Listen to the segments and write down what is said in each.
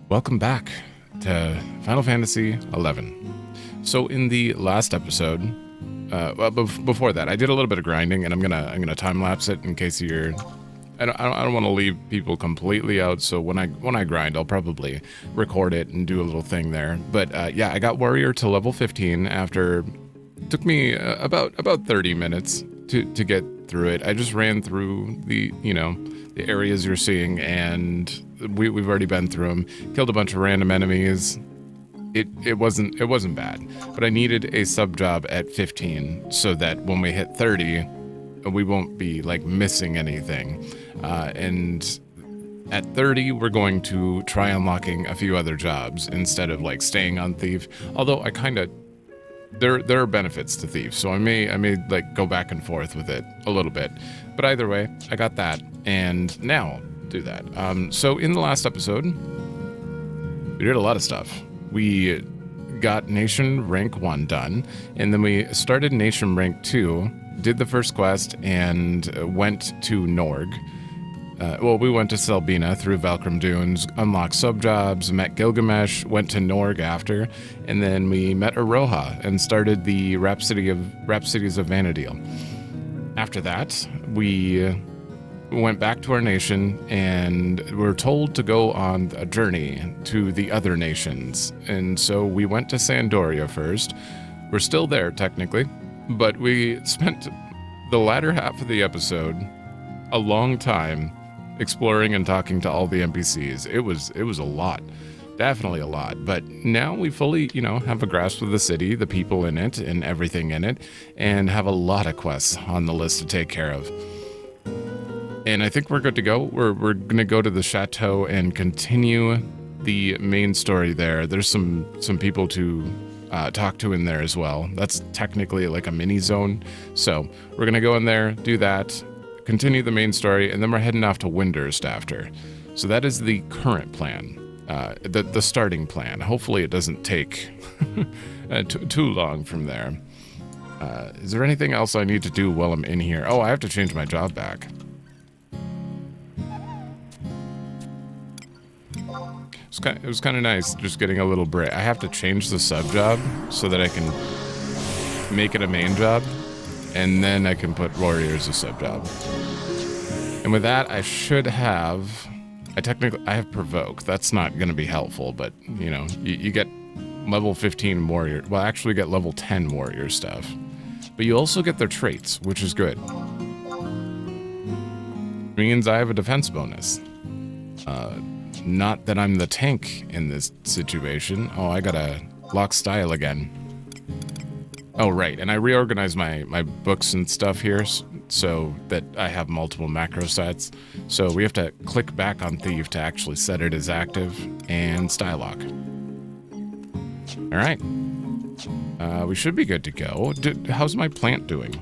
Welcome back to Final Fantasy XI. So in the last episode, before that, I did a little bit of grinding, and I'm gonna time lapse it in case you're. I don't want to leave people completely out. So when I grind, I'll probably record it and do a little thing there. But yeah, I got warrior to level 15 after. It took me about 30 minutes to get through it. I just ran through the areas you're seeing, and we've already been through them. Killed a bunch of random enemies. It wasn't bad, but I needed a sub job at 15 so that when we hit 30, we won't be like missing anything. And at 30, we're going to try unlocking a few other jobs instead of like staying on Thief. Although I kind of there are benefits to Thief, so I may like go back and forth with it a little bit. But either way, I got that, and now I'll do that. So in the last episode, we did a lot of stuff. We got Nation Rank 1 done, and then we started Nation Rank 2, did the first quest, and went to Norg. We went to Selbina through Valkyrim Dunes, unlocked sub-jobs, met Gilgamesh, went to Norg after, and then we met Aroha and started the Rhapsodies of Vana'diel. After that, we went back to our nation and were told to go on a journey to the other nations. And so we went to Sandoria first. We're still there, technically, but we spent the latter half of the episode a long time exploring and talking to all the NPCs. It was a lot. Definitely a lot. But now we fully, have a grasp of the city, the people in it, and everything in it, and have a lot of quests on the list to take care of. And I think we're good to go. We're going to go to the Chateau and continue the main story there. There's some people to talk to in there as well. That's technically like a mini zone. So we're going to go in there, do that, continue the main story, and then we're heading off to Windurst after. So that is the current plan, the starting plan. Hopefully it doesn't take too long from there. Is there anything else I need to do while I'm in here? Oh, I have to change my job back. It was kind of nice just getting a little break. I have to change the sub job so that I can make it a main job, and then I can put warrior as a sub job. And with that, I should have. I have provoke. That's not going to be helpful, but you get level 15 warrior. Well, actually, get level 10 warrior stuff, but you also get their traits, which is good. Means I have a defense bonus. Not that I'm the tank in this situation. Oh, I gotta lock style again. Oh, right, and I reorganized my books and stuff here so that I have multiple macro sets. So we have to click back on Thief to actually set it as active and style lock. All right. We should be good to go. How's my plant doing?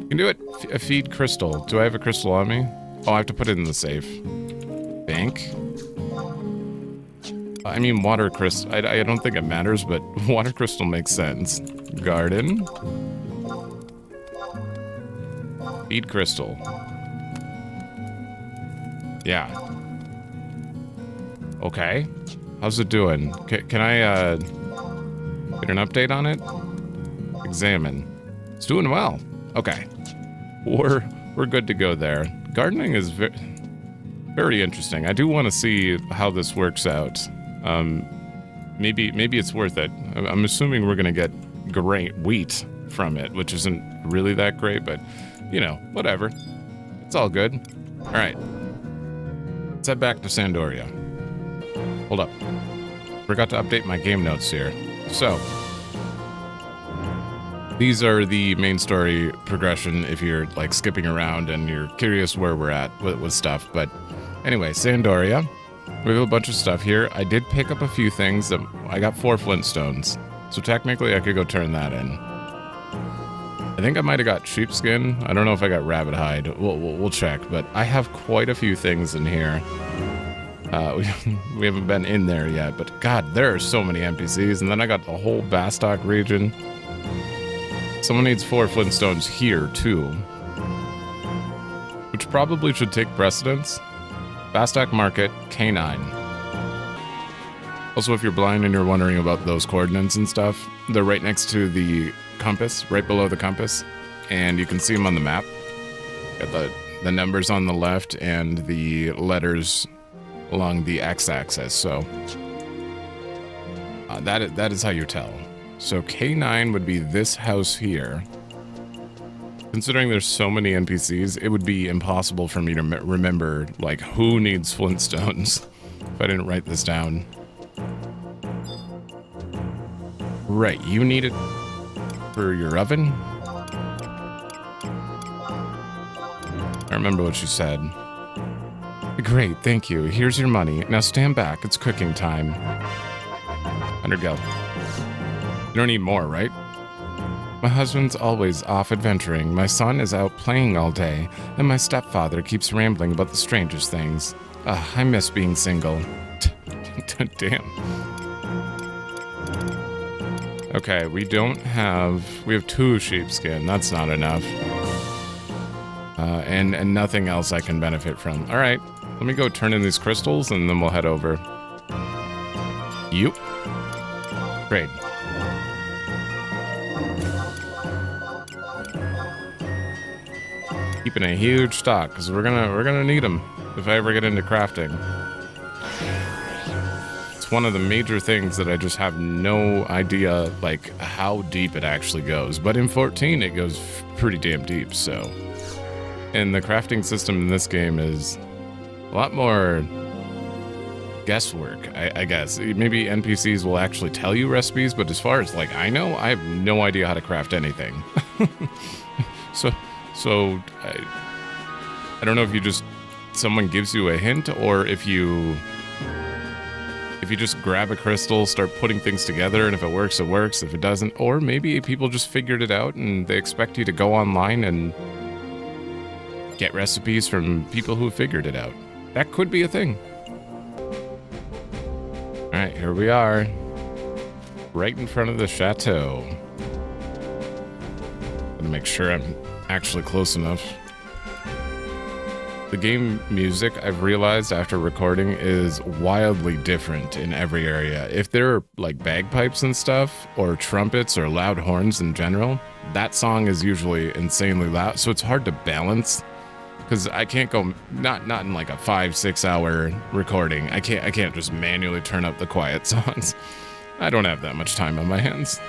You can do it. A feed crystal. Do I have a crystal on me? Oh, I have to put it in the safe. Bank? I mean, water crystal. I don't think it matters, but water crystal makes sense. Garden. Feed crystal. Yeah. Okay. How's it doing? Can I get an update on it? Examine. It's doing well. Okay. We're good to go there. Gardening is very interesting. I do want to see how this works out. Maybe it's worth it. I'm assuming we're gonna get great wheat from it, which isn't really that great, but whatever. It's all good. All right. Let's head back to Sandoria. Hold up. Forgot to update my game notes here. So. These are the main story progression if you're like skipping around and you're curious where we're at with stuff. But anyway, Sandoria. We have a bunch of stuff here. I did pick up a few things. I got 4 flintstones. So technically I could go turn that in. I think I might have got sheepskin. I don't know if I got rabbit hide. We'll check. But I have quite a few things in here. We haven't been in there yet. But God, there are so many NPCs. And then I got the whole Bastok region. Someone needs 4 flintstones here, too. which probably should take precedence. Bastok Market, K9. Also, if you're blind and you're wondering about those coordinates and stuff, they're right next to the compass, right below the compass, and you can see them on the map. Got the numbers on the left and the letters along the x-axis, so that is how you tell. So K9 would be this house here. Considering there's so many NPCs, it would be impossible for me to remember, like, who needs Flintstones if I didn't write this down. Right, you need it for your oven? I remember what you said. Great, thank you. Here's your money. Now stand back, it's cooking time. 100 go. You don't need more, right? My husband's always off adventuring, my son is out playing all day, and my stepfather keeps rambling about the strangest things. I miss being single. Damn. Okay, we have 2 sheepskin, that's not enough. And nothing else I can benefit from. Alright, let me go turn in these crystals and then we'll head over. Yup. Great. Keeping a huge stock, because we're gonna need them if I ever get into crafting. It's one of the major things that I just have no idea, like, how deep it actually goes. But in 14, it goes pretty damn deep, so... And the crafting system in this game is a lot more guesswork, I guess. Maybe NPCs will actually tell you recipes, but as far as, like, I know, I have no idea how to craft anything. So I don't know if someone gives you a hint, or if you just grab a crystal, start putting things together, and if it works, it works. If it doesn't, or maybe people just figured it out and they expect you to go online and get recipes from people who figured it out. That could be a thing. Alright, here we are. Right in front of the chateau. Gonna make sure I'm actually close enough. The game music, I've realized after recording, is wildly different in every area. If there are like bagpipes and stuff, or trumpets or loud horns in general, that song is usually insanely loud, so it's hard to balance. Because I can't go, not in like a 5-6 hour recording. I can't just manually turn up the quiet songs. I don't have that much time on my hands.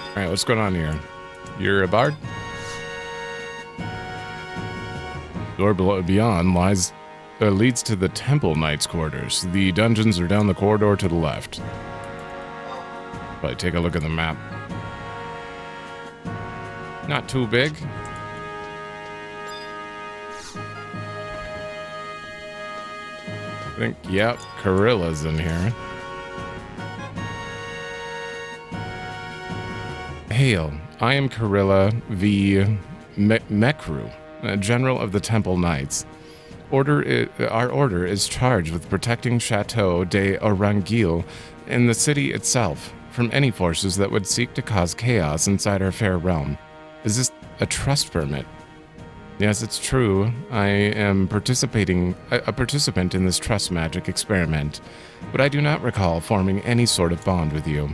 Alright, what's going on here? You're a bard? Door beyond leads to the Temple Knight's quarters. The dungeons are down the corridor to the left. But take a look at the map. Not too big. I think, yep, Karilla's in here. Hail, I am Karilla V. Mekru, General of the Temple Knights. Our order is charged with protecting Chateau de Orangil and the city itself from any forces that would seek to cause chaos inside our fair realm. Is this a trust permit? Yes, it's true. I am a participant in this trust magic experiment, but I do not recall forming any sort of bond with you.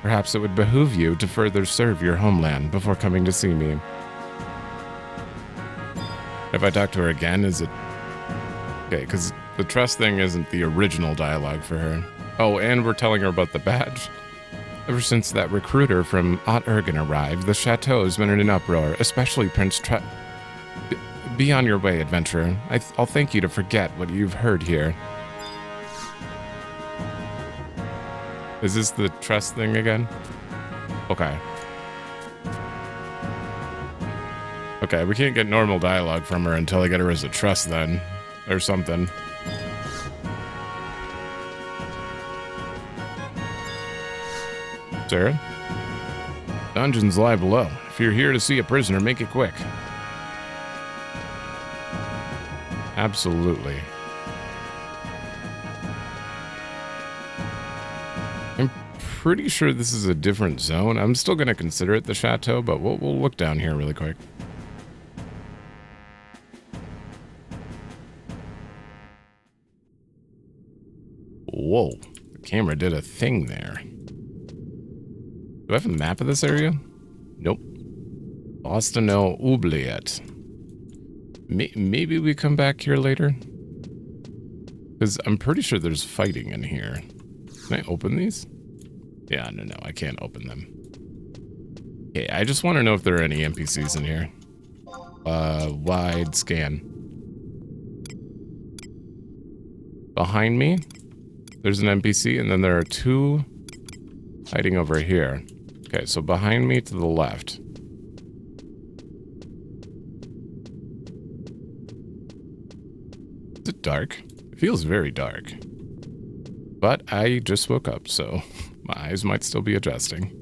Perhaps it would behoove you to further serve your homeland before coming to see me. If I talk to her again, is it... Okay, because the trust thing isn't the original dialogue for her. Oh, and we're telling her about the badge. Ever since that recruiter from Ott-Ergen arrived, the chateau has been in an uproar, especially Prince Be on your way, adventurer. I'll thank you to forget what you've heard here. Is this the trust thing again? Okay. Okay, we can't get normal dialogue from her until I get her as a trust then. Or something. Sarah? Dungeons lie below. If you're here to see a prisoner, make it quick. Absolutely. I'm pretty sure this is a different zone. I'm still going to consider it the chateau, but we'll look down here really quick. Whoa. The camera did a thing there. Do I have a map of this area? Nope. Bostonel Oubliette. Maybe we come back here later? Because I'm pretty sure there's fighting in here. Can I open these? Yeah, no, I can't open them. Okay, I just want to know if there are any NPCs in here. Wide scan. Behind me, there's an NPC, and then there are two hiding over here. Okay, so behind me to the left. Is it dark? It feels very dark. But I just woke up, so my eyes might still be adjusting.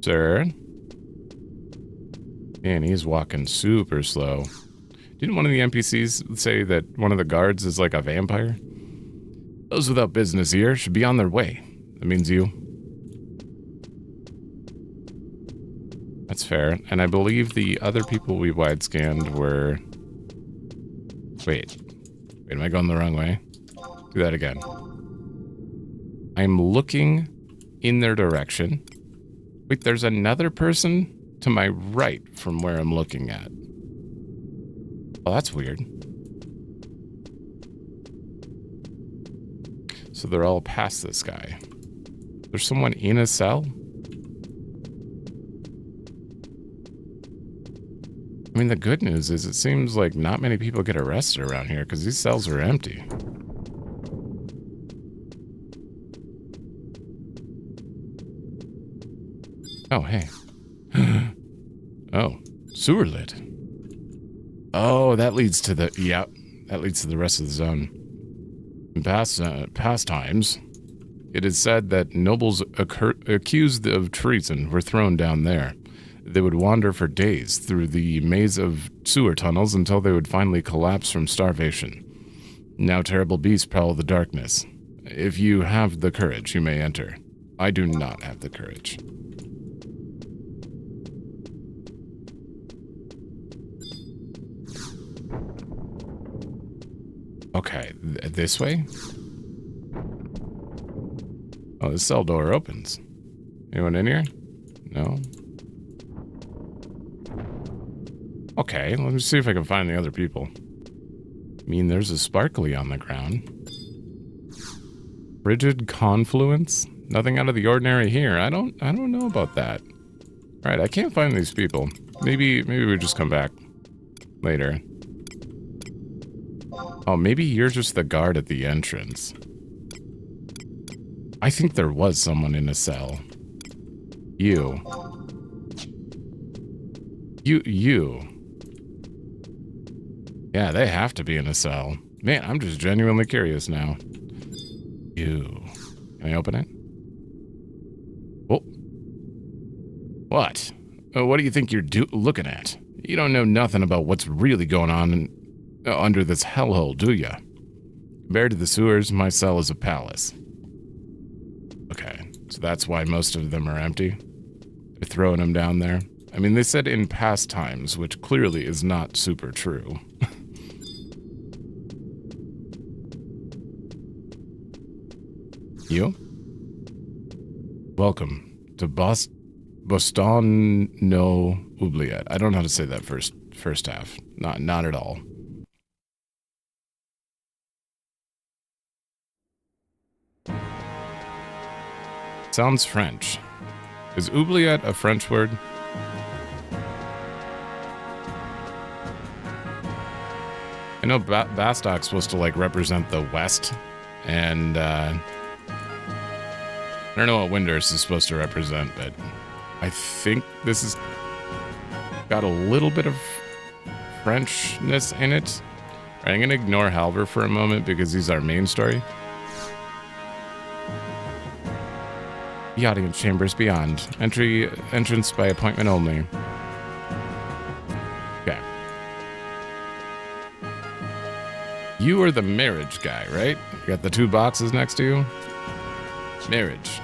Sir? Man, he's walking super slow. Didn't one of the NPCs say that one of the guards is like a vampire? Those without business here should be on their way. That means you. That's fair. And I believe the other people we wide scanned were... Wait, am I going the wrong way? Do that again. I'm looking in their direction. Wait, there's another person to my right from where I'm looking at. Oh, that's weird. So they're all past this guy. There's someone in a cell? I mean, the good news is it seems like not many people get arrested around here because these cells are empty. Oh, hey. Oh, sewer lid. Oh, that leads to the... Yeah, that leads to the rest of the zone. In past times, it is said that nobles accused of treason were thrown down there. They would wander for days through the maze of sewer tunnels until they would finally collapse from starvation. Now terrible beasts prowl the darkness. If you have the courage, you may enter. I do not have the courage. Okay, this way? Oh, the cell door opens. Anyone in here? No? Okay, let me see if I can find the other people. I mean, there's a sparkly on the ground. Frigid confluence? Nothing out of the ordinary here. I don't know about that. Alright, I can't find these people. Maybe we just come back later. Oh, maybe you're just the guard at the entrance. I think there was someone in a cell. You. Yeah, they have to be in a cell. Man, I'm just genuinely curious now. You. Can I open it? Oh. What? What do you think you're looking at? You don't know nothing about what's really going on under this hellhole, do ya? Compared to the sewers, my cell is a palace. Okay, so that's why most of them are empty. They're throwing them down there. I mean, they said in past times, which clearly is not super true. You? Welcome to Boston no Oubliette. I don't know how to say that first half. Not at all. Sounds French. Is oubliette a French word? I know Bastok's supposed to, like, represent the West, and, I don't know what Windurst is supposed to represent, but I think this has got a little bit of Frenchness in it. All right, I'm going to ignore Halver for a moment because he's our main story. The audience chambers beyond. Entrance by appointment only. Okay. You are the marriage guy, right? You got the two boxes next to you? Marriage.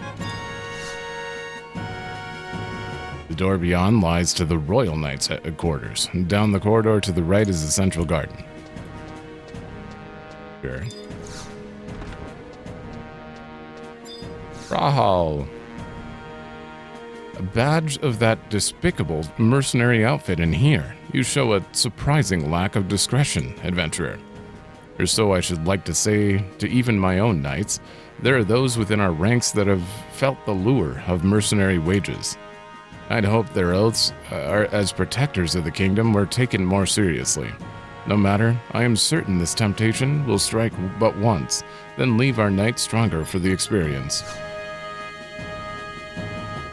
The door beyond lies to the Royal Knights' quarters. Down the corridor to the right is the central garden. Sure. Rahal. A badge of that despicable mercenary outfit in here. You show a surprising lack of discretion, adventurer. Or so I should like to say to even my own knights. There are those within our ranks that have felt the lure of mercenary wages. I'd hope their oaths as protectors of the kingdom were taken more seriously. No matter, I am certain this temptation will strike but once, then leave our knights stronger for the experience.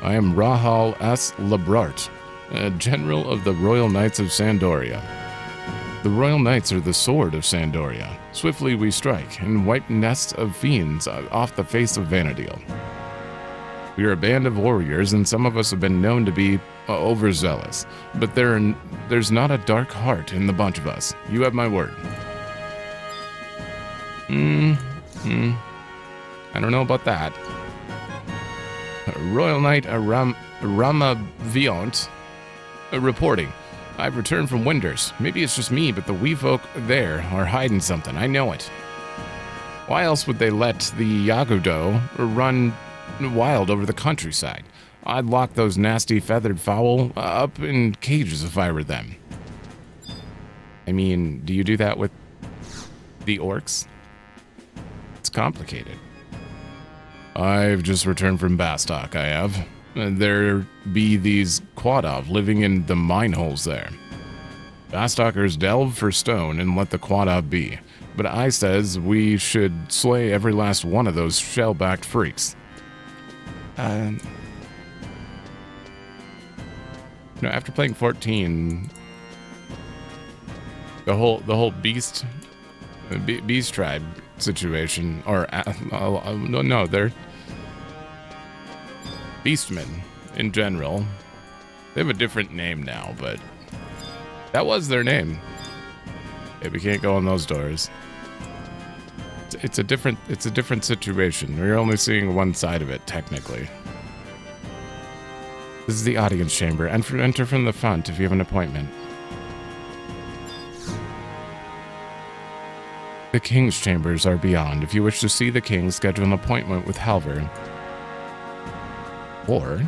I am Rahal S. Labrart, General of the Royal Knights of Sandoria. The Royal Knights are the sword of Sandoria. Swiftly we strike and wipe nests of fiends off the face of Vana'diel. We are a band of warriors, and some of us have been known to be overzealous, but there's not a dark heart in the bunch of us. You have my word. I don't know about that. Royal Knight Ramaviont reporting. I've returned from Windurst. Maybe it's just me, but the wee folk there are hiding something. I know it. Why else would they let the Yagudo run wild over the countryside? I'd lock those nasty feathered fowl up in cages if I were them. I mean, do you do that with the orcs? It's complicated. I've just returned from Bastok, I have. There be these Quadov living in the mine holes there. Bastokers delve for stone and let the Quadov be, but I says we should slay every last one of those shell-backed freaks. After playing 14, the whole beast tribe situation, or no, they're beastmen in general. They have a different name now, but that was their name. Okay, we can't go in those doors. It's a different situation. We're only seeing one side of it, technically. This is the audience chamber. Enter from the front if you have an appointment. The king's chambers are beyond. If you wish to see the king, schedule an appointment with Halvard. Or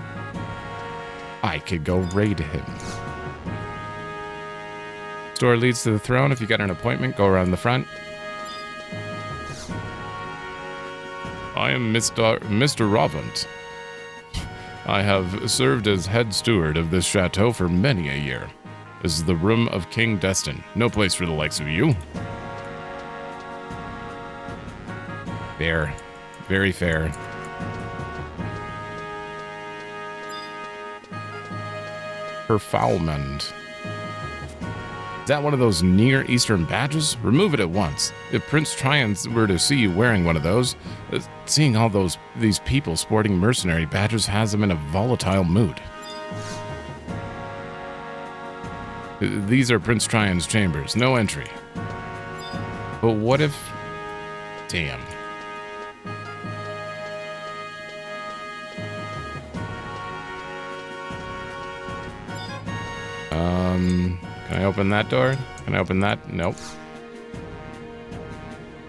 I could go raid him. Door leads to the throne. If you got an appointment, go around the front. I am Mr. Ravant. I have served as head steward of this chateau for many a year. This is the room of King Destin. No place for the likes of you. Fair. Very fair. Perfoulment. Is that one of those Near Eastern badges? Remove it at once. If Prince Tryon were to see you wearing one of those, seeing all these people sporting mercenary badges has him in a volatile mood. These are Prince Tryon's chambers. No entry. But what if... Damn. Can I open that door? Can I open that? Nope.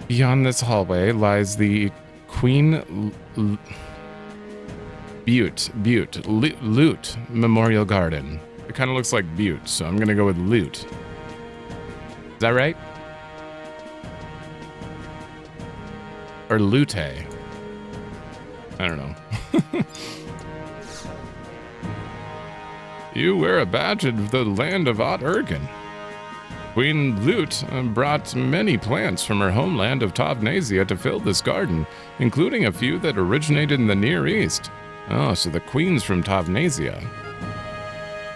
Beyond this hallway lies the Queen Lute Memorial Garden. It kind of looks like Butte, so I'm gonna go with Lute. Is that right? Or Lute? I don't know. You wear a badge of the land of Ot Ergen. Queen Lute brought many plants from her homeland of Tavnasia to fill this garden, including a few that originated in the Near East. Oh, so the queen's from Tavnasia.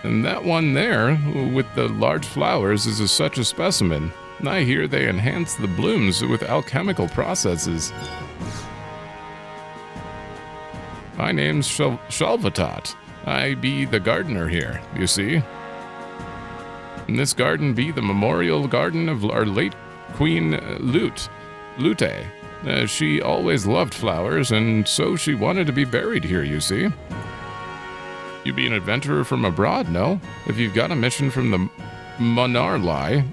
And that one there, with the large flowers, is such a specimen. I hear they enhance the blooms with alchemical processes. My name's Shalvatot. I be the gardener here, you see. And this garden be the memorial garden of our late Queen Lute. She always loved flowers, and so she wanted to be buried here, you see. You be an adventurer from abroad, no? If you've got a mission from the Monarlai,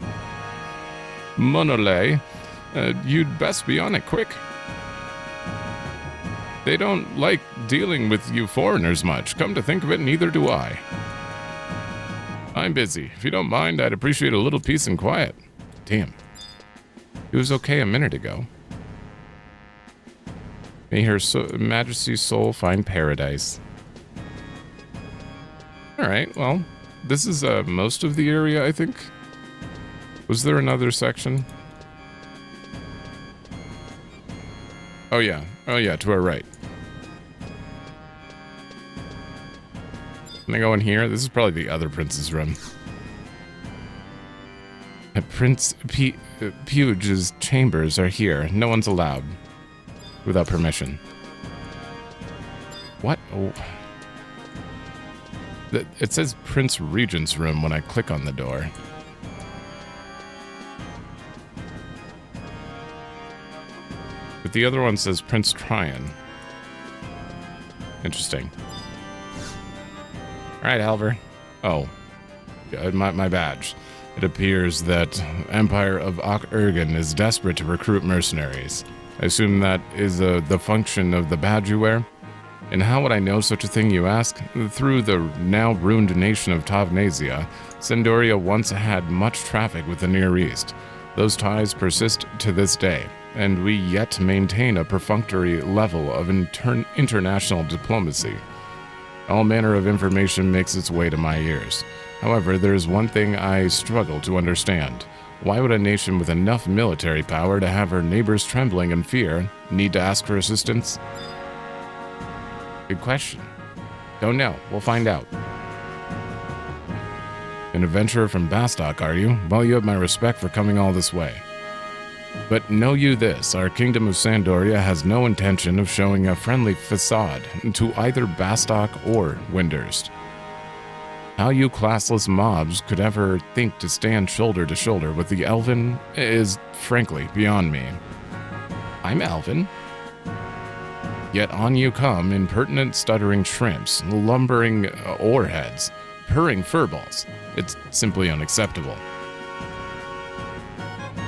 you'd best be on it quick. They don't like dealing with you foreigners much. Come to think of it, neither do I. I'm busy. If you don't mind, I'd appreciate a little peace and quiet. Damn. It was okay a minute ago. May her Majesty's soul find paradise. Alright, well, this is most of the area, I think. Was there another section? Oh yeah, to our right. Can I go in here? This is probably the other prince's room. Prince Puge's chambers are here. No one's allowed. Without permission. What? Oh. It says Prince Regent's room when I click on the door. But the other one says Prince Tryon. Interesting. Alright, Alvar. Oh. My badge. It appears that Empire of Ak-Urgan is desperate to recruit mercenaries. I assume that is the function of the badge you wear? And how would I know such a thing, you ask? Through the now ruined nation of Tavnasia, Sendoria once had much traffic with the Near East. Those ties persist to this day, and we yet maintain a perfunctory level of international diplomacy. All manner of information makes its way to my ears. However, there is one thing I struggle to understand. Why would a nation with enough military power to have her neighbors trembling in fear need to ask for assistance? Good question. Don't know. We'll find out. An adventurer from Bastok, are you? Well, you have my respect for coming all this way. But know you this, our kingdom of Sandoria has no intention of showing a friendly facade to either Bastok or Windurst. How you classless mobs could ever think to stand shoulder to shoulder with the Elven is, frankly, beyond me. I'm Elven. Yet on you come, impertinent stuttering shrimps, lumbering oarheads, purring furballs. It's simply unacceptable.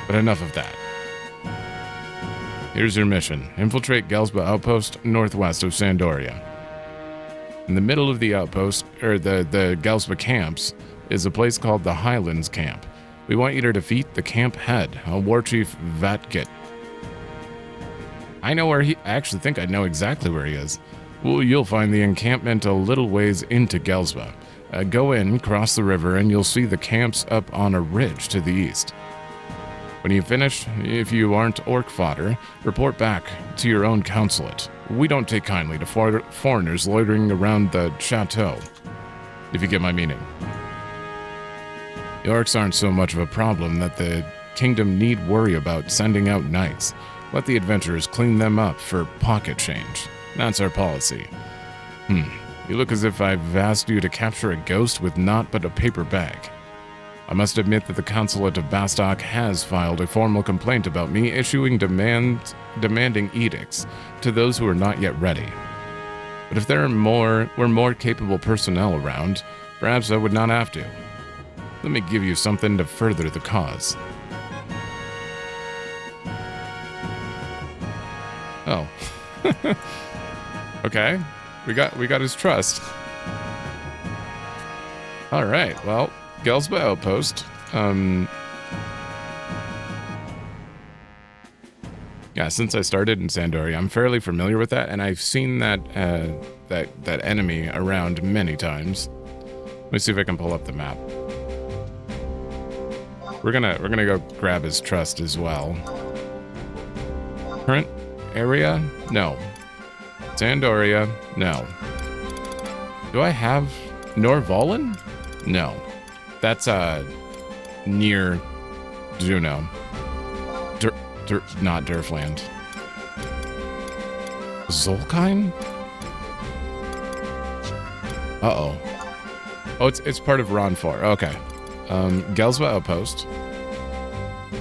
But enough of that. Here's your mission. Infiltrate Gelsba Outpost, northwest of Sandoria. In the middle of the outpost, or the Gelsba camps, is a place called the Highlands Camp. We want you to defeat the camp head, a war chief Vatgit. I know where I actually think I know exactly where he is. Well, you'll find the encampment a little ways into Gelsba. Go in, cross the river, and you'll see the camps up on a ridge to the east. When you finish, if you aren't orc fodder, report back to your own consulate. We don't take kindly to foreigners loitering around the Chateau, if you get my meaning. The orcs aren't so much of a problem that the kingdom need worry about sending out knights. Let the adventurers clean them up for pocket change. That's our policy. You look as if I've asked you to capture a ghost with naught but a paper bag. I must admit that the consulate of Bastok has filed a formal complaint about me issuing demanding edicts to those who are not yet ready. But if there were more capable personnel around, perhaps I would not have to. Let me give you something to further the cause. Oh. Okay. We got his trust. All right. Well, Gelsba Outpost. Yeah, since I started in Sandoria, I'm fairly familiar with that, and I've seen that that enemy around many times. Let me see if I can pull up the map. We're gonna go grab his trust as well. Current area? No. Sandoria? No. Do I have Norvalen? No. That's near Jeuno. Not Durfland. Zolkheim? Uh-oh. Oh, it's part of Ronfor. Okay. Gelsba Outpost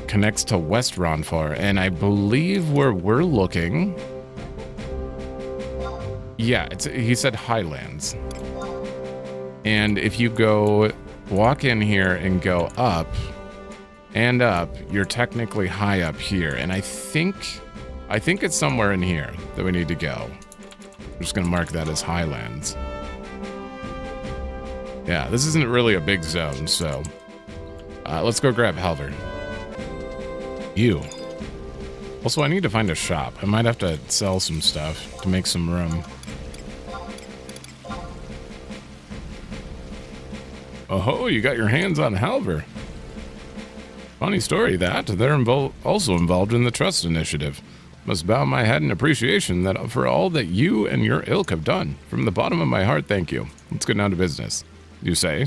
connects to West Ronfor, and I believe where we're looking... Yeah, he said Highlands. And if you go walk in here and go up and up, you're technically high up here. And I think it's somewhere in here that we need to go. I'm just going to mark that as Highlands. Yeah, this isn't really a big zone, so let's go grab Halver. You. Also, I need to find a shop. I might have to sell some stuff to make some room. Oh, you got your hands on Halver. Funny story that. They're also involved in the Trust Initiative. Must bow my head in appreciation that for all that you and your ilk have done. From the bottom of my heart, thank you. Let's get down to business. You say,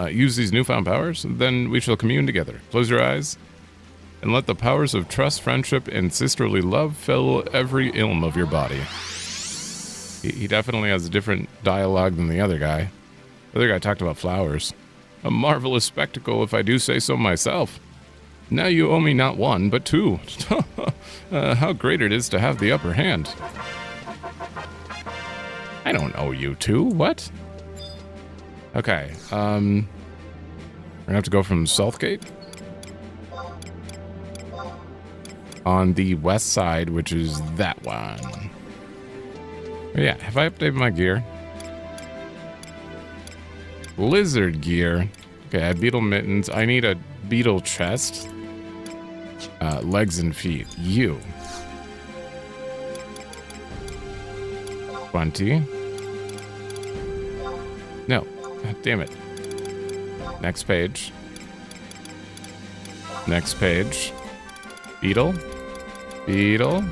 use these newfound powers, then we shall commune together. Close your eyes, and let the powers of trust, friendship, and sisterly love fill every ilm of your body. He definitely has a different dialogue than the other guy. The other guy talked about flowers. A marvelous spectacle, if I do say so myself. Now you owe me not one, but two. How great it is to have the upper hand. I don't owe you two. What? Okay, we're gonna have to go from Southgate. On the west side, which is that one. Oh, yeah, have I updated my gear? Lizard gear. Okay, I have beetle mittens. I need a beetle chest. Legs and feet. You. 20. No. God damn it. Next page. Next page. Beetle. Beetle.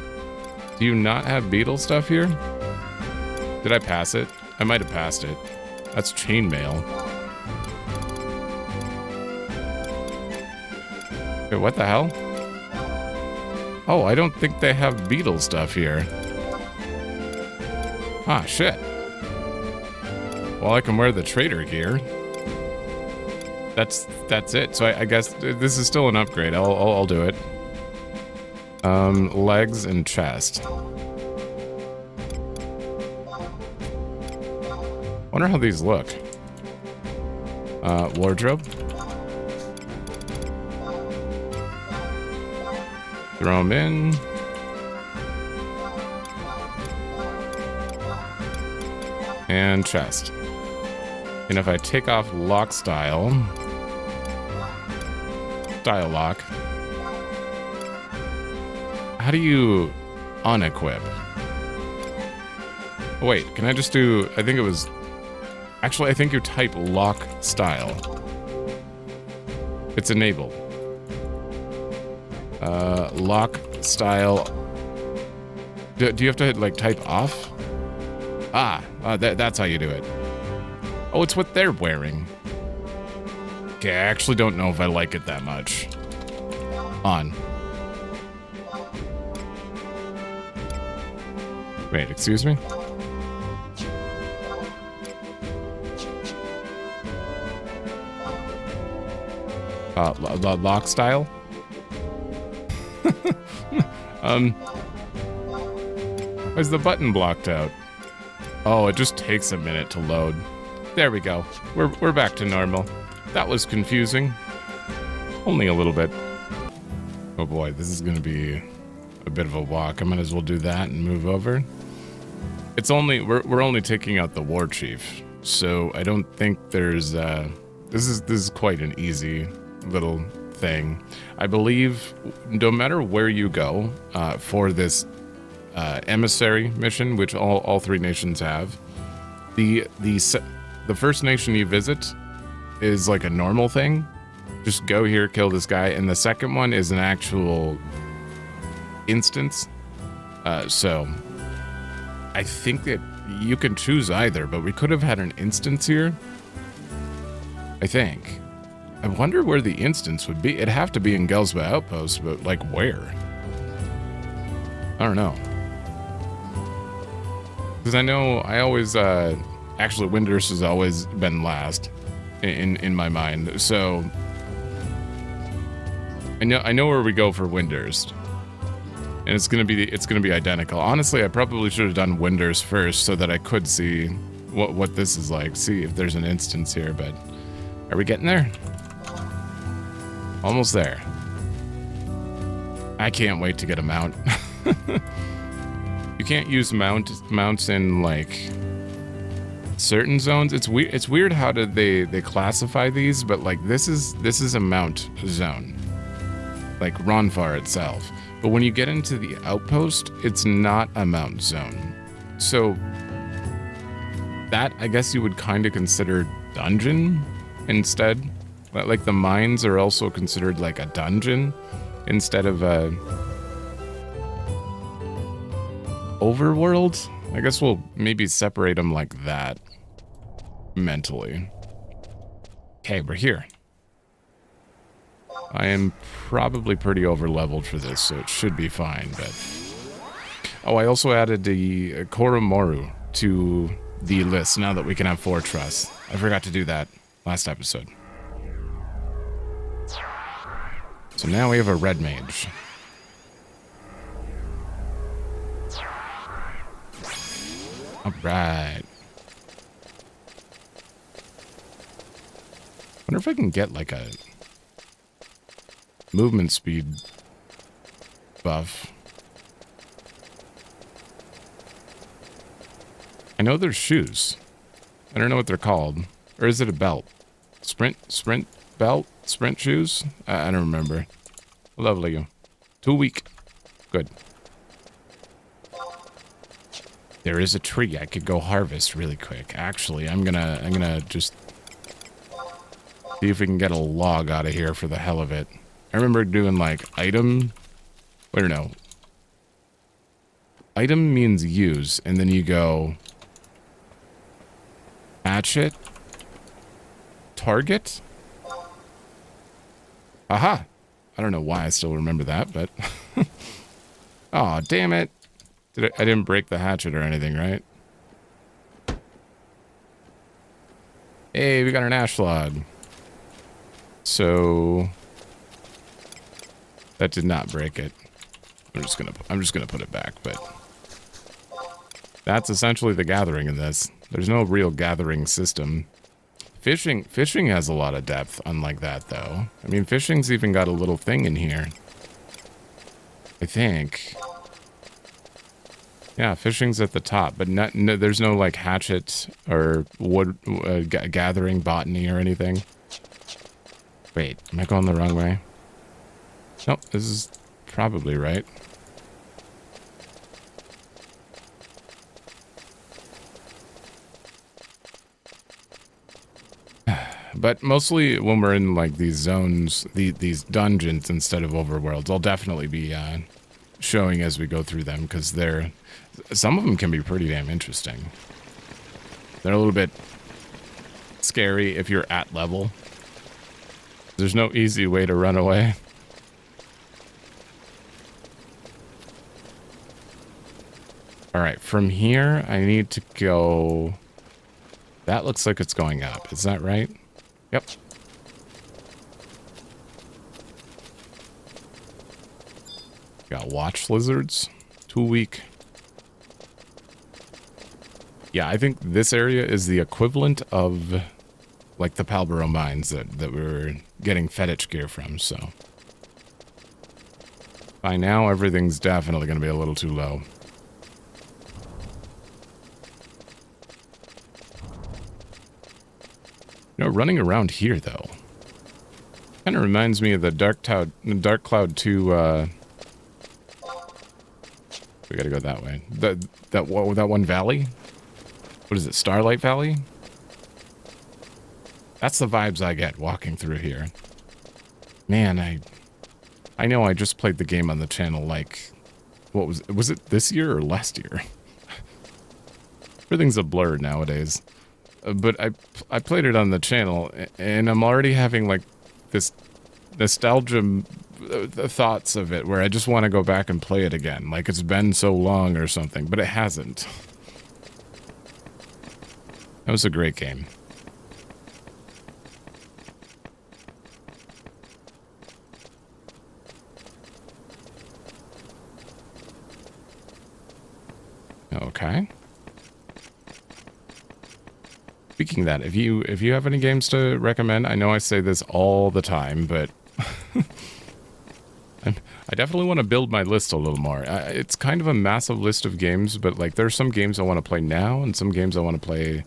Do you not have beetle stuff here? Did I pass it? I might have passed it. That's chainmail. Wait, what the hell? Oh, I don't think they have beetle stuff here. Ah, shit. Well, I can wear the trader gear. That's it. So I guess this is still an upgrade. I'll do it. Legs and chest. Wonder how these look. Wardrobe. Throw them in. And chest. And if I take off lock style lock, how do you unequip? Wait, can I just do, I think it was, actually I think you type lock style. It's enabled. Lock style. Do you have to like type off? That's how you do it. Oh, it's what they're wearing. Okay, I actually don't know if I like it that much. On. Wait, excuse me? Lock style? Why's the button blocked out? Oh, it just takes a minute to load. There we go. We're back to normal. That was confusing. Only a little bit. Oh boy, this is gonna be a bit of a walk. I might as well do that and move over. It's only we're only taking out the war chief, so I don't think there's this is quite an easy little thing. I believe no matter where you go for this emissary mission, which all three nations have, the first nation you visit is like a normal thing. Just go here, kill this guy, and the second one is an actual instance. So I think that you can choose either, but we could have had an instance here. I think. I wonder where the instance would be. It'd have to be in Gelsba Outpost, but like where? I don't know. Because I know I always, actually Windurst has always been last in my mind. So I know where we go for Windurst. And it's gonna be identical. Honestly, I probably should have done Windurst first so that I could see what this is like. See if there's an instance here, but are we getting there? Almost there. I can't wait to get a mount. You can't use mounts in like certain zones. It's weird. It's weird how did they classify these, but like this is a mount zone, like Ronfar itself. But when you get into the outpost, it's not a mount zone. So that I guess you would kind of consider dungeon instead. Like the mines are also considered like a dungeon instead of a overworld. I guess we'll maybe separate them like that mentally. Okay, we're here. I am probably pretty over leveled for this, so it should be fine, but oh, I also added the Koromoru to the list now that we can have 4 trusts. I forgot to do that last episode. So now we have a red mage. Alright. Wonder if I can get like a movement speed buff. I know there's shoes. I don't know what they're called. Or is it a belt? Sprint belt? Sprint shoes? I don't remember. Lovely. Too weak. Good. There is a tree I could go harvest really quick. Actually, I'm gonna just see if we can get a log out of here for the hell of it. I remember doing like item. Wait, no. Item means use, and then you go hatchet, target. Aha! I don't know why I still remember that, but oh, damn it. I didn't break the hatchet or anything, right? Hey, we got an ash log. So that did not break it. I'm just gonna put it back, but that's essentially the gathering in this. There's no real gathering system. Fishing has a lot of depth, unlike that though. I mean, fishing's even got a little thing in here, I think. Yeah, fishing's at the top, but no, there's no like hatchet or wood gathering botany or anything. Wait, am I going the wrong way? Nope, this is probably right. But mostly when we're in like these zones, these dungeons instead of overworlds, I'll definitely be showing as we go through them, because some of them can be pretty damn interesting. They're a little bit scary if you're at level. There's no easy way to run away. Alright, from here I need to go... That looks like it's going up. Is that right? Yep. Got watch lizards. Too weak. Yeah, I think this area is the equivalent of like the Palboro mines that we were getting fetish gear from, so. By now, everything's definitely going to be a little too low. You know, running around here, though, kind of reminds me of the Dark Cloud 2, we gotta go that way. That one valley? What is it, Starlight Valley? That's the vibes I get walking through here. Man, I know I just played the game on the channel like, what was it this year or last year? Everything's a blur nowadays. But I played it on the channel, and I'm already having like this nostalgia thoughts of it where I just want to go back and play it again, like it's been so long or something, but it hasn't. That was a great game. Okay. Speaking of that, if you have any games to recommend, I know I say this all the time, but I definitely want to build my list a little more. It's kind of a massive list of games, but like there's some games I want to play now and some games I want to play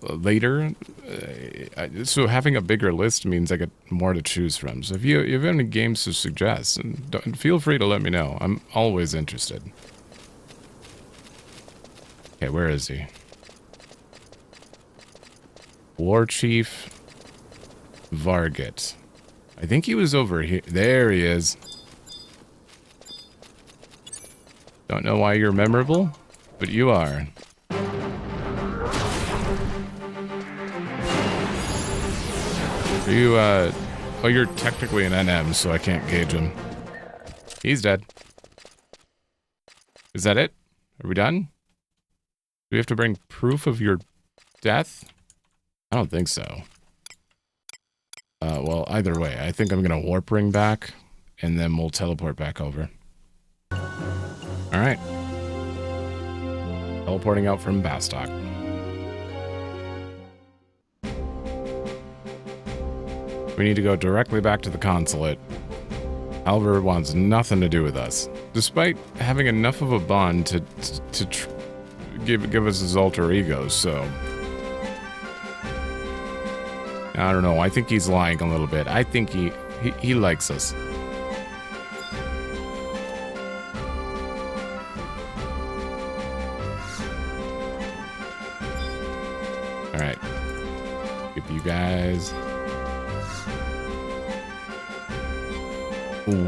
later. So having a bigger list means I get more to choose from. So if you have any games to suggest, feel free to let me know. I'm always interested. Okay, where is he? War Chief Varget. I think he was over here. There he is. Don't know why you're memorable, but you are. Are you, oh, you're technically an NM, so I can't gauge him. He's dead. Is that it? Are we done? Do we have to bring proof of your death? I don't think so. Well, either way, I think I'm gonna warp ring back, and then we'll teleport back over. Alright. Teleporting out from Bastok. We need to go directly back to the consulate. Alvar wants nothing to do with us, despite having enough of a bond to give us his alter ego, so... I don't know, I think he's lying a little bit. I think he likes us. Alright. Skip you guys.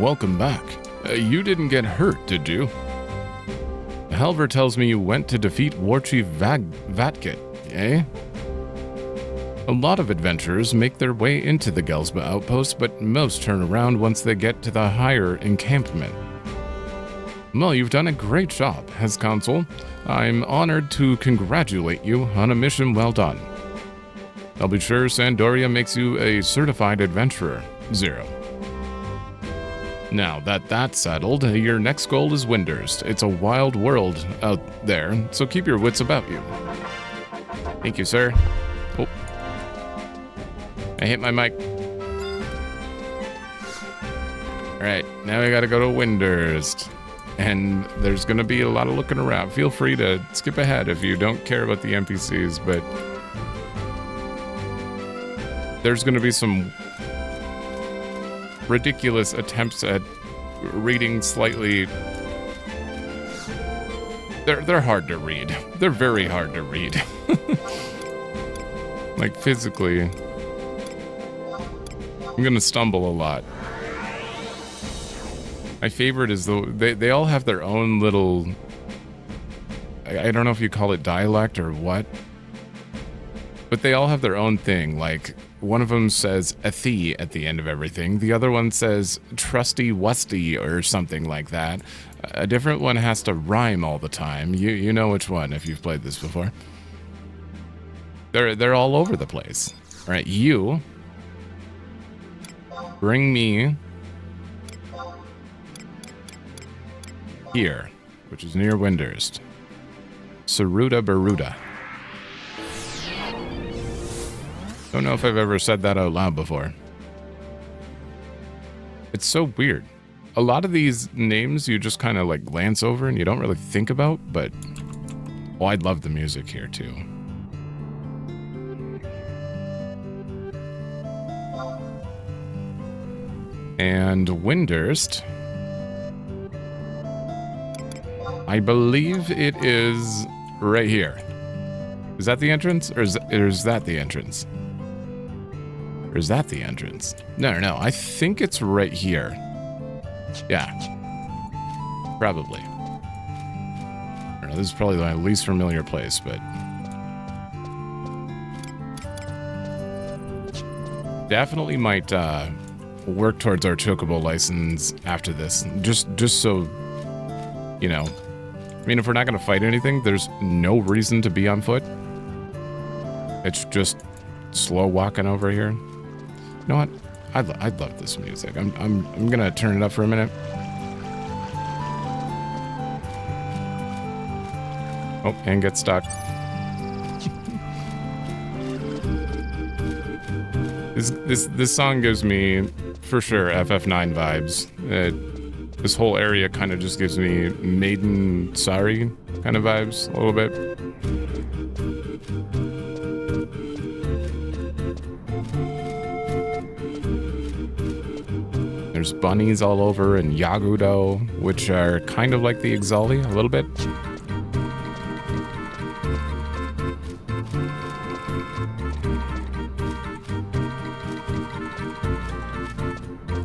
Welcome back. You didn't get hurt, did you? Halvar tells me you went to defeat War Chief Vatket, eh? A lot of adventurers make their way into the Gelsba outpost, but most turn around once they get to the higher encampment. Well, you've done a great job, as Consul. I'm honored to congratulate you on a mission well done. I'll be sure Sandoria makes you a certified adventurer, 0. Now that that's settled, your next goal is Windurst. It's a wild world out there, so keep your wits about you. Thank you, sir. Oh. I hit my mic. Alright, now we gotta go to Windurst. And there's gonna be a lot of looking around. Feel free to skip ahead if you don't care about the NPCs, but... there's gonna be some ridiculous attempts at reading slightly... They're hard to read. They're very hard to read. Like, physically... I'm gonna stumble a lot. My favorite is they all have their own little... I don't know if you call it dialect or what. But they all have their own thing. Like, one of them says "athee" at the end of everything. The other one says "trusty wusty" or something like that. A different one has to rhyme all the time. You know which one if you've played this before. They're all over the place. All right, you bring me here, which is near Windurst. Sarutabaruta. Don't know if I've ever said that out loud before. It's so weird. A lot of these names you just kind of like glance over and you don't really think about, but... oh, I love the music here too. And Windurst... I believe it is right here. Is that the entrance? Or is that the entrance? Or is that the entrance? No. I think it's right here. Yeah. Probably. I don't know, this is probably my least familiar place, but... definitely might work towards our Chocobo license after this. Just so, you know... I mean, if we're not going to fight anything, there's no reason to be on foot. It's just slow walking over here. You know what? I'd love this music. I'm going to turn it up for a minute. Oh, and get stuck. This song gives me, for sure, FF9 vibes. This whole area kind of just gives me Maiden Sorry kind of vibes a little bit. There's bunnies all over and Yagudo, which are kind of like the Ixali a little bit.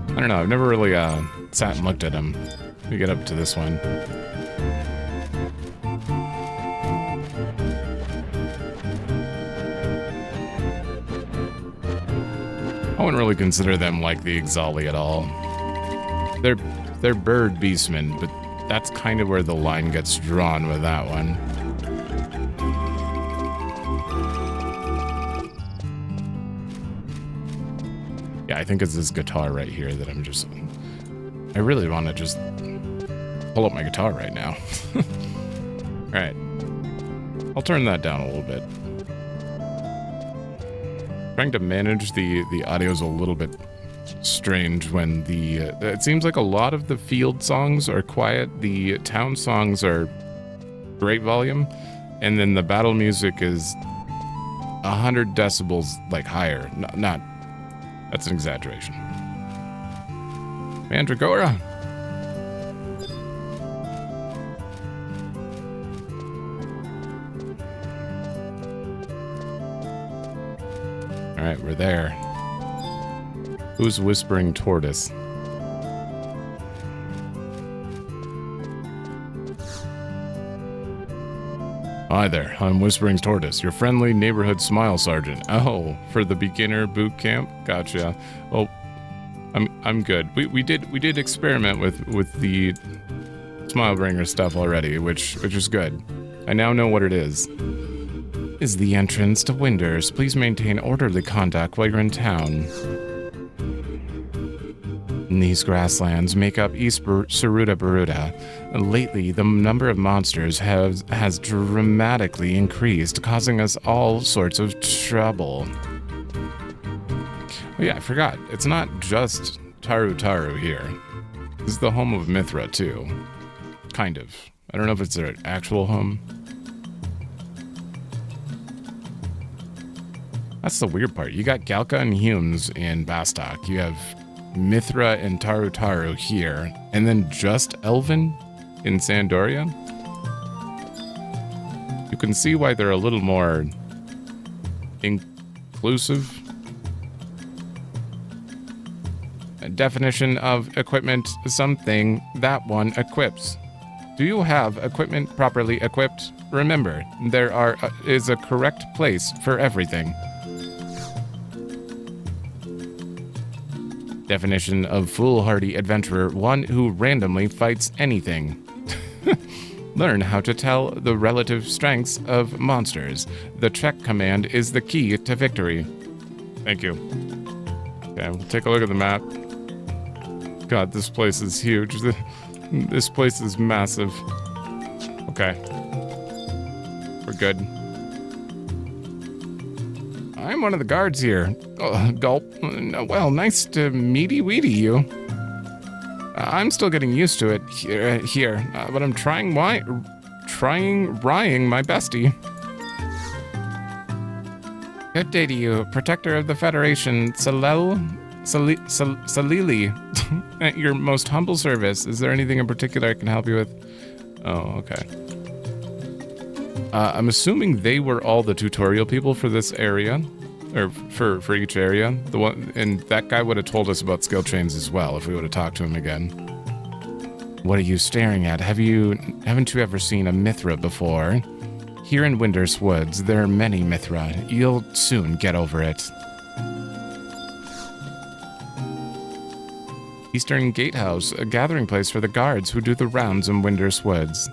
I don't know, I've never really sat and looked at them. Let me get up to this one. I wouldn't really consider them like the Ixali at all. They're bird beastmen, but that's kind of where the line gets drawn with that one. Yeah, I think it's this guitar right here that I really want to just pull up my guitar right now. Alright. I'll turn that down a little bit. Trying to manage the audio's a little bit strange when it seems like a lot of the field songs are quiet, the town songs are great volume, and then the battle music is 100 decibels like higher. Not that's an exaggeration. Mandragora. Alright, we're there. Who's whispering tortoise? Hi there, I'm Whispering Tortoise, your friendly neighborhood smile sergeant. Oh, for the beginner boot camp? Gotcha. Well, I'm good. We did experiment with the Smilebringer stuff already, which is good. I now know what it is. Is the entrance to Windurst. Please maintain orderly conduct while you're in town. These grasslands make up East Sarutabaruta. Lately, the number of monsters has dramatically increased, causing us all sorts of trouble. Oh yeah, I forgot. It's not just Taru here. This is the home of Mithra, too. Kind of. I don't know if it's their actual home. That's the weird part. You got Galka and Humes in Bastok. You have Mithra and Taru here. And then just Elven in Sandoria. You can see why they're a little more inclusive. A definition of equipment, something that one equips. Do you have equipment properly equipped? Remember, there is a correct place for everything. Definition of foolhardy adventurer, one who randomly fights anything. Learn how to tell the relative strengths of monsters. The check command is the key to victory. Thank you. Okay, we'll take a look at the map. God, this place is huge. This place is massive. Okay. We're good. I'm one of the guards here. Gulp. Well, nice to meaty-weedy you. I'm still getting used to it here, but I'm trying rying my bestie. Good day to you, protector of the Federation, Salili. At your most humble service. Is there anything in particular I can help you with? Oh, okay. I'm assuming they were all the tutorial people for this area, or for each area. The one, and that guy would have told us about skill chains as well if we would have talked to him again. What are you staring at? Haven't you ever seen a Mithra before? Here in Windurst Woods, there are many Mithra. You'll soon get over it. Eastern Gatehouse, a gathering place for the guards who do the rounds in Windurst Woods.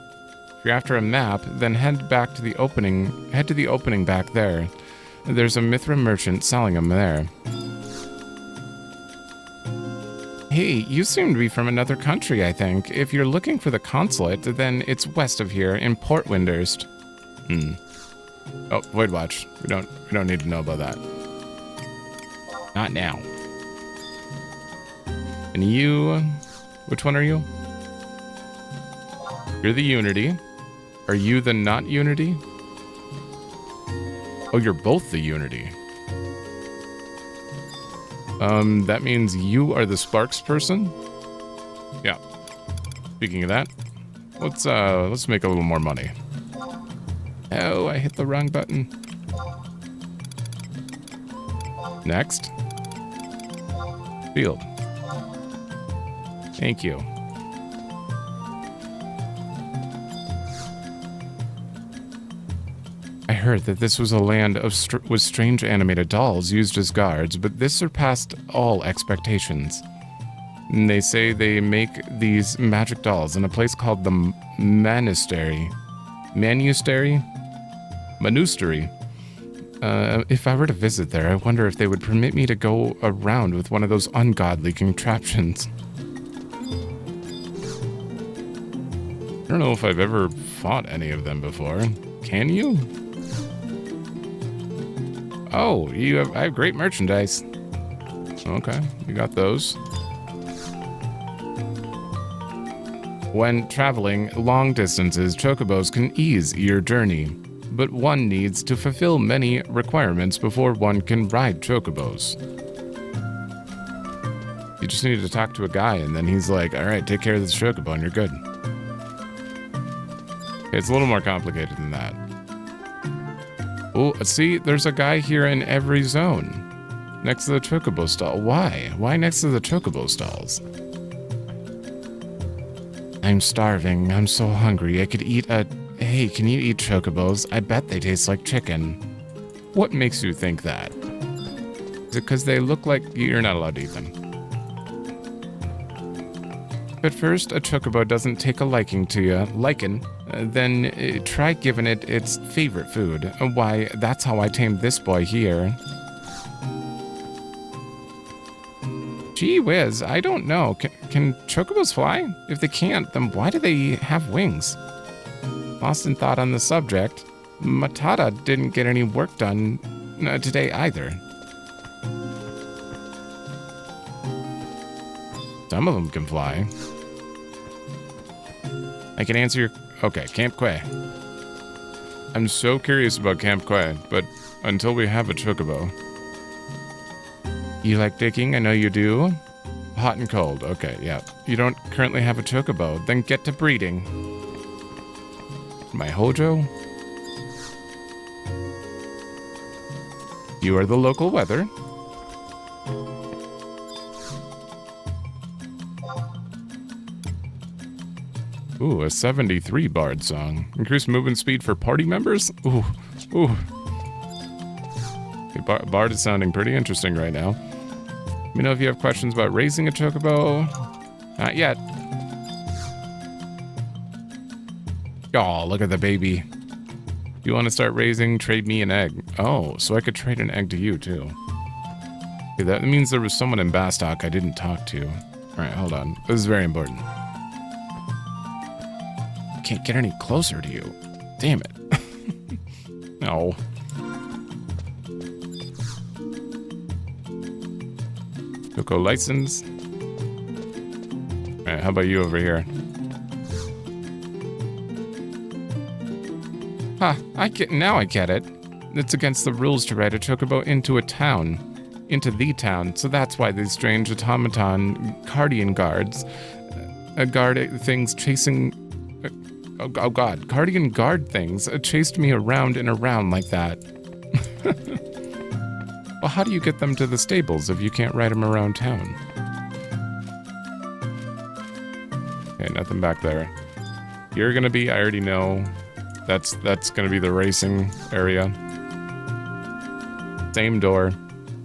If you're after a map, then head to the opening back there. There's a Mithra merchant selling them there. Hey, you seem to be from another country, I think. If you're looking for the consulate, then it's west of here in Port Windurst. Oh, Void Watch. We don't need to know about that. Not now. And you... Which one are you? You're the Unity. Are you the not Unity? Oh, you're both the Unity. That means you are the Sparks person? Yeah. Speaking of that, let's make a little more money. Oh, I hit the wrong button. Next. Field. Thank you. I heard that this was a land of with strange animated dolls used as guards, but this surpassed all expectations. And they say they make these magic dolls in a place called the Monastery. Monastery? If I were to visit there, I wonder if they would permit me to go around with one of those ungodly contraptions. I don't know if I've ever fought any of them before. Can you? Oh, I have great merchandise. Okay, you got those. When traveling long distances, chocobos can ease your journey, but one needs to fulfill many requirements before one can ride chocobos. You just need to talk to a guy, and then he's like, all right, take care of this chocobo, and you're good. It's a little more complicated than that. Oh, see, there's a guy here in every zone. Next to the chocobo stall. Why? Why next to the chocobo stalls? I'm starving. I'm so hungry. I could eat a... Hey, can you eat chocobos? I bet they taste like chicken. What makes you think that? Is it because they look like... You're not allowed to eat them. But first, a chocobo doesn't take a liking to you. Then try giving it its favorite food. Why, that's how I tamed this boy here. Gee whiz, I don't know. Can chocobos fly? If they can't, then why do they have wings? Lost in thought on the subject. Matata didn't get any work done today either. Some of them can fly. I can answer your... Okay, Camp Quay. I'm so curious about Camp Quay, but until we have a chocobo. You like digging? I know you do. Hot and cold. Okay, yeah. You don't currently have a chocobo. Then get to breeding. My Hojo? You are the local weather. Ooh, a 73 bard song. Increased movement speed for party members? Ooh, ooh. Okay, bard is sounding pretty interesting right now. Let me know if you have questions about raising a chocobo. Not yet. Oh, look at the baby. You want to start raising? Trade me an egg. Oh, so I could trade an egg to you, too. Okay, that means there was someone in Bastok I didn't talk to. Alright, hold on. This is very important. Can't get any closer to you. Damn it. No. Cocoa license. Alright, how about you over here? Huh, now I get it. It's against the rules to ride a chocobo into a town. Into the town, so that's why these strange automaton guardian guards guard things chasing... Oh god, guardian guard things chased me around and around like that. Well, how do you get them to the stables if you can't ride them around town? Okay, nothing back there. You're gonna be, I already know. That's gonna be the racing area. Same door.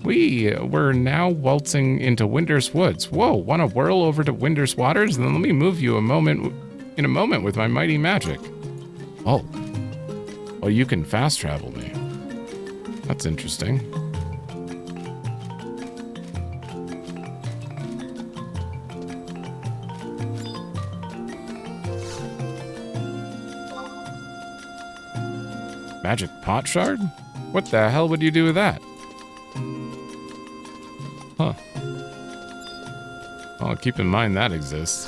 We're now waltzing into Windurst Woods. Whoa, want to whirl over to Windurst Waters? Then let me move you in a moment with my mighty magic. Oh. Well, you can fast travel me. That's interesting. Magic pot shard? What the hell would you do with that? Huh. Well, keep in mind that exists.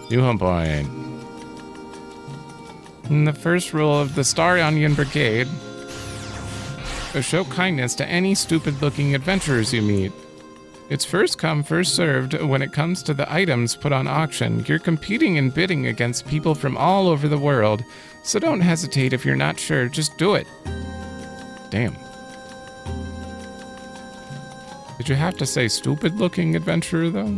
New home point. The first rule of the Star Onion Brigade: show kindness to any stupid-looking adventurers you meet. It's first come, first served when it comes to the items put on auction. You're competing and bidding against people from all over the world, so don't hesitate if you're not sure. Just do it. Damn. Did you have to say stupid-looking adventurer, though?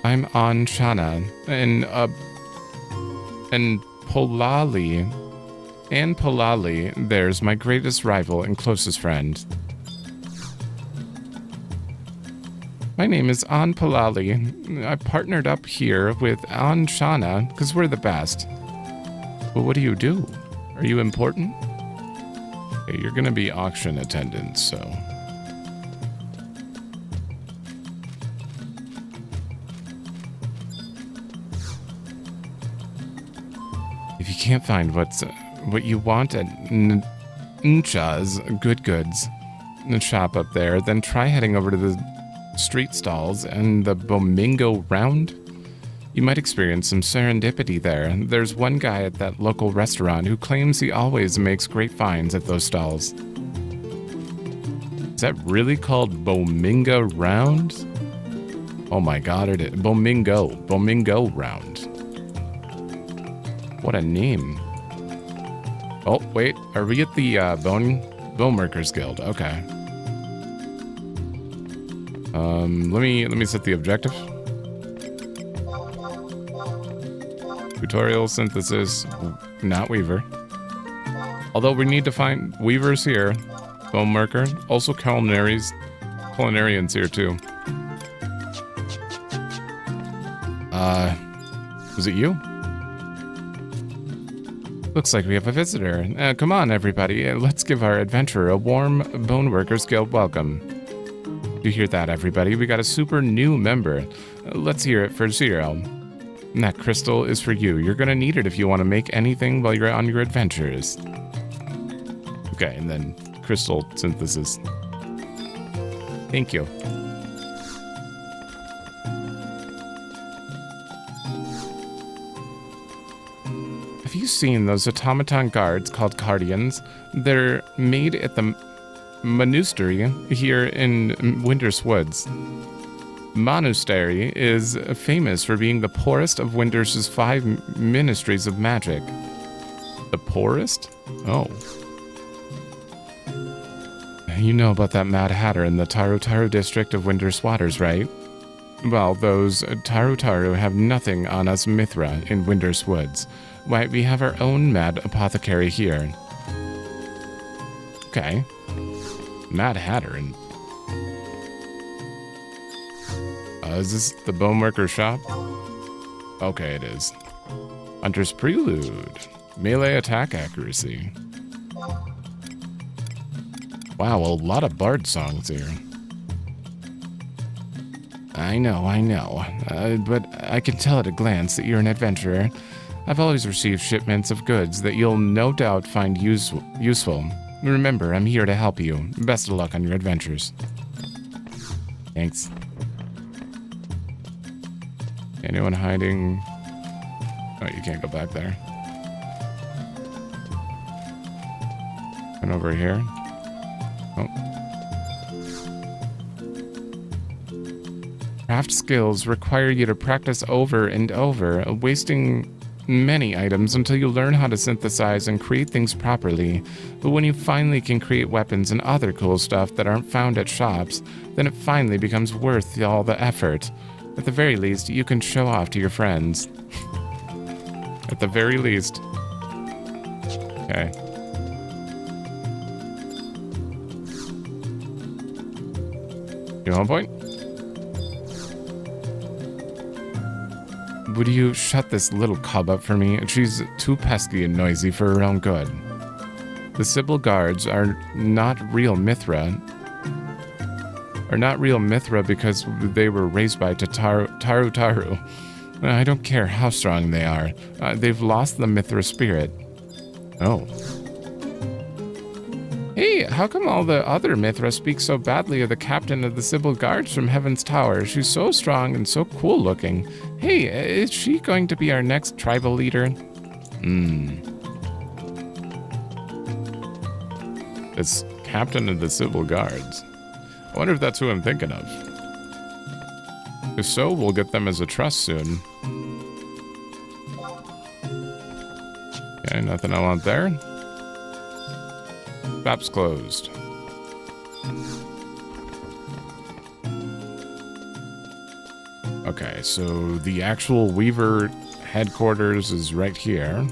I'm on Shana, and Polali, there's my greatest rival and closest friend. My name is An Polali. I partnered up here with An Shana because we're the best. Well, what do you do? Are you important? Okay, you're gonna be auction attendant, so... If you can't find what you want at Ncha's Good Goods shop up there, then try heading over to the street stalls and the Bomingo Round. You might experience some serendipity there. There's one guy at that local restaurant who claims he always makes great finds at those stalls. Is that really called Bomingo Round? Oh my god, it is. Bomingo Round. What a name. Oh, wait. Are we at the Bone Workers Guild? Okay. Let me set the objective. Tutorial synthesis, not weaver. Although we need to find weavers here. Bone worker. Also culinarians here too. Was it you? Looks like we have a visitor. Come on, everybody. Let's give our adventurer a warm Bone Workers Guild welcome. You hear that, everybody? We got a super new member. Let's hear it for Zero. And that crystal is for you. You're gonna need it if you want to make anything while you're on your adventures. Okay, and then crystal synthesis. Thank you. Have you seen those automaton guards called Guardians? They're made at the Monastery here in Windurst Woods. Monastery is famous for being the poorest of Windurst's 5 ministries of magic. The poorest? Oh. You know about that Mad Hatter in the Taru district of Windurst Waters, right? Well, those Taru have nothing on us Mithra in Windurst Woods. Why, we have our own mad apothecary here. Okay. Mad Hatter and... is this the Bone Worker shop? Okay, it is. Hunter's Prelude. Melee attack accuracy. Wow, a lot of bard songs here. I know. But I can tell at a glance that you're an adventurer. I've always received shipments of goods that you'll no doubt find useful. Remember, I'm here to help you. Best of luck on your adventures. Thanks. Anyone hiding? Oh, you can't go back there. And over here. Oh. Craft skills require you to practice over and over, wasting many items until you learn how to synthesize and create things properly. But when you finally can create weapons and other cool stuff that aren't found at shops, then it finally becomes worth all the effort. At the very least, you can show off to your friends. At the very least. Okay. You home point? Would you shut this little cub up for me? She's too pesky and noisy for her own good. The Sybil guards are not real Mithra. Because they were raised by Taru. I don't care how strong they are. They've lost the Mithra spirit. Oh. Hey, how come all the other Mithra speak so badly of the captain of the Sibyl Guards from Heaven's Tower? She's so strong and so cool looking. Hey, is she going to be our next tribal leader? It's captain of the Sibyl Guards. I wonder if that's who I'm thinking of. If so, we'll get them as a trust soon. Okay, nothing I want there. Map's closed. Okay, so the actual Weaver headquarters is right here.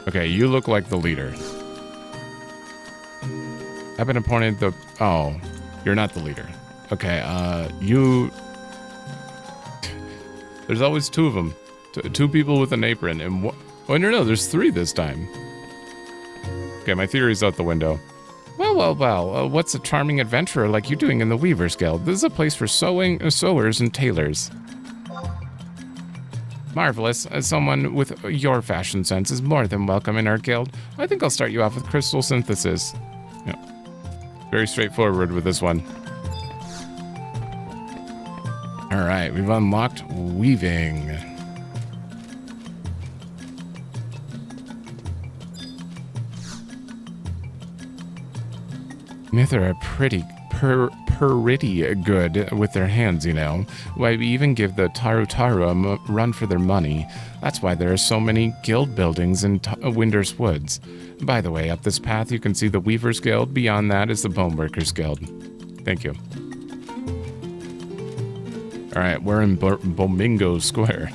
Okay, you look like the leader. I've been appointed the... Oh, you're not the leader. Okay, you... There's always two of them. Two people with an apron, and oh, no, there's three this time. Okay, my theory's out the window. Well, what's a charming adventurer like you doing in the Weavers Guild? This is a place for sewers and tailors. Marvelous. Someone with your fashion sense is more than welcome in our guild. I think I'll start you off with crystal synthesis. Yeah. Very straightforward with this one. Alright, we've unlocked weaving. Mithra are pretty good with their hands, you know. Why, we even give the Taru a run for their money. That's why there are so many guild buildings in Windurst Woods. By the way, up this path you can see the Weavers Guild. Beyond that is the Boneworkers Guild. Thank you. Alright, we're in Bomingo Square.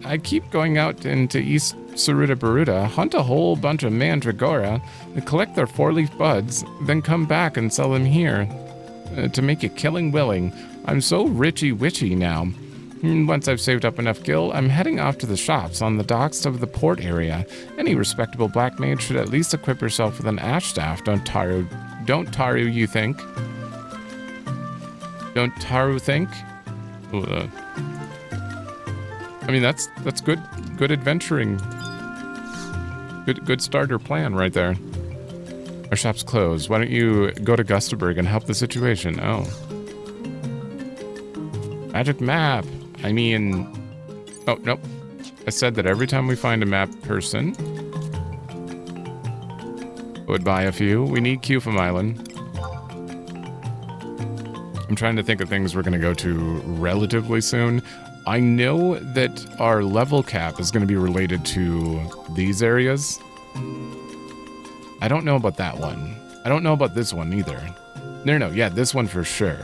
I keep going out into East Sarutabaruta, hunt a whole bunch of mandragora, collect their four-leaf buds, then come back and sell them here to make a killing willing. I'm so richy-witchy now. Once I've saved up enough gil, I'm heading off to the shops on the docks of the port area. Any respectable black mage should at least equip herself with an ash staff. Don't Taru, you think? Don't Taru think? I mean, that's good adventuring. Good starter plan right there. Our shop's closed. Why don't you go to Gustaberg and help the situation? Oh. Magic map. I mean... Oh, nope. I said that every time we find a map person, would buy a few. We need Qufim Island. I'm trying to think of things we're going to go to relatively soon. I know that our level cap is going to be related to these areas. I don't know about that one. I don't know about this one either. No, yeah, this one for sure.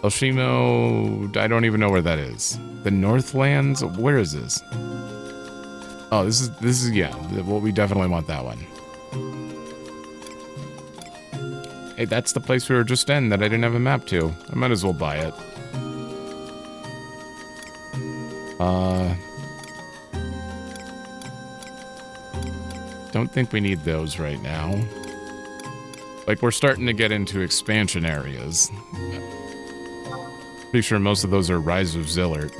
Elshimo, I don't even know where that is. The Northlands, where is this? Oh, this is yeah, well, we definitely want that one. Hey, that's the place we were just in that I didn't have a map to. I might as well buy it. Don't think we need those right now. Like, we're starting to get into expansion areas. Pretty sure most of those are Rise of Zillert.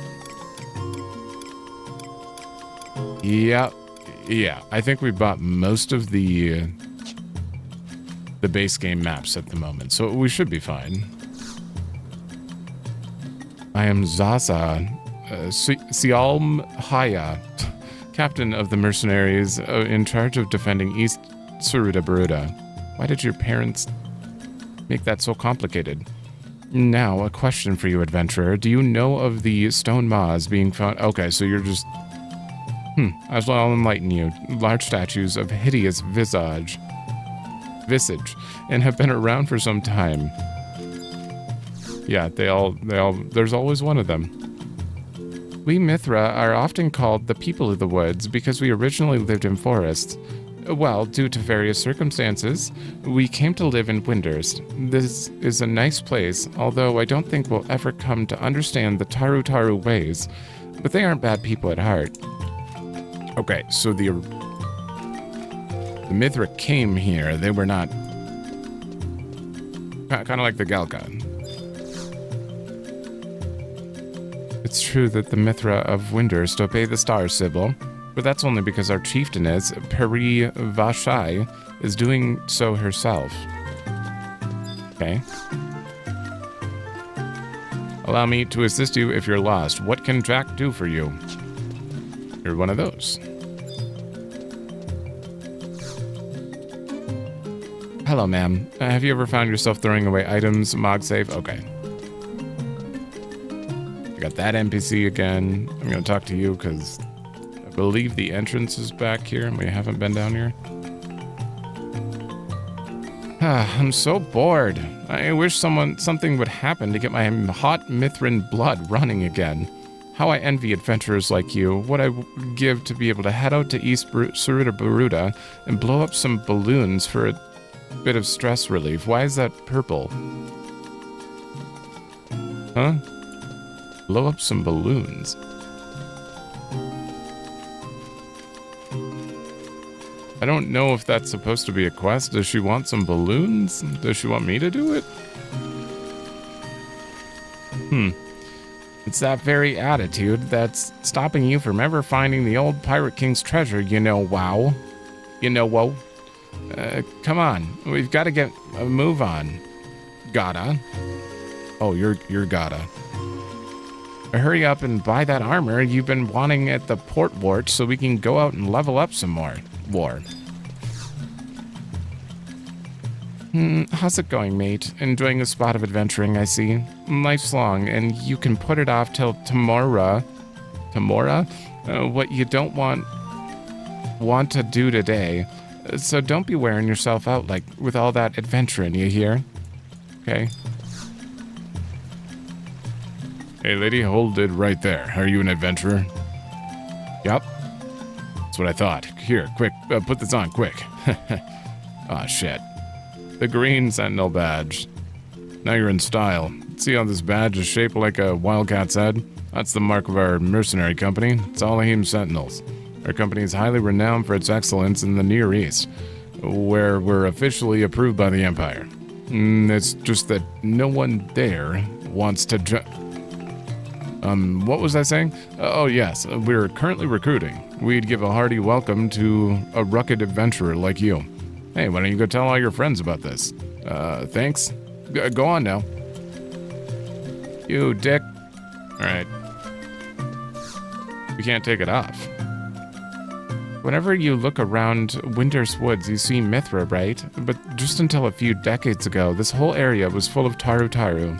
Yeah, I think we bought most of the base game maps at the moment, so we should be fine. I am Zaza Sialm Haya, captain of the mercenaries in charge of defending East Sarutabaruta. Why did your parents make that so complicated? Now, a question for you, adventurer. Do you know of the stone maws being found? Okay, so you're just... I'll enlighten you. Large statues of hideous visage, and have been around for some time. Yeah, there's always one of them. We Mithra are often called the people of the woods because we originally lived in forests. Well, due to various circumstances, we came to live in Windurst. This is a nice place, although I don't think we'll ever come to understand the Taru ways, but they aren't bad people at heart. Okay, so the Mithra came here. They were not... Kind of like the Galka. It's true that the Mithra of Windurst obey the stars, Sybil, but that's only because our chieftainess, Peri Vashai, is doing so herself. Okay. Allow me to assist you if you're lost. What can Jack do for you? You're one of those. Hello, ma'am. Have you ever found yourself throwing away items? MogSafe? Okay. I got that NPC again. I'm going to talk to you because I believe the entrance is back here and we haven't been down here. I'm so bored. I wish something would happen to get my hot Mithrin blood running again. How I envy adventurers like you. What I would give to be able to head out to East Sarutabaruta and blow up some balloons for a bit of stress relief. Why is that purple? Huh? Blow up some balloons. I don't know if that's supposed to be a quest. Does she want some balloons? Does she want me to do it? It's that very attitude that's stopping you from ever finding the old Pirate King's treasure, you know, wow. You know, whoa. Come on. We've got to get a move on. Gotta. Oh, you're gotta. Hurry up and buy that armor you've been wanting at the Port Wart so we can go out and level up some more. War. How's it going, mate? Enjoying a spot of adventuring, I see. Life's long, and you can put it off till tomorrow. Tomorrow? What you don't want to do today. So don't be wearing yourself out like with all that adventuring, you hear? Okay. Hey, lady, hold it right there. Are you an adventurer? Yup. That's what I thought. Here, quick, put this on, quick. Ah, shit. The green sentinel badge. Now you're in style. See how this badge is shaped like a wildcat's head? That's the mark of our mercenary company. It's Alahim Sentinels. Our company is highly renowned for its excellence in the Near East, where we're officially approved by the Empire. It's just that no one there wants to what was I saying? Oh, yes, we're currently recruiting. We'd give a hearty welcome to a rugged adventurer like you. Hey, why don't you go tell all your friends about this? Thanks. Go on now. You dick. Alright. We can't take it off. Whenever you look around Windurst Woods, you see Mithra, right? But just until a few decades ago, this whole area was full of Taru.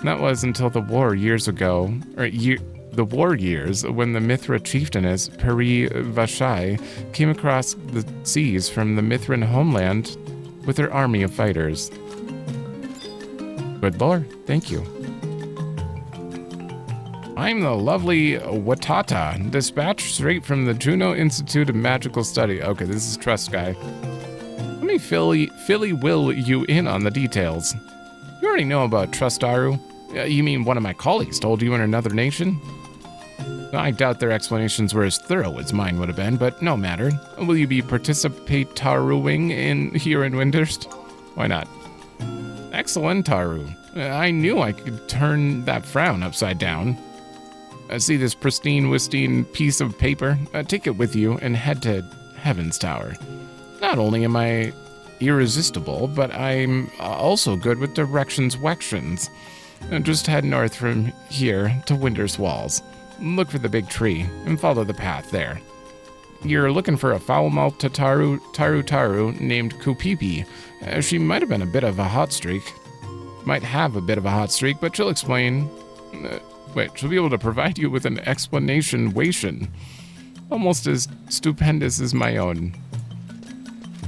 That was until the war years ago, the war years, when the Mithra chieftainess, Peri Vashai, came across the seas from the Mithrin homeland with her army of fighters. Good lord, thank you. I'm the lovely Watata, dispatched straight from the Jeuno Institute of Magical Study. Okay, this is Trust Guy. Let me will you in on the details. You already know about Trustaru. You mean one of my colleagues told you in another nation? I doubt their explanations were as thorough as mine would have been, but no matter. Will you be participating here in Windurst? Why not? Excellent, Taru. I knew I could turn that frown upside down. See this pristine piece of paper? Take it with you and head to Heaven's Tower. Not only am I irresistible, but I'm also good with directions. Just head north from here to Windurst Walls. Look for the big tree and follow the path there. You're looking for a foul-mouthed Taru named Kupipi. She might have been a bit of a hot streak. Might have a bit of a hot streak, but she'll explain. She'll be able to provide you with an explanation-wation. Almost as stupendous as my own.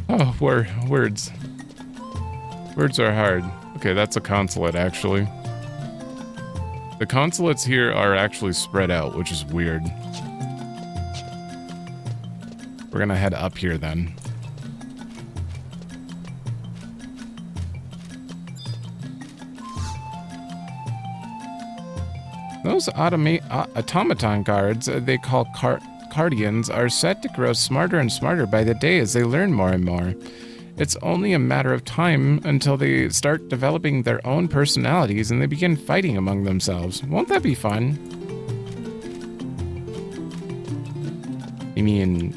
Oh, words. Words are hard. Okay, that's a consulate, actually. The consulates here are actually spread out, which is weird. We're gonna head up here then. Those automaton guards they call Cardians are set to grow smarter and smarter by the day as they learn more and more. It's only a matter of time until they start developing their own personalities and they begin fighting among themselves. Won't that be fun? I mean,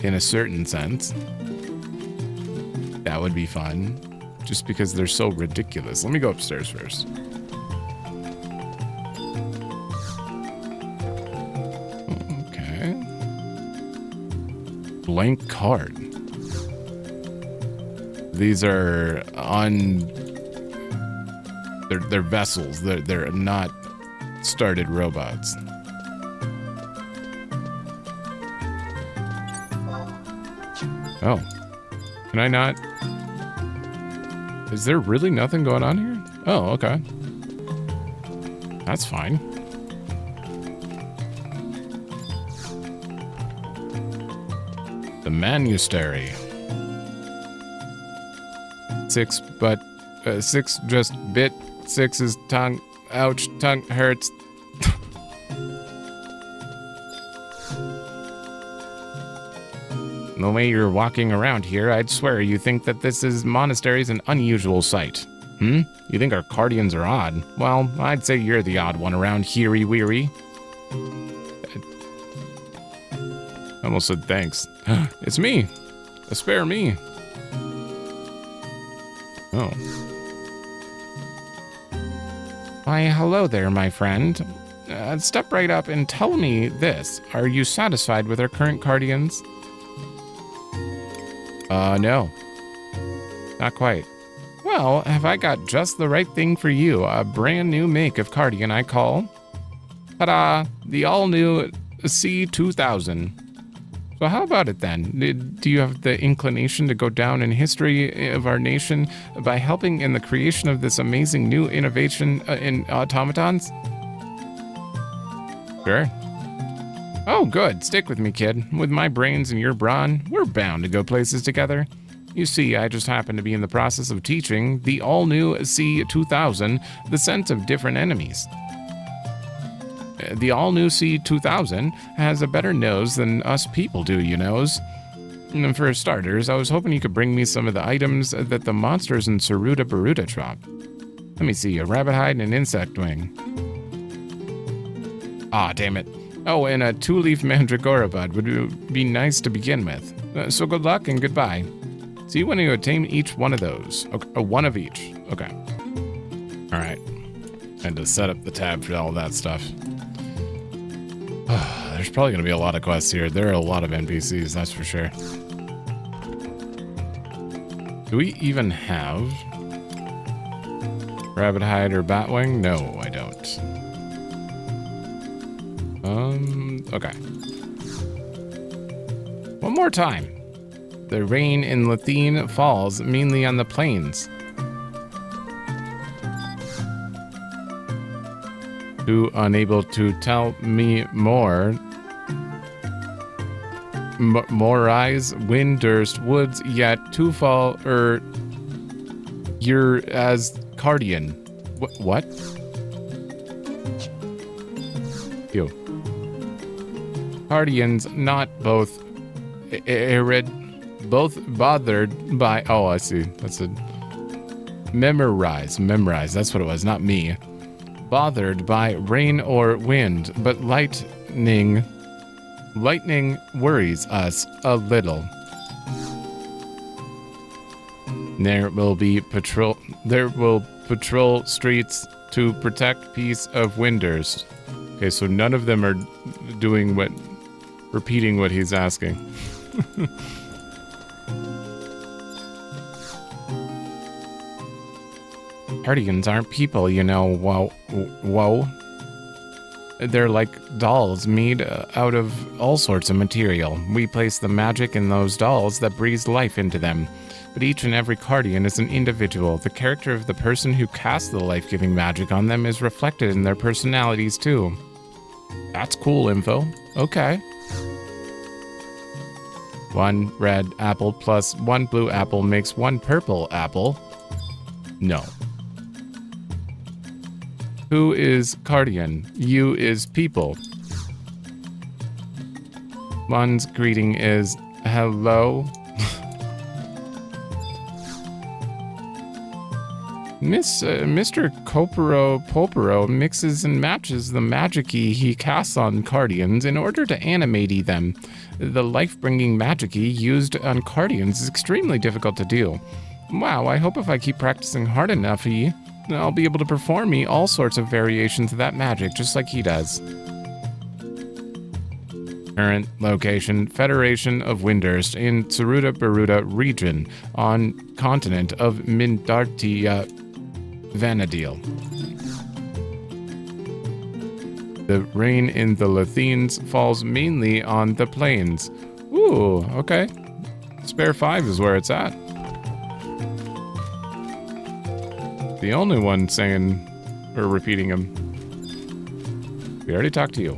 in a certain sense, that would be fun. Just because they're so ridiculous. Let me go upstairs first. Okay. Blank card. These are on... They're vessels. They're not started robots. Oh. Can I not... Is there really nothing going on here? Oh, okay. That's fine. The Manustary. 6 just bit. 6 is tongue. Ouch, tongue hurts. The way you're walking around here, I'd swear you think that this monastery's an unusual sight. You think our Cardians are odd? Well, I'd say you're the odd one around here, weary. I almost said thanks. It's me. A spare me. Oh. Why, hello there, my friend. Step right up and tell me this. Are you satisfied with our current Cardians? No. Not quite. Well, have I got just the right thing for you? A brand new make of Cardian I call... Ta-da! The all-new C2000. So how about it then? Do you have the inclination to go down in history of our nation by helping in the creation of this amazing new innovation in automatons? Sure. Oh, good. Stick with me, kid. With my brains and your brawn, we're bound to go places together. You see, I just happen to be in the process of teaching the all-new C2000 the sense of different enemies. The all-new C2000 has a better nose than us people do, you knows. And for starters, I was hoping you could bring me some of the items that the monsters in Sarutabaruta drop. Let me see, a rabbit hide and an insect wing. Ah, damn it. Oh, and a 2-leaf mandragora bud would be nice to begin with. So good luck and goodbye. See you when you attain each one of those. Okay, one of each. Okay. All right. And to set up the tab for all that stuff. There's probably going to be a lot of quests here. There are a lot of NPCs, that's for sure. Do we even have rabbit hide or batwing? No, I don't. Okay. One more time. The rain in Lathine falls mainly on the plains. Too unable to tell me more. Morais, Windurst Woods, yet to fall, you're as Cardian. What? You. Cardians, not both arid, both bothered by, oh, I see. That's a memorize, that's what it was, not me. Bothered by rain or wind, but lightning worries us a little. There will patrol streets to protect peace of Windurst. Okay, so none of them are repeating what he's asking. Cardians aren't people, you know. Whoa. They're like dolls made out of all sorts of material. We place the magic in those dolls that breathes life into them. But each and every Cardian is an individual. The character of the person who casts the life-giving magic on them is reflected in their personalities too. That's cool info. Okay. 1 red apple plus 1 blue apple makes 1 purple apple. No. Who is Cardian? You is people. One's greeting is hello. Mr. Pulpero mixes and matches the magic-y he casts on Cardians in order to animate them. The life-bringing magic-y used on Cardians is extremely difficult to do. Wow, I hope if I keep practicing hard enough, I'll be able to perform all sorts of variations of that magic, just like he does. Current location, Federation of Windurst in Sarutabaruta region on continent of Mindartia, Vana'diel. The rain in the Lithines falls mainly on the plains. Ooh, okay. Spare 5 is where it's at. The only one saying, or repeating them. We already talked to you.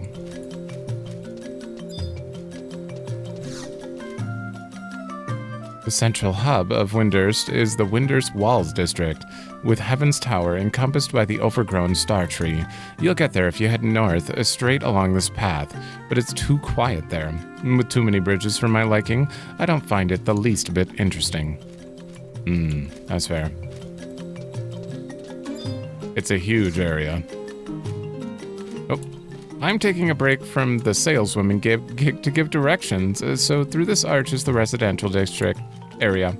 The central hub of Windurst is the Windurst Walls district, with Heaven's Tower encompassed by the overgrown Star Tree. You'll get there if you head north, straight along this path, but it's too quiet there. With too many bridges for my liking, I don't find it the least bit interesting. That's fair. It's a huge area. Oh, I'm taking a break from the saleswoman gig to give directions, so through this arch is the residential district area.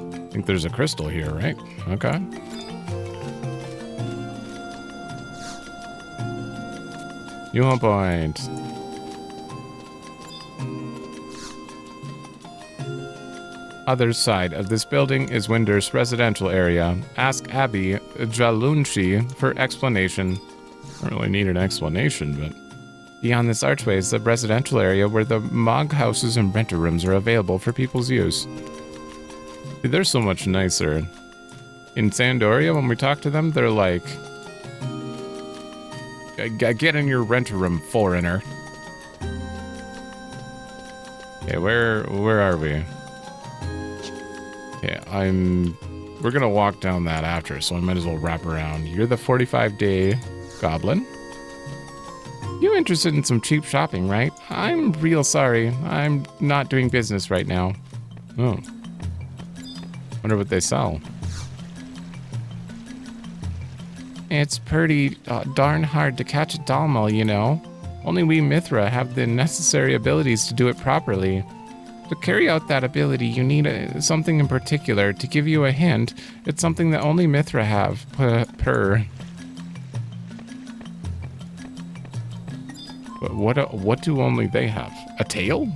I think there's a crystal here, right? Okay. You want point. Other side of this building is Windurst residential area. Ask Abby Jalunchi for explanation. I don't really need an explanation, but... Beyond this archway is the residential area where the mog houses and renter rooms are available for people's use. Dude, they're so much nicer. In Sandoria, when we talk to them, they're like... Get in your renter room, foreigner. Okay, where are we? Okay, we're gonna walk down that after, so I might as well wrap around. You're the 45-day goblin. You interested in some cheap shopping, right? I'm real sorry. I'm not doing business right now. Oh. Wonder what they sell. It's pretty darn hard to catch a Dalmal, you know. Only we Mithra have the necessary abilities to do it properly. To carry out that ability, you need something in particular. To give you a hint, it's something that only Mithra have. What do only they have? A tail?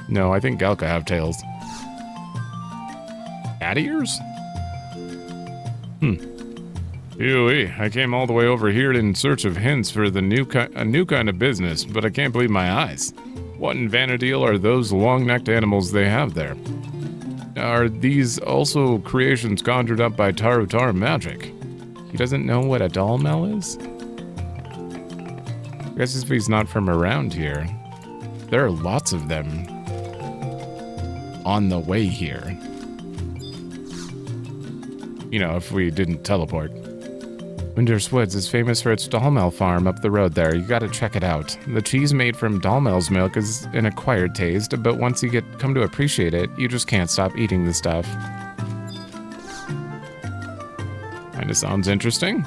No, I think Galka have tails. Cat ears? Ew, I came all the way over here in search of hints for a new kind of business, but I can't believe my eyes. What in Vana'diel are those long-necked animals they have there? Are these also creations conjured up by Tarutar magic? He doesn't know what a Dalmal is? I guess if he's not from around here. There are lots of them on the way here. You know, if we didn't teleport. Windurst Woods is famous for its Dalmal farm up the road there. You gotta check it out. The cheese made from Dalmal's milk is an acquired taste, but once you come to appreciate it, you just can't stop eating the stuff. Kinda sounds interesting.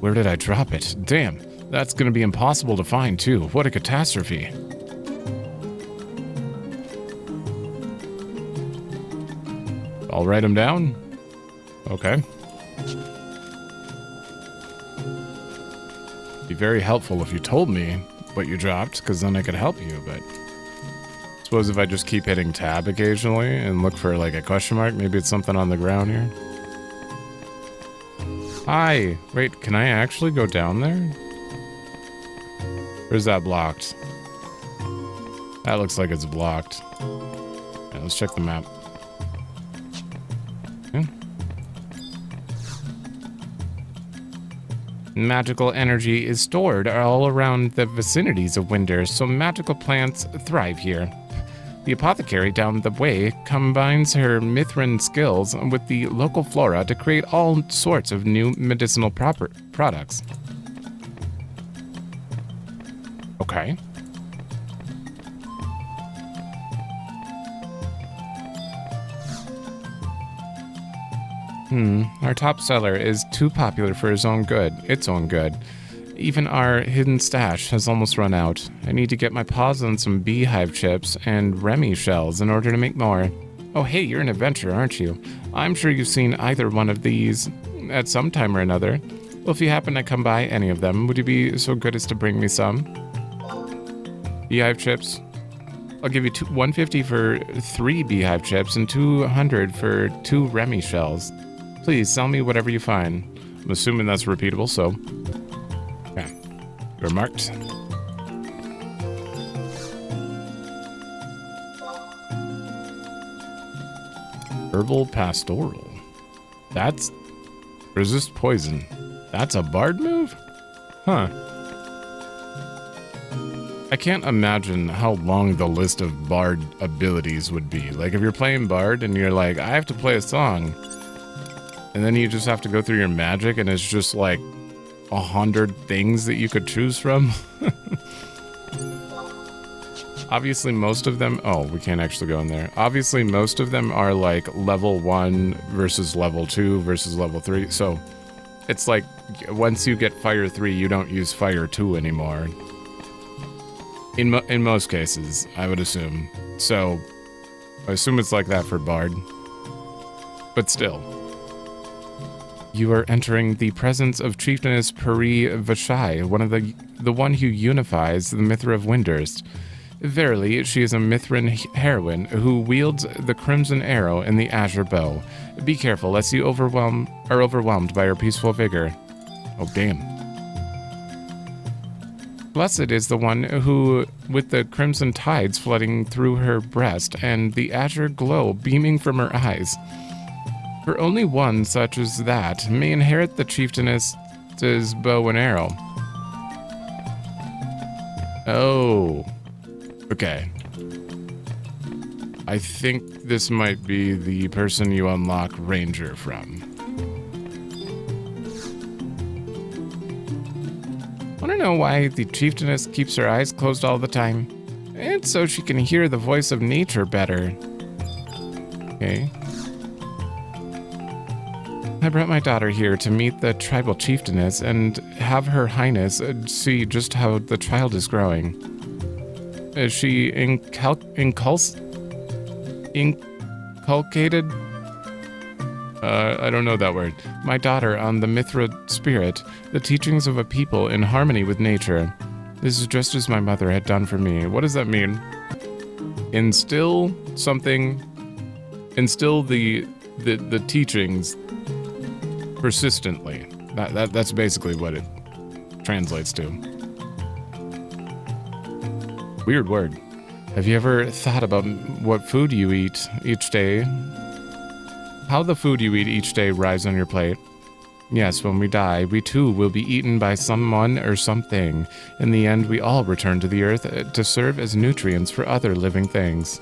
Where did I drop it? Damn, that's gonna be impossible to find too. What a catastrophe. I'll write them down. Okay. Be very helpful if you told me what you dropped, because then I could help you, but... I suppose if I just keep hitting tab occasionally and look for like a question mark, maybe it's something on the ground here. Hi! Wait, can I actually go down there? Or is that blocked? That looks like it's blocked. Yeah, let's check the map. Okay. Magical energy is stored all around the vicinities of Windurst, so magical plants thrive here. The apothecary down the way combines her Mithran skills with the local flora to create all sorts of new medicinal products. Okay. Our top seller is too popular for its own good. Even our hidden stash has almost run out. I need to get my paws on some beehive chips and Remy shells in order to make more. Oh hey, you're an adventurer, aren't you? I'm sure you've seen either one of these at some time or another. Well, if you happen to come by any of them, would you be so good as to bring me some? Beehive chips. I'll give you 150 for 3 beehive chips and 200 for 2 Remy shells. Please sell me whatever you find. I'm assuming that's repeatable, so... Okay. You're marked. Herbal Pastoral. That's... Resist poison. That's a bard move? Huh. I can't imagine how long the list of bard abilities would be. Like, if you're playing bard and you're like, I have to play a song, and then you just have to go through your magic and it's just like 100 things that you could choose from. Obviously, most of them... Oh, we can't actually go in there. Obviously, most of them are like level 1 versus level 2 versus level 3. So, it's like, once you get Fire 3, you don't use Fire 2 anymore. In most cases, I would assume. So, I assume it's like that for Bard. But still. You are entering the presence of Chieftainess Peri Vashai, the one who unifies the Mithra of Windurst. Verily, she is a Mithran heroine who wields the crimson arrow and the azure bow. Be careful, lest you are overwhelmed by her peaceful vigor. Oh, damn. Blessed is the one who, with the crimson tides flooding through her breast and the azure glow beaming from her eyes. For only one such as that may inherit the chieftainess's bow and arrow. Oh. Okay. I think this might be the person you unlock Ranger from. Want to know why the chieftainess keeps her eyes closed all the time? It's so she can hear the voice of nature better. Okay. I brought my daughter here to meet the tribal chieftainess and have her highness see just how the child is growing. Is she inculcated? I don't know that word. My daughter on the Mithra spirit, the teachings of a people in harmony with nature. This is just as my mother had done for me. What does that mean? Instill something. Instill the teachings persistently. That's basically what it translates to. Weird word. Have you ever thought about what food you eat each day? How the food you eat each day arrives on your plate? Yes, when we die, we too will be eaten by someone or something. In the end, we all return to the earth to serve as nutrients for other living things.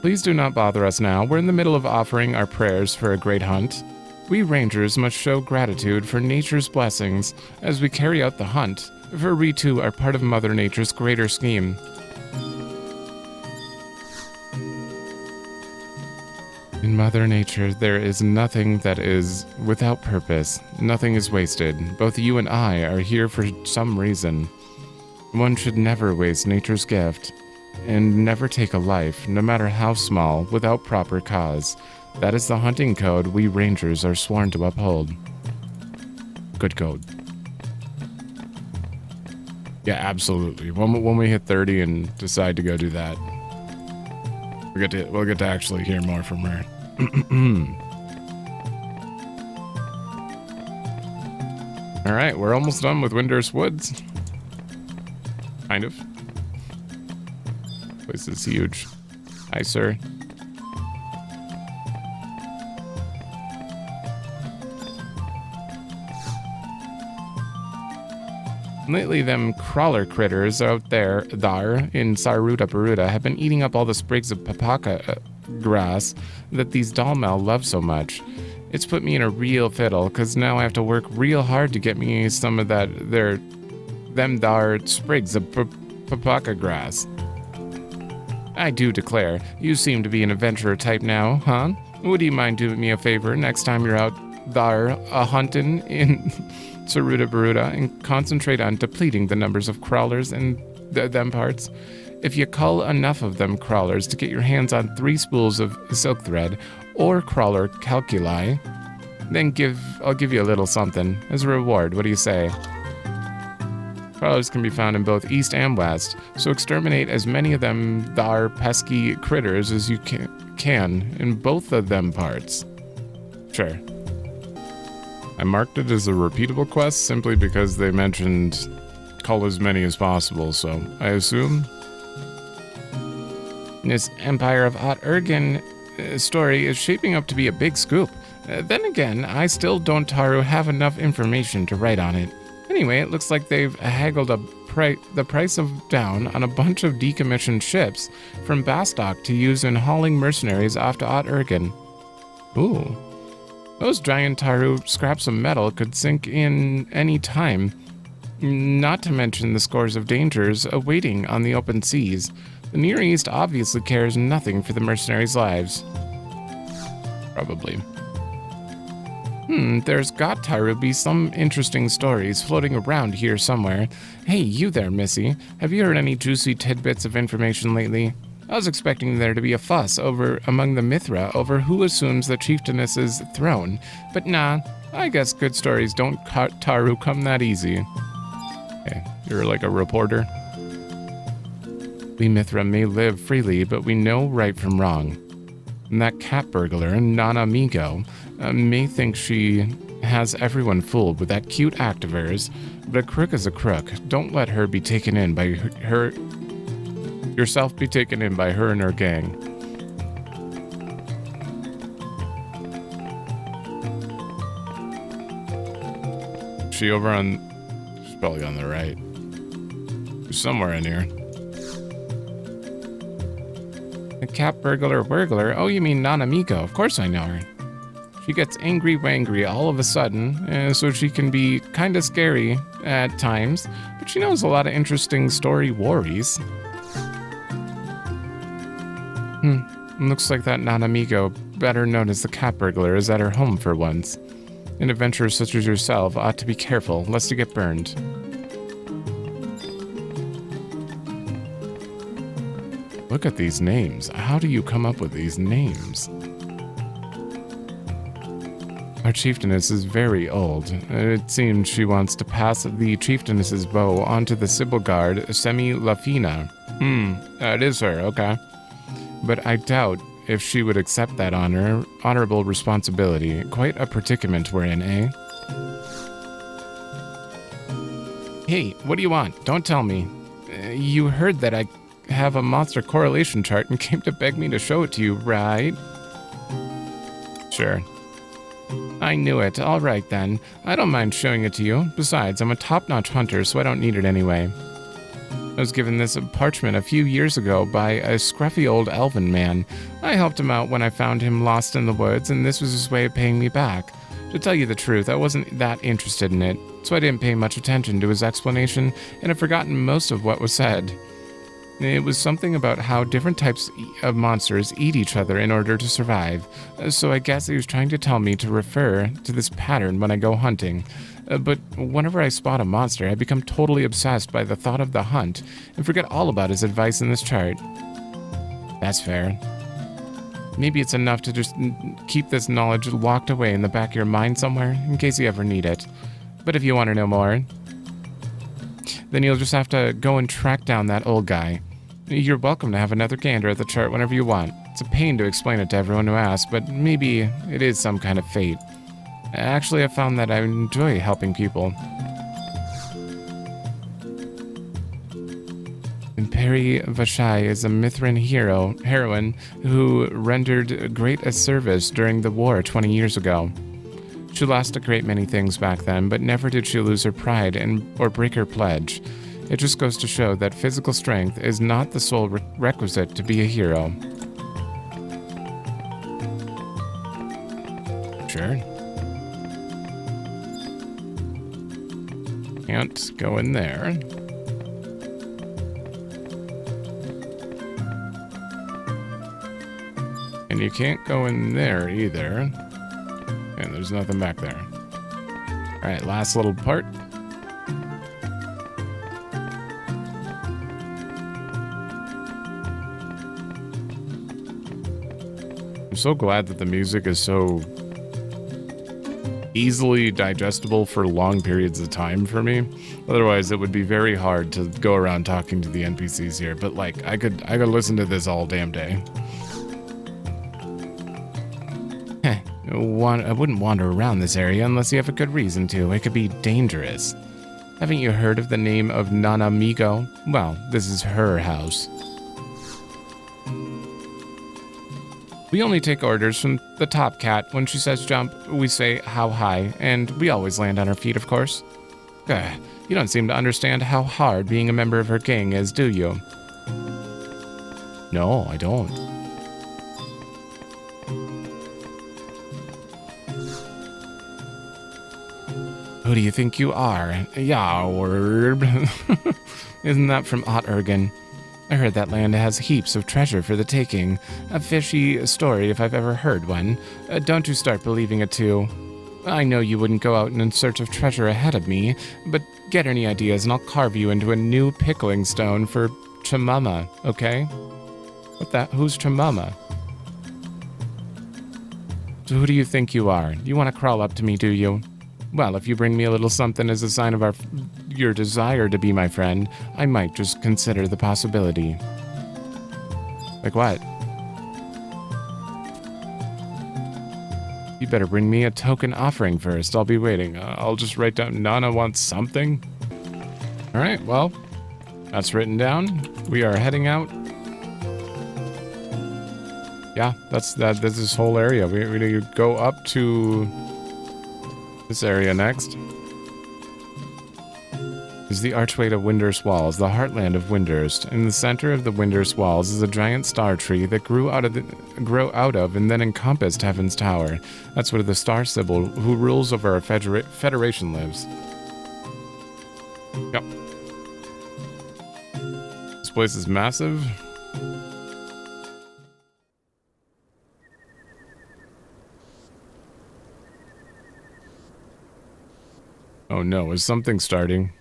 Please do not bother us now. We're in the middle of offering our prayers for a great hunt. We rangers must show gratitude for nature's blessings as we carry out the hunt, for we too are part of Mother Nature's greater scheme. In Mother Nature, there is nothing that is without purpose. Nothing is wasted. Both you and I are here for some reason. One should never waste nature's gift, and never take a life, no matter how small, without proper cause. That is the hunting code we rangers are sworn to uphold. Good code. Yeah, absolutely. When we hit 30 and decide to go do that, we'll get to actually hear more from her. All right, we're almost done with Windurst Woods. Kind of. This place is huge. Hi, sir. Lately, them crawler critters out there in Sarutabaruta have been eating up all the sprigs of papaka grass that these Dalmel love so much. It's put me in a real fiddle, cause now I have to work real hard to get me some of them sprigs of papaka grass. I do declare, you seem to be an adventurer type now, huh? Would you mind doing me a favor next time you're out there hunting in Sarutabaruta and concentrate on depleting the numbers of crawlers in them parts? If you cull enough of them crawlers to get your hands on 3 spools of silk thread or crawler calculi, then I'll give you a little something as a reward. What do you say? Crawlers can be found in both east and west, so exterminate as many of them thar pesky critters as you can in both of them parts. Sure. I marked it as a repeatable quest simply because they mentioned cull as many as possible, so I assume this Empire of Ot-Urgen story is shaping up to be a big scoop. Then again, I still don't have enough information to write on it. Anyway, it looks like they've haggled the price down on a bunch of decommissioned ships from Bastok to use in hauling mercenaries off to Ot-Urgen. Ooh. Those giant Taru scraps of metal could sink in any time, not to mention the scores of dangers awaiting on the open seas. The Near East obviously cares nothing for the mercenaries' lives. Probably. There's got to be some interesting stories floating around here somewhere. Hey, you there, Missy. Have you heard any juicy tidbits of information lately? I was expecting there to be a fuss among the Mithra over who assumes the chieftainess's throne, but nah, I guess good stories don't Taru come that easy. Okay, you're like a reporter. We Mithra may live freely, but we know right from wrong. And that cat burglar, Nana Migo, may think she has everyone fooled with that cute act of hers, but a crook is a crook. Don't let her be taken in by her... Yourself be taken in by her and her gang. She over on... She's probably on the right. Somewhere in here. A cat burglar? Oh, you mean Nanamiko. Of course I know her. She gets angry-wangry all of a sudden, so she can be kinda scary at times, but she knows a lot of interesting story worries. Looks like that Nanamiko, better known as the cat burglar, is at her home for once. An adventurer such as yourself ought to be careful, lest you get burned. Look at these names. How do you come up with these names? Our chieftainess is very old. It seems she wants to pass the chieftainess's bow on to the Sibyl Guard, Semi Lafina. It is her, okay. But I doubt if she would accept that honorable responsibility. Quite a predicament we're in, eh? Hey, what do you want? Don't tell me. You heard that I have a monster correlation chart and came to beg me to show it to you, right? Sure. I knew it. All right, then. I don't mind showing it to you. Besides, I'm a top-notch hunter, so I don't need it anyway. I was given this parchment a few years ago by a scruffy old elven man. I helped him out when I found him lost in the woods, and this was his way of paying me back. To tell you the truth, I wasn't that interested in it, so I didn't pay much attention to his explanation, and have forgotten most of what was said. It was something about how different types of monsters eat each other in order to survive, so I guess he was trying to tell me to refer to this pattern when I go hunting. But whenever I spot a monster, I become totally obsessed by the thought of the hunt and forget all about his advice in this chart. That's fair. Maybe it's enough to just keep this knowledge locked away in the back of your mind somewhere in case you ever need it. But if you want to know more, then you'll just have to go and track down that old guy. You're welcome to have another gander at the chart whenever you want. It's a pain to explain it to everyone who asks, but maybe it is some kind of fate. Actually, I found that I enjoy helping people. Peri Vashai is a Mithran heroine who rendered great a service during the war 20 years ago. She lost a great many things back then, but never did she lose her pride or break her pledge. It just goes to show that physical strength is not the sole requisite to be a hero. Sure. Can't go in there. And you can't go in there either. And there's nothing back there. Alright, last little part. I'm so glad that the music is so easily digestible for long periods of time for me. Otherwise, it would be very hard to go around talking to the NPCs here. But like, I could listen to this all damn day. I wouldn't wander around this area unless you have a good reason to. It could be dangerous. Haven't you heard of the name of Nana Migo? Well, this is her house. We only take orders from the top cat. When she says jump, we say how high, and we always land on our feet, of course. You don't seem to understand how hard being a member of her gang is, do you? No, I don't. Who do you think you are? Yoward. Isn't that from Ottergan? I heard that land has heaps of treasure for the taking. A fishy story if I've ever heard one. Don't you start believing it too. I know you wouldn't go out in search of treasure ahead of me, but get any ideas and I'll carve you into a new pickling stone for Chamama, okay? Who's Chamama? So who do you think you are? You want to crawl up to me, do you? Well, if you bring me a little something as a sign of your desire to be my friend, I might just consider the possibility. Like what? You better bring me a token offering first. I'll be waiting. I'll just write down Nana wants something. All right, well, that's written down. We are heading out. Yeah, that's this whole area. We need to go up to this area next. Is the archway to Windurst Walls, the heartland of Windurst. In the center of the Windurst Walls is a giant star tree that grew out of and then encompassed Heaven's Tower. That's where the Star Sibyl, who rules over our Federation, lives. Yep. This place is massive. Oh no, is something starting?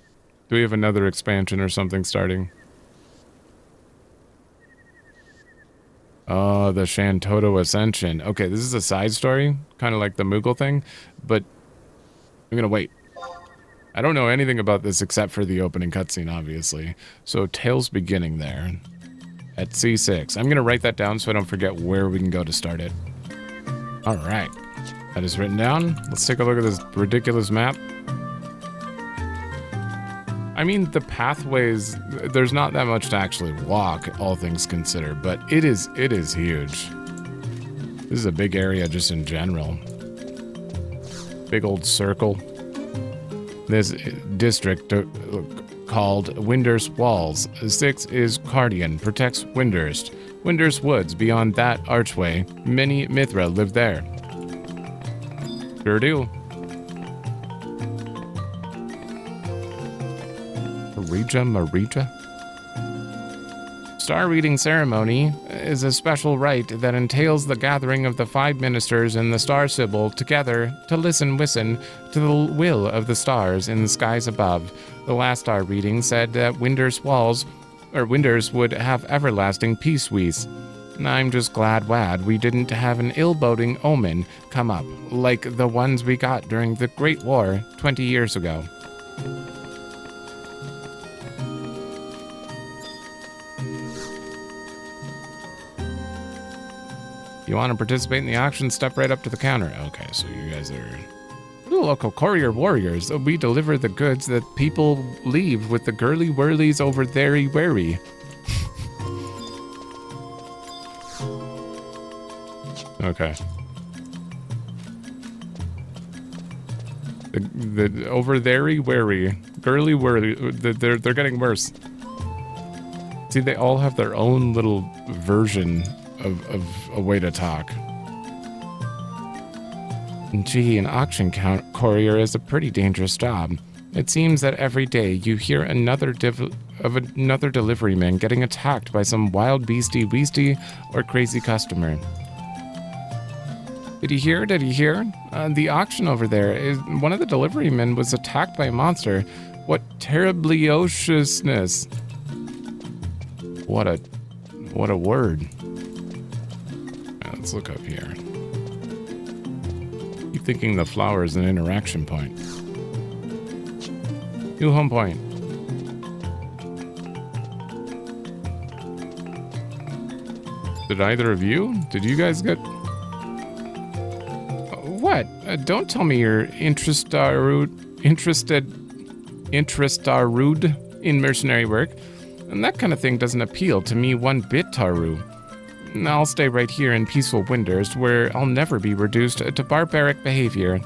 Do we have another expansion or something starting? Oh, the Chateau Ascension. Okay, this is a side story, kind of like the Moogle thing, but I'm gonna wait. I don't know anything about this except for the opening cutscene, obviously. So, Tales beginning there at C6. I'm gonna write that down so I don't forget where we can go to start it. Alright, that is written down. Let's take a look at this ridiculous map. I mean, the pathways, there's not that much to actually walk, all things considered, but it is huge. This is a big area just in general. Big old circle. This district called Windurst Walls. 6 is Cardian, protects Windurst. Windurst Woods, beyond that archway, many Mithra live there. Sure do. Marija? Star reading ceremony is a special rite that entails the gathering of the 5 ministers and the Star Sibyl together to listen to the will of the stars in the skies above. The last star reading said that Windurst would have everlasting peace wees. I'm just glad we didn't have an ill-boding omen come up like the ones we got during the Great War 20 years ago. You want to participate in the auction? Step right up to the counter. Okay, so you guys are the local courier warriors. We deliver the goods that people leave with the girly whirlies over there wary. Okay. The over there wary, girly whirly. They're getting worse. See, they all have their own little version of a way to talk. Gee, an auction courier is a pretty dangerous job. It seems that every day you hear another delivery man getting attacked by some wild beastie or crazy customer. Did you hear? Did you hear? The auction over there is one of the delivery men was attacked by a monster. What terribly-ociousness. What a word. Right, let's look up here. Keep thinking the flower is an interaction point. New home point. Did either of you? Did you guys get... What? Don't tell me you're interested in mercenary work. And that kind of thing doesn't appeal to me one bit, Taru. I'll stay right here in peaceful Windurst, where I'll never be reduced to barbaric behavior.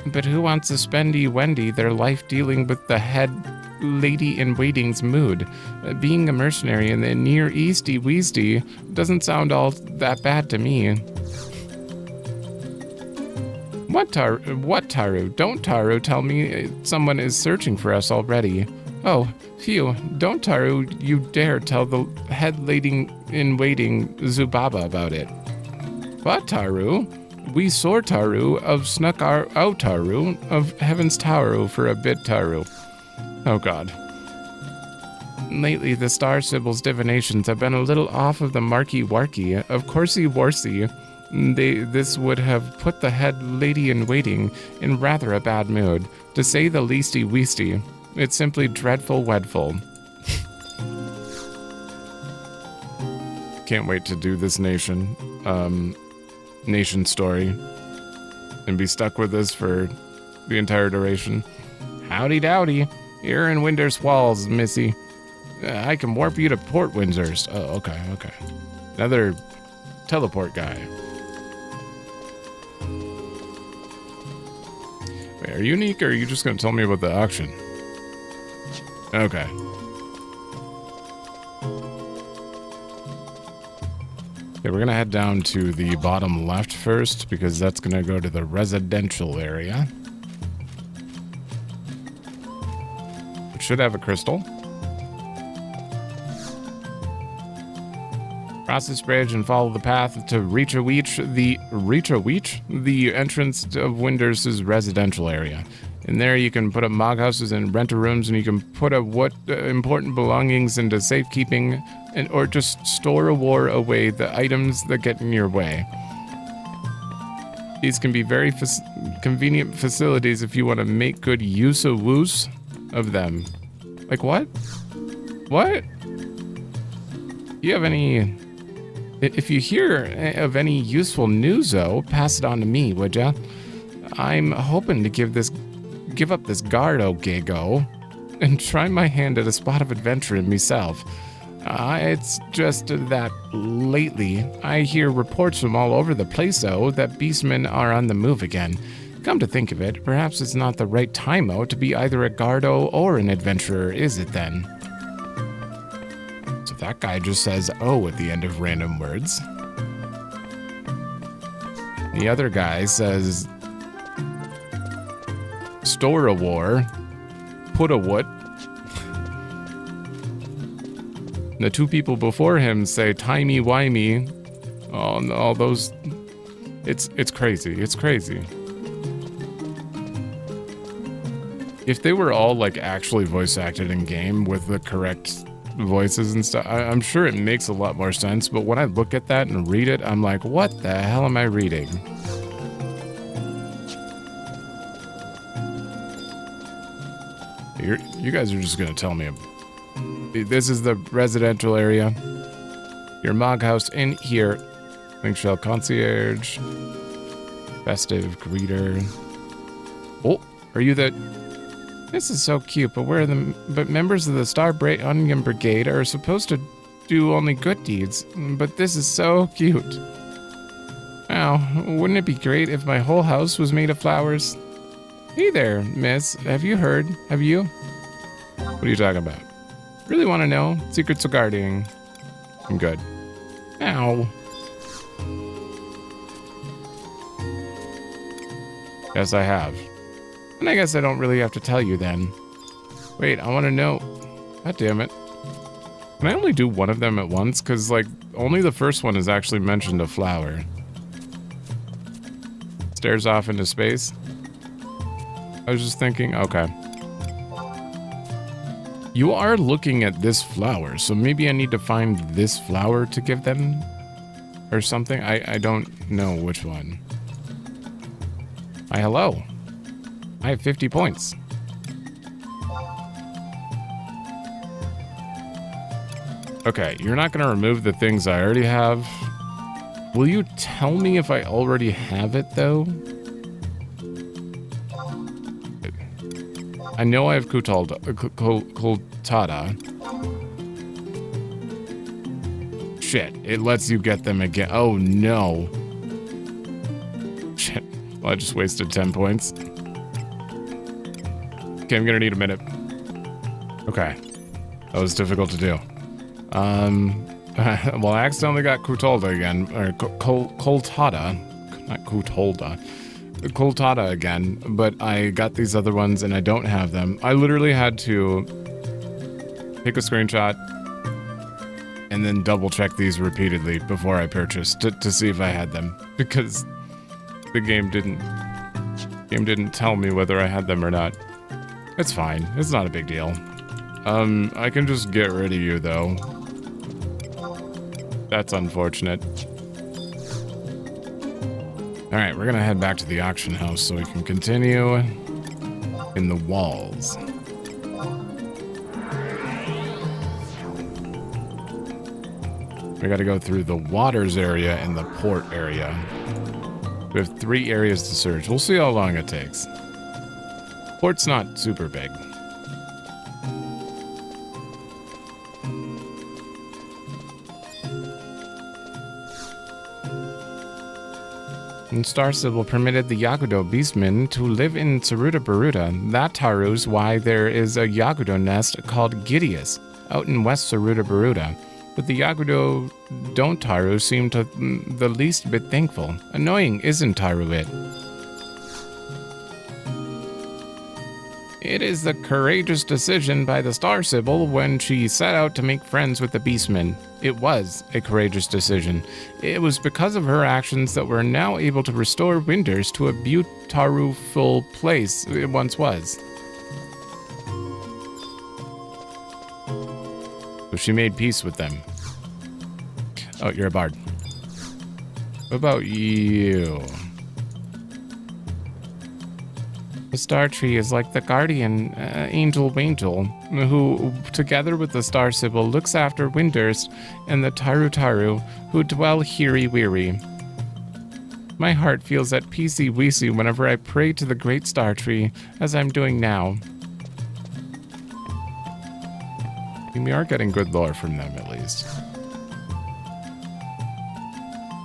But who wants to spendy Wendy their life dealing with the head lady-in-waiting's mood? Being a mercenary in the near Easty-Weasty doesn't sound all that bad to me. What, Taru? Don't, Taru, tell me someone is searching for us already. Oh, phew, don't, Taru, you dare tell the head lady-in-waiting Zubaba about it. What, Taru? We saw Taru of snuck out Taru of Heaven's Taru for a bit, Taru. Oh god. Lately, the Star Sibyl's divinations have been a little off of the marky-warky, of coursey-warsey. This would have put the head lady-in-waiting in rather a bad mood, to say the leasty-weasty. It's simply dreadful-wedful. Can't wait to do this nation story and be stuck with this for the entire duration. Howdy dowdy, here in Windurst Walls, Missy. I can warp you to Port Windurst. Oh, okay. Another teleport guy. Wait, are you unique or are you just gonna tell me about the auction? Okay. Okay, we're gonna head down to the bottom left first because that's gonna go to the residential area. It should have a crystal. Cross this bridge and follow the path to the entrance of Windurst's residential area. In there, you can put up mog houses and renter rooms, and you can put up important belongings into safekeeping, or just store away the items that get in your way. These can be very convenient facilities if you want to make good use of them. Like what? What? You have any... If you hear of any useful news, though, pass it on to me, would ya? I'm hoping to give up this Gardo gig-o and try my hand at a spot of adventure in myself. It's just that lately I hear reports from all over the place, though, that beastmen are on the move again. Come to think of it, perhaps it's not the right time-o to be either a Gardo or an adventurer, is it then? So that guy just says "oh" at the end of random words. The other guy says "store a war, put a what." The two people before him say "timey-wimey." All those. It's crazy. It's crazy. If they were all like actually voice acted in game with the correct voices and stuff, I'm sure it makes a lot more sense, but when I look at that and read it, I'm like, what the hell am I reading? You guys are just gonna tell me. This is the residential area. Your mog house in here. Link shell concierge. Festive greeter. Oh, are you the... This is so cute, but members of the Star Bright Onion Brigade are supposed to do only good deeds. But this is so cute. Wow, wouldn't it be great if my whole house was made of flowers? Hey there, miss. Have you heard? Have you? What are you talking about? Really want to know? Secrets of guarding. I'm good. Ow. Yes, I have. And I guess I don't really have to tell you then. Wait, I want to know. God damn it. Can I only do one of them at once? Because, like, only the first one is actually mentioned a flower. stares off into space. I was just thinking, okay. You are looking at this flower, so maybe I need to find this flower to give them or something. I don't know which one. Hi, hello. I have 50 points. Okay, you're not going to remove the things I already have. Will you tell me if I already have it, though? I know I have Kultada. Shit, it lets you get them again. Oh, no. Shit, well, I just wasted 10 points. Okay, I'm gonna need a minute. Okay, that was difficult to do. Well, I accidentally got Kultada again, or Kultada, not Kultada. Kultada again, but I got these other ones and I don't have them. I literally had to take a screenshot and then double check these repeatedly before I purchased to see if I had them, because the game didn't tell me whether I had them or not. It's fine. It's not a big deal. I can just get rid of you though. That's unfortunate. Alright, we're gonna head back to the auction house so we can continue in the walls. We gotta go through the waters area and the port area. We have 3 areas to search. We'll see how long it takes. Port's not super big. Star Sybil permitted the Yakudo beastmen to live in Sarutabaruta. That taru's why there is a Yakudo nest called Giddeus out in West Sarutabaruta. But the Yakudo don't taru seem to the least bit thankful. Annoying, isn't taru it? It is the courageous decision by the Star Sybil when she set out to make friends with the beastmen. It was a courageous decision. It was because of her actions that we're now able to restore Windurst to a beautiful place it once was. So she made peace with them. Oh, you're a bard. What about you? The star tree is like the guardian angel who, together with the Star Sybil, looks after Windurst and the Taru who dwell weary. My heart feels at peasy-weesy whenever I pray to the great star tree, as I'm doing now. We are getting good lore from them, at least.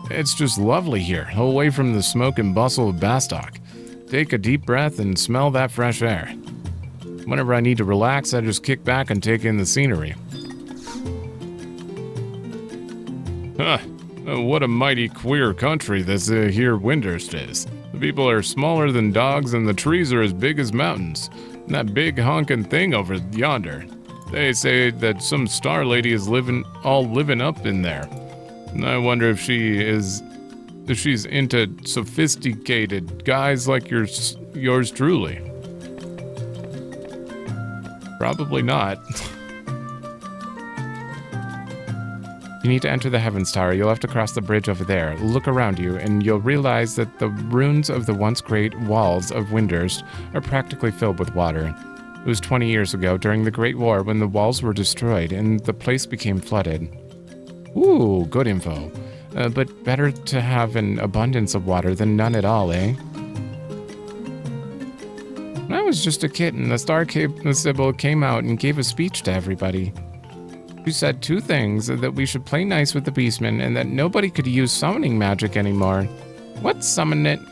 It's just lovely here, away from the smoke and bustle of Bastok. Take a deep breath and smell that fresh air. Whenever I need to relax, I just kick back and take in the scenery. Huh. What a mighty queer country this here Windurst is. The people are smaller than dogs and the trees are as big as mountains. And that big honkin' thing over yonder. They say that some star lady is living up in there. And I wonder if she's into sophisticated guys like yours truly. Probably not. You need to enter the Heavens Tower. You'll have to cross the bridge over there. Look around you, and you'll realize that the ruins of the once great walls of Windurst are practically filled with water. It was 20 years ago, during the Great War, when the walls were destroyed and the place became flooded. Ooh, good info. But better to have an abundance of water than none at all, eh? When I was just a kitten, the Star Sybil came out and gave a speech to everybody. She said 2 things, that we should play nice with the beastmen and that nobody could use summoning magic anymore. What's summoning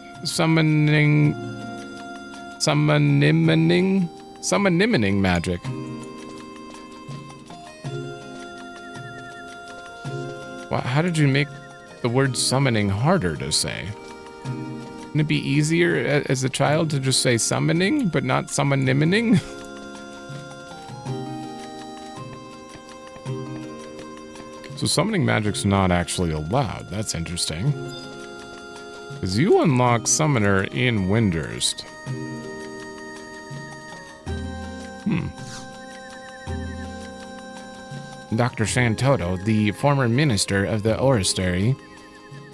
magic? Well, how did you make the word summoning harder to say? Wouldn't it be easier as a child to just say summoning, but not summoning? So summoning magic's not actually allowed. That's interesting. Because you unlock Summoner in Windurst. Dr. Chateau, the former minister of the Orrery,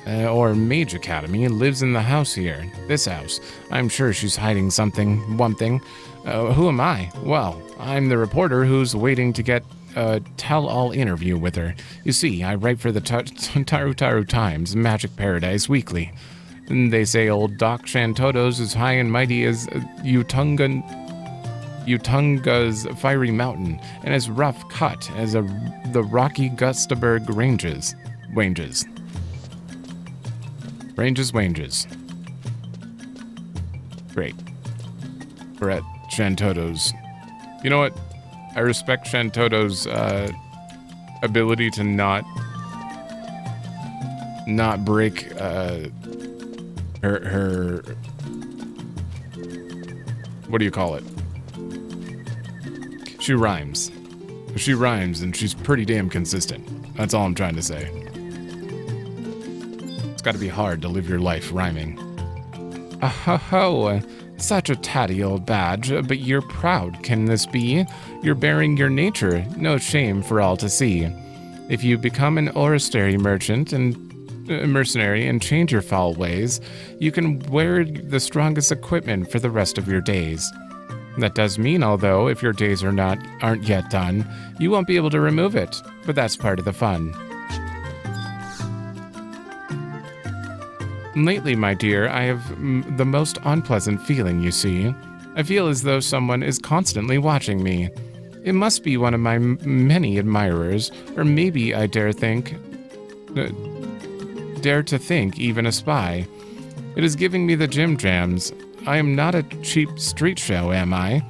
or Mage Academy, lives in the house here. This house. I'm sure she's hiding something, one thing. Who am I? Well, I'm the reporter who's waiting to get a tell-all interview with her. You see, I write for the Sarutabaruta Times, Magic Paradise Weekly. And they say old Doc Chateau's as high and mighty as Utunga's fiery mountain, and as rough cut as the rocky Gustaberg ranges. Ranges. Great. We're at Chateau's. You know what? I respect Chateau's ability to not break her what do you call it? She rhymes. She rhymes, and she's pretty damn consistent. That's all I'm trying to say. It's gotta be hard to live your life rhyming. Ho, such a tatty old badge, but you're proud, can this be? You're bearing your nature, no shame for all to see. If you become an Orrery mercenary and change your foul ways, you can wear the strongest equipment for the rest of your days. That does mean, although, if your days aren't yet done, you won't be able to remove it, but that's part of the fun. Lately, my dear, I have the most unpleasant feeling, you see. I feel as though someone is constantly watching me. It must be one of my many admirers, or maybe I dare to think even a spy. It is giving me the jams. I am not a cheap street show, am I?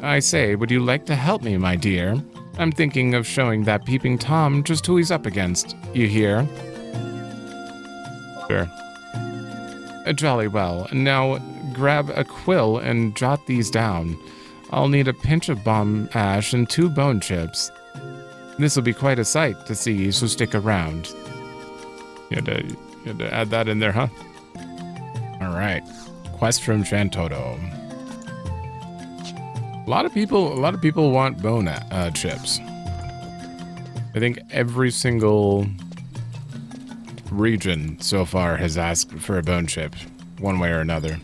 I say, would you like to help me, my dear? I'm thinking of showing that peeping Tom just who he's up against. You hear? Sure. Jolly well. Now, grab a quill and jot these down. I'll need a pinch of bomb ash and 2 bone chips. This'll be quite a sight to see, so stick around. You had to add that in there, huh? All right. Quest from Chateau. A lot of people want bone chips. I think every single region so far has asked for a bone chip, one way or another.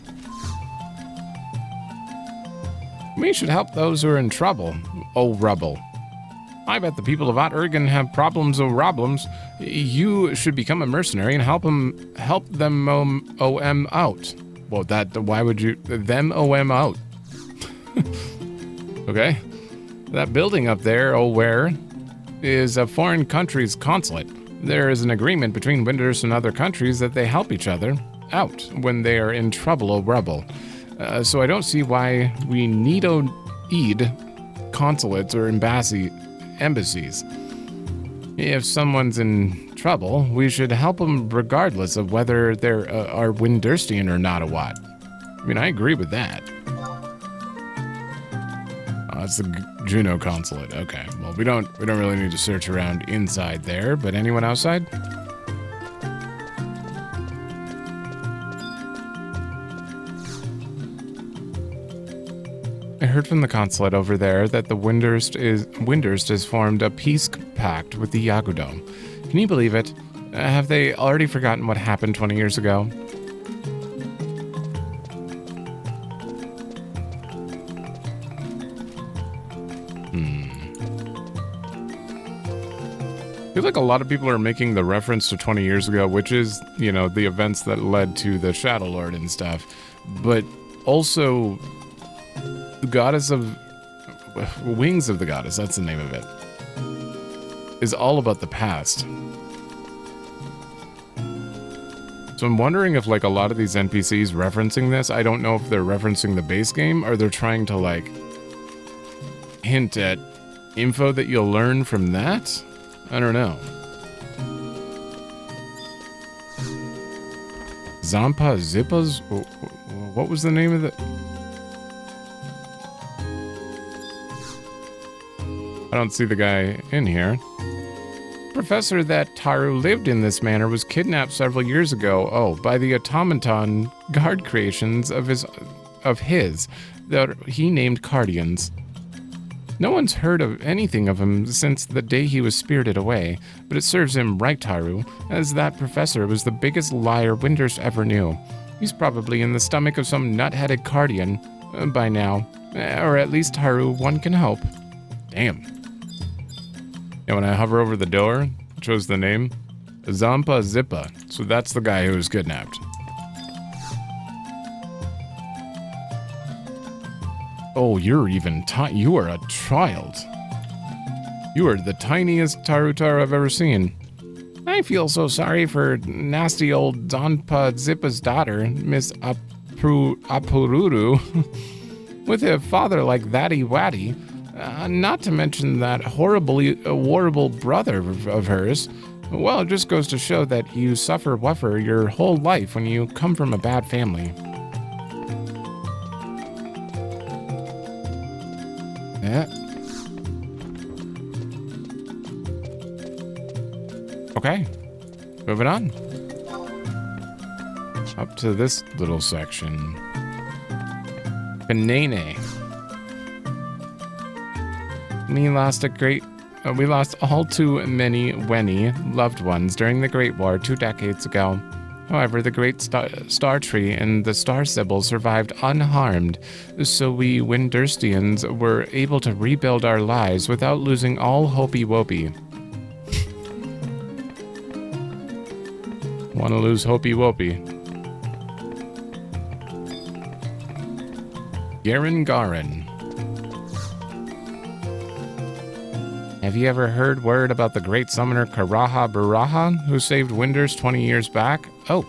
We should help those who are in trouble. Oh, rubble. I bet the people of Ottergan have problems. You should become a mercenary and help them OM out. Well, why would you them OM out? Okay. That building up there, where is a foreign country's consulate. There is an agreement between Windurst and other countries that they help each other out when they are in trouble, rebel. So I don't see why we need consulates or embassies. If someone's in trouble, we should help them regardless of whether they're are Windurstian or not a what. I mean, I agree with that. Oh, it's the Jeuno consulate. Okay, well, we don't really need to search around inside there, but anyone outside? I heard from the consulate over there that the Windurst has formed a peace pact with the Yagudo. Can you believe it? Have they already forgotten what happened 20 years ago? I feel like a lot of people are making the reference to 20 years ago, which is, the events that led to the Shadow Lord and stuff. But also, the goddess of... Wings of the Goddess, that's the name of it. Is all about the past. So I'm wondering if, a lot of these NPCs referencing this, I don't know if they're referencing the base game, or they're trying to, hint at info that you'll learn from that? I don't know. Zampa Zippas? What was the name of it? I don't see the guy in here. professor that Taru lived in this manor was kidnapped several years ago, by the automaton guard creations of his that he named Cardians. No one's heard of anything of him since the day he was spirited away, but it serves him right, Taru, as that professor was the biggest liar Windurst ever knew. He's probably in the stomach of some nut-headed Cardian by now, or at least Taru, one can hope. Damn. Yeah, when I hover over the door, it shows the name, Zampa Zippa, so that's the guy who was kidnapped. Oh, you're even you are a child. You are the tiniest Tarutar I've ever seen. I feel so sorry for nasty old Donpa Zippa's daughter, Miss Apururu. With a father like Thatty Watty, not to mention that horrible brother of hers. Well, it just goes to show that you suffer wuffer your whole life when you come from a bad family. Yeah. Okay, moving on. Up to this little section. Banane. We lost all too many Weni loved ones during the Great War 2 decades ago. However, the Great Star Tree and the Star Sibyl survived unharmed, so we Windurstians were able to rebuild our lives without losing all hopey-wopey. Want to lose hopey-wopey. Garen. Have you ever heard word about the great summoner Karaha Baraha, who saved Windurst 20 years back? Oh.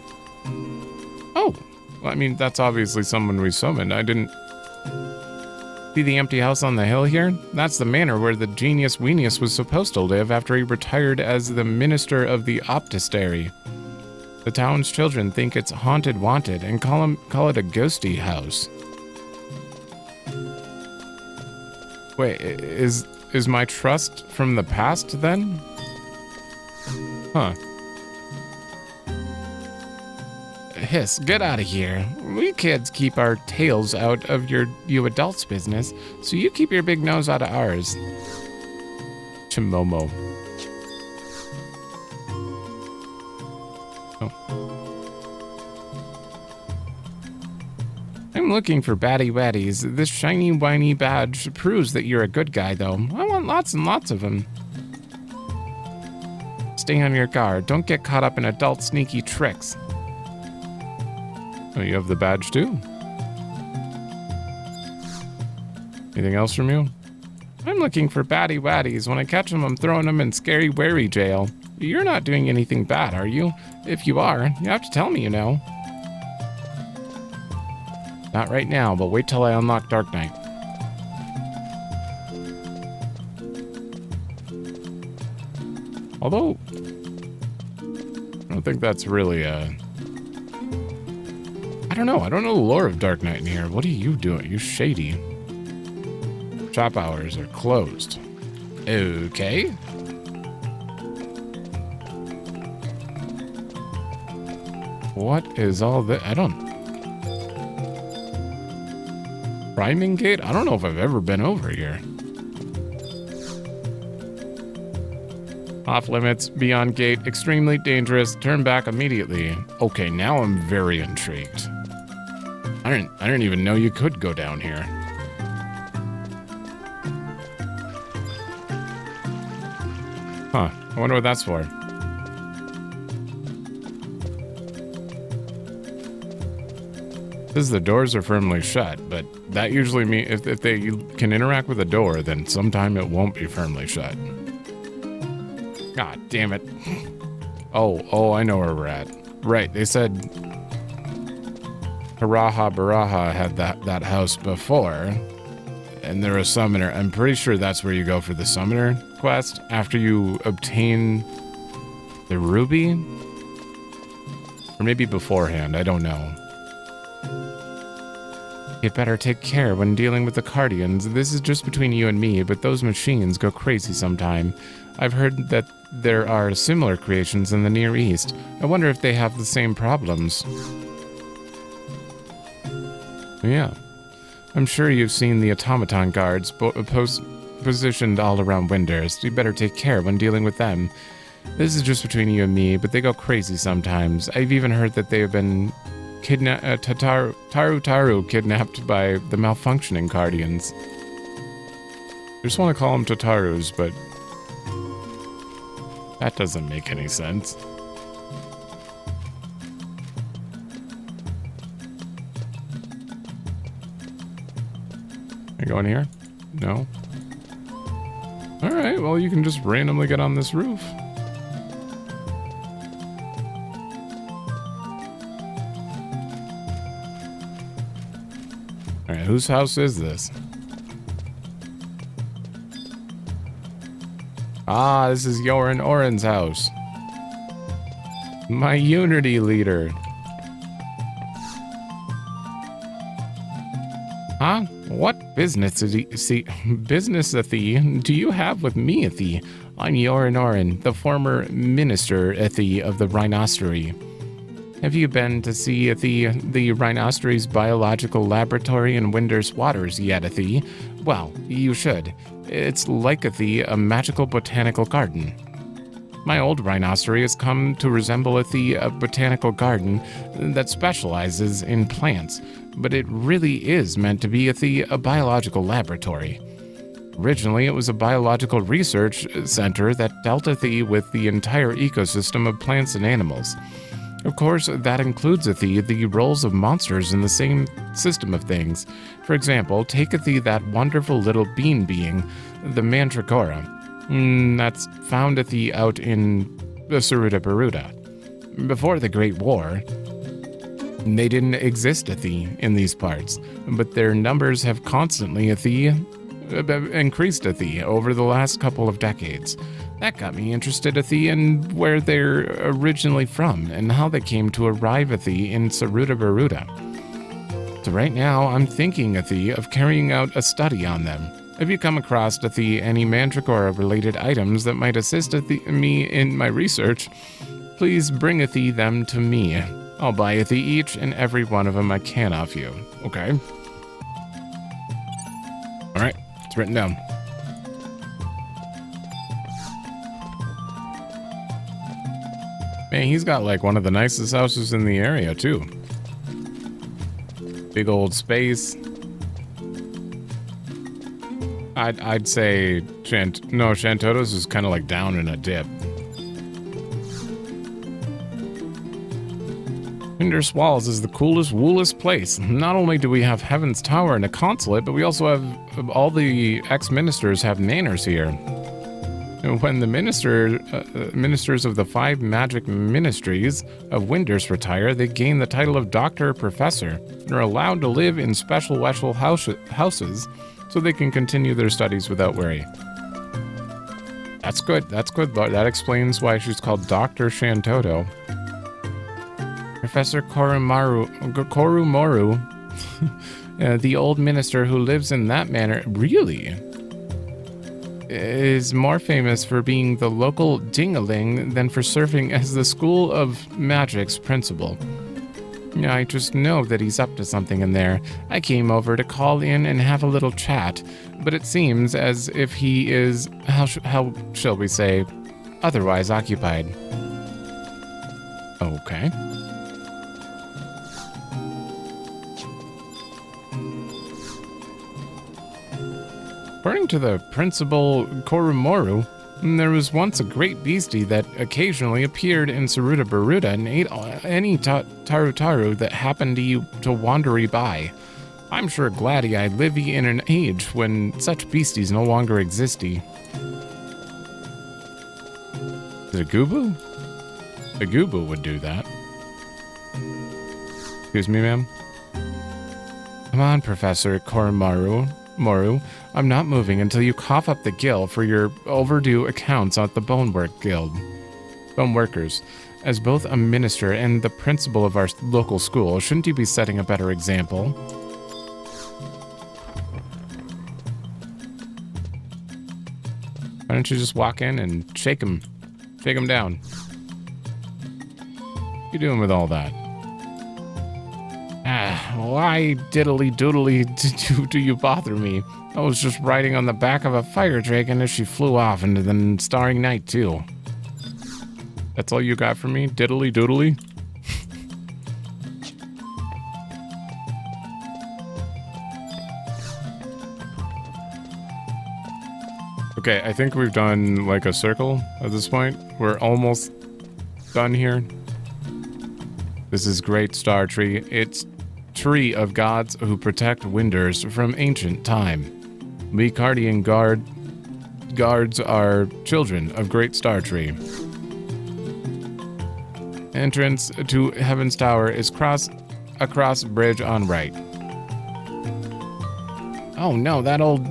Well, I mean, that's obviously someone we summoned. I didn't... See the empty house on the hill here? That's the manor where the genius Weenius was supposed to live after he retired as the minister of the Optistery. The town's children think it's haunted wanted and call it a ghosty house. Wait, is my trust from the past then? Huh. Hiss, get out of here. We kids keep our tails out of you adults' business, so you keep your big nose out of ours. Chimomo. Oh. I'm looking for baddie waddies. This shiny whiny badge proves that you're a good guy, though. I want lots and lots of them. Stay on your guard. Don't get caught up in adult sneaky tricks. Oh, you have the badge too? Anything else from you? I'm looking for baddie waddies. When I catch them, I'm throwing them in scary wary jail. You're not doing anything bad, are you? If you are, you have to tell me, you know. Not right now, but wait till I unlock Dark Knight. Although, I don't think that's really I don't know the lore of Dark Knight in here. What are you doing? You shady. Shop hours are closed. Okay. What is all that? I don't... Priming Gate? I don't know if I've ever been over here. Off limits, beyond gate, extremely dangerous, turn back immediately. Okay, now I'm very intrigued. I didn't even know you could go down here. Huh, I wonder what that's for. Says the doors are firmly shut, but that usually means if they can interact with a door, then sometime it won't be firmly shut. God damn it. Oh, I know where we're at. Right, they said Haraha Baraha had that house before, and they're a summoner. I'm pretty sure that's where you go for the summoner quest after you obtain the ruby, or maybe beforehand, I don't know. You'd better take care when dealing with the Cardians. This is just between you and me, but those machines go crazy sometime. I've heard that there are similar creations in the Near East. I wonder if they have the same problems. Yeah. I'm sure you've seen the automaton guards positioned all around Windurst. You better take care when dealing with them. This is just between you and me, but they go crazy sometimes. I've even heard that they have been Taru kidnapped by the malfunctioning Guardians. I just want to call them Tatarus, but that doesn't make any sense. Are you going here? No? Alright, well you can just randomly get on this roof. Alright, whose house is this? Ah, this is Yorin Oren's house. My Unity leader. Huh? What business do you have with me, Ethi? I'm Yorin Oren, the former minister, Ethi, of the Rhinostery. Have you been to see the Rhinostery's biological laboratory in Windurst Waters yet, Ethi? Well, you should. It's like a magical botanical garden. My old Rhinostery has come to resemble a botanical garden that specializes in plants, but it really is meant to be a biological laboratory. Originally, it was a biological research center that dealt with the entire ecosystem of plants and animals. Of course, that includes the roles of monsters in the same system of things. For example, take that wonderful little bean being, the Mandragora. That's found out in Sarutabaruta. Before the Great War, they didn't exist in these parts, but their numbers have constantly increased over the last couple of decades. That got me interested in where they're originally from and how they came to arrive in Sarutabaruta. So right now, I'm thinking of carrying out a study on them. If you come across any Mandragora-related items that might assist me in my research, please bring them to me. I'll buy each and every one of them I can off you. Okay? Alright, it's written down. Man, he's got like one of the nicest houses in the area, too. Big old space. I'd say Chantoto's is kind of like down in a dip. Windurst Walls is the coolest, woolest place. Not only do we have Heaven's Tower and a consulate, but we also have all the ex-ministers have manors here. When the ministers of the 5 magic ministries of Windurst retire, they gain the title of Doctor or Professor and are allowed to live in special houses so they can continue their studies without worry. That's good. That's good. That explains why she's called Dr. Chantoto. Professor Korumoru, the old minister who lives in that manor, really, is more famous for being the local dingaling than for serving as the School of Magic's principal. I just know that he's up to something in there. I came over to call in and have a little chat, but it seems as if he is, how shall we say, otherwise occupied. Okay. According to the principal Korumoru, there was once a great beastie that occasionally appeared in Sarutabaruta and ate any Tarutaru that happened to wander by. I'm sure gladdy I live in an age when such beasties no longer existy. The Gubu? The Gubu would do that. Excuse me, ma'am? Come on, Professor Korumoru. I'm not moving until you cough up the gill for your overdue accounts at the Boneworkers. As both a minister and the principal of our local school, shouldn't you be setting a better example? Why don't you just walk in and shake him? Take him down. What you doing with all that? Why diddly doodly do you bother me? I was just riding on the back of a fire dragon as she flew off into the starry night, too. That's all you got for me? Diddly doodly? Okay, I think we've done like a circle at this point. We're almost done here. This is Great Star Tree. It's tree of gods who protect Windurst from ancient time. We Cardian guards are children of Great Star Tree. Entrance to Heaven's Tower is across bridge on right. Oh no, that old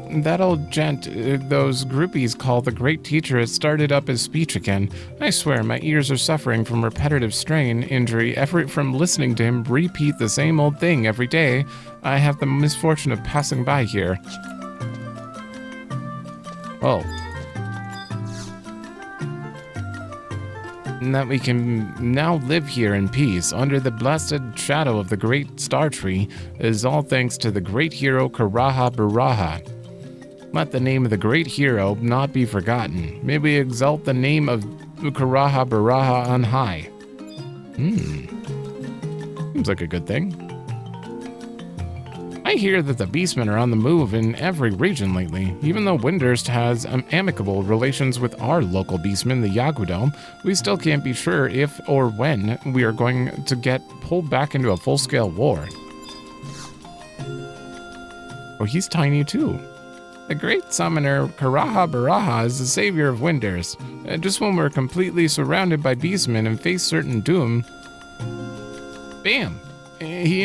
gent those groupies call the great teacher has started up his speech again. I swear my ears are suffering from repetitive strain, injury, effort from listening to him repeat the same old thing every day. I have the misfortune of passing by here. Oh. And that we can now live here in peace under the blessed shadow of the great star tree is all thanks to the great hero Karaha. Let the name of the great hero not be forgotten. May we exalt the name of Karaha on high. Seems like a good thing. I hear that the beastmen are on the move in every region lately. Even though Windurst has amicable relations with our local beastmen, the Yagudom, we still can't be sure if or when we are going to get pulled back into a full-scale war. Oh, he's tiny too. The great summoner Karaha is the savior of Windurst. Just when we're completely surrounded by beastmen and face certain doom, bam! He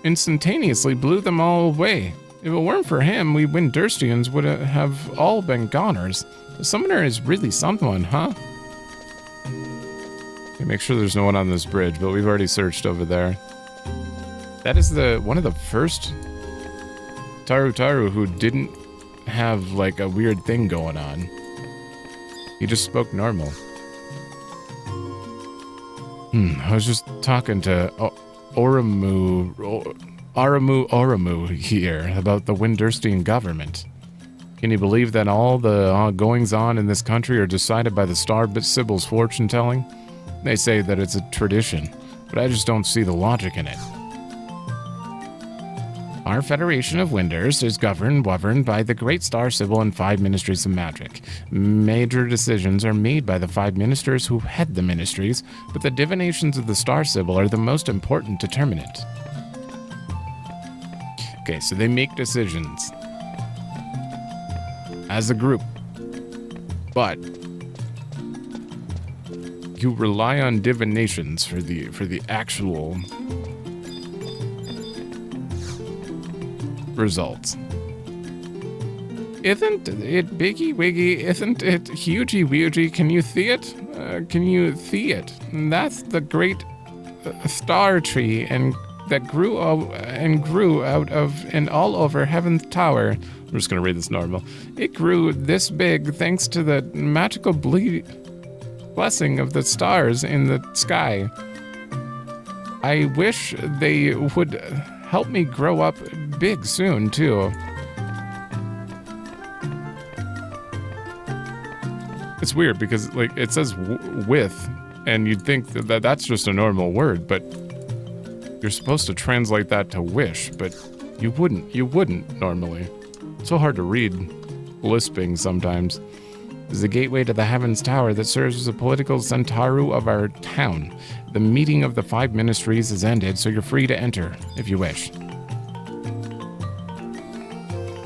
instantaneously blew them all away. If it weren't for him, we Windurstians would have all been goners. The summoner is really someone, huh? Okay, make sure there's no one on this bridge, but we've already searched over there. That is one of the first Taru who didn't have like a weird thing going on. He just spoke normal. I was just talking to Aramu here about the Windurstian government. Can you believe that all the goings-on in this country are decided by the Star Sibyl's fortune-telling? They say that it's a tradition, but I just don't see the logic in it. Our Federation of Windurst is governed by the Great Star Sibyl and 5 Ministries of Magic. Major decisions are made by the 5 ministers who head the ministries, but the divinations of the Star Sibyl are the most important determinant. Okay, so they make decisions as a group, but you rely on divinations for the actual results. Isn't it biggy wiggy? Isn't it hugey wugey? Can you see it? Can you see it? And that's the great star tree and that grew out of and all over Heaven's Tower. I'm just gonna read this normal. It grew this big thanks to the magical blessing of the stars in the sky. I wish they would help me grow up big soon, too. It's weird because, like, it says with, and you'd think that that's just a normal word, but you're supposed to translate that to wish, but you wouldn't normally. It's so hard to read lisping sometimes. This is the gateway to the Heaven's Tower that serves as a political centaru of our town. The meeting of the 5 ministries is ended, so you're free to enter, if you wish.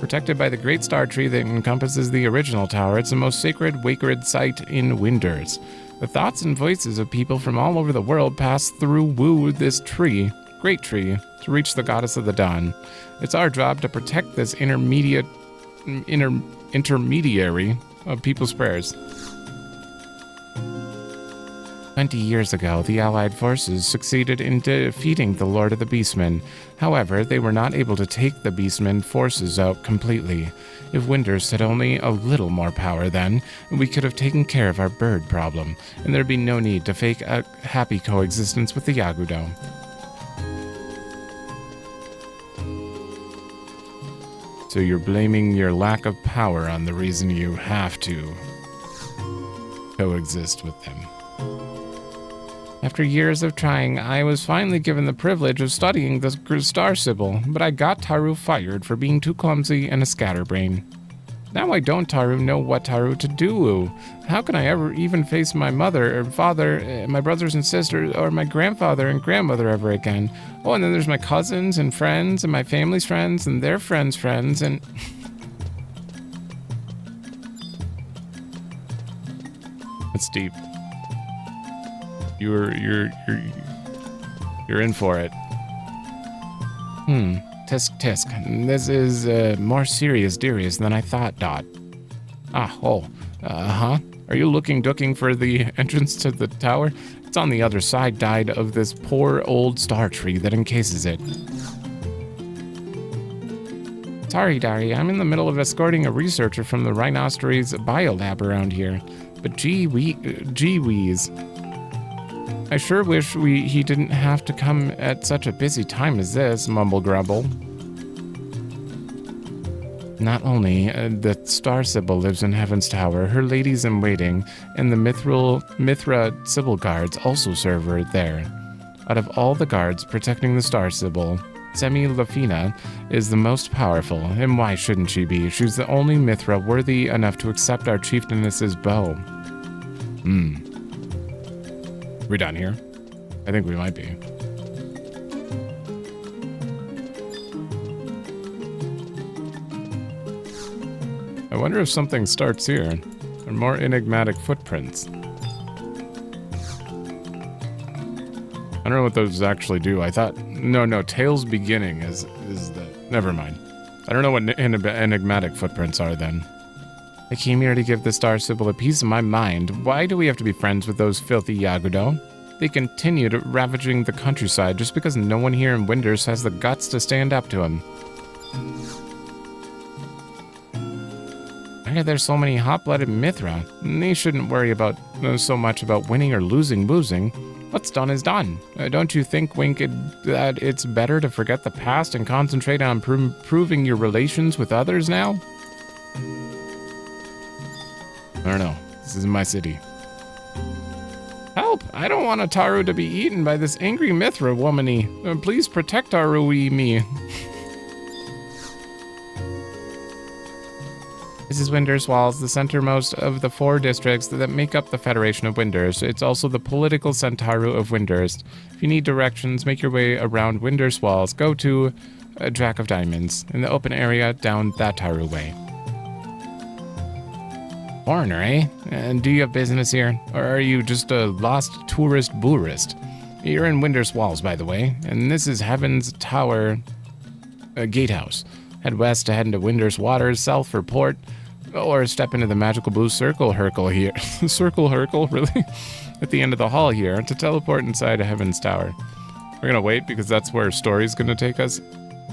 Protected by the Great Star Tree that encompasses the original tower, it's the most sacred site in Windurst. The thoughts and voices of people from all over the world pass through this great tree, to reach the goddess of the dawn. It's our job to protect this intermediary of people's prayers. 20 years ago, the Allied forces succeeded in defeating the Lord of the Beastmen. However, they were not able to take the Beastmen forces out completely. If Windurst had only a little more power then, we could have taken care of our bird problem, and there'd be no need to fake a happy coexistence with the Yagudo. So you're blaming your lack of power on the reason you have to coexist with them. After years of trying, I was finally given the privilege of studying the Star Sibyl, but I got Taru fired for being too clumsy and a scatterbrain. Now I don't know what Taru to do. How can I ever even face my mother or father, my brothers and sisters, or my grandfather and grandmother ever again? Oh, and then there's my cousins and friends, and my family's friends, and their friends' friends, and... That's deep. You're in for it. Tisk. This is more serious than I thought, Dot. Are you looking for the entrance to the tower? It's on the other side of this poor old star tree that encases it. Sorry, Dari, I'm in the middle of escorting a researcher from the Rhinostery's biolab around here. But gee whiz. I sure wish he didn't have to come at such a busy time as this, mumble grumble. Not only the Star Sibyl lives in Heaven's Tower, her ladies-in-waiting and the Mithra Sibyl guards also serve her there. Out of all the guards protecting the Star Sibyl, Semi-Lafina is the most powerful, and why shouldn't she be? She's the only Mithra worthy enough to accept our chieftainess's bow. We done here? I think we might be. I wonder if something starts here. Or more enigmatic footprints. I don't know what those actually do. I thought... No, Tail's beginning is the... Never mind. I don't know what enigmatic footprints are then. I came here to give the Star Sibyl a piece of my mind. Why do we have to be friends with those filthy Yagudo? They continued ravaging the countryside just because no one here in Windurst has the guts to stand up to him. Why are there so many hot-blooded Mithra? They shouldn't worry so much about winning or losing. What's done is done. Don't you think, Wink, that it's better to forget the past and concentrate on improving your relations with others now? I don't know. This is my city. Help! I don't want Taru to be eaten by this angry Mithra womany. Please protect me. This is Windurst Walls, the centermost of the 4 districts that make up the Federation of Windurst. It's also the political Centaru of Windurst. If you need directions, make your way around Windurst Walls. Go to Jack of Diamonds in the open area down that Taru way. Foreigner, eh? And do you have business here? Or are you just a lost tourist boorist? You're in Windurst Walls, by the way, and this is Heaven's Tower Gatehouse. Head west to head into Windurst Waters, south for port, or step into the magical blue Circle Hercle here. Circle Hercle, really? At the end of the hall here to teleport inside of Heaven's Tower. We're gonna wait because that's where story's gonna take us,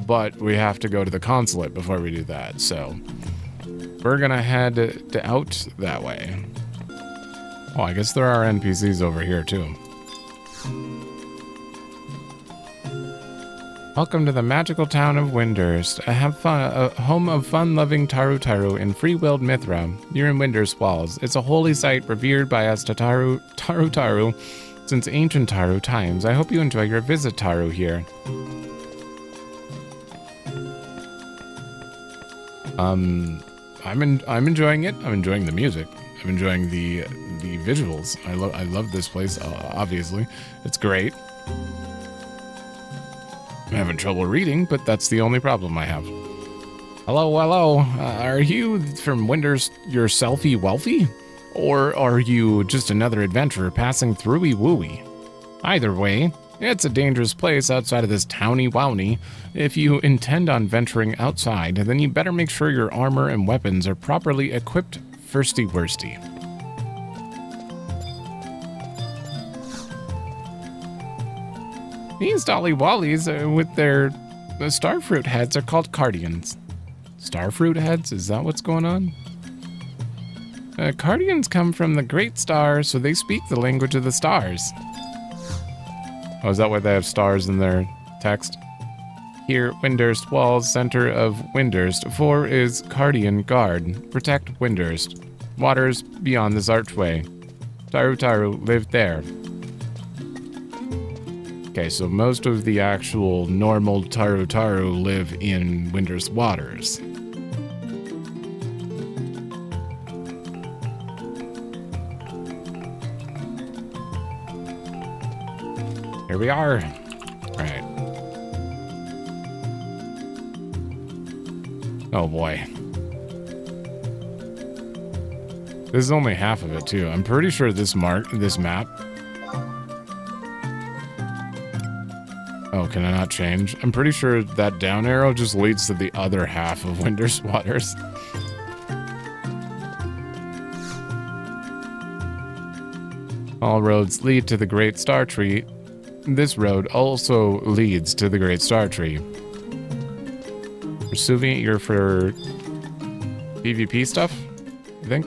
but we have to go to the consulate before we do that, so... We're gonna head out that way. Oh, I guess there are NPCs over here, too. Welcome to the magical town of Windurst. A home of fun-loving Taru and free-willed Mithra. You're in Windurst Walls. It's a holy site revered by us to Taru since ancient Taru times. I hope you enjoy your visit, Taru, here. I'm enjoying it. I'm enjoying the music. I'm enjoying the visuals. I love this place, obviously. It's great. I'm having trouble reading, but that's the only problem I have. Hello. Are you from Windurst yourselfy wealthy? Or are you just another adventurer passing throughy wooey? Either way, it's a dangerous place outside of this towny wowny. If you intend on venturing outside, then you better make sure your armor and weapons are properly equipped firsty worsty. These dolly-wallies with their starfruit heads are called cardians. Starfruit heads? Is that what's going on? Cardians come from the great star, so they speak the language of the stars. Oh, is that why they have stars in their text? Here, Windurst Walls, center of Windurst. 4 is Cardian Guard. Protect Windurst. Waters beyond this archway. Taru lived there. Okay, so most of the actual normal Taru live in Windurst Waters. Here we are. All right. Oh boy. This is only half of it too. I'm pretty sure this map. Oh, can I not change? I'm pretty sure that down arrow just leads to the other half of Windurst Waters. All roads lead to the Great Star Tree. This road also leads to the Great Star Tree. For souvenir for PvP stuff, I think.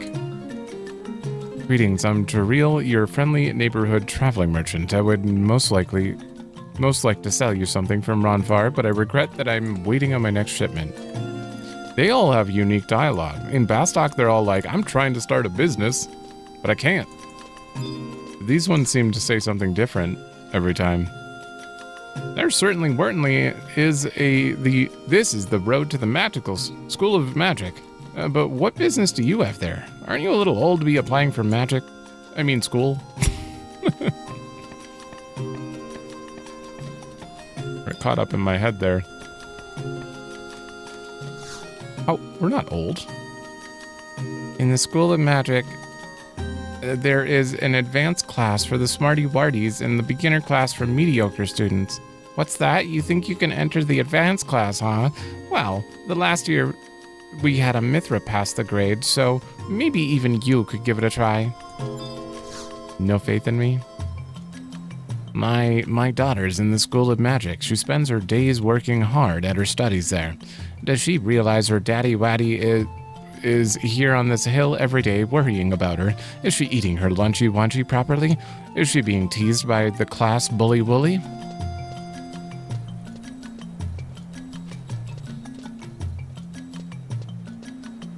Greetings, I'm Tareel, your friendly neighborhood traveling merchant. I would most like to sell you something from Ronfar, but I regret that I'm waiting on my next shipment. They all have unique dialogue. In Bastok, they're all like, I'm trying to start a business, but I can't. These ones seem to say something different every time. There certainly is this is the road to the magical school of magic. But what business do you have there? Aren't you a little old to be applying for magic? I mean, school. Got caught up in my head there. Oh, we're not old. In the School of Magic, there is an advanced class for the smarty warties and the beginner class for mediocre students. What's that? You think you can enter the advanced class, huh? Well, the last year we had a Mithra pass the grade, so maybe even you could give it a try. No faith in me? My daughter's in the School of Magic. She spends her days working hard at her studies there. Does she realize her daddy waddy is here on this hill every day worrying about her? Is she eating her lunchy wanchy properly? Is she being teased by the class bully wooly?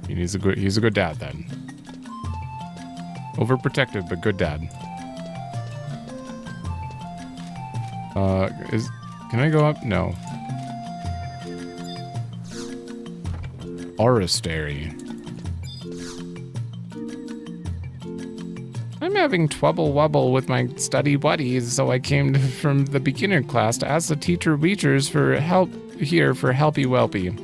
He's a good dad then. Overprotective, but good dad. Can I go up? No. Oristary. I'm having trouble wobble with my study buddies, so I came from the beginner class to ask the teacher Weechers for help here for helpy welpy.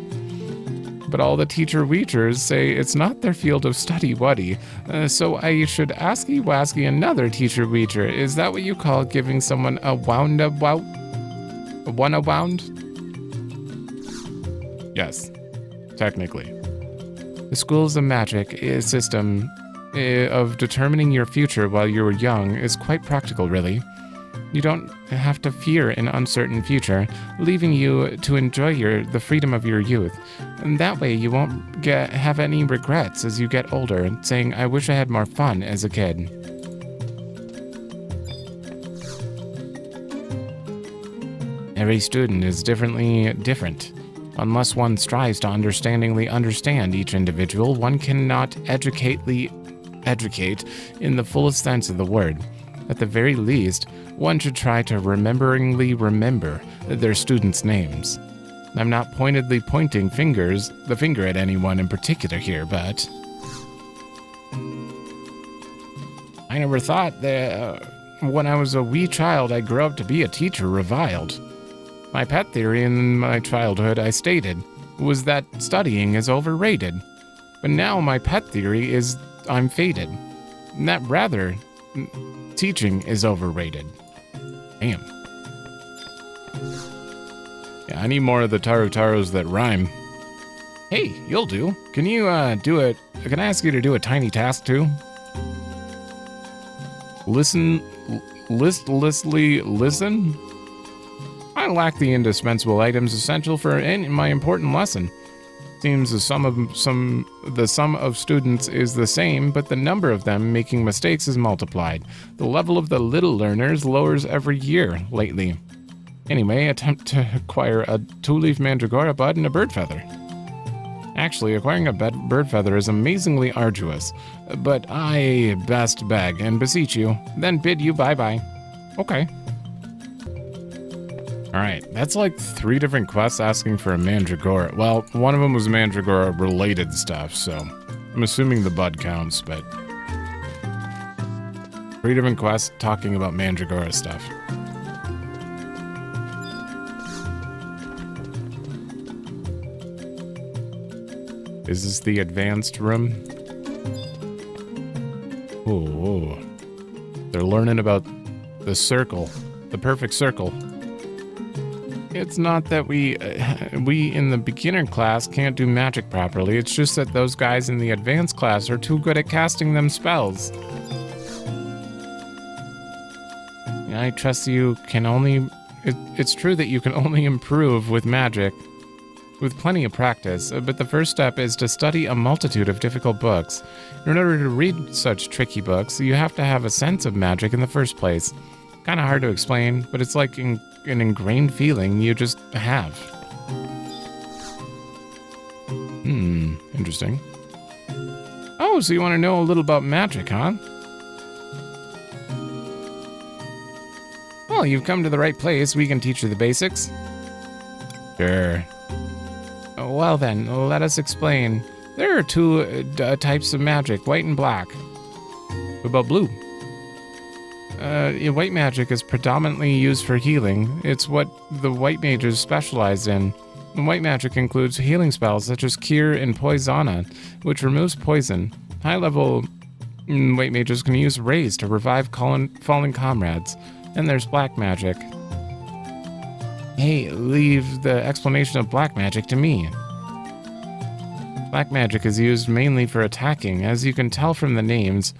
But all the teacher Weechers say it's not their field of study waddy, so I should asky wasky another teacher Weecher. Is that what you call giving someone a wound? Yes, technically. The Schools of Magic system of determining your future while you're young is quite practical, really. You don't have to fear an uncertain future, leaving you to enjoy the freedom of your youth. And that way you won't have any regrets as you get older, saying, I wish I had more fun as a kid. Every student is different. Unless one strives to understandingly understand each individual, one cannot educate in the fullest sense of the word. At the very least, one should try to rememberingly remember their students' names. I'm not pointedly pointing the finger at anyone in particular here, but I never thought that when I was a wee child I'd grow up to be a teacher reviled. My pet theory in my childhood, I stated, was that studying is overrated. But now my pet theory is I'm fated. And that rather, teaching is overrated. Damn. Yeah, I need more of the taros that rhyme. Hey, you'll do. Can you can I ask you to do a tiny task too? Listlessly listen? I lack the indispensable items essential for my important lesson. Seems the sum of students is the same, but the number of them making mistakes is multiplied. The level of the little learners lowers every year lately. Anyway, attempt to acquire a 2-leaf mandragora bud and a bird feather. Actually, acquiring a bird feather is amazingly arduous, but I best beg and beseech you, then bid you bye-bye. Okay. Alright, that's like 3 different quests asking for a mandragora. Well, one of them was mandragora-related stuff, so I'm assuming the bud counts, but 3 different quests talking about mandragora stuff. Is this the advanced room? Ooh. They're learning about the circle, the perfect circle. It's not that we in the beginner class can't do magic properly. It's just that those guys in the advanced class are too good at casting them spells. I trust you can only... It's true that you can only improve with magic with plenty of practice, but the first step is to study a multitude of difficult books. In order to read such tricky books, you have to have a sense of magic in the first place. Kind of hard to explain, but it's like an ingrained feeling you just have. Interesting. Oh, so you want to know a little about magic, huh? Well, you've come to the right place. We can teach you the basics. Sure. Well then, let us explain. There are 2 types of magic, white and black. What about blue? White magic is predominantly used for healing. It's what the white mages specialize in. White magic includes healing spells such as Cure and Poisona, which removes poison. High-level white mages can use rays to revive fallen comrades. And there's black magic. Hey, leave the explanation of black magic to me. Black magic is used mainly for attacking. As you can tell from the names,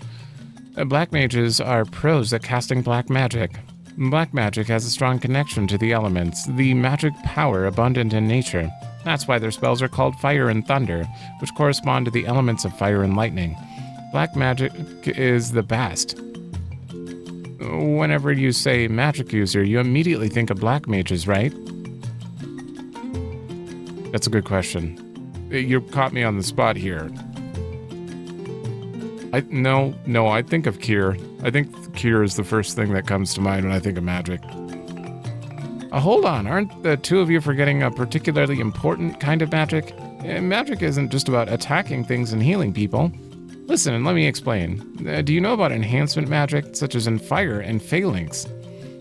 black mages are pros at casting black magic. Black magic has a strong connection to the elements, the magic power abundant in nature. That's why their spells are called fire and thunder, which correspond to the elements of fire and lightning. Black magic is the best. Whenever you say magic user, you immediately think of black mages, right? That's a good question. You caught me on the spot here. No, I think of Cure. I think Cure is the first thing that comes to mind when I think of magic. Hold on, aren't the 2 of you forgetting a particularly important kind of magic? Magic isn't just about attacking things and healing people. Listen, and let me explain. Do you know about enhancement magic, such as in fire and phalanx?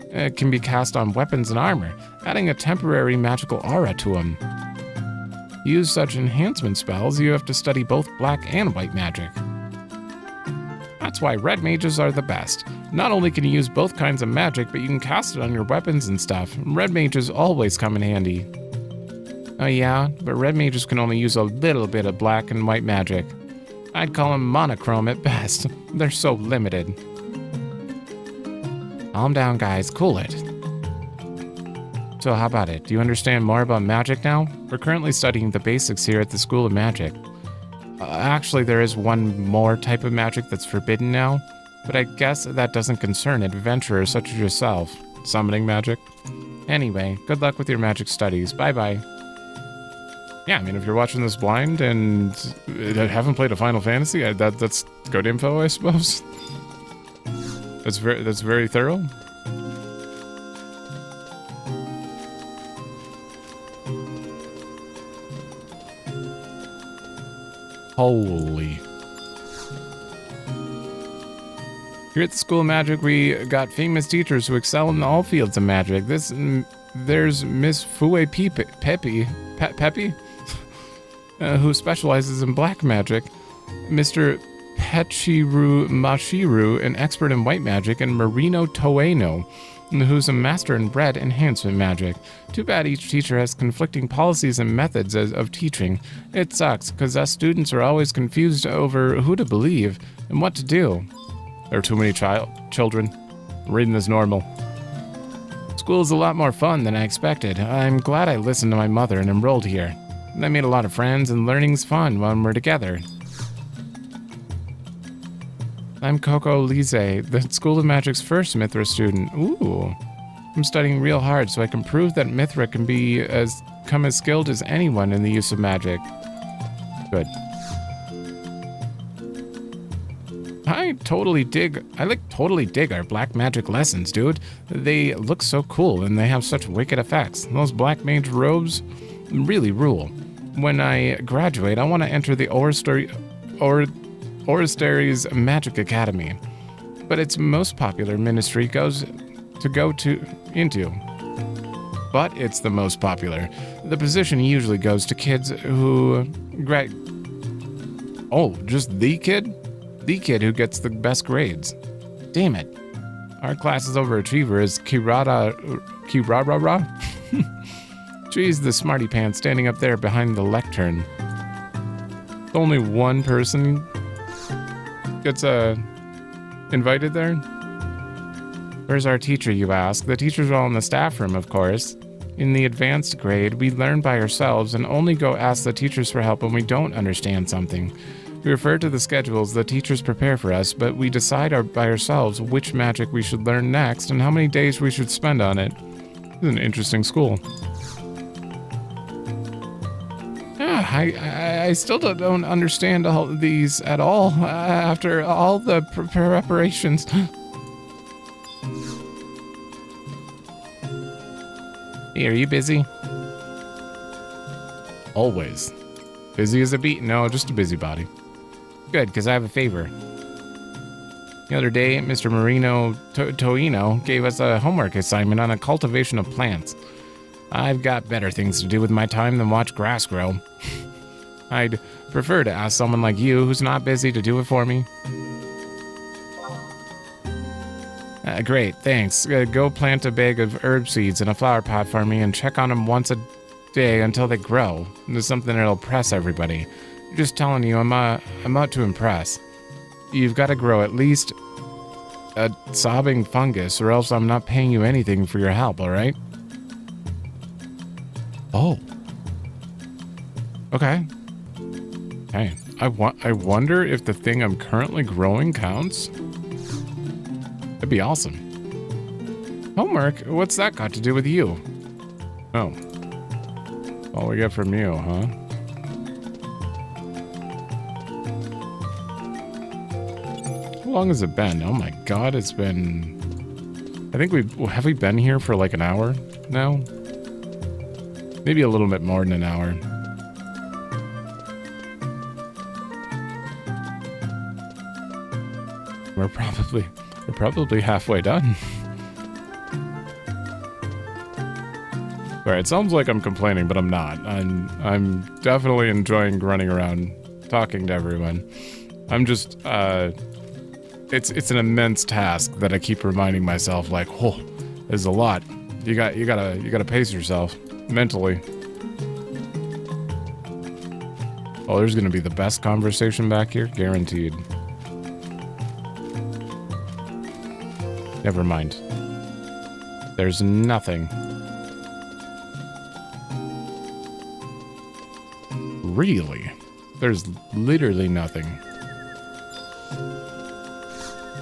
It can be cast on weapons and armor, adding a temporary magical aura to them. To use such enhancement spells, you have to study both black and white magic. That's why red mages are the best. Not only can you use both kinds of magic, but you can cast it on your weapons and stuff. Red mages always come in handy. Oh yeah, but red mages can only use a little bit of black and white magic. I'd call them monochrome at best. They're so limited. Calm down, guys. Cool it. So how about it? Do you understand more about magic now? We're currently studying the basics here at the School of Magic. Actually, there is one more type of magic that's forbidden now, but I guess that doesn't concern adventurers such as yourself. Summoning magic? Anyway, good luck with your magic studies. Bye-bye. Yeah, I mean, if you're watching this blind and haven't played a Final Fantasy, that's good info, I suppose. That's very thorough. Holy. Here at the School of Magic, we got famous teachers who excel in all fields of magic. There's Miss Fue Pepe, who specializes in black magic, Mr. Pechiru Mashiru, an expert in white magic, and Marino Toeno, who's a master in red enhancement magic. Too bad each teacher has conflicting policies and methods of teaching. It sucks, because us students are always confused over who to believe and what to do. There are too many children. Reading this normal. School is a lot more fun than I expected. I'm glad I listened to my mother and enrolled here. I made a lot of friends, and learning's fun when we're together. I'm Coco Lise, the School of Magic's first Mithra student. Ooh. I'm studying real hard so I can prove that Mithra can become as skilled as anyone in the use of magic. Good. I totally dig our black magic lessons, dude. They look so cool and they have such wicked effects. Those black mage robes really rule. When I graduate, I want to enter the Oristary's Magic Academy. But its most popular ministry But it's the most popular. The position usually goes to kids who just the kid? The kid who gets the best grades. Damn it. Our class's overachiever is Kirara. She's the smarty pants standing up there behind the lectern. Only one person gets invited there? Where's our teacher, you ask? The teachers are all in the staff room, of course. In the advanced grade, we learn by ourselves and only go ask the teachers for help when we don't understand something. We refer to the schedules the teachers prepare for us, but we decide by ourselves which magic we should learn next and how many days we should spend on it. It's an interesting school. I still don't understand all of these at all after all the preparations. Hey, are you busy? Always. Busy as a beat? No, just a busybody. Good, because I have a favor. The other day, Mr. Marino Toino gave us a homework assignment on a cultivation of plants. I've got better things to do with my time than watch grass grow. I'd prefer to ask someone like you who's not busy to do it for me. Great, thanks. Go plant a bag of herb seeds in a flower pot for me and check on them once a day until they grow. There's something that'll impress everybody. Just telling you, I'm out to impress. You've got to grow at least a sobbing fungus, or else I'm not paying you anything for your help, alright? Oh. Okay. Hey, I wonder if the thing I'm currently growing counts? That'd be awesome. Homework? What's that got to do with you? Oh. All we get from you, huh? How long has it been? Oh my god, it's been... I think have we been here for like an hour now? Maybe a little bit more than an hour. We're probably halfway done. Alright, it sounds like I'm complaining, but I'm not. I'm definitely enjoying running around, talking to everyone. I'm just, it's an immense task that I keep reminding myself, like, oh, there's a lot. You gotta pace yourself mentally. Oh, there's gonna be the best conversation back here, guaranteed. Never mind. There's nothing. Really? There's literally nothing.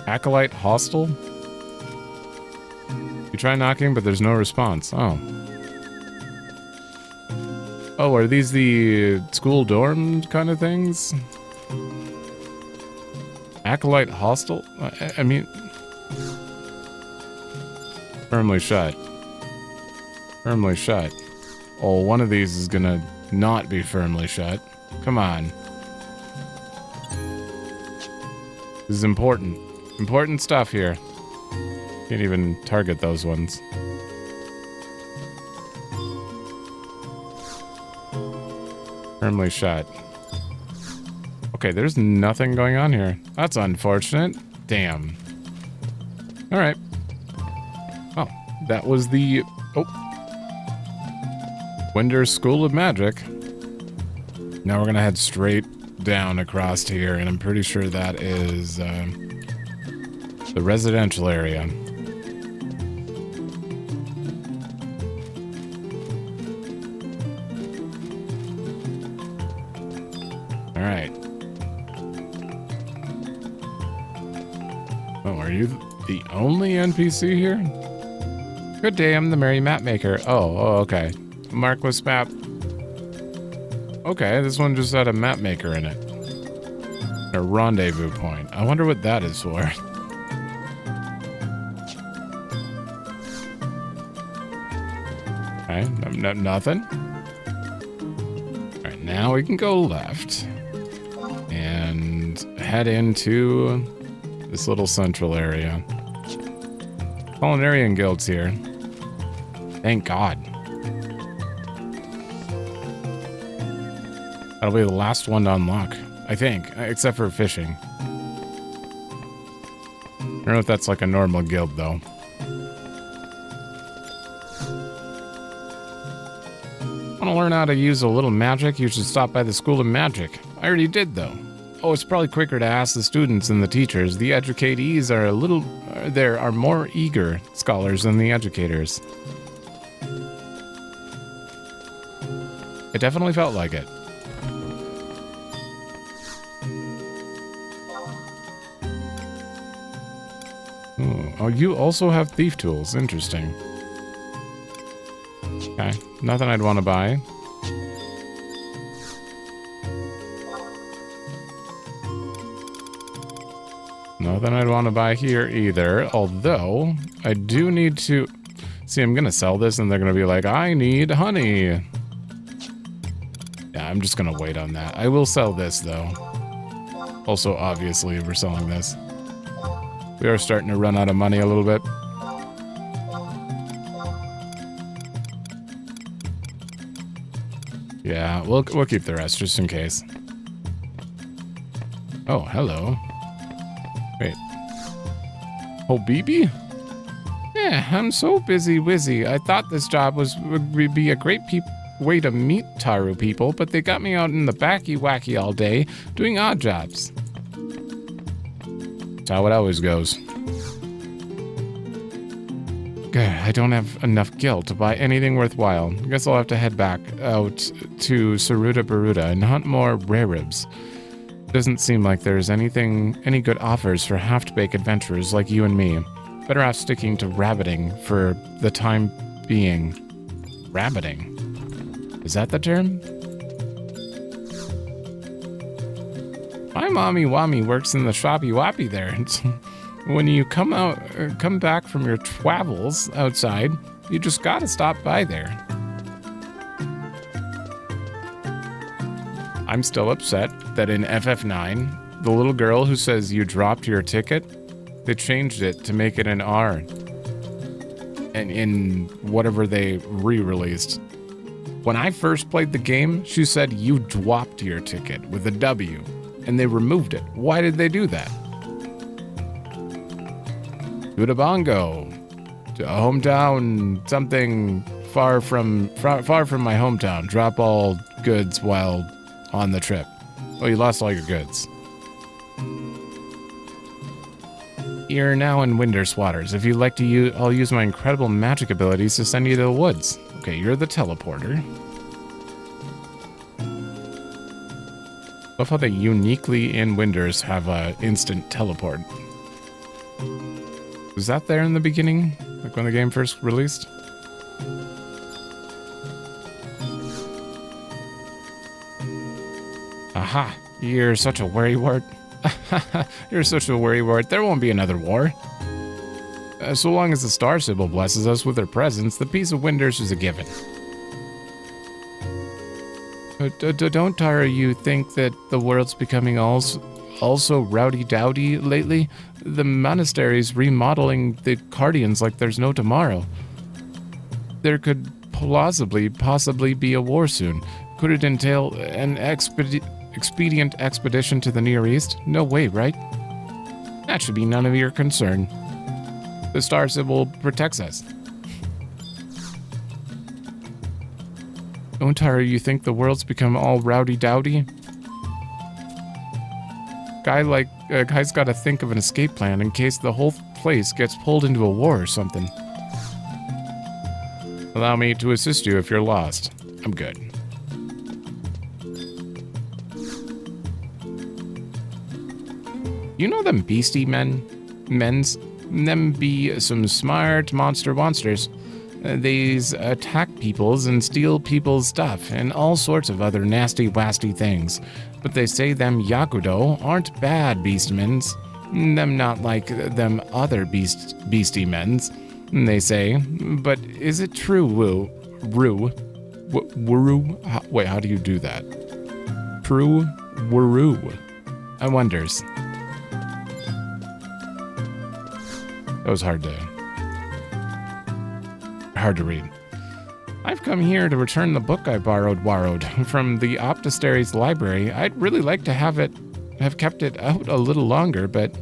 Acolyte hostile? You try knocking, but there's no response. Oh. Oh, are these the school dorm kind of things? Acolyte hostile? I mean... Firmly shut. Firmly shut. Oh, one of these is gonna not be firmly shut. Come on. This is important. Important stuff here. Can't even target those ones. Firmly shut. Okay, there's nothing going on here. That's unfortunate. Damn. Alright. Oh, that was the... Oh. Windurst School of Magic. Now we're gonna head straight down across here, and I'm pretty sure that is the residential area. Oh, are you the only NPC here? Good day, I'm the Merry Map Maker. Oh, okay. Marquis map. Okay, this one just had a map maker in it. A rendezvous point. I wonder what that is for. Okay, nothing. Alright, now we can go left. And head into this little central area. Culinarian guilds here. Thank God. That'll be the last one to unlock, I think, except for fishing. I don't know if that's like a normal guild, though. Want to learn how to use a little magic? You should stop by the School of Magic. I already did, though. Oh, it's probably quicker to ask the students than the teachers. The educatees are a little... there are more eager scholars than the educators. It definitely felt like it. Ooh. Oh, you also have thief tools. Interesting. Okay, nothing I'd want to buy. Nothing I'd want to buy here either, although I do need to... See, I'm going to sell this and they're going to be like, I need honey. Yeah, I'm just going to wait on that. I will sell this, though. Also, obviously, we're selling this. We are starting to run out of money a little bit. Yeah, we'll keep the rest just in case. Oh, hello. Wait. Oh, BB? Yeah, I'm so busy. I thought this job would be a great way to meet Taru people, but they got me out in the wacky all day doing odd jobs. That's how it always goes. Good, I don't have enough gil to buy anything worthwhile. I guess I'll have to head back out to Sarutabaruta and hunt more rare ribs. Doesn't seem like there's any good offers for half-baked adventurers like you and me. Better off sticking to rabbiting for the time being. Rabbiting? Is that the term? My mommy Wami works in the shoppy wappy there. When you come back from your travels outside, you just gotta stop by there. I'm still upset that in FF9, the little girl who says you dropped your ticket, they changed it to make it an R. And in whatever they re-released. When I first played the game, she said you dropped your ticket with a W, and they removed it. Why did they do that? Udabongo, a hometown, something far from my hometown. Drop all goods while on the trip. Oh, you lost all your goods. You're now in Windurst Waters. If you'd like to use, I'll use my incredible magic abilities to send you to the woods. Okay, you're the teleporter. Love how they uniquely in Windurst have a instant teleport. Was that there in the beginning? Like when the game first released? Aha! You're such a worrywart. You're such a worrywart. There won't be another war. So long as the Star Sibyl blesses us with her presence, the peace of Windurst is a given. Don't, Tara, you think that the world's becoming also rowdy-dowdy lately? The monastery's remodeling the Guardians like there's no tomorrow. There could possibly be a war soon. Could it entail an expedient expedition to the Near East? No way, right? That should be none of your concern. The Star Sibyl protects us. Don't, Tara, you think the world's become all rowdy-dowdy? Guy's got to think of an escape plan in case the whole place gets pulled into a war or something. Allow me to assist you if you're lost. I'm good. You know them beastie men? Them be some smart monsters. These attack peoples and steal people's stuff and all sorts of other nasty wasty things. But they say them Yakudo aren't bad beastmens. Them not like them other beastie men's, they say. But is it true, Wuru? Wait, how do you do that? True Wuru. I wonders. That was hard to read. I've come here to return the book I borrowed from the Optistary's library. I'd really like to have kept it out a little longer, but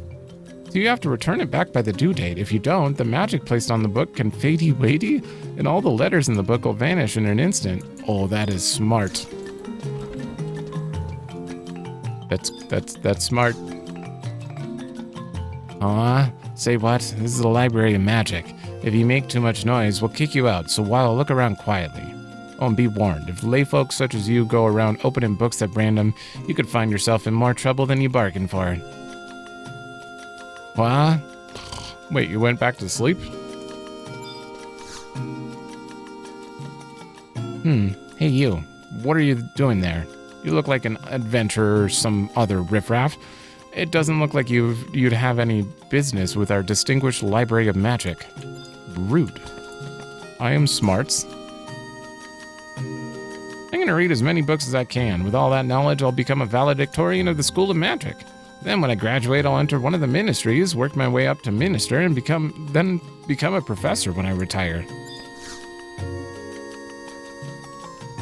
you have to return it back by the due date. If you don't, the magic placed on the book can fadey-wadey, and all the letters in the book will vanish in an instant. Oh, that is smart. That's smart. Say what? This is the library of magic. If you make too much noise, we'll kick you out, so while look around quietly. Oh, and be warned, if layfolk such as you go around opening books at random, you could find yourself in more trouble than you bargained for. What? Wait, you went back to sleep? Hey you, what are you doing there? You look like an adventurer or some other riffraff. It doesn't look like you'd have any business with our distinguished library of magic. Rude. I am smarts. I'm gonna read as many books as I can. With all that knowledge, I'll become a valedictorian of the School of Magic. Then when I graduate, I'll enter one of the ministries, work my way up to minister, and become a professor when I retire.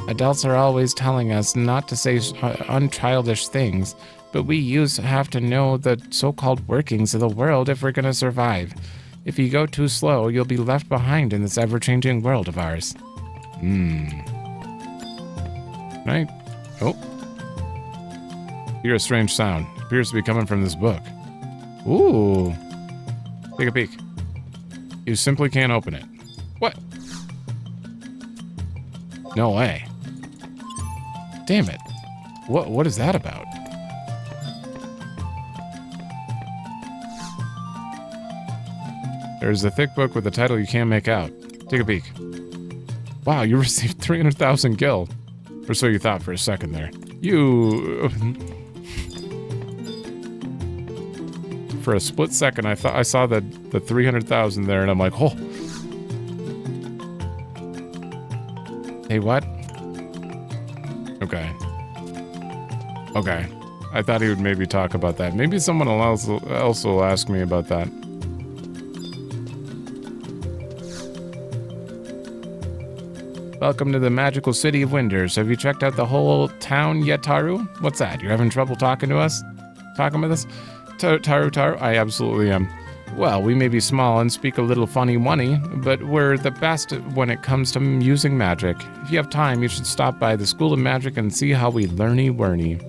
Adults are always telling us not to say unchildish things, but we youths have to know the so-called workings of the world if we're going to survive. If you go too slow, you'll be left behind in this ever-changing world of ours. Right? Oh. Hear a strange sound. Appears to be coming from this book. Ooh. Take a peek. You simply can't open it. What? No way. Damn it. What is that about? There's a thick book with a title you can't make out. Take a peek. Wow, you received 300,000 gil. Or so you thought for a second there. You... For a split second, I saw the 300,000 there, and I'm like, oh. Hey, what? Okay. I thought he would maybe talk about that. Maybe someone else will ask me about that. Welcome to the magical city of Windurst. Have you checked out the whole town yet, Taru? What's that? You're having trouble talking with us? Taru, I absolutely am. Well, we may be small and speak a little funny-wunny, but we're the best when it comes to using magic. If you have time, you should stop by the School of Magic and see how we learny-worny.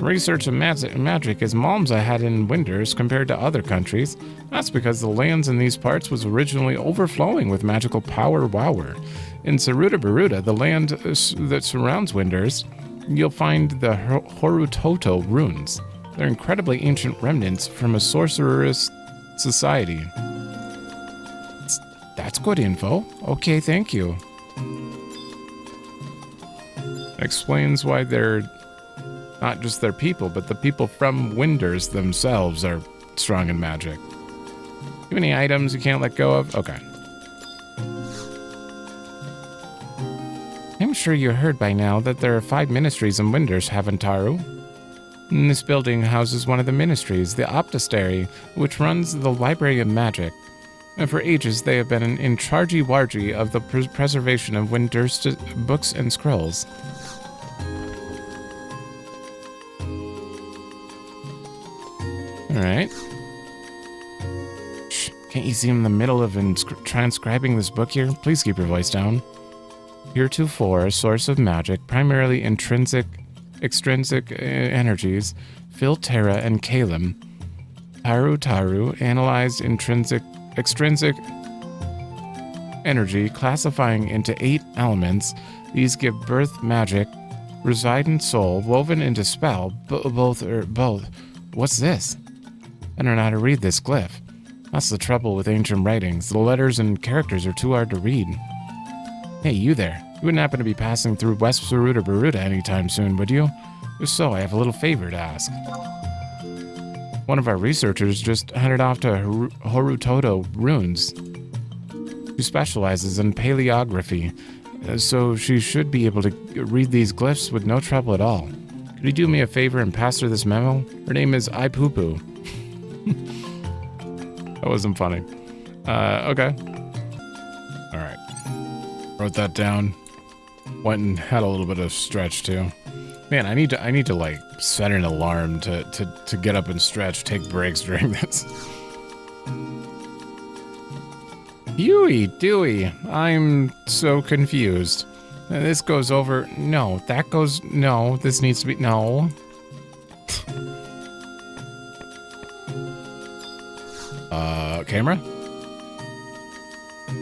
Research of magic is malms ahead in Windurst compared to other countries. That's because the lands in these parts was originally overflowing with magical power wower. In Sarutabaruta, the land that surrounds Windurst, you'll find the Horutoto runes. They're incredibly ancient remnants from a sorcerer's society. That's good info. Okay, thank you. Explains why they're not just their people, but the people from Windurst themselves are strong in magic. You have any items you can't let go of? Okay. I'm sure you heard by now that there are 5 ministries in Windurst, haven't Taru? This building houses one of the ministries, the Optistary's, which runs the Library of Magic. And for ages, they have been in chargy-wargy of the preservation of Windurst books and scrolls. Alright. Shh, can't you see I'm in the middle of transcribing this book here? Please keep your voice down. Heretofore, a source of magic, primarily extrinsic energies, fill Terra and Kalim. Taru analyzed extrinsic energy, classifying into 8 elements. These give birth magic, reside in soul, woven into spell, both What's this? I don't know how to read this glyph. That's the trouble with ancient writings. The letters and characters are too hard to read. Hey, you there. You wouldn't happen to be passing through West Sarutabaruta anytime soon, would you? If so, I have a little favor to ask. One of our researchers just headed off to Horutoto ruins. She specializes in paleography, so she should be able to read these glyphs with no trouble at all. Could you do me a favor and pass her this memo? Her name is Ipupu. That wasn't funny. Okay. All right. Wrote that down. Went and had a little bit of stretch too. Man, I need to like set an alarm to get up and stretch, take breaks during this. Huey, Dewey, I'm so confused. This goes over, no, that goes, no, this needs to be, no. Camera?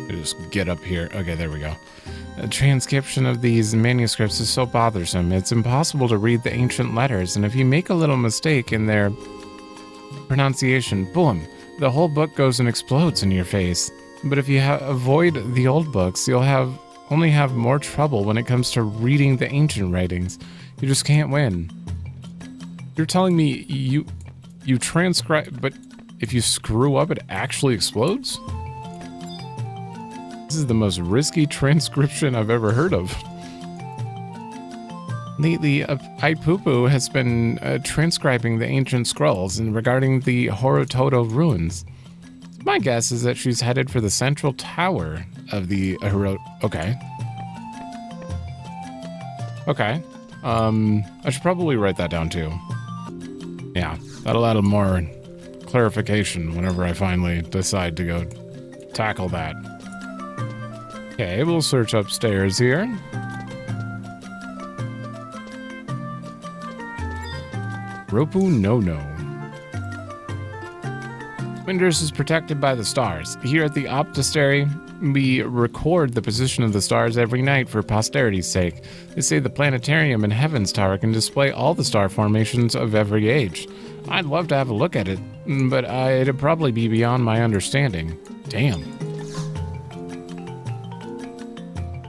Just get up here. Okay, there we go. A transcription of these manuscripts is so bothersome. It's impossible to read the ancient letters, and if you make a little mistake in their pronunciation, boom, the whole book goes and explodes in your face. But if you avoid the old books, you'll only have more trouble when it comes to reading the ancient writings. You just can't win. You're telling me you transcribe, but if you screw up, it actually explodes? This is the most risky transcription I've ever heard of. Lately, Ipupu has been transcribing the ancient scrolls and regarding the Horutoto ruins. My guess is that she's headed for the central tower of the Okay. Okay. I should probably write that down too. Yeah, that'll add a more clarification whenever I finally decide to go tackle that. Okay, we'll search upstairs here. Ropu no. Windurst is protected by the stars. Here at the Optistery, we record the position of the stars every night for posterity's sake. They say the planetarium and heavens tower can display all the star formations of every age. I'd love to have a look at it, but it'd probably be beyond my understanding. Damn.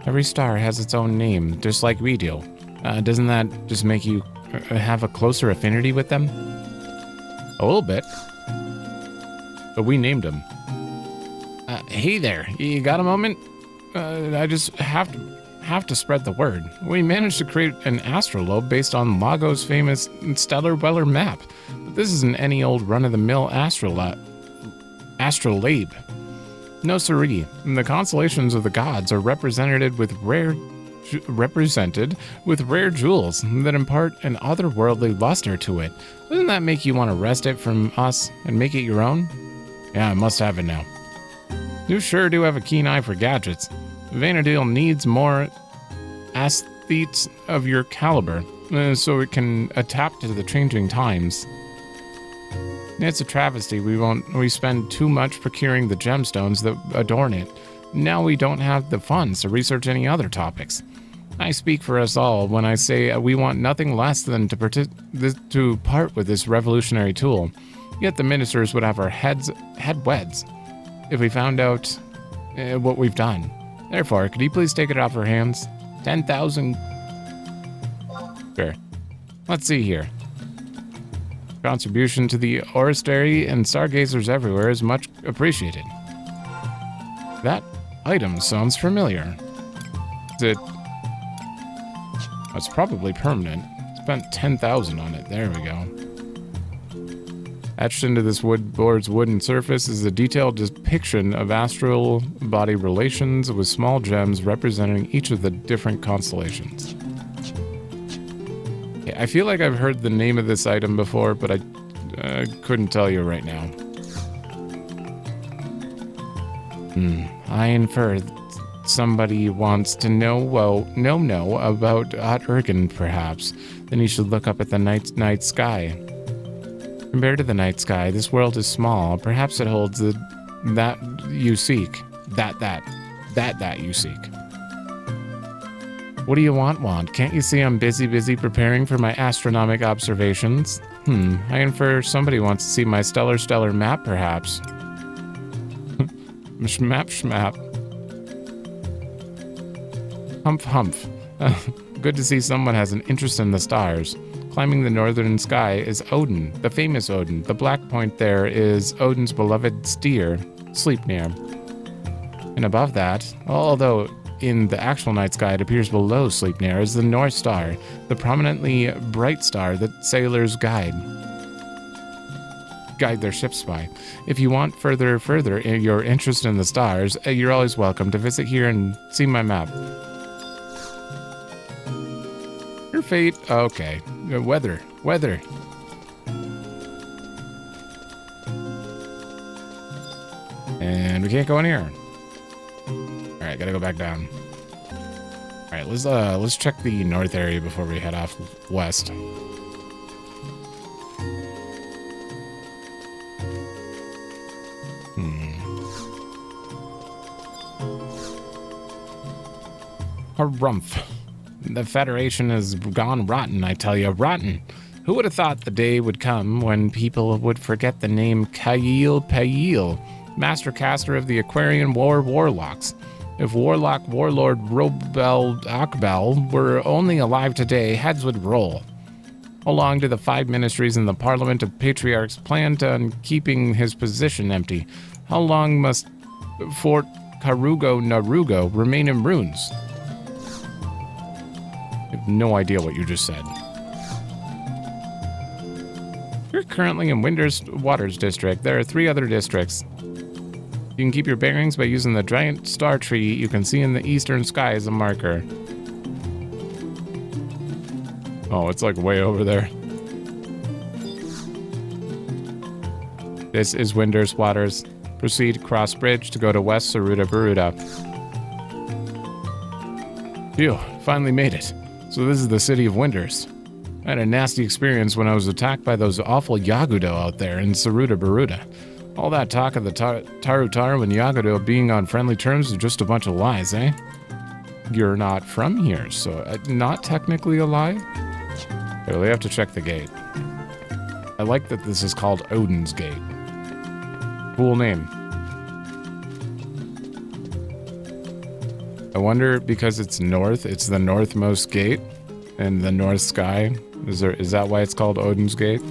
Every star has its own name, just like we do. Doesn't that just make you have a closer affinity with them? A little bit. But we named him. Hey there, you got a moment? I just have to spread the word. We managed to create an astrolabe based on Lago's famous Stellar Weller map. But this isn't any old run-of-the-mill astrolabe. No siree. The constellations of the gods are represented with rare jewels that impart an otherworldly luster to it. Doesn't that make you want to wrest it from us and make it your own? Yeah, I must have it now. You sure do have a keen eye for gadgets. Vana'diel needs more aesthetes of your caliber, so it can adapt to the changing times. It's a travesty we spend too much procuring the gemstones that adorn it. Now we don't have the funds to research any other topics. I speak for us all when I say we want nothing less than to part with this revolutionary tool. Yet the ministers would have our head weds if we found out what we've done. Therefore, could you please take it off our hands? 10,000. Sure. Let's see here. Contribution to the orrery and stargazers everywhere is much appreciated. That item sounds familiar. Is it? It's probably permanent. Spent 10,000 on it. There we go. Etched into this board's wooden surface is a detailed depiction of astral body relations with small gems representing each of the different constellations. Okay, I feel like I've heard the name of this item before, but I couldn't tell you right now. I infer somebody wants to know about Hot-Urgen, perhaps. Then you should look up at the night sky. Compared to the night sky, this world is small. Perhaps it holds that you seek. That you seek. What do you want? Can't you see I'm busy preparing for my astronomic observations? I infer somebody wants to see my stellar map, perhaps. Schmap schmap. Humph. Good to see someone has an interest in the stars. Climbing the northern sky is Odin, the famous Odin. The black point there is Odin's beloved steer, Sleipnir. And above that, although in the actual night sky it appears below Sleipnir, is the North Star, the prominently bright star that sailors guide their ships by. If you want further your interest in the stars, you're always welcome to visit here and see my map. Your fate, okay. Weather. And we can't go in here. Alright, gotta go back down. Alright, let's check the north area before we head off west. Harumph. The Federation has gone rotten, I tell you, rotten. Who would have thought the day would come when people would forget the name Payil, Master Caster of the Aquarian Warlocks? If Warlock Warlord Robel Akbel were only alive today, heads would roll. How long do the 5 ministries in the Parliament of Patriarchs plan on keeping his position empty? How long must Fort Karugo Narugo remain in ruins? I have no idea what you just said. You're currently in Windurst Waters district. There are 3 other districts. You can keep your bearings by using the giant star tree you can see in the eastern sky as a marker. Oh, it's like way over there. This is Windurst Waters. Proceed cross bridge to go to West Sarutabaruta. Phew, finally made it. So this is the city of Windurst. I had a nasty experience when I was attacked by those awful Yagudo out there in Sarutabaruta. All that talk of the Tarutaru and Yagudo being on friendly terms is just a bunch of lies, eh? You're not from here, so not technically a lie? Okay, we have to check the gate. I like that this is called Odin's Gate. Cool name. I wonder, because it's north, it's the northmost gate in the north sky. Is that why it's called Odin's Gate?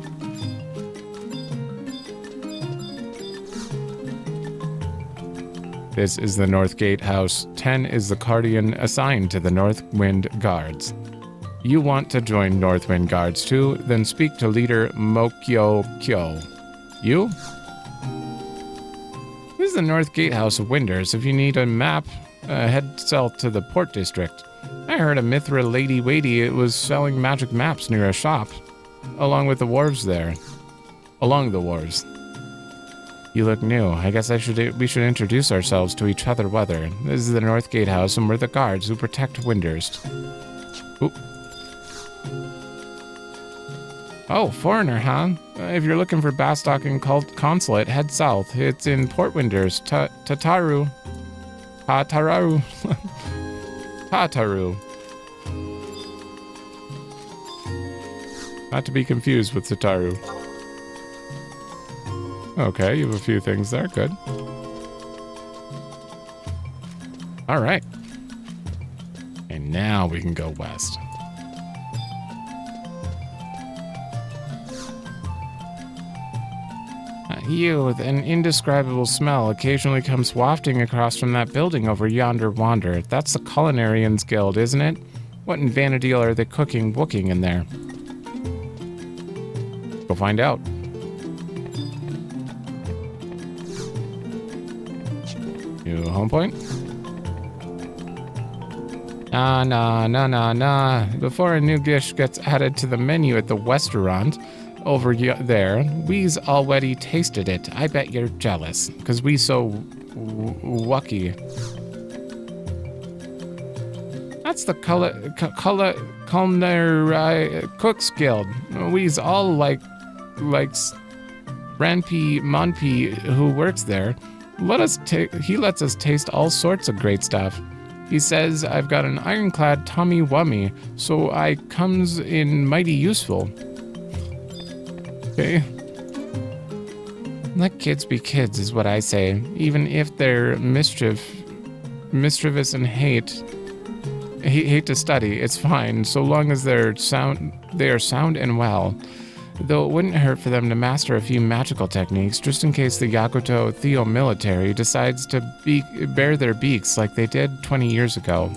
This is the North Gate House. 10 is the Guardian assigned to the North Wind Guards. You want to join North Wind Guards too? Then speak to leader Mokyo Kyo. You? This is the North Gatehouse of Windurst. If you need a map, head south to the Port District. I heard a Mithra lady it was selling magic maps near a shop, along with the wharves there. Along the wharves. You look new. I guess we should introduce ourselves to each other. This is the North Gatehouse, and we're the guards who protect Windurst. Oop. Oh, foreigner, huh? If you're looking for Bastok and Consulate, head south. It's in Port Windurst. Tataru. Tataru. Not to be confused with Tataru. Okay, you have a few things there. Good. All right. And now we can go west. An indescribable smell occasionally comes wafting across from that building over yonder wander. That's the Culinarians Guild, isn't it? What in Vana'diel are they wooking in there? Go find out. New home point? Nah. Before a new dish gets added to the menu at the restaurant over there, we's already tasted it. I bet you're jealous, because we so lucky. That's the Culinary Cooks Guild. We's all like Ranpi Monpi who works there. He lets us taste all sorts of great stuff. He says I've got an ironclad tummy wummy, so I comes in mighty useful. okay? Let kids be kids is what I say. Even if they're mischievous and hate to study, it's fine, so long as they are sound and well. Though it wouldn't hurt for them to master a few magical techniques, just in case the Yakuto Theo military decides to bare their beaks like they did 20 years ago.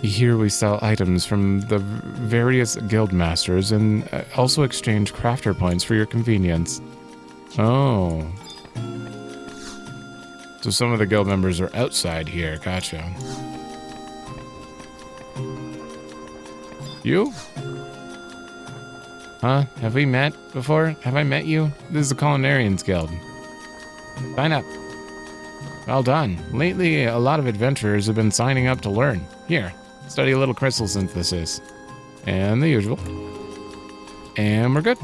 Here we sell items from the various guild masters and also exchange crafter points for your convenience. Oh. So some of the guild members are outside here, gotcha. You? Huh? Have we met before? Have I met you? This is the Culinarians Guild. Sign up. Well done. Lately, a lot of adventurers have been signing up to learn. Here, study a little crystal synthesis. And the usual. And we're good.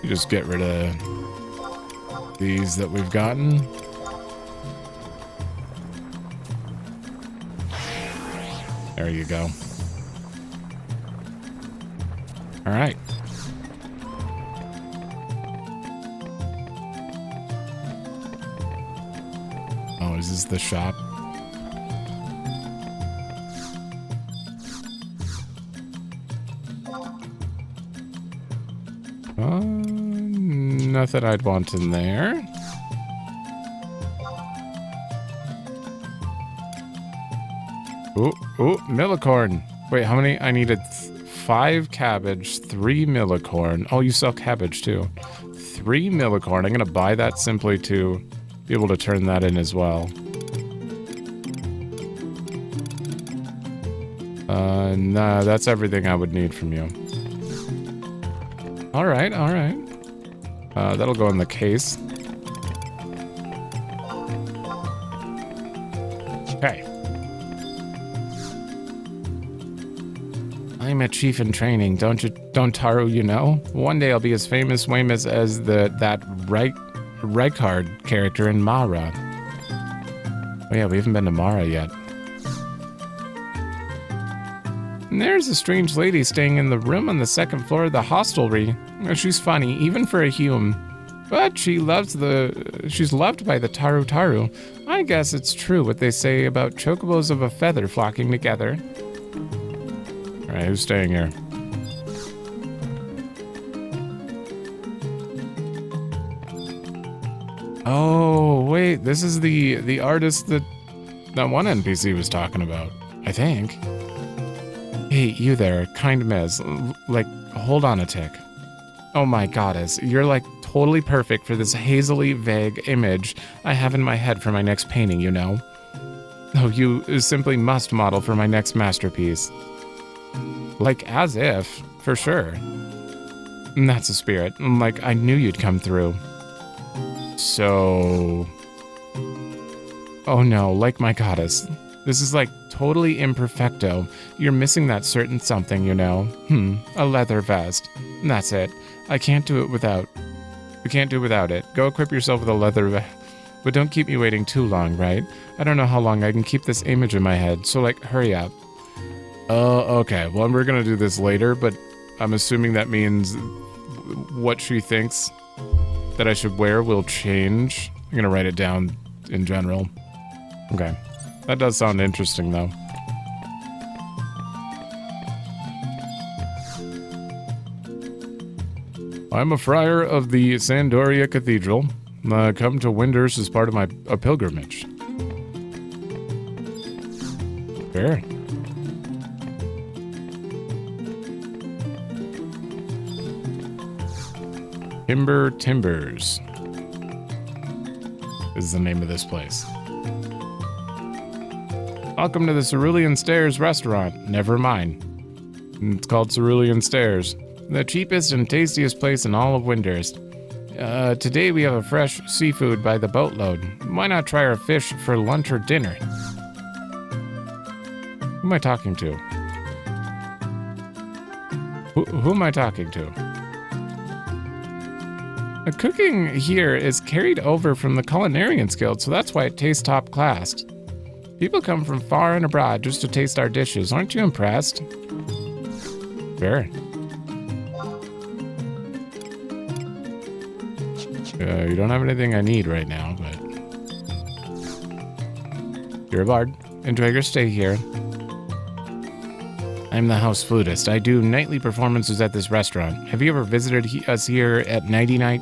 You just get rid of these that we've gotten. There you go. All right. Oh, is this the shop? Nothing I'd want in there. Ooh, millicorn. Wait, how many? I needed 5 cabbage, 3 millicorn. Oh, you sell cabbage too. 3 millicorn. I'm going to buy that simply to be able to turn that in as well. Nah, that's everything I would need from you. All right. That'll go in the case. Okay. I'm a chief in training, don't Taru, you know? One day I'll be as famous as that Rykard character in Mara. Oh yeah, we haven't been to Mara yet. And there's a strange lady staying in the room on the 2nd floor of the hostelry. She's funny, even for a hume. But she's loved by the Taru. I guess it's true what they say about chocobos of a feather flocking together. Alright, who's staying here? Oh, wait, this is the artist that one NPC was talking about, I think. Hey, you there, kind Miz. Like, hold on a tick. Oh my goddess, you're like totally perfect for this hazily vague image I have in my head for my next painting, you know? Oh, you simply must model for my next masterpiece. Like, as if, for sure. That's a spirit. Like, I knew you'd come through. So... Oh no, like my goddess. This is like totally imperfecto. You're missing that certain something, you know? A leather vest. That's it. I can't do it without it. Go equip yourself with a leather vest. But don't keep me waiting too long, right? I don't know how long I can keep this image in my head, so like, hurry up. Okay. Well, we're gonna do this later, but I'm assuming that means what she thinks that I should wear will change. I'm gonna write it down in general. Okay. That does sound interesting, though. I'm a friar of the Sandoria Cathedral. Come to Windurst as part of a pilgrimage. Fair. Timber Timbers is the name of this place. Welcome to the Cerulean Stairs restaurant. Never mind. It's called Cerulean Stairs. The cheapest and tastiest place in all of Windurst. Today we have a fresh seafood by the boatload. Why not try our fish for lunch or dinner? Who am I talking to? Who am I talking to? The cooking here is carried over from the Culinarians Guild, so that's why it tastes top class. People come from far and abroad just to taste our dishes. Aren't you impressed? Sure. You don't have anything I need right now, but... You're a bard. Enjoy your stay here. I'm the house flutist. I do nightly performances at this restaurant. Have you ever visited us here at nighty night?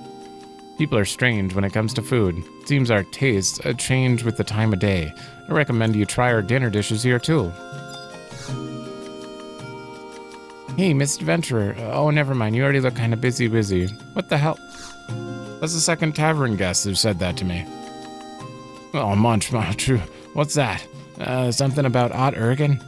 People are strange when it comes to food. It seems our tastes change with the time of day. I recommend you try our dinner dishes here too. Hey, Miss Adventurer. Oh, never mind. You already look kind of busy. What the hell? That's the second tavern guest who said that to me. Oh, Munch. What's that? Something about Ott Ergen?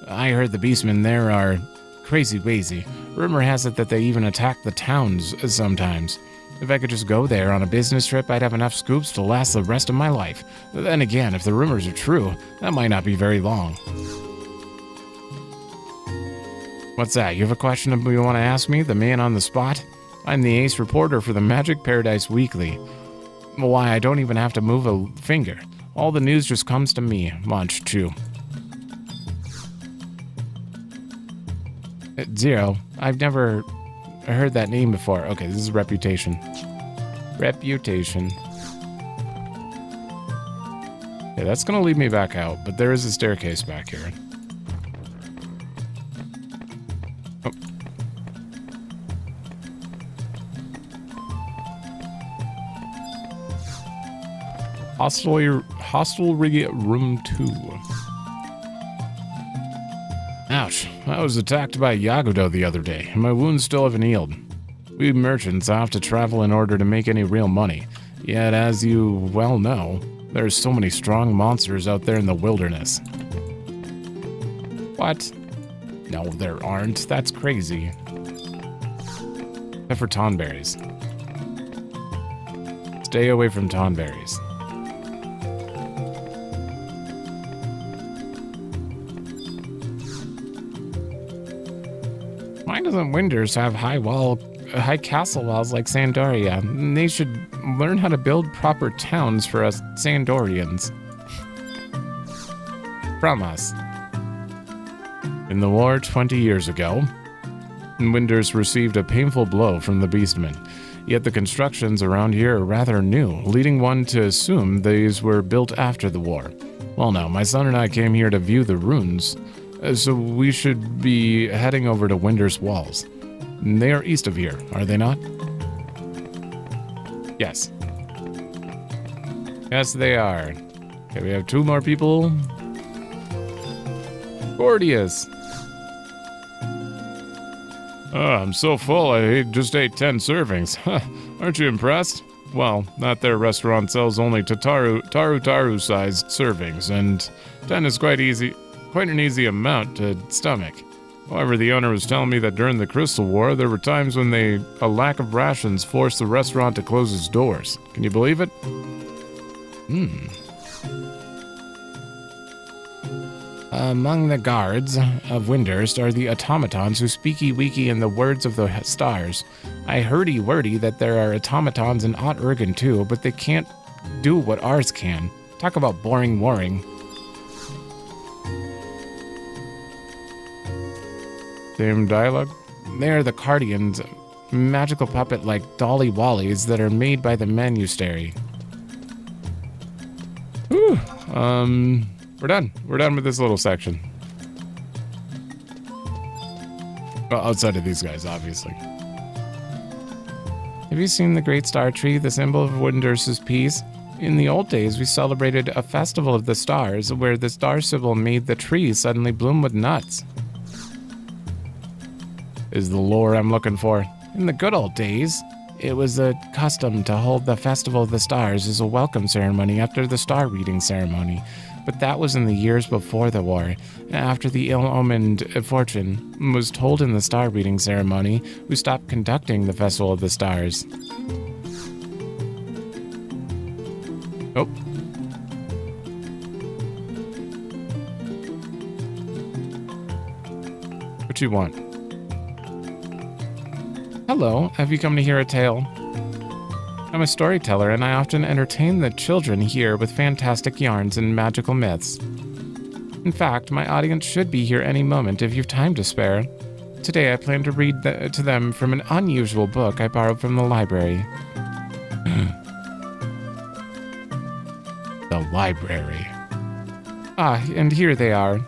I heard the beastmen there are crazy. Rumor has it that they even attack the towns sometimes. If I could just go there on a business trip, I'd have enough scoops to last the rest of my life. Then again, if the rumors are true, that might not be very long. What's that? You have a question you want to ask me, the man on the spot? I'm the ace reporter for the Magic Paradise Weekly. Why, I don't even have to move a finger. All the news just comes to me. Munch, chew. Zero. I've never heard that name before. Okay, this is Reputation. Reputation. Yeah, that's gonna lead me back out, but there is a staircase back here. Oh. Hostelry room 2. Ouch, I was attacked by a Yagudo the other day, and my wounds still haven't healed. We merchants have to travel in order to make any real money, yet as you well know, there's so many strong monsters out there in the wilderness. What? No, there aren't. That's crazy. Except for tonberries. Stay away from tonberries. Why doesn't Windurst have high castle walls like Sandoria? They should learn how to build proper towns for us Sandorians. From us. In the war 20 years ago, Windurst received a painful blow from the beastmen. Yet the constructions around here are rather new, leading one to assume these were built after the war. Well now, my son and I came here to view the ruins, so we should be heading over to Windurst Walls. They are east of here, are they not? Yes. Yes, they are. Okay, we have 2 more people. Gordius. Oh, I'm so full, I just ate 10 servings. Aren't you impressed? Well, that their restaurant sells only taru-sized servings, and 10 is quite an easy amount to stomach. However, the owner was telling me that during the Crystal War, there were times when a lack of rations forced the restaurant to close its doors. Can you believe it? Among the guards of Windurst are the automatons who speaky-weaky in the words of the stars. I heardy-wordy that there are automatons in Ott Ergen too, but they can't do what ours can. Talk about boring warring. Same dialogue? They are the Cardians, magical puppet-like Dolly Wallies that are made by the Emissary. Whew. We're done. We're done with this little section. Well, outside of these guys, obviously. Have you seen the Great Star Tree, the symbol of Windurst's peace? In the old days, we celebrated a festival of the stars, where the star symbol made the tree suddenly bloom with nuts. Is the lore I'm looking for. In the good old days, it was a custom to hold the Festival of the Stars as a welcome ceremony after the star reading ceremony. But that was in the years before the war. After the ill-omened fortune was told in the star reading ceremony, we stopped conducting the Festival of the Stars. Oh. What you want? Hello, have you come to hear a tale? I'm a storyteller, and I often entertain the children here with fantastic yarns and magical myths. In fact, my audience should be here any moment if you've time to spare. Today I plan to read to them from an unusual book I borrowed from the library. The library. Ah, and here they are.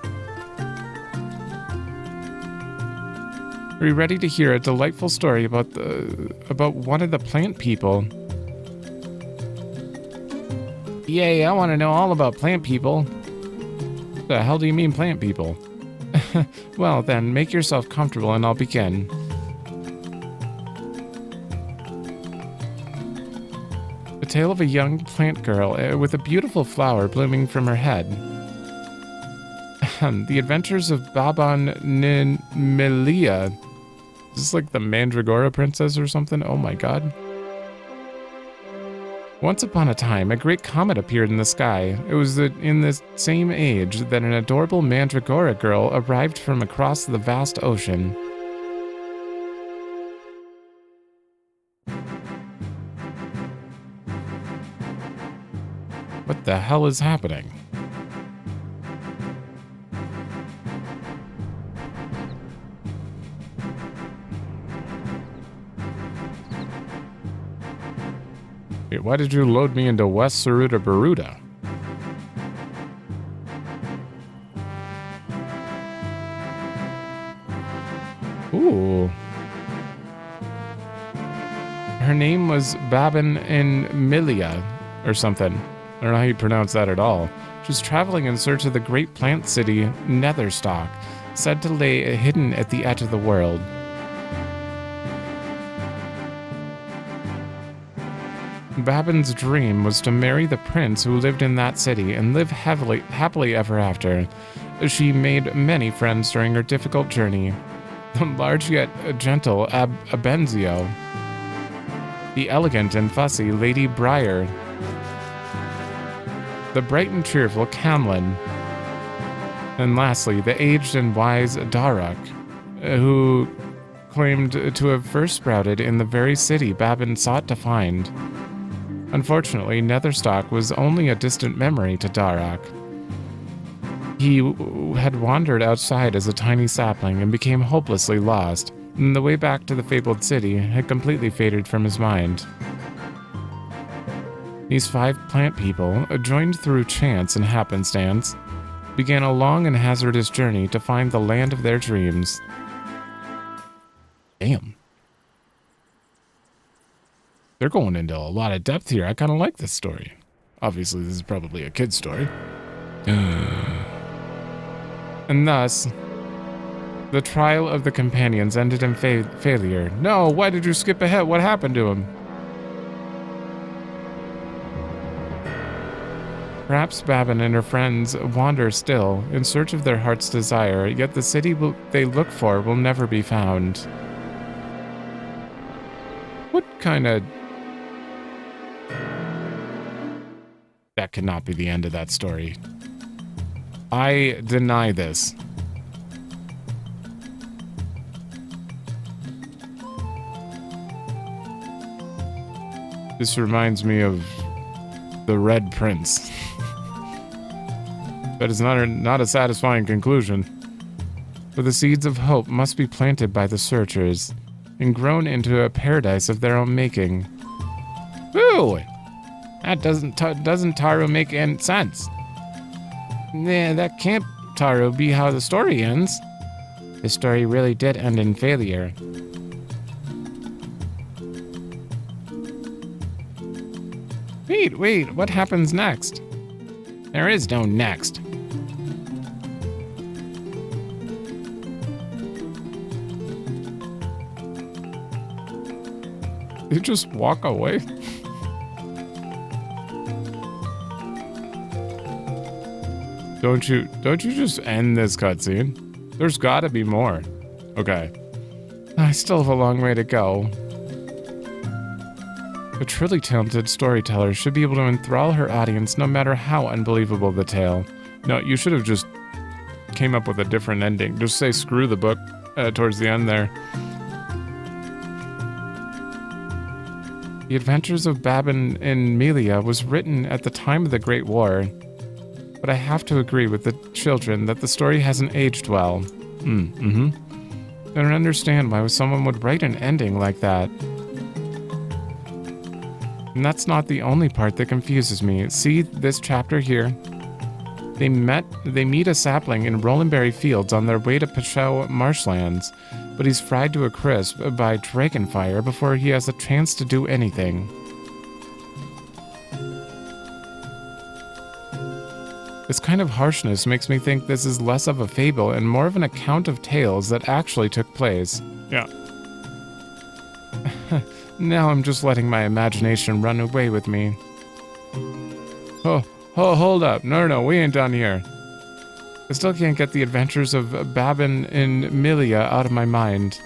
Are you ready to hear a delightful story about one of the plant people? Yay, I want to know all about plant people. The hell do you mean plant people? Well then, make yourself comfortable and I'll begin. The tale of a young plant girl with a beautiful flower blooming from her head. The adventures of Babban Mheillea. Is this like the Mandragora princess or something? Oh my god. Once upon a time, a great comet appeared in the sky. It was in the same age that an adorable Mandragora girl arrived from across the vast ocean. What the hell is happening? Why did you load me into West Sarutabaruta? Ooh. Her name was Babban in Mheillea, or something. I don't know how you pronounce that at all. She was traveling in search of the great plant city, Netherstock, said to lay hidden at the edge of the world. Babban's dream was to marry the prince who lived in that city and live happily ever after. She made many friends during her difficult journey. The large yet gentle Abenzio, the elegant and fussy Lady Briar, the bright and cheerful Camlin, and lastly, the aged and wise Darak, who claimed to have first sprouted in the very city Babban sought to find. Unfortunately, Netherstock was only a distant memory to Darak. He had wandered outside as a tiny sapling and became hopelessly lost, and the way back to the fabled city had completely faded from his mind. These 5 plant people, joined through chance and happenstance, began a long and hazardous journey to find the land of their dreams. Damn. They're going into a lot of depth here. I kind of like this story. Obviously, this is probably a kid's story. And thus, the trial of the companions ended in failure. No, why did you skip ahead? What happened to him? Perhaps Babban and her friends wander still, in search of their heart's desire, yet the city they look for will never be found. What kind of... That cannot be the end of that story. I deny this. This reminds me of the Red Prince. That is not a satisfying conclusion. For the seeds of hope must be planted by the searchers and grown into a paradise of their own making. Woo! That doesn't Taro make any sense? Yeah, that can't, Taro, be how the story ends. The story really did end in failure. Wait, what happens next? There is no next. You just walk away? Don't you just end this cutscene? There's gotta be more. Okay. I still have a long way to go. A truly talented storyteller should be able to enthrall her audience no matter how unbelievable the tale. No, you should have just came up with a different ending. Just say screw the book towards the end there. The Adventures of Babban in Mheillea was written at the time of the Great War. But I have to agree with the children that the story hasn't aged well. I don't understand why someone would write an ending like that. And that's not the only part that confuses me. See this chapter here? They meet a sapling in Rolandberry Fields on their way to Pachau marshlands, but he's fried to a crisp by dragonfire before he has a chance to do anything. This kind of harshness makes me think this is less of a fable and more of an account of tales that actually took place. Yeah. Now I'm just letting my imagination run away with me. Oh, hold up. No, we ain't done here. I still can't get the adventures of Babban and Mheillea out of my mind.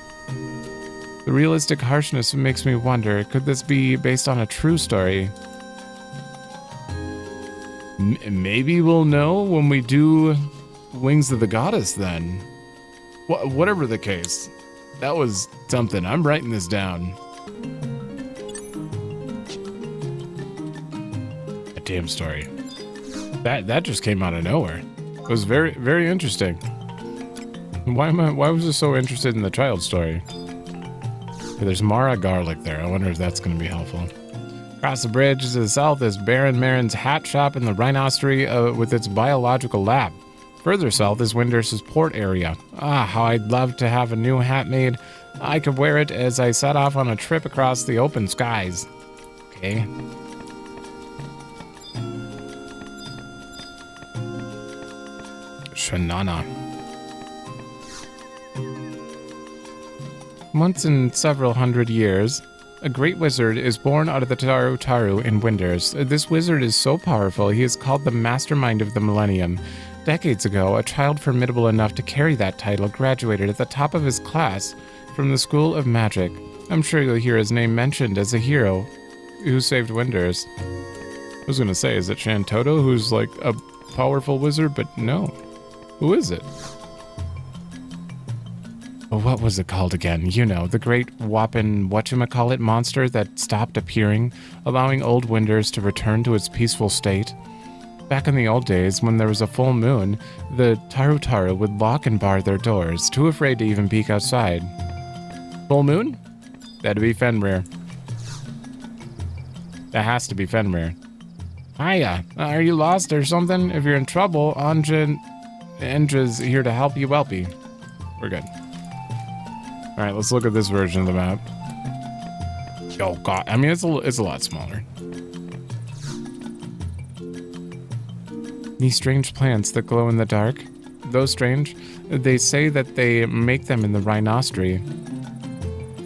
The realistic harshness makes me wonder, could this be based on a true story? Maybe we'll know when we do Wings of the Goddess then. Whatever the case, that was something. I'm writing this down. A damn story. That just came out of nowhere. It was very, very interesting. Why was I so interested in the child story? Okay, there's Mara garlic there. I wonder if that's going to be helpful. Across the bridge to the south is Baron Marin's hat shop in the Rhinostery with its biological lab. Further south is Windurst's port area. Ah, how I'd love to have a new hat made. I could wear it as I set off on a trip across the open skies. Okay. Shanana. Once in several hundred years, a great wizard is born out of the Taru in Windurst. This wizard is so powerful, he is called the Mastermind of the Millennium. Decades ago, a child formidable enough to carry that title graduated at the top of his class from the School of Magic. I'm sure you'll hear his name mentioned as a hero who saved Windurst. I was gonna say, is it Chateau who's like a powerful wizard? But no. Who is it? What was it called again? You know, the great whoppin' whatchamacallit monster that stopped appearing, allowing old Windurst to return to its peaceful state. Back in the old days, when there was a full moon, the Taru would lock and bar their doors, too afraid to even peek outside. Full moon? That'd be Fenrir. That has to be Fenrir. Hiya, are you lost or something? If you're in trouble, Andra's here to help you welpy. We're good. Alright, let's look at this version of the map. Oh god, I mean it's a lot smaller. These strange plants that glow in the dark, though strange, they say that they make them in the Rhinostery.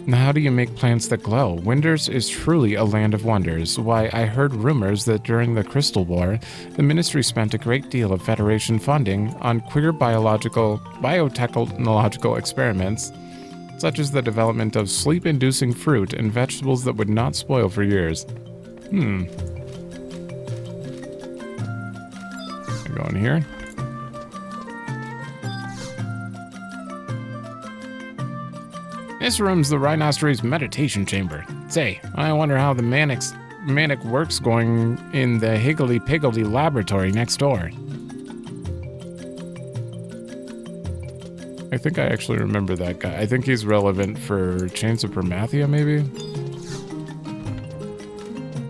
Now how do you make plants that glow? Windurst is truly a land of wonders. Why, I heard rumors that during the Crystal War, the Ministry spent a great deal of Federation funding on queer biotechnological experiments, such as the development of sleep-inducing fruit and vegetables that would not spoil for years. I go in here. This room's the Rhinostery's meditation chamber. Say, I wonder how the manic work's going in the higgledy-piggledy laboratory next door. I think I actually remember that guy. I think he's relevant for Chains of Permathia, maybe?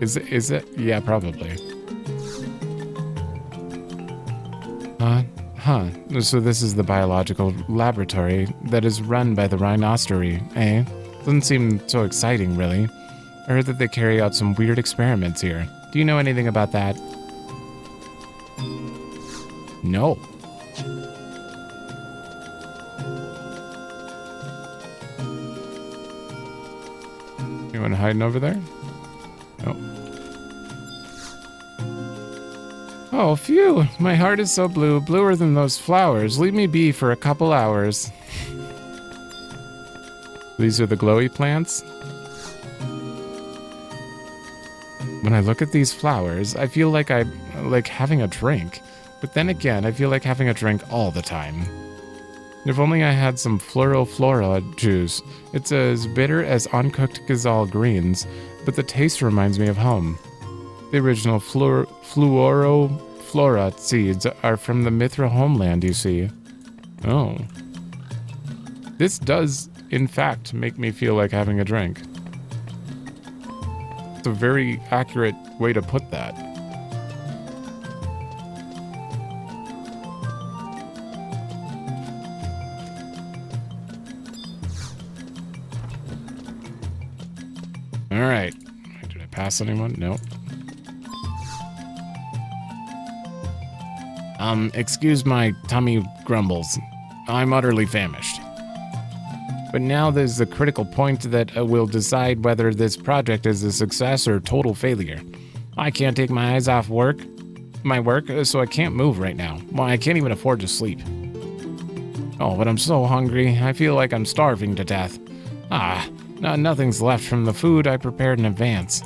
Is it? Yeah, probably. So this is the biological laboratory that is run by the Rhinostery, eh? Doesn't seem so exciting, really. I heard that they carry out some weird experiments here. Do you know anything about that? No. Anyone hiding over there? No. Oh, phew. My heart is so blue, bluer than those flowers. Leave me be for a couple hours. These are the glowy plants. When I look at these flowers, I feel like I'm like having a drink. But then again, I feel like having a drink all the time. If only I had some Flora juice. It's as bitter as uncooked Gazal greens, but the taste reminds me of home. The original flora seeds are from the Mithra homeland, you see. Oh. This does, in fact, make me feel like having a drink. It's a very accurate way to put that. All right. Did I pass anyone? No. Excuse my tummy grumbles. I'm utterly famished. But now there's the critical point that will decide whether this project is a success or total failure. I can't take my eyes off my work, so I can't move right now. Well, I can't even afford to sleep. Oh, but I'm so hungry. I feel like I'm starving to death. Nothing's left from the food I prepared in advance.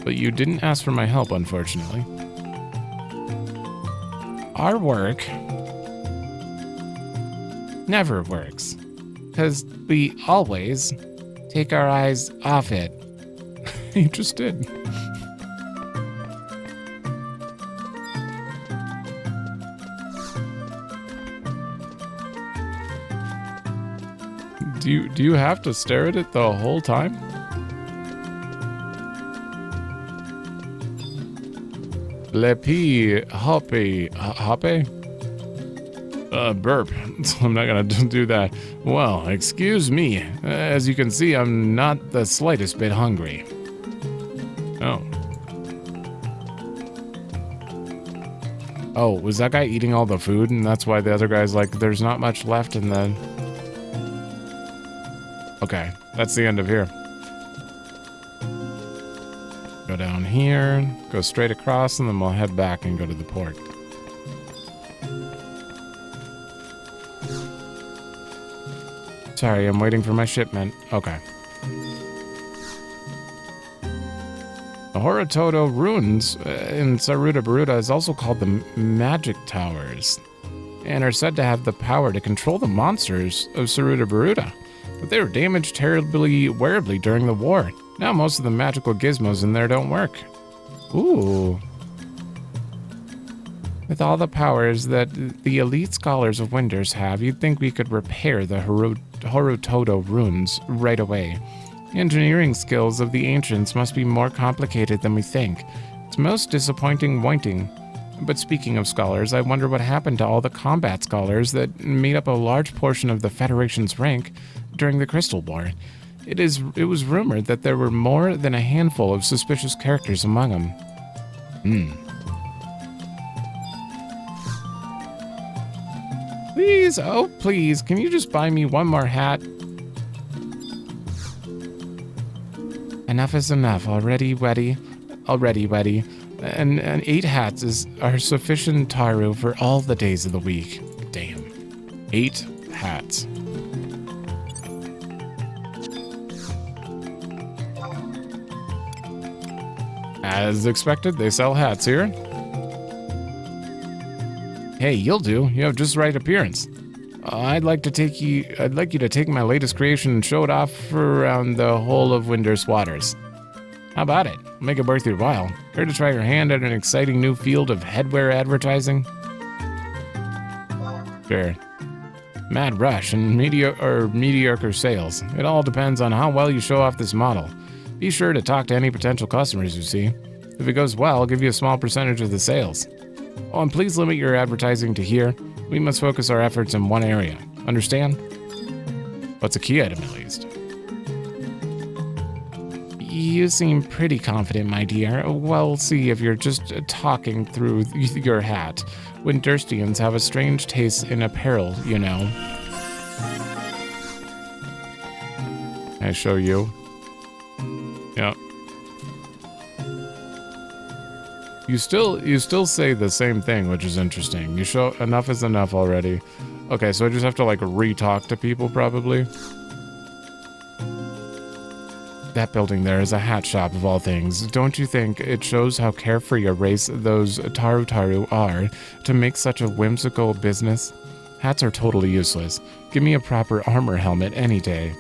But you didn't ask for my help, unfortunately. Our work never works, because we always take our eyes off it. You just did. Do you have to stare at it the whole time? Lepi hoppe? Burp. I'm not gonna do that. Well, excuse me. As you can see, I'm not the slightest bit hungry. Oh. Oh, was that guy eating all the food, and that's why the other guy's like, there's not much left in the... Okay, that's the end of here. Go down here, go straight across, and then we'll head back and go to the port. Sorry, I'm waiting for my shipment. Okay. The Horotodo ruins in Sarutabaruta is also called the Magic Towers, and are said to have the power to control the monsters of Sarutabaruta. But they were damaged terribly during the war. Now most of the magical gizmos in there don't work. Ooh. With all the powers that the elite scholars of Windurst have, you'd think we could repair the Horotodo ruins right away. The engineering skills of the ancients must be more complicated than we think. It's most disappointing pointing. But speaking of scholars, I wonder what happened to all the combat scholars that made up a large portion of the Federation's rank during the Crystal War. It was rumored that there were more than a handful of suspicious characters among them. Please, oh please, can you just buy me one more hat? Enough is enough, already weddy. And 8 hats are sufficient taru for all the days of the week. Damn. 8 hats. As expected, they sell hats here. Hey, you'll do. You have just the right appearance. I'd like you to take my latest creation and show it off around the whole of Windurst Waters. How about it? Make it worth your while. Care to try your hand at an exciting new field of headwear advertising? Sure. Mad rush and mediocre sales. It all depends on how well you show off this model. Be sure to talk to any potential customers you see. If it goes well, I'll give you a small percentage of the sales. Oh, and please limit your advertising to here. We must focus our efforts in one area. Understand? What's a key item, at least? You seem pretty confident, my dear. We'll see if you're just talking through your hat. Windurstians have a strange taste in apparel, you know. I show you. Yeah. You still say the same thing, which is interesting. You show enough is enough already. Okay, so I just have to like re-talk to people probably. That building there is a hat shop of all things. Don't you think it shows how carefree a race those Taru are to make such a whimsical business? Hats are totally useless. Give me a proper armor helmet any day.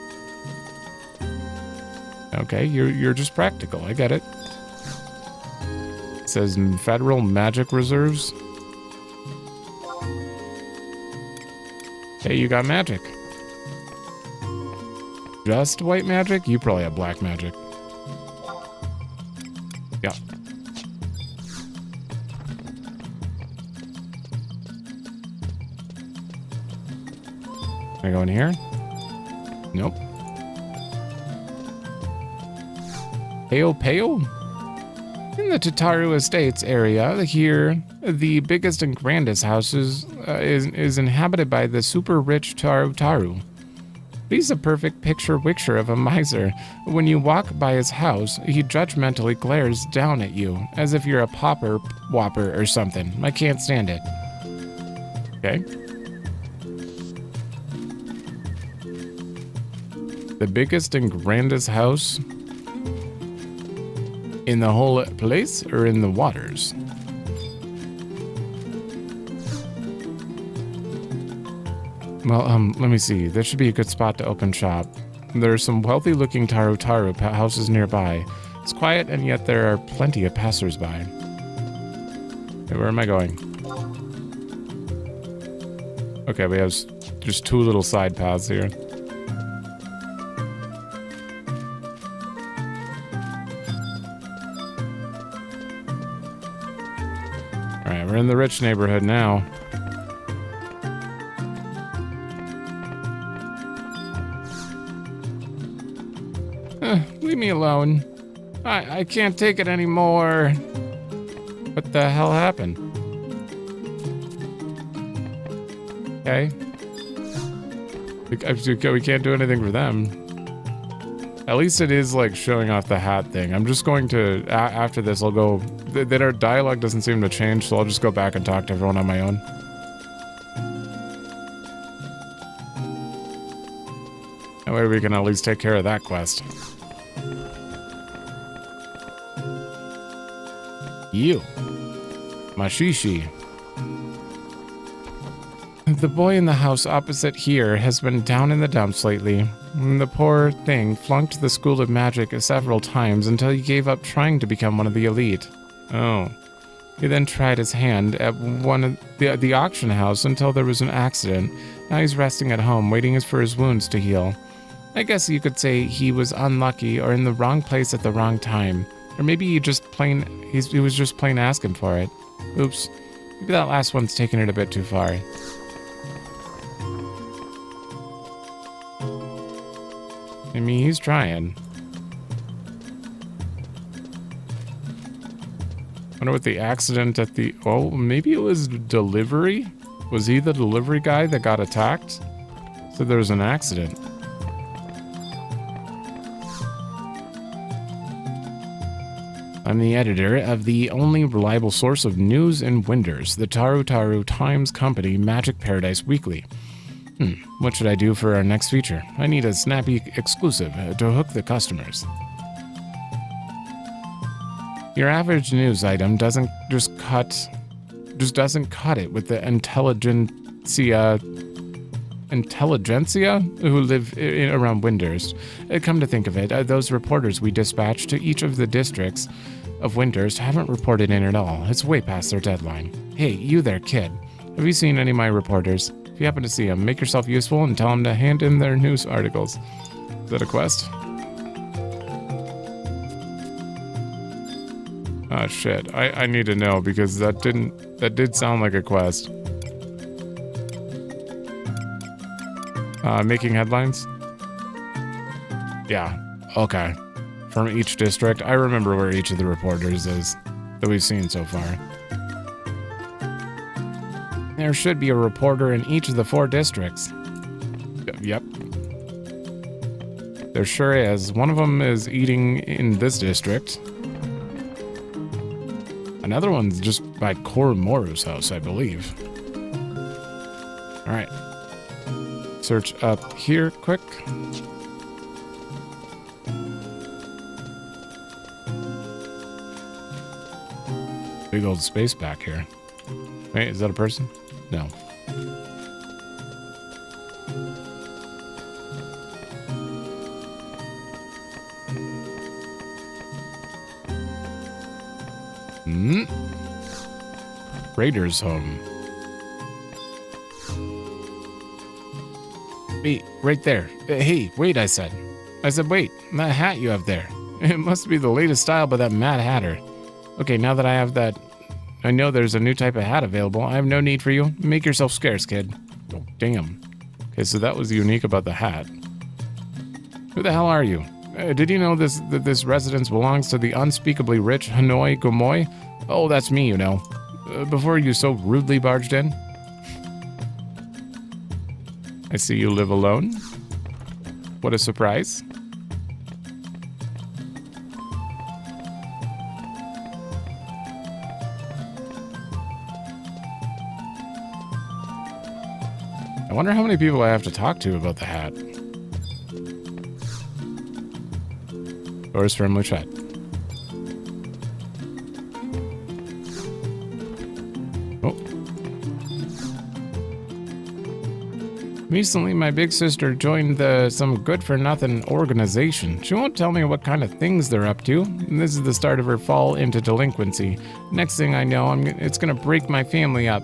Okay, you're just practical. I get it. says Federal Magic Reserves. Hey, you got magic. Just white magic? You probably have black magic. Yeah. Can I go in here? Nope. Peo? In the Tataru Estates area, here, the biggest and grandest houses is inhabited by the super rich Taru. He's a perfect picture of a miser. When you walk by his house, he judgmentally glares down at you, as if you're a pauper whopper or something. I can't stand it. Okay. The biggest and grandest house in the whole place or in the waters? Well, let me see. This should be a good spot to open shop. There are some wealthy-looking Taru houses nearby. It's quiet, and yet there are plenty of passers-by. Okay, where am I going? Okay, we have just two little side paths here. Alright, we're in the rich neighborhood now. Leave me alone. I can't take it anymore. What the hell happened? Okay. We can't do anything for them. At least it is like showing off the hat thing. I'm just going to, after this, I'll go, that our dialogue doesn't seem to change, so I'll just go back and talk to everyone on my own. That way we can at least take care of that quest. You. Mashishi. The boy in the house opposite here has been down in the dumps lately. The poor thing flunked the School of Magic several times until he gave up trying to become one of the elite. Oh. He then tried his hand at one of the auction house until there was an accident. Now he's resting at home, waiting for his wounds to heal. I guess you could say he was unlucky or in the wrong place at the wrong time. Or maybe he was just plain asking for it. Oops. Maybe that last one's taking it a bit too far. I mean, he's trying. Wonder what the accident at the... Oh, maybe it was delivery? Was he the delivery guy that got attacked? So there was an accident. I'm the editor of the only reliable source of news in Windurst, the Taru Times Company Magic Paradise Weekly. What should I do for our next feature? I need a snappy exclusive to hook the customers. Your average news item doesn't cut it with the intelligentsia who live around Windurst. Come to think of it, those reporters we dispatched to each of the districts of Windurst haven't reported in at all. It's way past their deadline. Hey, you there, kid. Have you seen any of my reporters? If you happen to see them, make yourself useful and tell them to hand in their news articles. Is that a quest? Oh shit, I need to know because that did sound like a quest. Making headlines? Yeah, okay. From each district. I remember where each of the reporters is that we've seen so far. There should be a reporter in each of the 4 districts. Yep. There sure is. One of them is eating in this district. Another one's just by Koromoru's house, I believe. Alright. Search up here quick. Big old space back here. Wait, is that a person? No. Hmm? Raider's home. Wait, right there. Hey, wait, I said. Wait, that hat you have there. It must be the latest style by that Mad Hatter. Okay, now that I know there's a new type of hat available. I have no need for you. Make yourself scarce, kid. Oh, damn. Okay, so that was unique about the hat. Who the hell are you? Did you know that this residence belongs to the unspeakably rich Hanoi Gomoy? Oh, that's me, you know. Before you so rudely barged in. I see you live alone. What a surprise. I wonder how many people I have to talk to about the hat. Doors firmly shut. Oh. Recently, my big sister joined some good-for-nothing organization. She won't tell me what kind of things they're up to. And this is the start of her fall into delinquency. Next thing I know, it's gonna break my family up.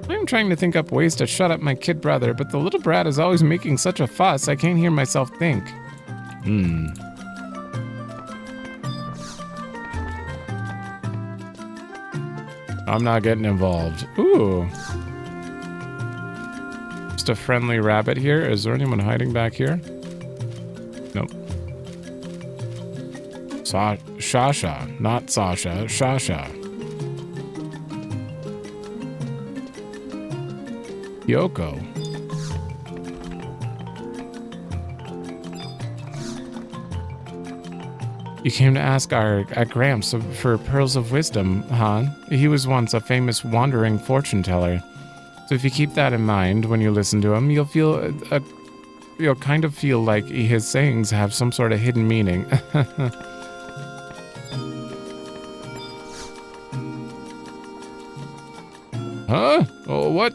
I'm trying to think up ways to shut up my kid brother, but the little brat is always making such a fuss, I can't hear myself think. I'm not getting involved. Ooh. Just a friendly rabbit here. Is there anyone hiding back here? Nope. Shasha, not Sasha, Shasha. Yoko. You came to ask at Gramps for pearls of wisdom, huh? He was once a famous wandering fortune teller. So if you keep that in mind when you listen to him, you'll kind of feel like his sayings have some sort of hidden meaning. Huh? What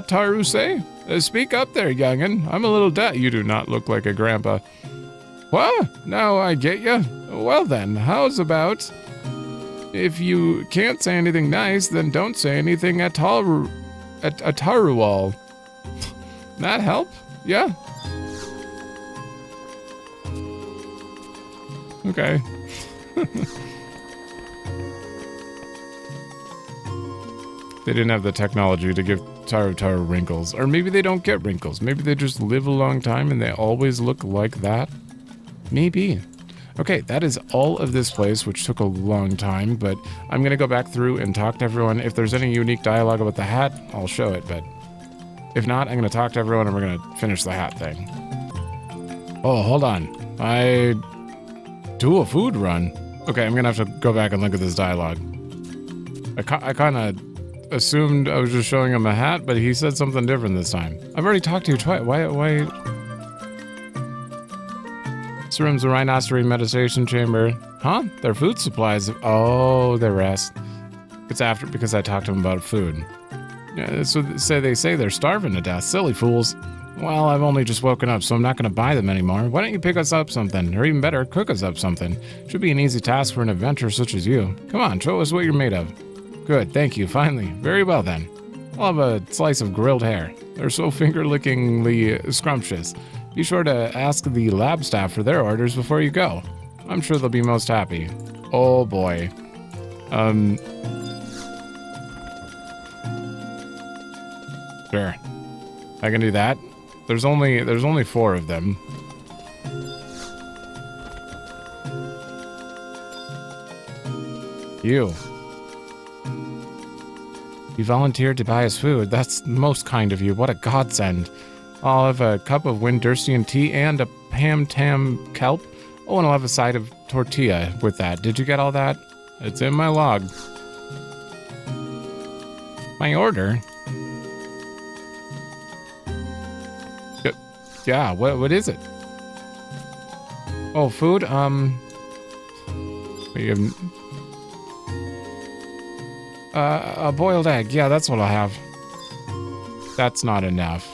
Taru say? Speak up there, youngin'. I'm a little deaf. You do not look like a grandpa. What? Now I get ya. Well then, how's about... If you can't say anything nice, then don't say anything at all. That help? Yeah? Okay. They didn't have the technology to give Taru wrinkles. Or maybe they don't get wrinkles. Maybe they just live a long time and they always look like that. Maybe. Okay, that is all of this place, which took a long time, but I'm going to go back through and talk to everyone. If there's any unique dialogue about the hat, I'll show it, but if not, I'm going to talk to everyone and we're going to finish the hat thing. Oh, hold on. I do a food run. Okay, I'm going to have to go back and look at this dialogue. I kind of assumed I was just showing him a hat, but he said something different this time. I've already talked to you twice. Why? This room's a Rhinocery meditation chamber. Huh? Their food supplies. Oh, their rest. It's after because I talked to them about food. Yeah, so they say they're starving to death. Silly fools. Well, I've only just woken up, so I'm not going to buy them anymore. Why don't you pick us up something? Or even better, cook us up something. Should be an easy task for an adventurer such as you. Come on, show us what you're made of. Good, thank you, finally. Very well then. I'll have a slice of grilled hare. They're so finger-lickingly scrumptious. Be sure to ask the lab staff for their orders before you go. I'm sure they'll be most happy. Oh boy. Sure. I can do that. There's only 4 of them. You volunteered to buy us food. That's most kind of you. What a godsend. I'll have a cup of Windurstian tea and a ham tam kelp. Oh, and I'll have a side of tortilla with that. Did you get all that? It's in my log. My order? Yeah, what is it? Oh, food? We have... a boiled egg. Yeah, that's what I'll have. That's not enough.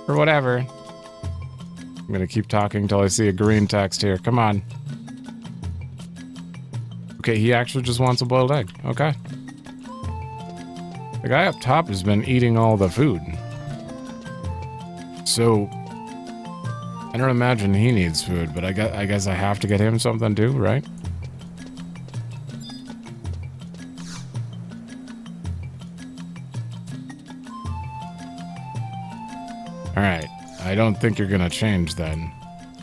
Or whatever. I'm gonna keep talking until I see a green text here. Come on. Okay, he actually just wants a boiled egg. Okay. The guy up top has been eating all the food. So, I don't imagine he needs food, but I guess I have to get him something too, right? Alright, I don't think you're gonna change then.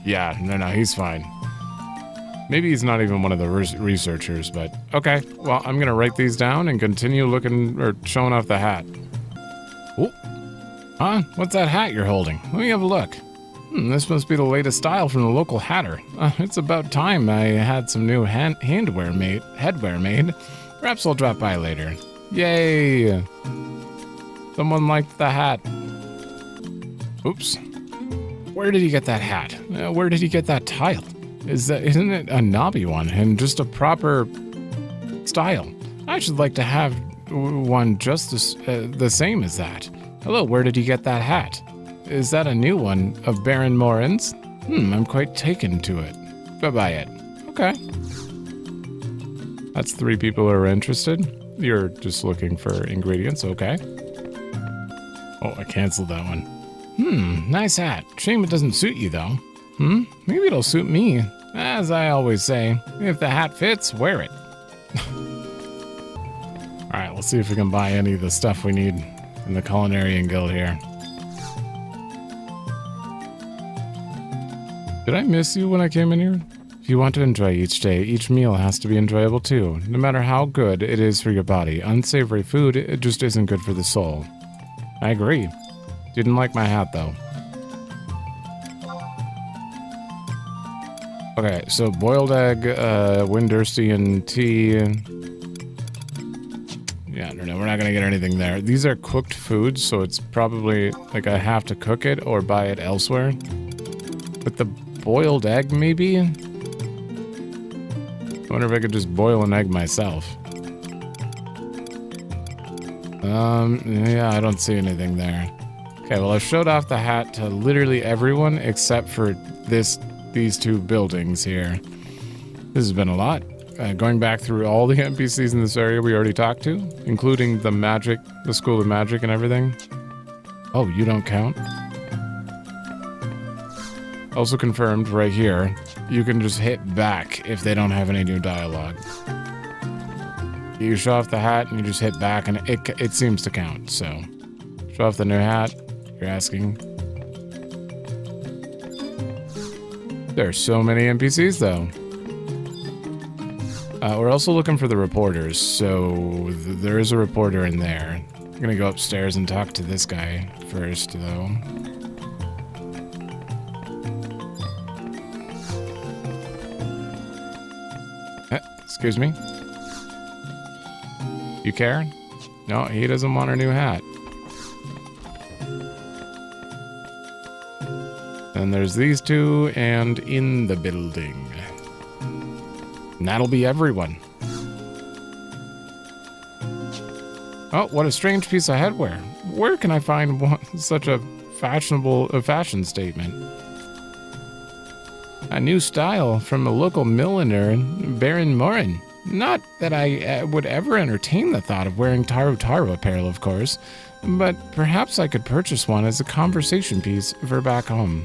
Yeah, no, he's fine. Maybe he's not even one of the researchers, but okay. Well, I'm gonna write these down and continue looking, or showing off the hat. Oh, huh? What's that hat you're holding? Let me have a look. This must be the latest style from the local hatter. It's about time I had some new headwear made. Perhaps I'll drop by later. Yay! Someone liked the hat. Oops. Where did he get that hat? Where did he get that tile? Isn't it a knobby one and just a proper style? I should like to have one just the same as that. Hello, where did he get that hat? Is that a new one of Baron Morin's? I'm quite taken to it. Buy it. Okay. That's 3 people who are interested. You're just looking for ingredients, okay. Oh, I canceled that one. Nice hat. Shame it doesn't suit you, though. Maybe it'll suit me. As I always say, if the hat fits, wear it. Alright, let's see if we can buy any of the stuff we need in the Culinarian Guild here. Did I miss you when I came in here? If you want to enjoy each day, each meal has to be enjoyable too. No matter how good it is for your body, unsavory food, it just isn't good for the soul. I agree. Didn't like my hat, though. Okay, so boiled egg, Windurstian tea. Yeah, no, we're not gonna get anything there. These are cooked foods, so it's probably like I have to cook it or buy it elsewhere. But the boiled egg, maybe? I wonder if I could just boil an egg myself. Yeah, I don't see anything there. Okay, well, I've showed off the hat to literally everyone except for these 2 buildings here. This has been a lot. Going back through all the NPCs in this area we already talked to, including the School of Magic and everything. Oh, you don't count? Also confirmed right here, you can just hit back if they don't have any new dialogue. You show off the hat and you just hit back and it seems to count, so. Show off the new hat, you're asking. There are so many NPCs though. We're also looking for the reporters, so there is a reporter in there. I'm gonna go upstairs and talk to this guy first though. Excuse me? You care? No, he doesn't want a new hat. Then there's these 2 and in the building. And that'll be everyone. Oh, what a strange piece of headwear. Where can I find such a fashion statement? A new style from a local milliner, Baron Morin. Not that I would ever entertain the thought of wearing Taru apparel, of course, but perhaps I could purchase one as a conversation piece for back home.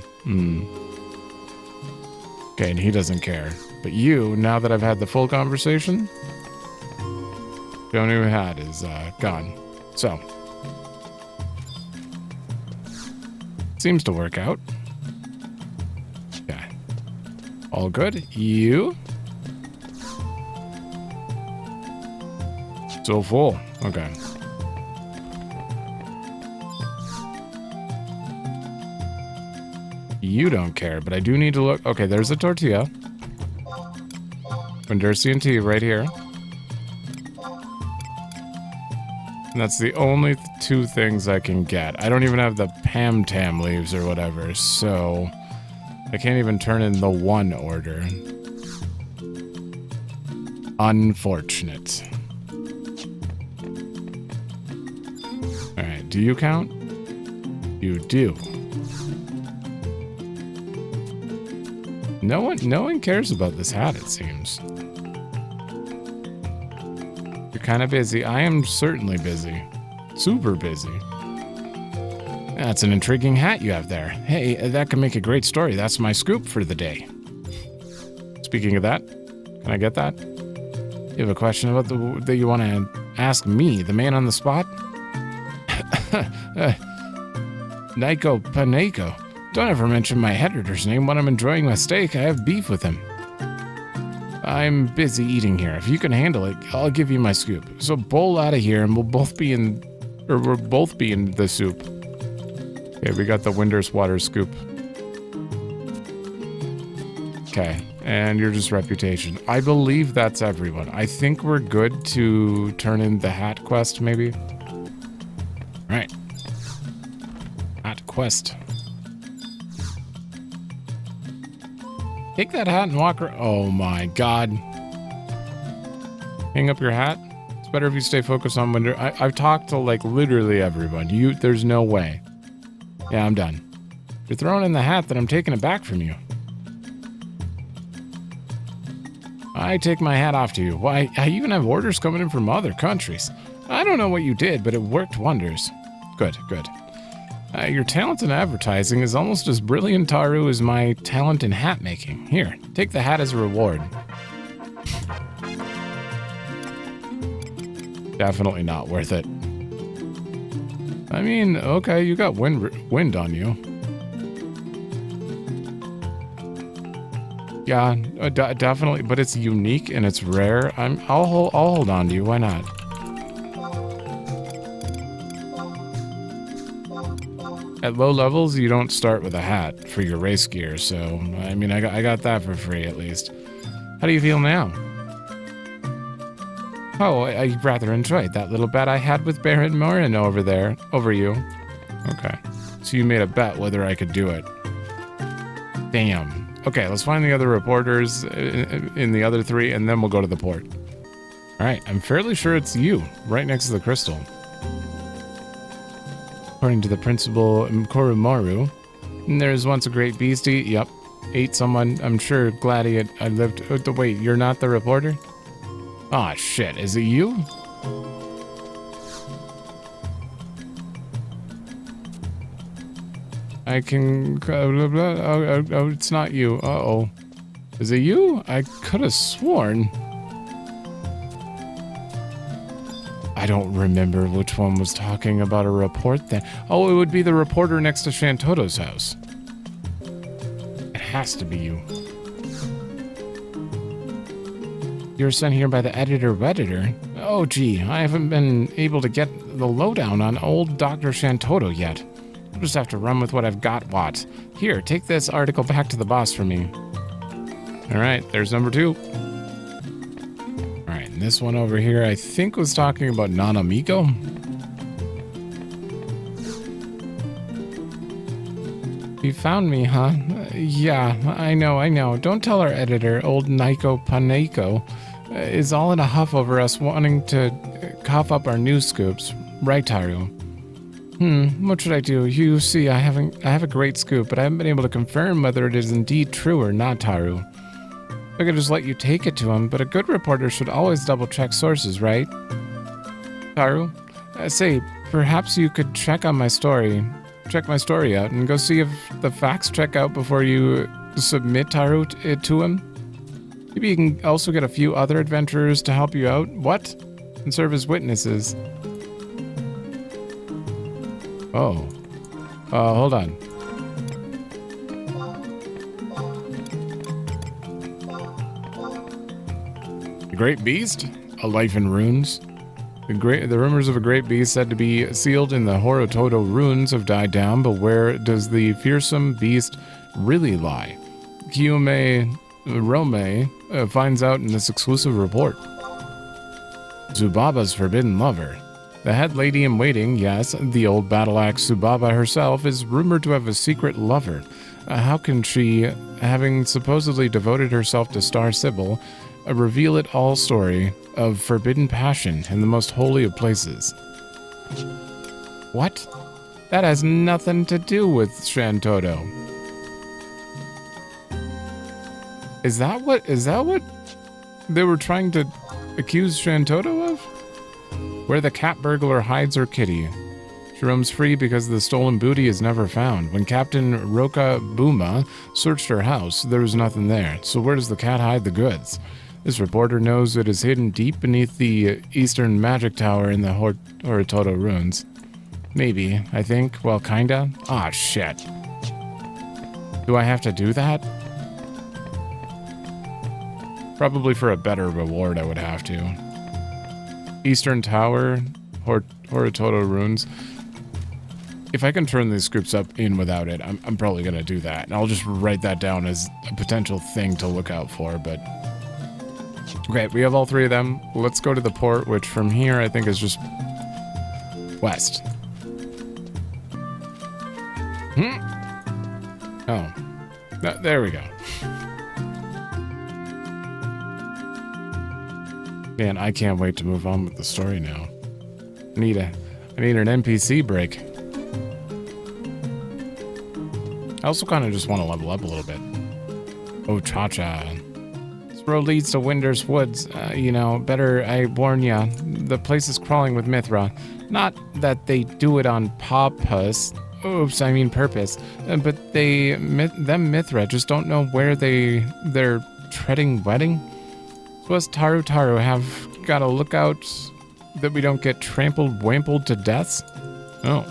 Okay, and he doesn't care. But you, now that I've had the full conversation, your new hat is gone. So, seems to work out. Yeah. All good. You? So full. Okay. You don't care, but I do need to look. Okay, there's a tortilla. Windurstian tea right here. And that's the only 2 things I can get. I don't even have the Pam Tam leaves or whatever, so I can't even turn in the 1 order. Unfortunate. Alright, do you count? You do. No one cares about this hat, it seems. You're kind of busy. I am certainly busy. Super busy. That's an intriguing hat you have there. Hey, that could make a great story. That's my scoop for the day. Speaking of that, can I get that? You have a question about that you want to ask me, the man on the spot? Nico Paneko. Don't ever mention my editor's name when I'm enjoying my steak. I have beef with him. I'm busy eating here. If you can handle it, I'll give you my scoop. So bowl out of here and we'll both be in the soup. Okay, we got the Windurst Waters scoop. Okay, and you're just reputation. I believe that's everyone. I think we're good to turn in the hat quest, maybe. All right. Hat quest. Take that hat and walk around. Oh my god. Hang up your hat. It's better if you stay focused on Winder. I've talked to like literally everyone. There's no way. Yeah, I'm done. If you're throwing in the hat, then I'm taking it back from you. I take my hat off to you. Why, I even have orders coming in from other countries. I don't know what you did, but it worked wonders. Good, good. Your talent in advertising is almost as brilliant, Taru, as my talent in hat making. Here, take the hat as a reward. Definitely not worth it. I mean, okay, you got wind on you. Yeah, definitely, but it's unique and it's rare. I'll hold on to you. Why not? At low levels, you don't start with a hat for your race gear, so I mean, I got that for free at least. How do you feel now? Oh, I rather enjoyed that little bet I had with Baron Morin over you. Okay, so you made a bet whether I could do it. Damn. Okay, let's find the other reporters in the other three, and then we'll go to the port. All right, I'm fairly sure it's you, right next to the crystal. According to the principal Korumaru, there was once a great beastie. Yep, ate someone. I'm sure glad I lived. Oh, wait, you're not the reporter? Aw, shit, is it you? I can... Oh, it's not you. Uh-oh. Is it you? I could have sworn. I don't remember which one was talking about a report then. Oh, it would be the reporter next to Chateau's house. It has to be you. You're sent here by the editor. Oh, gee, I haven't been able to get the lowdown on old Dr. Chateau yet. I'll just have to run with what I've got, Watt. Here, take this article back to the boss for me. All right, there's number 2. All right, and this one over here, I think was talking about Nanamiko. You found me, huh? Yeah, I know. Don't tell our editor, old Nico Paneko, is all in a huff over us wanting to cough up our news scoops. Right, Taru? What should I do? You see, I have a great scoop, but I haven't been able to confirm whether it is indeed true or not, Taru. I could just let you take it to him, but a good reporter should always double-check sources, right? Taru? Say, perhaps you could check my story out and go see if the facts check out before you submit Taru it to him. Maybe you can also get a few other adventurers to help you out. What? And serve as witnesses. Oh. Hold on. The Great Beast? A Life in Runes? The rumors of a great beast said to be sealed in the Horototo ruins have died down, but where does the fearsome beast really lie? Kiyome Rome finds out in this exclusive report. Zubaba's forbidden lover. The head lady in waiting, yes, the old battle axe Subaba herself, is rumored to have a secret lover. How can she, having supposedly devoted herself to Star Sibyl, reveal it all story of forbidden passion in the most holy of places? What? That has nothing to do with Shantoto. Is that what they were trying to accuse Chateau of? Where the cat burglar hides her kitty. She roams free because the stolen booty is never found. When Captain Roca Buma searched her house, there was nothing there. So where does the cat hide the goods? This reporter knows it is hidden deep beneath the eastern magic tower in the Horitoto ruins. Maybe, I think. Well, kinda. Ah, shit. Do I have to do that? Probably for a better reward, I would have to. Eastern Tower, Horitoto ruins. If I can turn these groups up in without it, I'm probably going to do that. And I'll just write that down as a potential thing to look out for, but... Okay, we have all three of them. Let's go to the port, which from here I think is just... west. Oh. There we go. Man, I can't wait to move on with the story now. I need an NPC break. I also kind of just want to level up a little bit. Oh, Cha-Cha. This road leads to Windurst Woods. Better I warn ya. The place is crawling with Mithra. Not that they do it on purpose. Oops, I mean purpose. But them Mithra just don't know where they're treading wedding. So us Taru have got to look out that we don't get wampled to death. Oh.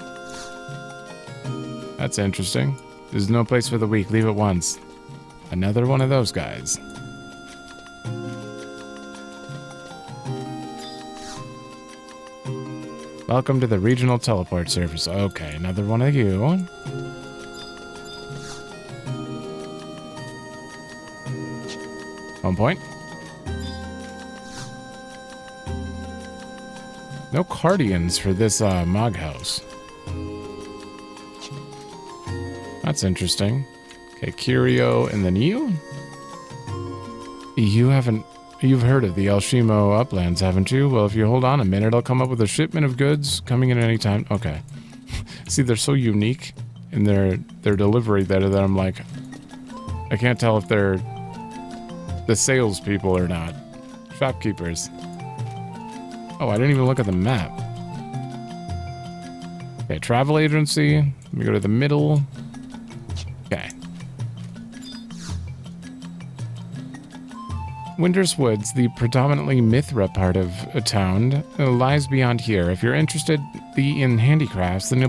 That's interesting. There's no place for the weak. Leave it once. Another one of those guys. Welcome to the regional teleport service. Okay, another one of you. 1 point. No Cardians for this Mog House. That's interesting. Okay, Curio, and then you? You've heard of the Elshimo Uplands, haven't you? Well, if you hold on a minute, I'll come up with a shipment of goods coming in any time. Okay. See, they're so unique in their delivery that I'm like, I can't tell if they're the salespeople or not. Shopkeepers. Oh, I didn't even look at the map. Okay, travel agency. Let me go to the middle. Okay. Windurst Woods, the predominantly Mithra part of a town, lies beyond here. If you're interested in handicrafts, then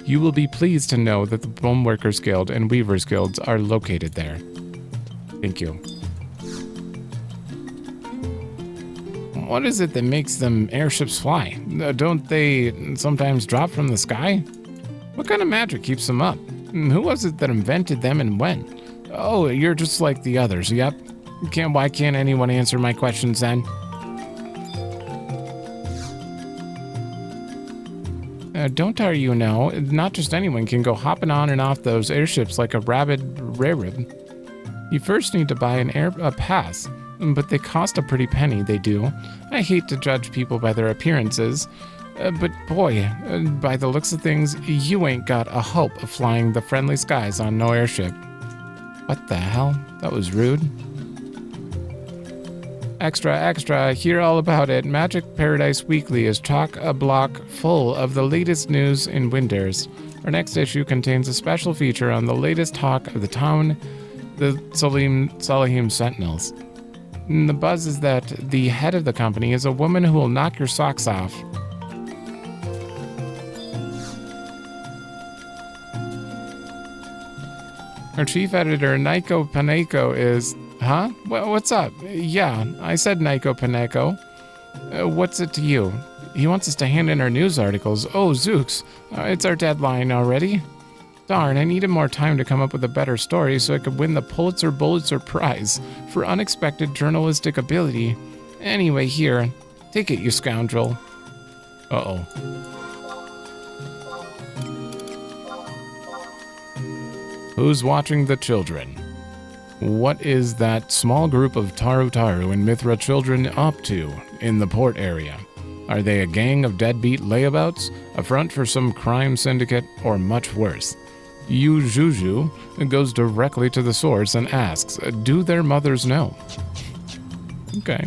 you will be pleased to know that the Boneworkers Guild and Weavers Guilds are located there. Thank you. What is it that makes them airships fly? Don't they sometimes drop from the sky? What kind of magic keeps them up? Who was it that invented them and when? Oh, you're just like the others, yep. Why can't anyone answer my questions then? Don't you know, not just anyone can go hopping on and off those airships like a rabid railroad. You first need to buy a pass, but they cost a pretty penny, they do. I hate to judge people by their appearances, but boy, by the looks of things, you ain't got a hope of flying the friendly skies on no airship. What the hell? That was rude. Extra, hear all about it. Magic Paradise Weekly is chock-a-block full of the latest news in Windurst. Our next issue contains a special feature on the latest talk of the town, the Salahim Sentinels. And the buzz is that the head of the company is a woman who will knock your socks off. Our chief editor, Naiko Paneko, is... Huh? What's up? Yeah, I said Naiko Paneko. What's it to you? He wants us to hand in our news articles. Oh, zooks. It's our deadline already. Darn, I needed more time to come up with a better story so I could win the Pulitzer Prize for unexpected journalistic ability. Anyway, here. Take it, you scoundrel. Uh-oh. Who's watching the children? What is that small group of Taru and Mithra children up to in the port area? Are they a gang of deadbeat layabouts, a front for some crime syndicate, or much worse? Yu Juju goes directly to the source and asks, do their mothers know? Okay.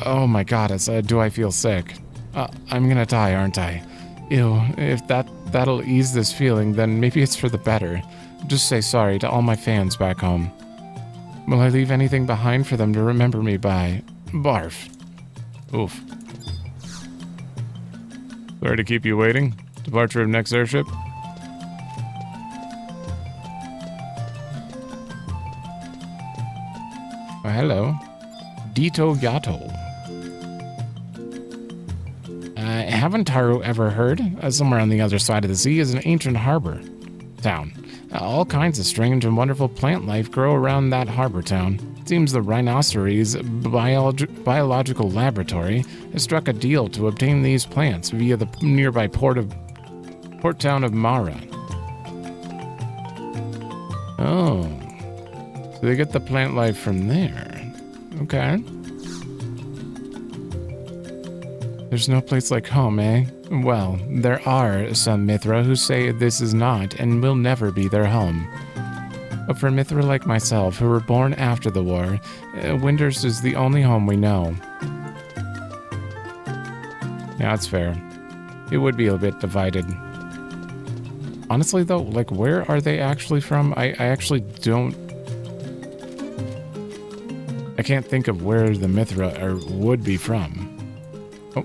Oh my goddess, do I feel sick? I'm gonna die, aren't I? Ew, if that'll ease this feeling, then maybe it's for the better. Just say sorry to all my fans back home. Will I leave anything behind for them to remember me by? Barf. Oof. Sorry to keep you waiting. Departure of next airship. Oh, hello. Dito Yato. Haven't Taru ever heard? Somewhere on the other side of the sea is an ancient harbor town. All kinds of strange and wonderful plant life grow around that harbor town. It seems the Rhinoceries biological laboratory has struck a deal to obtain these plants via the nearby port town of Mara. Oh, so they get the plant life from there. Okay. There's no place like home, eh? Well, there are some Mithra who say this is not and will never be their home. But for Mithra like myself, who were born after the war, Windurst is the only home we know. Yeah, that's fair. It would be a bit divided. Honestly, though, like, where are they actually from? I actually don't... I can't think of where the Mithra would be from. Oh.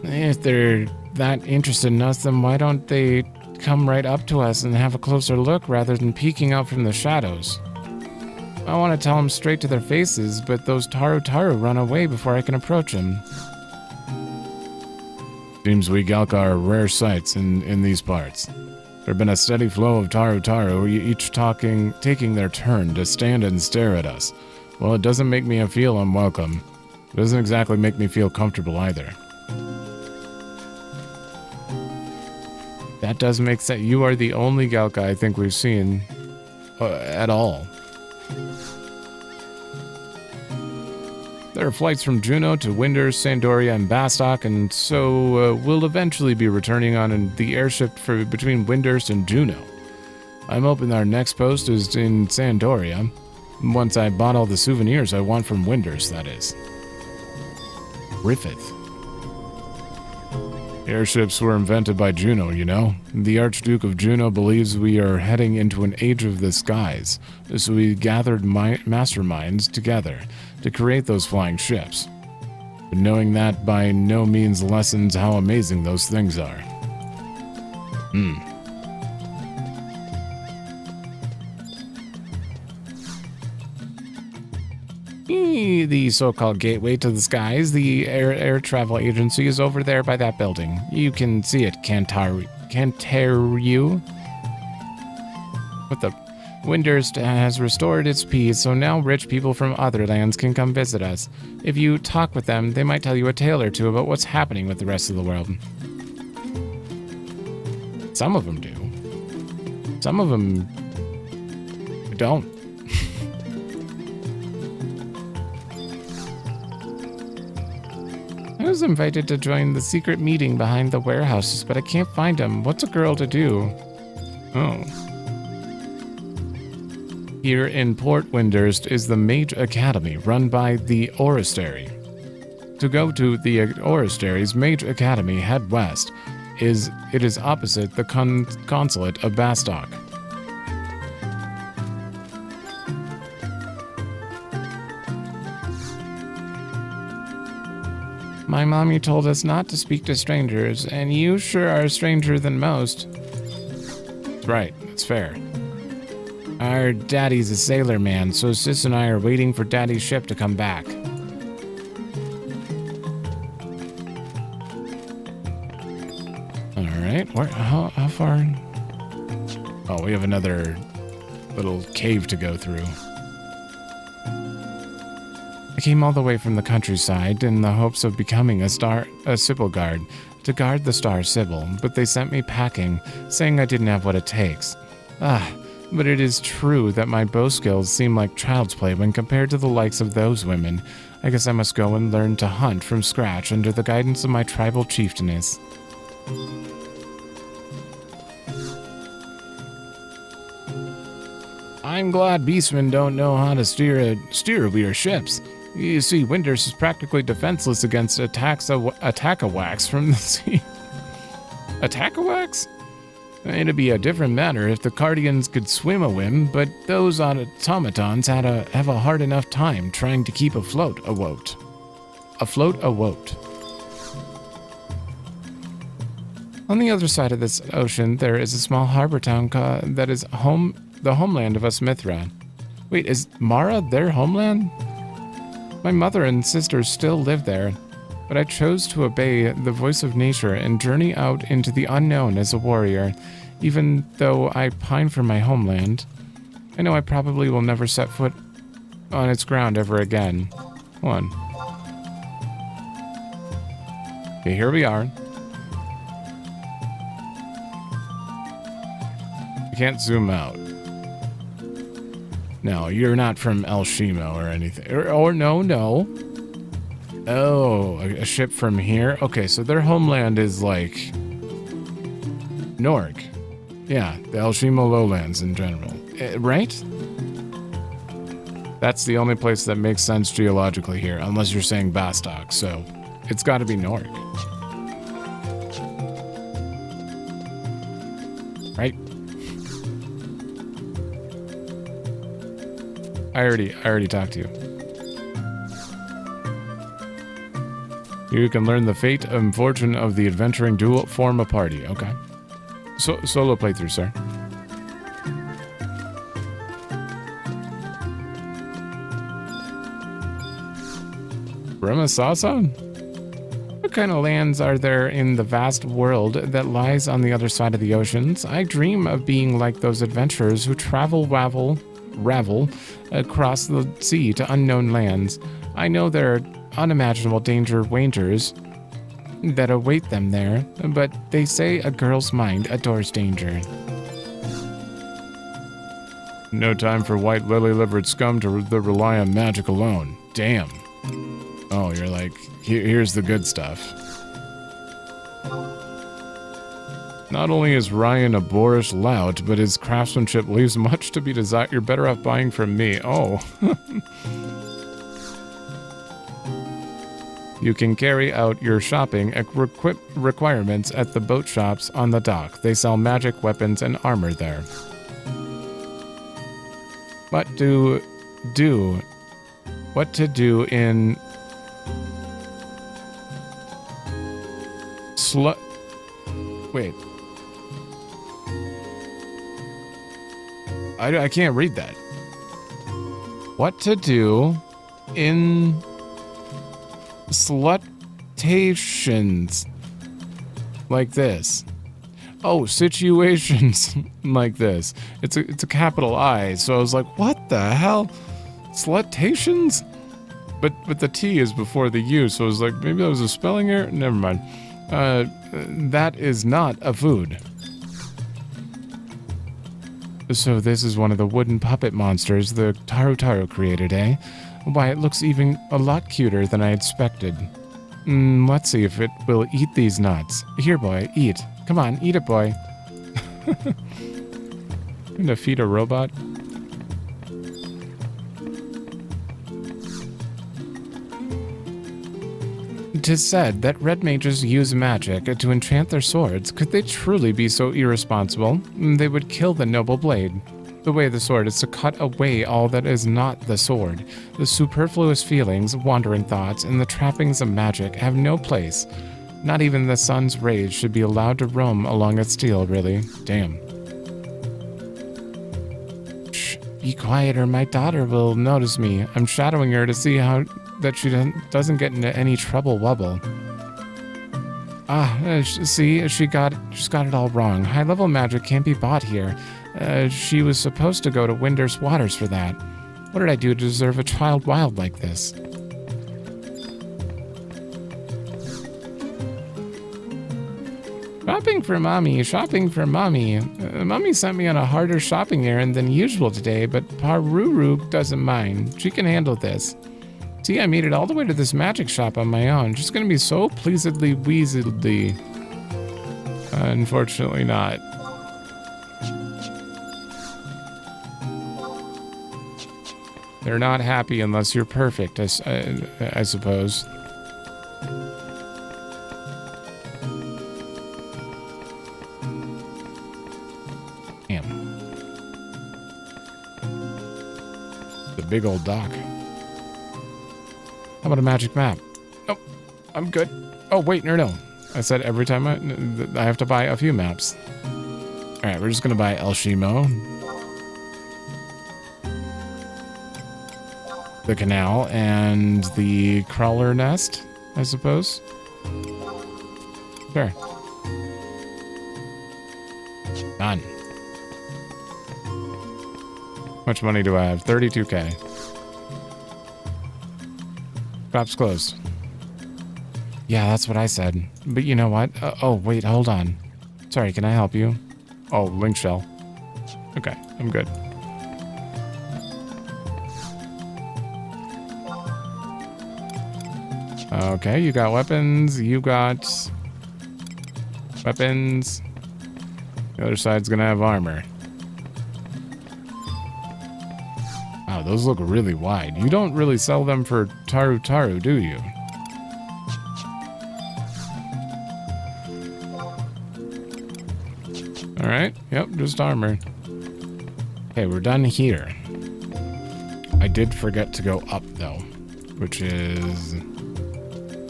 If they're that interested in us, then why don't they come right up to us and have a closer look rather than peeking out from the shadows? I want to tell them straight to their faces, but those Taru run away before I can approach them. Seems we Galka are rare sights in these parts. There have been a steady flow of Taru, each taking their turn to stand and stare at us. Well, it doesn't make me feel unwelcome. It doesn't exactly make me feel comfortable either. That does make sense. You are the only Galka I think we've seen at all. There are flights from Jeuno to Windurst, Sandoria, and Bastok, and so we'll eventually be returning on the airship between Windurst and Jeuno. I'm hoping our next post is in Sandoria, once I bought all the souvenirs I want from Windurst, that is. Griffith. Airships were invented by Jeuno, you know. The Archduke of Jeuno believes we are heading into an age of the skies, so we gathered masterminds together to create those flying ships. But knowing that by no means lessens how amazing those things are. The so-called gateway to the skies, the air travel agency, is over there by that building. You can see it, Cantaru. What the? Windurst has restored its peace, so now rich people from other lands can come visit us. If you talk with them, they might tell you a tale or two about what's happening with the rest of the world. Some of them do. Some of them don't. I was invited to join the secret meeting behind the warehouses, but I can't find them. What's a girl to do? Oh. Here in Port Windurst is the Mage Academy, run by the Oristary. To go to the Oristary's Mage Academy, head west. It is opposite the consulate of Bastok. My mommy told us not to speak to strangers, and you sure are stranger than most. Right, it's fair. Our daddy's a sailor man, so Sis and I are waiting for daddy's ship to come back. Alright, how far? Oh, we have another little cave to go through. I came all the way from the countryside in the hopes of becoming a Sybil guard to guard the Star Sybil, but they sent me packing, saying I didn't have what it takes. But it is true that my bow skills seem like child's play when compared to the likes of those women. I guess I must go and learn to hunt from scratch under the guidance of my tribal chieftainess. I'm glad beastmen don't know how to steer your ships. You see, Windurst is practically defenseless against attack-a-wax from the sea. Attack-a-wax? It'd be a different matter if the Cardians could swim a whim, but those automatons have a hard enough time trying to keep afloat. On the other side of this ocean, there is a small harbor town that is the homeland of us Mithra. Wait, is Mara their homeland? My mother and sisters still live there, but I chose to obey the voice of nature and journey out into the unknown as a warrior, even though I pine for my homeland. I know I probably will never set foot on its ground ever again. Hold on. Okay, here we are. I can't zoom out. No, you're not from El Shimo or anything. Or no. Oh, a ship from here? Okay, so their homeland is like Norg. Yeah, the El Shimo lowlands in general. Right? That's the only place that makes sense geologically here, unless you're saying Bastok, so it's got to be Norg. Right? I already talked to you. You can learn the fate and fortune of the adventuring duel. Form a party. Okay. Solo playthrough, sir. Bremasasa? What kind of lands are there in the vast world that lies on the other side of the oceans? I dream of being like those adventurers who ravel across the sea to unknown lands. I know there are unimaginable dangers that await them there, but they say a girl's mind adores danger. No time for white lily-livered scum to rely on magic alone. Damn. Oh, you're like, here's the good stuff. Not only is Ryan a boorish lout, but his craftsmanship leaves much to be desired. You're better off buying from me. Oh. You can carry out your shopping requirements at the boat shops on the dock. They sell magic weapons and armor there. What to do in Wait. I can't read that. What to do in slutations like this. Oh, situations like this. It's a capital I, so I was like, what the hell? Slutations? But the T is before the U, so I was like, maybe that was a spelling error? Never mind. That is not a food. So this is one of the wooden puppet monsters the Taru created, eh? Why, it looks even a lot cuter than I expected. Let's see if it will eat these nuts. Here, boy, eat. Come on, eat it, boy. Gonna feed a robot? It is said that red mages use magic to enchant their swords. Could they truly be so irresponsible? They would kill the noble blade. The way of the sword is to cut away all that is not the sword. The superfluous feelings, wandering thoughts, and the trappings of magic have no place. Not even the sun's rays should be allowed to roam along its steel, really. Damn. Shh, be quiet or my daughter will notice me. I'm shadowing her to see that she doesn't get into any trouble wubble. See, she's got it all wrong. High-level magic can't be bought here. She was supposed to go to Windurst Waters for that. What did I do to deserve a child wild like this? Shopping for mommy. Mommy sent me on a harder shopping errand than usual today, but Paruru doesn't mind. She can handle this. See, I made it all the way to this magic shop on my own. Just gonna be so pleasedly wheezedly. Unfortunately not. They're not happy unless you're perfect, I suppose. Damn. The big old dock. How about a magic map? Nope, I'm good. Oh, wait, no. I said every time I have to buy a few maps. All right, we're just gonna buy El Shimo, the canal, and the crawler nest, I suppose. Sure. Done. How much money do I have? 32K. Shop's closed. Yeah, that's what I said. But you know what? Oh, wait, hold on. Sorry, can I help you? Oh, link shell. Okay, I'm good. Okay, you got weapons. You got weapons. The other side's gonna have armor. Wow, those look really wide. You don't really sell them for Taru, do you? Alright, yep, just armor. Okay, we're done here. I did forget to go up, though, which is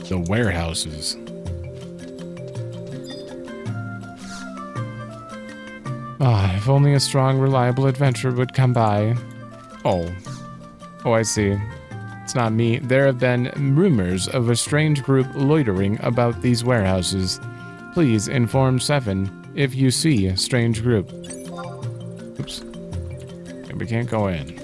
the warehouses. Ah, if only a strong, reliable adventurer would come by. Oh, I see. It's not me. There have been rumors of a strange group loitering about these warehouses. Please inform 7 if you see a strange group. Oops. Okay, we can't go in.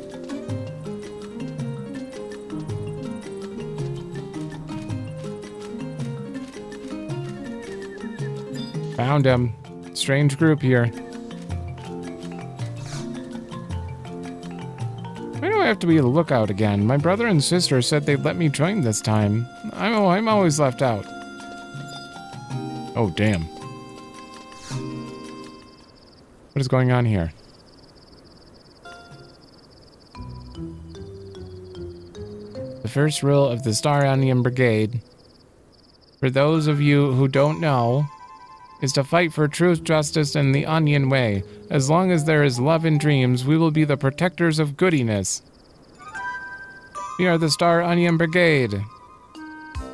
Found him. Strange group here. Why do I have to be a lookout again? My brother and sister said they'd let me join this time. I'm always left out. Oh, damn. What is going on here? The first rule of the Star Onion Brigade, for those of you who don't know, is to fight for truth, justice, and the Onion way. As long as there is love and dreams, we will be the protectors of goodiness. We are the Star Onion Brigade.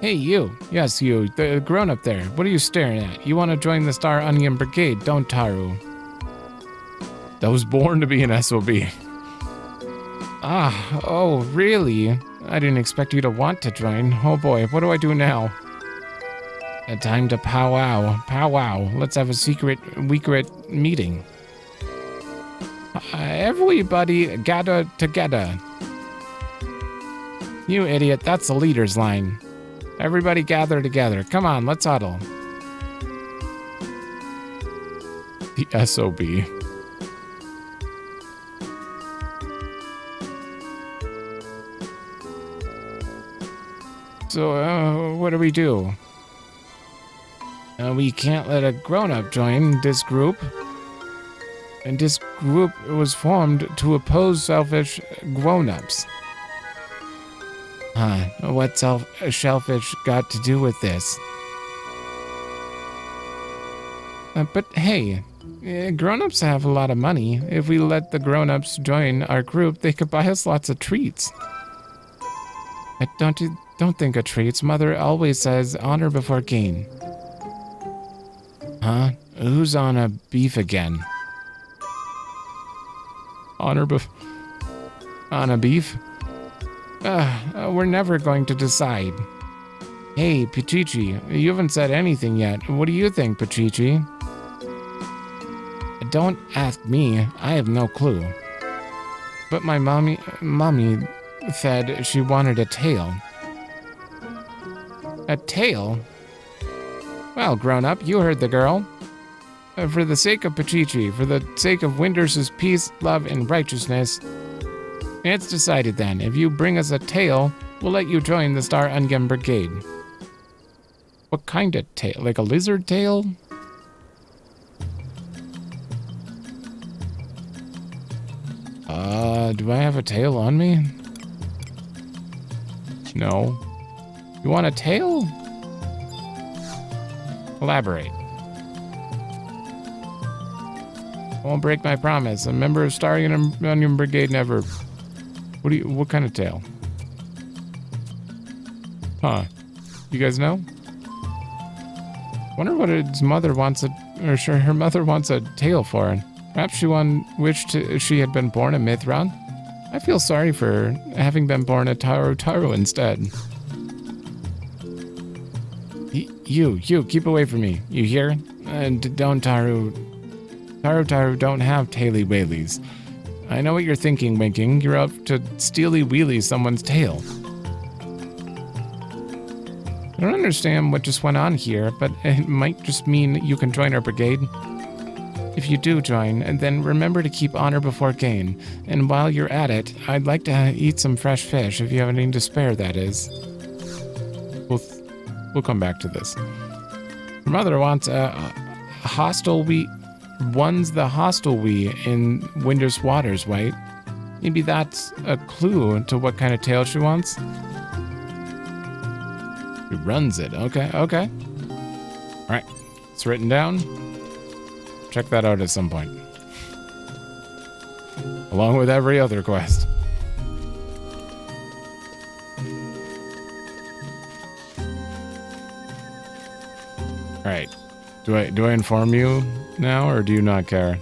Hey, you. Yes, you. The grown-up there. What are you staring at? You want to join the Star Onion Brigade, don't Taru? I was born to be an SOB. Ah, oh, really? I didn't expect you to want to join. Oh boy, what do I do now? Time to powwow. Powwow. Let's have a secret meeting. Everybody gather together. You idiot, that's the leader's line. Everybody gather together. Come on, let's huddle. The SOB. So, what do we do? We can't let a grown-up join this group. And this group was formed to oppose selfish grown-ups. What's shellfish got to do with this? But hey, grown-ups have a lot of money. If we let the grown-ups join our group, they could buy us lots of treats. Don't think of treats. Mother always says honor before gain. Huh? Who's on a beef again? On a beef? We're never going to decide. Hey, Pachichi, you haven't said anything yet. What do you think, Pachichi? Don't ask me. I have no clue. But my mommy said she wanted a tail. A tail? Well, grown-up, you heard the girl. For the sake of Pachichi, for the sake of Windurst's peace, love, and righteousness, it's decided then. If you bring us a tail, we'll let you join the Star Ungem Brigade. What kind of tail? Like a lizard tail? Do I have a tail on me? No. You want a tail? Elaborate. I won't break my promise. A member of Star Onion Brigade never... What kind of tail? Huh. You guys know? Wonder what his mother wants her mother wants a tail for. Perhaps she wished she had been born a Mithran. I feel sorry for having been born a Taru instead. You, keep away from me. You hear? Don't Taru don't have taily whaleys. I know what you're thinking, Winking. You're up to steely wheelie someone's tail. I don't understand what just went on here, but it might just mean you can join our brigade. If you do join, then remember to keep honor before gain. And while you're at it, I'd like to eat some fresh fish if you have anything to spare, that is. We'll come back to this. Your mother wants a hostile wheat. One's the hostile we in Windurst Waters, right? Maybe that's a clue to what kind of tail she wants. She runs it. Okay. All right. It's written down. Check that out at some point. Along with every other quest. All right. Do I inform you now, or do you not care?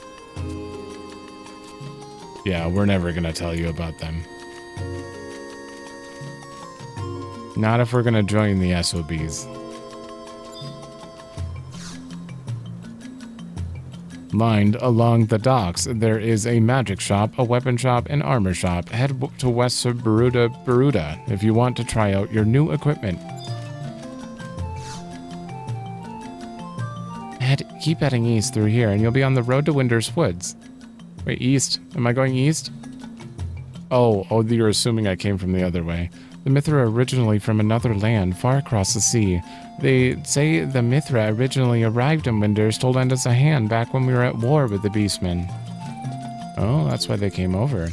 Yeah, we're never gonna tell you about them. Not if we're gonna join the SOBs. Lined along the docks, there is a magic shop, a weapon shop, and armor shop. Head to west of Sarutabaruta if you want to try out your new equipment. Keep heading east through here, and you'll be on the road to Windurst Woods. Wait, east? Am I going east? Oh, you're assuming I came from the other way. The Mithra are originally from another land, far across the sea. They say the Mithra originally arrived in Windurst to lend us a hand back when we were at war with the beastmen. Oh, that's why they came over.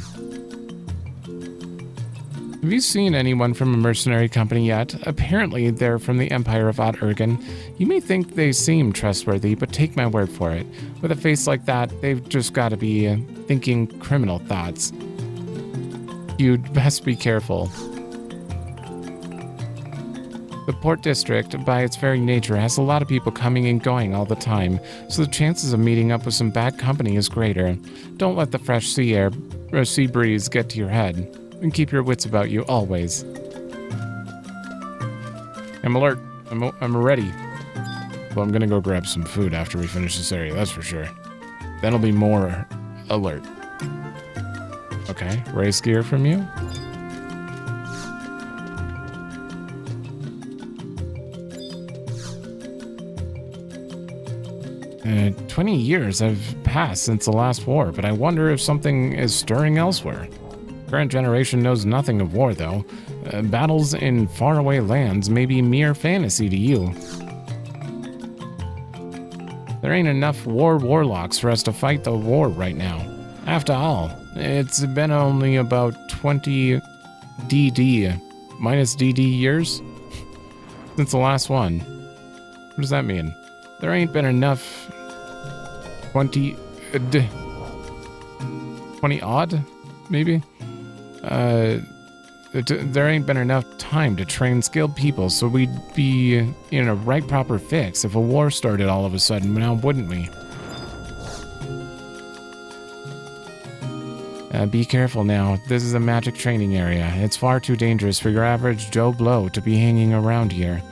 Have you seen anyone from a mercenary company yet? Apparently, they're from the Empire of Odd-Urgen. You may think they seem trustworthy, but take my word for it. With a face like that, they've just got to be thinking criminal thoughts. You'd best be careful. The Port District, by its very nature, has a lot of people coming and going all the time, so the chances of meeting up with some bad company is greater. Don't let the fresh sea air or sea breeze get to your head. And keep your wits about you always. I'm alert. I'm ready. Well, I'm gonna go grab some food after we finish this area, that's for sure. Then I'll be more alert. Okay, race gear from you. 20 years have passed since the last war, but I wonder if something is stirring elsewhere. Current generation knows nothing of war, though. Battles in faraway lands may be mere fantasy to you. There ain't enough warlocks for us to fight the war right now. After all, it's been only about 20 minus DD years since the last one. What does that mean? There ain't been enough 20 odd, maybe? There ain't been enough time to train skilled people, so we'd be in a right proper fix if a war started all of a sudden, now wouldn't we? Be careful now. This is a magic training area. It's far too dangerous for your average Joe Blow to be hanging around here.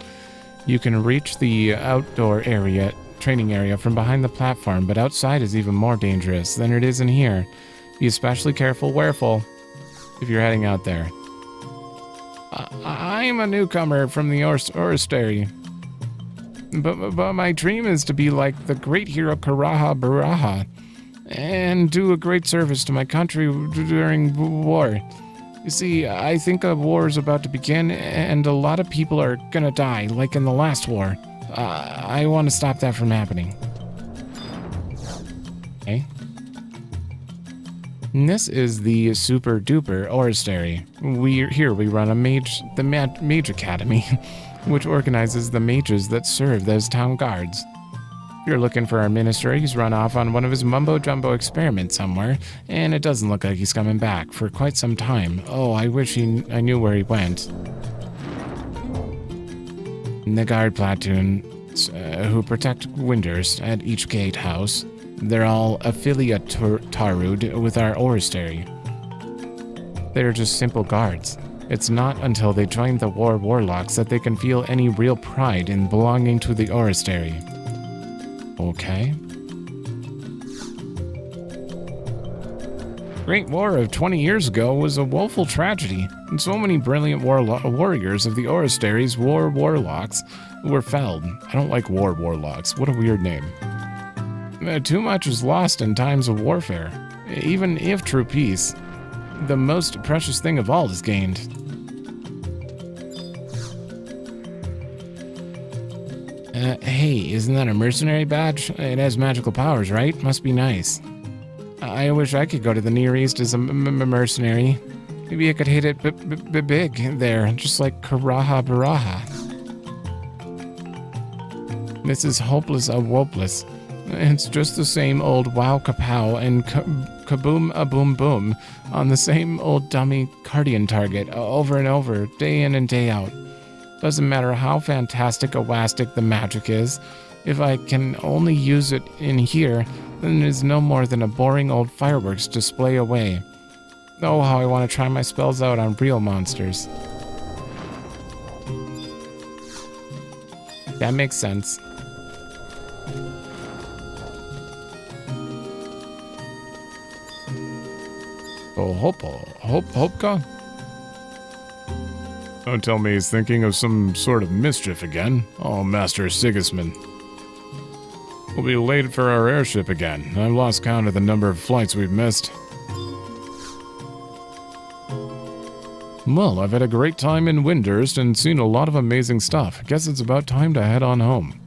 You can reach the outdoor training area from behind the platform, but outside is even more dangerous than it is in here. Be especially careful if you're heading out there. I'm a newcomer from the Orstery, but my dream is to be like the great hero Karaha Baraha and do a great service to my country during war. You see, I think a war is about to begin, and a lot of people are gonna die, like in the last war. I want to stop that from happening. Okay. And this is the super duper Orrery. We run the Mage Academy, which organizes the mages that serve as town guards. If you're looking for our minister, he's run off on one of his mumbo-jumbo experiments somewhere, and it doesn't look like he's coming back for quite some time. Oh, I wish I knew where he went. The guard platoon who protect Windurst at each gatehouse, they're all affiliated with our Orrery. They're just simple guards. It's not until they join the warlocks that they can feel any real pride in belonging to the Orrery. Okay. Great War of 20 years ago was a woeful tragedy, and so many brilliant warriors of the Orrery's warlocks were felled. I don't like warlocks. What a weird name. Too much is lost in times of warfare. Even if true peace, the most precious thing of all is gained. Hey, isn't that a mercenary badge? It has magical powers, right? Must be nice. I wish I could go to the Near East as a mercenary. Maybe I could hit it big there, just like Karaha Baraha. This is hopeless wopeless. It's just the same old wow kapow and kaboom a boom boom on the same old dummy Cardian target over and over, day in and day out. Doesn't matter how fantastic wastic the magic is, if I can only use it in here, then it is no more than a boring old fireworks display away. Oh, how I want to try my spells out on real monsters. That makes sense. Oh, Hopka? Don't tell me he's thinking of some sort of mischief again. Oh, Master Sigismund. We'll be late for our airship again. I've lost count of the number of flights we've missed. Well, I've had a great time in Windurst and seen a lot of amazing stuff. Guess it's about time to head on home.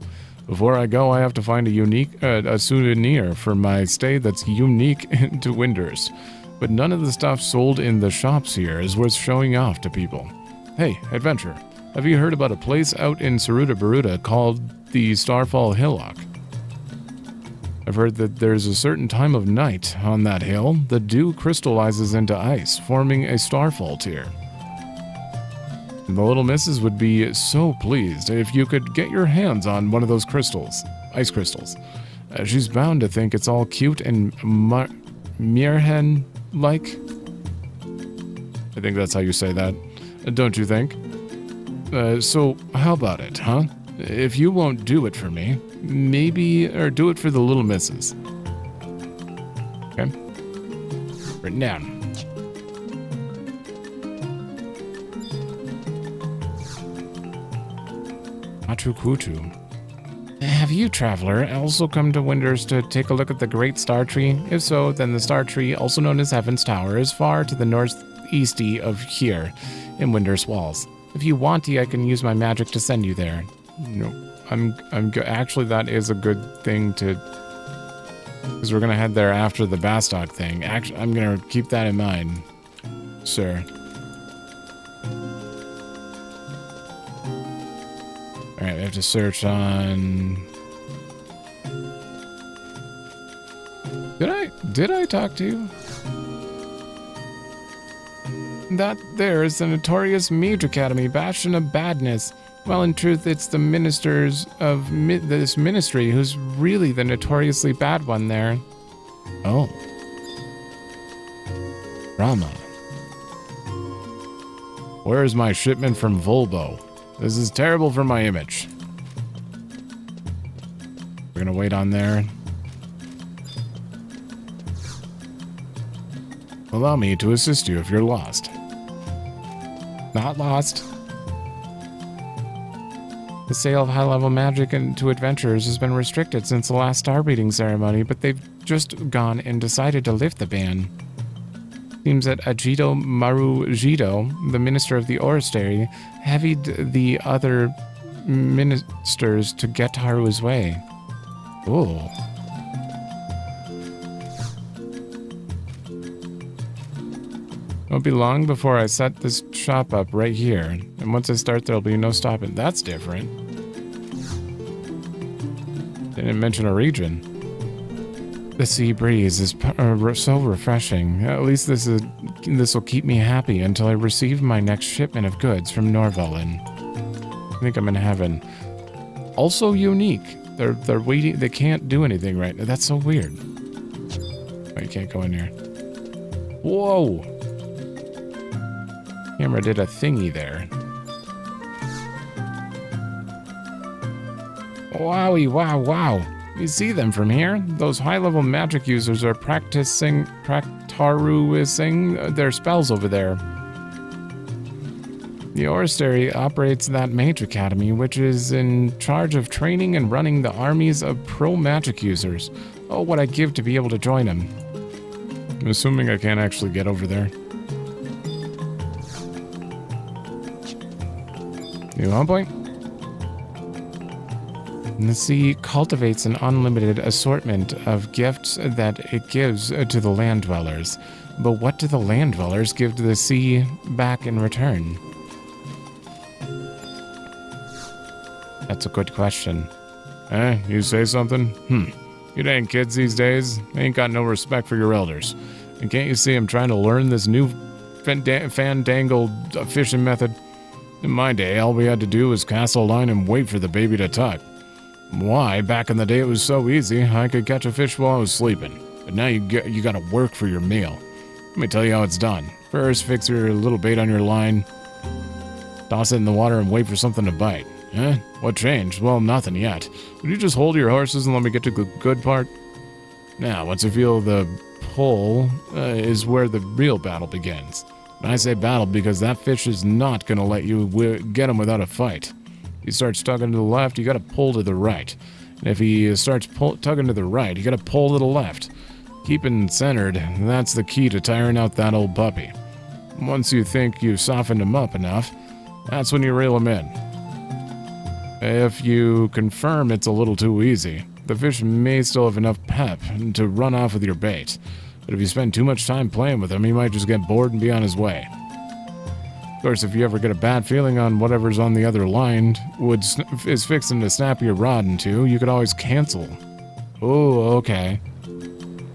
Before I go, I have to find a souvenir for my stay that's unique to Windurst. But none of the stuff sold in the shops here is worth showing off to people. Hey, adventurer, have you heard about a place out in Sarutabaruta called the Starfall Hillock? I've heard that there's a certain time of night on that hill, the dew crystallizes into ice, forming a starfall tier. The little missus would be so pleased if you could get your hands on one of those crystals, ice crystals. She's bound to think it's all cute and Mirhen-like. I think that's how you say that. Don't you think? So how about it, huh? If you won't do it for me, or do it for the little missus. Okay. Written down. Kutu. Have you, traveler, also come to Windurst to take a look at the Great Star Tree? If so, then the Star Tree, also known as Heaven's Tower, is far to the northeasty of here, in Windurst Walls. If you want, I can use my magic to send you there. No, actually, that is a good thing to, because we're gonna head there after the Bastok thing. Actually, I'm gonna keep that in mind, sir. All right, we have to search on. Did I talk to you? That there is the notorious Mage Academy, bastion of badness. Well, in truth, it's the ministers of this ministry who's really the notoriously bad one there. Oh. Rama. Where is my shipment from Volbo? This is terrible for my image. We're gonna wait on there. Allow me to assist you if you're lost. Not lost. The sale of high-level magic to adventurers has been restricted since the last star reading ceremony, but they've just gone and decided to lift the ban. Seems that Agito Marugito, the minister of the Oristary, heavied the other ministers to get Taru's way. Ooh. It'll be long before I set this shop up right here, and once I start, there'll be no stopping. That's different. Didn't mention a region. The sea breeze is so refreshing. At least this will keep me happy until I receive my next shipment of goods from Norvellen. I think I'm in heaven. Also unique. They're waiting. They can't do anything right now. That's so weird. Oh, you can't go in here. Whoa! Camera did a thingy there. Wowie, wow, wow. You see them from here? Those high-level magic users are practicing their spells over there. The Oristary operates that mage academy, which is in charge of training and running the armies of pro-magic users. Oh, what I'd give to be able to join them. I'm assuming I can't actually get over there. New home point? The sea cultivates an unlimited assortment of gifts that it gives to the land dwellers. But what do the land dwellers give to the sea back in return? That's a good question. You say something? You dang kids these days ain't got no respect for your elders. And can't you see I'm trying to learn this new fandangled fishing method? In my day, all we had to do was cast a line and wait for the baby to tuck. Why? Back in the day it was so easy, I could catch a fish while I was sleeping. But now you gotta work for your meal. Let me tell you how it's done. First, fix your little bait on your line. Toss it in the water and wait for something to bite. What changed? Well, nothing yet. Would you just hold your horses and let me get to the good part? Now, once you feel the pull, is where the real battle begins. And I say battle because that fish is not gonna let you get him without a fight. He starts tugging to the left, you gotta pull to the right. And if he starts tugging to the right, you gotta pull to the left. Keeping centered, that's the key to tiring out that old puppy. Once you think you've softened him up enough, that's when you reel him in. If you confirm it's a little too easy, the fish may still have enough pep to run off with your bait. But if you spend too much time playing with him, he might just get bored and be on his way. Of course, if you ever get a bad feeling on whatever's on the other line is fixing to snap your rod in two, you could always cancel. Oh, okay.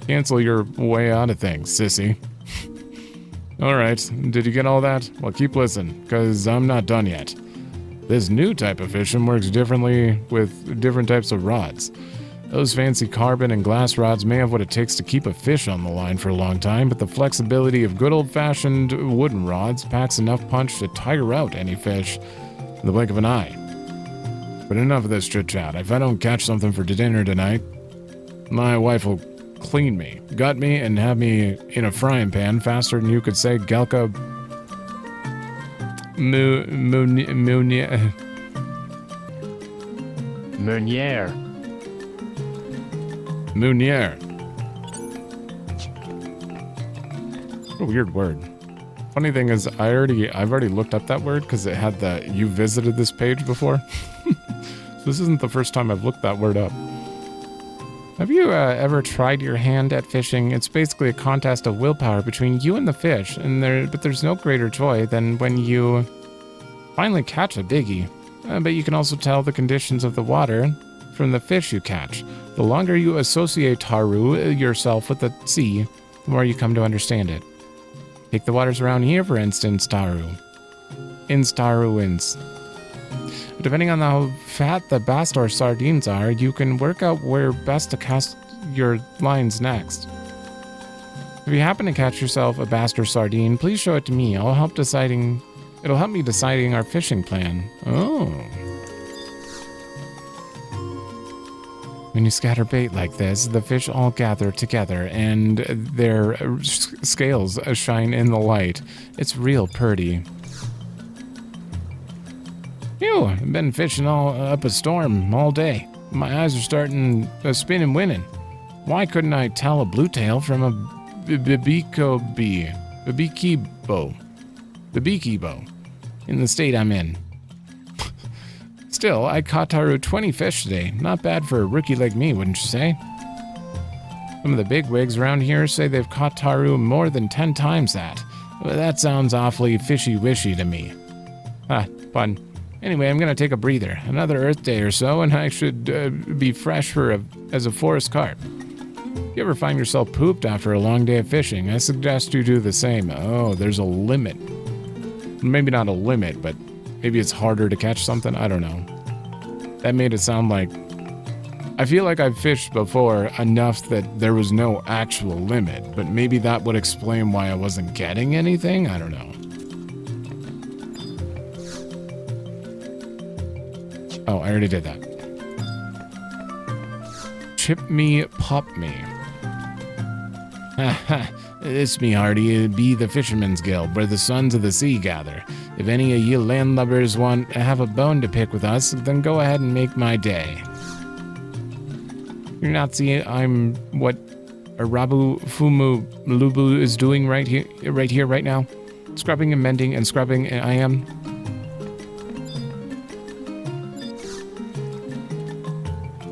Cancel your way out of things, sissy. Alright, did you get all that? Well, keep listening, because I'm not done yet. This new type of fishing works differently with different types of rods. Those fancy carbon and glass rods may have what it takes to keep a fish on the line for a long time, but the flexibility of good old-fashioned wooden rods packs enough punch to tire out any fish in the blink of an eye. But enough of this chit-chat. If I don't catch something for dinner tonight, my wife will clean me, gut me, and have me in a frying pan faster than you could say Galka Meunier. What a weird word. Funny thing is, I've already looked up that word because it had the "you visited this page" before. So this isn't the first time I've looked that word up. Have you ever tried your hand at fishing? It's basically a contest of willpower between you and the fish, but there's no greater joy than when you finally catch a biggie. But you can also tell the conditions of the water from the fish you catch. The longer you associate Taru yourself with the sea, the more you come to understand it. Take the waters around here, for instance, Taru. Depending on how fat the Bastor sardines are, you can work out where best to cast your lines next. If you happen to catch yourself a Bastor sardine, please show it to me. It'll help me deciding our fishing plan. Oh. When you scatter bait like this, the fish all gather together and their scales shine in the light. It's real pretty. Phew, I've been fishing all up a storm all day. My eyes are starting to spin and winning. Why couldn't I tell a bluetail from a bibico bee? Babikibo. In the state I'm in. Still, I caught Taru 20 fish today. Not bad for a rookie like me, wouldn't you say? Some of the bigwigs around here say they've caught Taru more than 10 times that. Well, that sounds awfully fishy-wishy to me. Fun. Anyway, I'm gonna take a breather. Another Earth Day or so, and I should be fresh as a forest carp. If you ever find yourself pooped after a long day of fishing, I suggest you do the same. Oh, there's a limit. Maybe not a limit, but maybe it's harder to catch something. I don't know. That made it sound like... I feel like I've fished before enough that there was no actual limit, but maybe that would explain why I wasn't getting anything? I don't know. Oh, I already did that. Chip me, pop me. This me, Hardy, be the Fisherman's Guild, where the sons of the sea gather. If any of you landlubbers want to have a bone to pick with us, then go ahead and make my day. You're not seeing I'm what Arabu Fumu Lubu is doing right here, right now? Scrubbing and mending and scrubbing, and I am.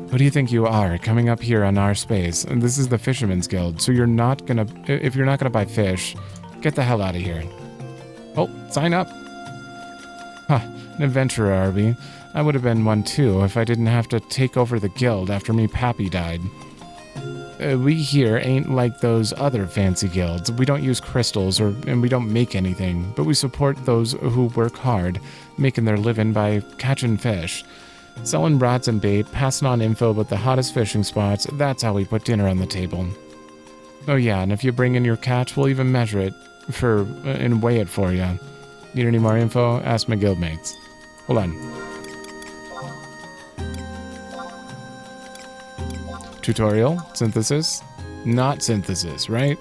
Who do you think you are, coming up here on our space? And this is the Fisherman's Guild, so if you're not gonna buy fish, get the hell out of here. Oh, sign up. An adventurer, Arby. I would have been one too if I didn't have to take over the guild after me pappy died. We here ain't like those other fancy guilds. We don't use crystals and we don't make anything, but we support those who work hard, making their living by catching fish. Selling rods and bait, passing on info about the hottest fishing spots, that's how we put dinner on the table. Oh yeah, and if you bring in your catch, we'll even measure it and weigh it for you. Need any more info? Ask my guildmates. Hold on. Tutorial? Synthesis? Not synthesis, right?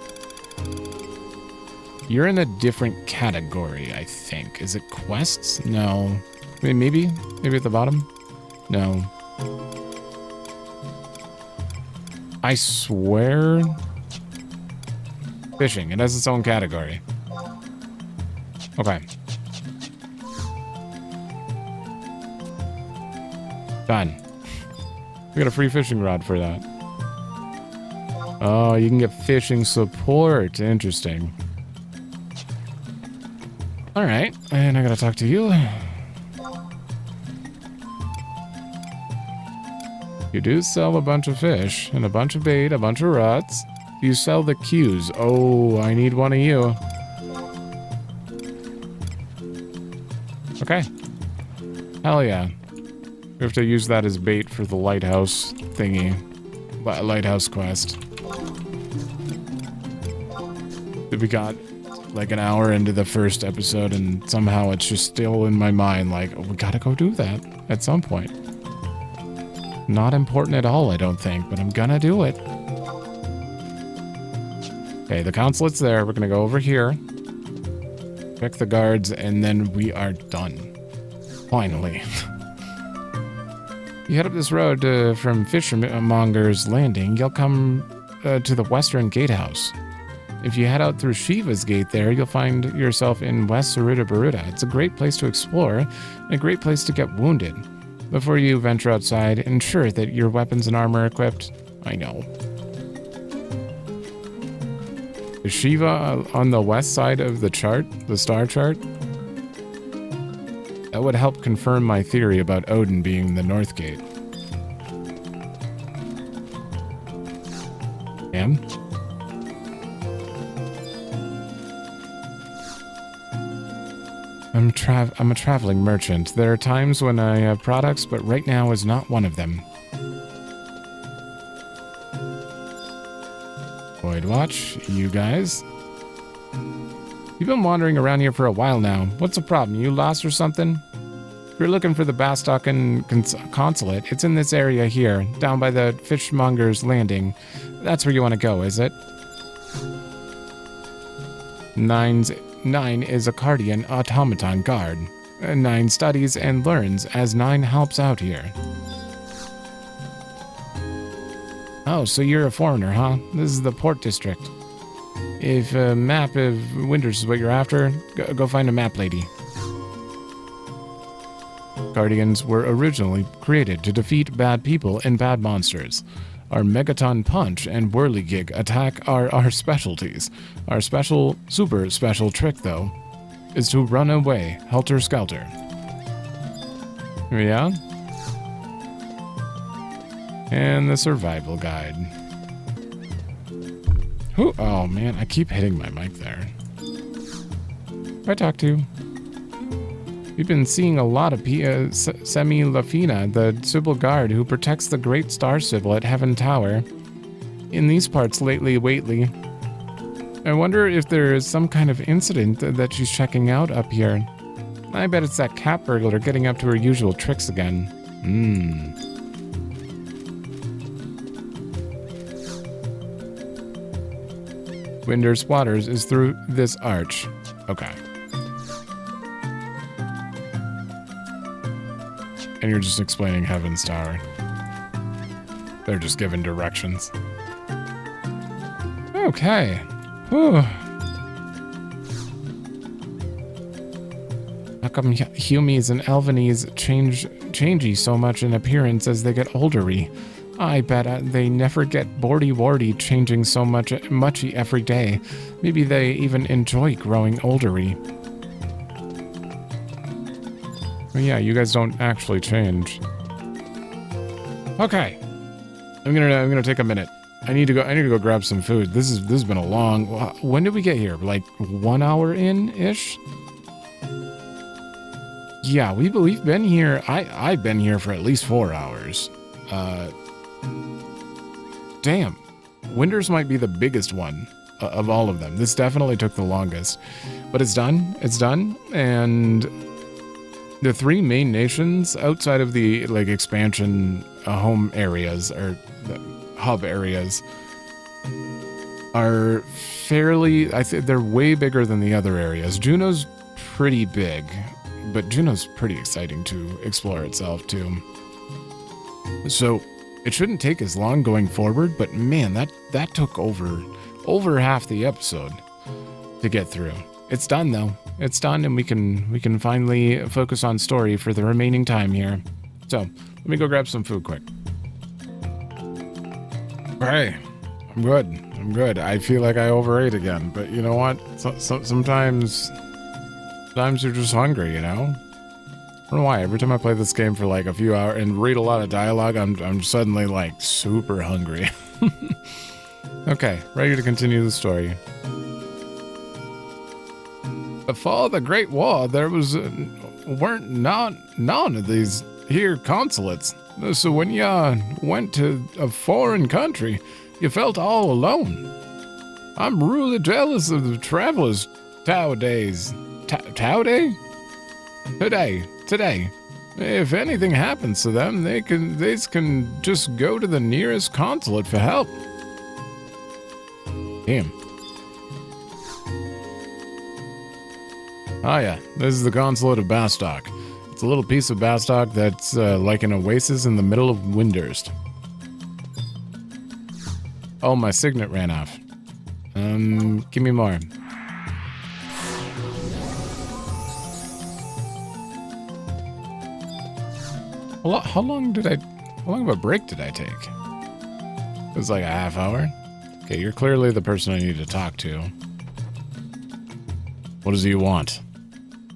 You're in a different category, I think. Is it quests? No. I mean, maybe at the bottom? No. I swear... Fishing. It has its own category. Okay. Done. We got a free fishing rod for that. Oh, you can get fishing support. Interesting. Alright, and I gotta talk to you. You do sell a bunch of fish, and a bunch of bait, a bunch of rods. You sell the cues. Oh, I need one of you. Okay. Hell yeah. We have to use that as bait for the lighthouse thingy. Lighthouse quest. We got like an hour into the first episode and somehow it's just still in my mind like, oh, we gotta go do that at some point. Not important at all, I don't think, but I'm gonna do it. Okay, the consulate's there. We're gonna go over here. Check the guards, and then we are done. Finally. You head up this road from Fishermonger's Landing, you'll come to the Western Gatehouse. If you head out through Shiva's Gate there, you'll find yourself in West Sarutabaruta. It's a great place to explore, and a great place to get wounded. Before you venture outside, ensure that your weapons and armor are equipped. I know. Is Shiva on the west side of the chart? The star chart? That would help confirm my theory about Odin being the North Gate. And? I'm a traveling merchant. There are times when I have products, but right now is not one of them. Void Watch, you guys. You've been wandering around here for a while now. What's the problem? You lost or something? If you're looking for the Bastok consulate, it's in this area here, down by the Fishmonger's Landing. That's where you want to go, is it? 9 is a Cardian automaton guard. 9 studies and learns as 9 helps out here. Oh, so you're a foreigner, huh? This is the port district. If a map of Windurst is what you're after, go find a map lady. Guardians were originally created to defeat bad people and bad monsters. Our Megaton Punch and Whirligig attack are our specialties. Our super special trick, though, is to run away helter-skelter. Yeah? And the survival guide. Ooh, oh man, I keep hitting my mic there. Who I talk to? We've been seeing a lot of Semi Lafina, the Sybil guard who protects the Great Star Sybil at Heaven Tower, in these parts lately. I wonder if there is some kind of incident that she's checking out up here. I bet it's that cat burglar getting up to her usual tricks again. Windurst Waters is through this arch. Okay. And you're just explaining Heaven's Tower. They're just giving directions. Okay. Whew. How come Humies and Elvenese changey so much in appearance as they get oldery? I bet they never get boardy-wardy changing so muchy every day. Maybe they even enjoy growing oldery. Well, yeah, you guys don't actually change. Okay. I'm gonna take a minute. I need to go grab some food. This has been a long. When did we get here? Like 1 hour in-ish? Yeah, we've been here. I've been here for at least 4 hours. Damn. Windurst might be the biggest one of all of them. This definitely took the longest. But it's done. It's done. And the 3 main nations outside of the expansion home areas or the hub areas are fairly, I think they're way bigger than the other areas. Jeuno's pretty big, but Jeuno's pretty exciting to explore itself too. So it shouldn't take as long going forward, but man, that took over half the episode to get through. It's done though. It's done, and we can finally focus on story for the remaining time here. So let me go grab some food quick. Hey, I'm good. I feel like I overate again, but you know what? Sometimes you're just hungry, you know? I don't know why. Every time I play this game for like a few hours and read a lot of dialogue, I'm suddenly like super hungry. Okay, ready to continue the story. Before the Great War, there weren't none of these here consulates. So when you went to a foreign country, you felt all alone. I'm really jealous of the travelers nowadays. Today? Today. If anything happens to them, they can just go to the nearest consulate for help. Damn. Oh yeah, this is the consulate of Bastok. It's a little piece of Bastok that's like an oasis in the middle of Windurst. Oh, my signet ran off. Give me more. How long of a break did I take? It was like a half hour? Okay, you're clearly the person I need to talk to. What does he want?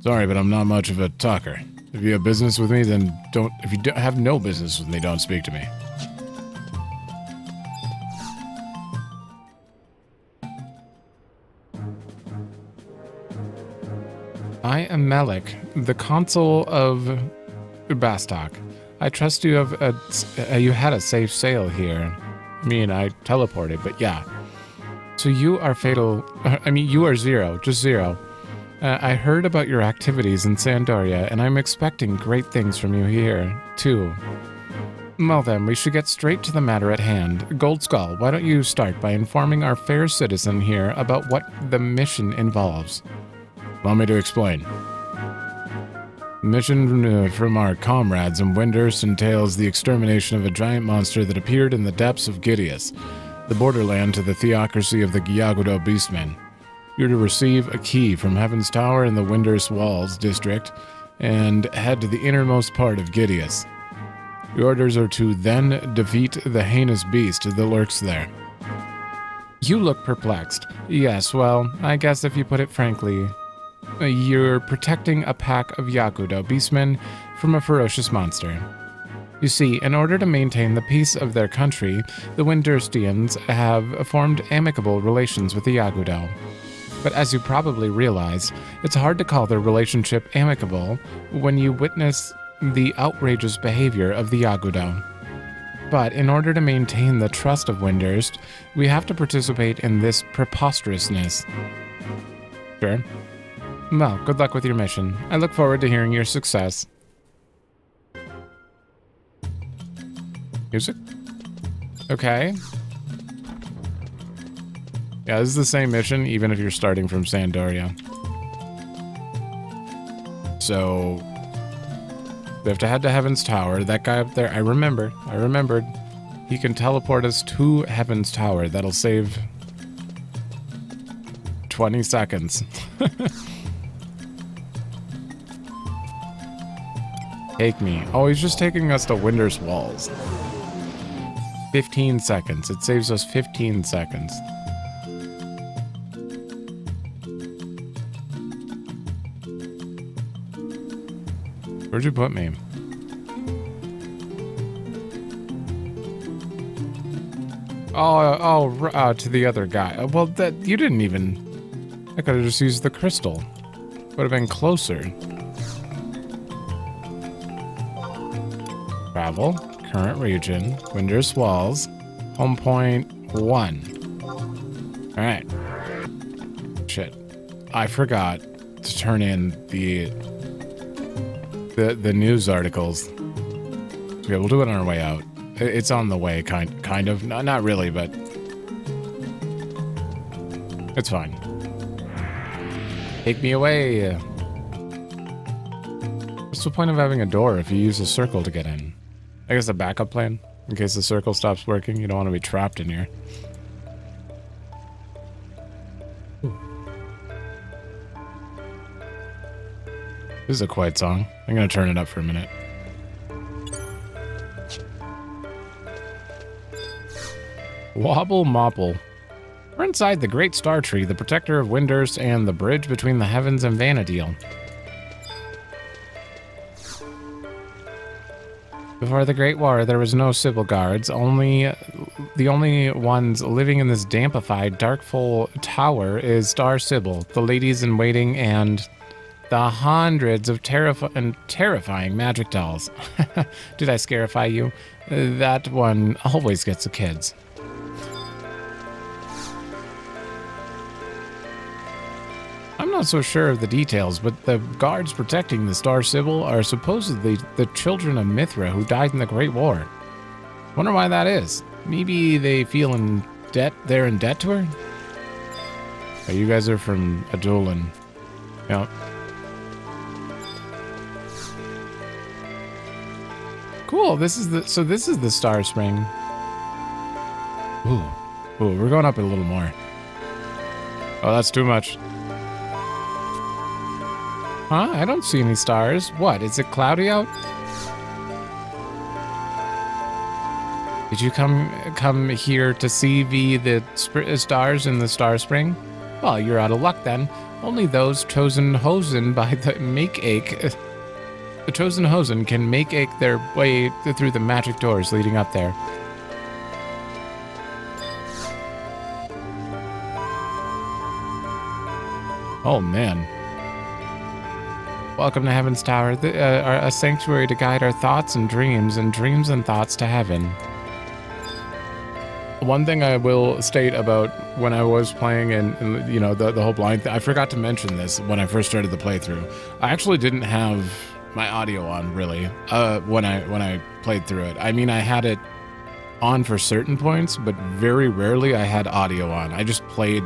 Sorry, but I'm not much of a talker. If you have business with me, then don't. If you have no business with me, don't speak to me. I am Malik, the consul of Bastok. I trust you you had a safe sail here. I mean, I teleported, but yeah. So you are you are Zero, just Zero. I heard about your activities in Sandoria, and I'm expecting great things from you here, too. Well then, we should get straight to the matter at hand. Gold Skull, why don't you start by informing our fair citizen here about what the mission involves? Allow me to explain. The mission from our comrades in Windurst entails the extermination of a giant monster that appeared in the depths of Giddeus. the borderland to the theocracy of the Yagudo beastmen. You're to receive a key from Heaven's Tower in the Windurst Walls district and head to the innermost part of Giddeus. Your orders are to then defeat the heinous beast that lurks there. You look perplexed. Yes, well, I guess if you put it frankly, you're protecting a pack of Yakudo beastmen from a ferocious monster. You see, in order to maintain the peace of their country, the Windurstians have formed amicable relations with the Yakudo. But as you probably realize, it's hard to call their relationship amicable when you witness the outrageous behavior of the Yakudo. But in order to maintain the trust of Windurst, we have to participate in this preposterousness. Sure. Well, good luck with your mission. I look forward to hearing your success. Music? Okay. Yeah, this is the same mission, even if you're starting from Sandoria. So, we have to head to Heaven's Tower. That guy up there, I remembered. He can teleport us to Heaven's Tower. That'll save 20 seconds. Take me. Oh, he's just taking us to Windurst Walls. 15 seconds. It saves us 15 seconds. Where'd you put me? To the other guy. Well, that you didn't even... I could have just used the crystal. Would have been closer. Travel. Current region. Windurst Walls. Home point 1. Alright. Shit. I forgot to turn in the news articles. Yeah, we'll do it on our way out. It's on the way, kind of. Not really, but it's fine. Take me away. What's the point of having a door if you use a circle to get in? I guess a backup plan, in case the circle stops working. You don't want to be trapped in here. This is a quiet song. I'm going to turn it up for a minute. Wobble Mopple. We're inside the Great Star Tree, the protector of Windurst and the bridge between the heavens and Vana'diel. Before the Great War, there was no Sybil guards. The only ones living in this dampified, darkful tower is Star Sybil, the ladies in waiting, and the hundreds of terrifying magic dolls. Did I scarify you? That one always gets the kids. I'm not so sure of the details, but the guards protecting the Star Sybil are supposedly the children of Mithra who died in the Great War. Wonder why that is. Maybe they feel in debt. They're in debt to her? Oh, you guys are from Adulan. Yeah. Cool. This is the Star Spring. Ooh, we're going up a little more. Oh, that's too much. Huh? I don't see any stars. What? Is it cloudy out? Did you come here to see the stars in the Star Spring? Well, you're out of luck then. Only those chosen hosen by the make-ache. The chosen hosen can make-ache their way through the magic doors leading up there. Oh, man. Welcome to Heaven's Tower, a sanctuary to guide our thoughts and dreams and thoughts to heaven. One thing I will state about when I was playing and you know, the whole blind thing, I forgot to mention this when I first started the playthrough. I actually didn't have my audio on, really, when I played through it. I mean, I had it on for certain points, but very rarely I had audio on. I just played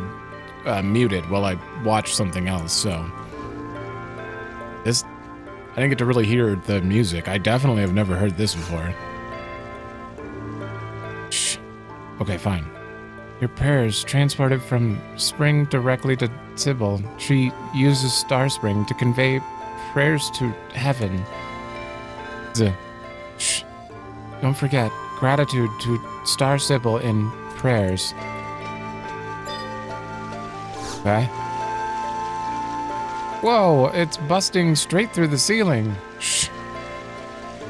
muted while I watched something else, so... I didn't get to really hear the music. I definitely have never heard this before. Shh. Okay, fine. Your prayers transported from Spring directly to Sybil. She uses Star Spring to convey prayers to heaven. Shh. Don't forget, gratitude to Star Sybil in prayers. Okay. Whoa, it's busting straight through the ceiling. Shh.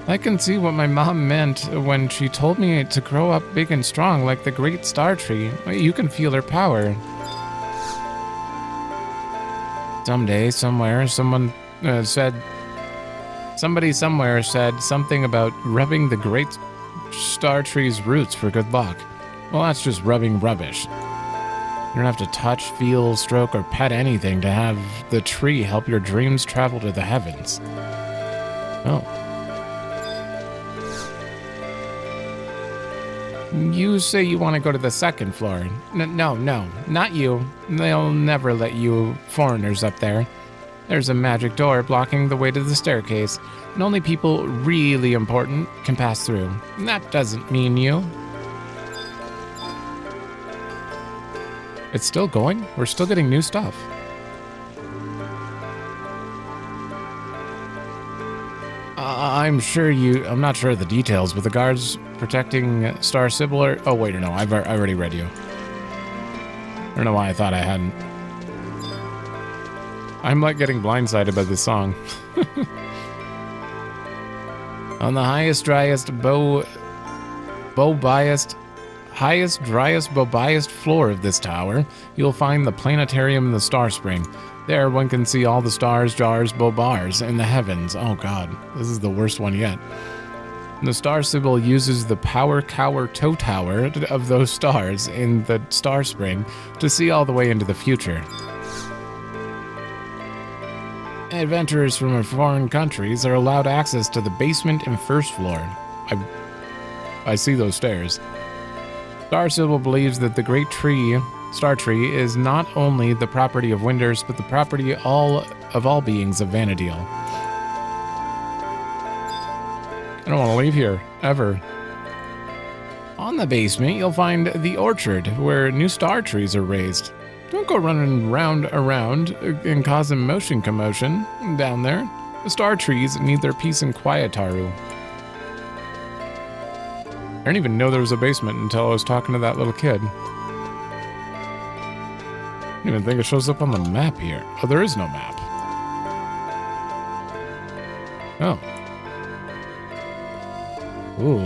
I can see what my mom meant when she told me to grow up big and strong like the great star tree. You can feel her power. Someday, somewhere, somebody somewhere said something about rubbing the great star tree's roots for good luck. Well, that's just rubbing rubbish. You don't have to touch, feel, stroke, or pet anything to have the tree help your dreams travel to the heavens. Oh. You say you want to go to the second floor. No, not you. They'll never let you foreigners up there. There's a magic door blocking the way to the staircase, and only people really important can pass through. That doesn't mean you. It's still going? We're still getting new stuff. I'm not sure of the details, but the guards protecting Star Sybil are... Oh, wait, no, I already read you. I don't know why I thought I hadn't. I'm like getting blindsided by this song. On the highest, driest, driest, bow-biased floor of this tower, you'll find the planetarium and the star spring. There, one can see all the stars, jars, bobars in the heavens. Oh god, this is the worst one yet. The Star Sybil uses the power toe tower of those stars in the star spring to see all the way into the future. Adventurers from foreign countries are allowed access to the basement and first floor. I see those stairs. Star Sybil believes that the great star tree is not only the property of Windurst, but the property of all beings of Vana'diel. I don't want to leave here, ever. On the basement, you'll find the orchard, where new star trees are raised. Don't go running around and causing motion commotion down there. The star trees need their peace and quiet, Taru. I didn't even know there was a basement until I was talking to that little kid. I don't even think it shows up on the map here. Oh, there is no map. Oh. Ooh.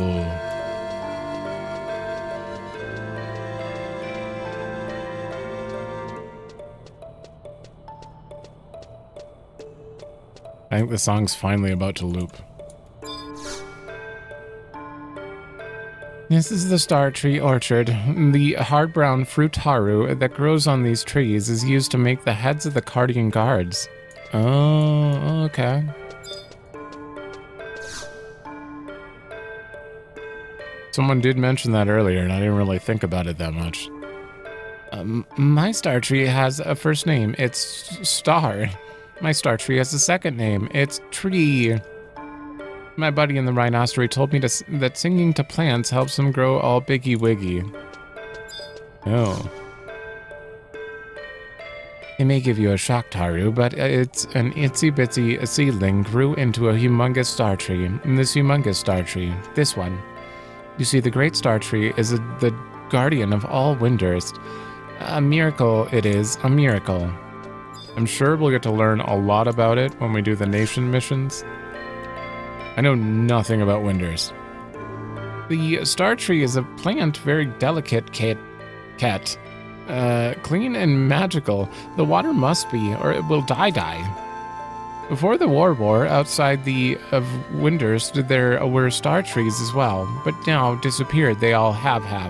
I think the song's finally about to loop. This is the Star Tree Orchard. The hard brown fruit haru that grows on these trees is used to make the heads of the Guardian Guards. Oh, okay. Someone did mention that earlier, and I didn't really think about it that much. My star tree has a first name. It's Star. My star tree has a second name. It's Tree. My buddy in the Rhinoceros told me that singing to plants helps them grow all biggy-wiggy. Oh. It may give you a shock, Taru, but it's an itsy-bitsy seedling grew into a humongous star tree. And this humongous star tree, this one. You see, the great star tree is the guardian of all Windurst. A miracle it is, a miracle. I'm sure we'll get to learn a lot about it when we do the nation missions. I know nothing about Windurst. The star tree is a plant very delicate, cat. Clean and magical. The water must be, or it will die. Before the war, outside of Windurst, there were star trees as well, but now disappeared. They all have.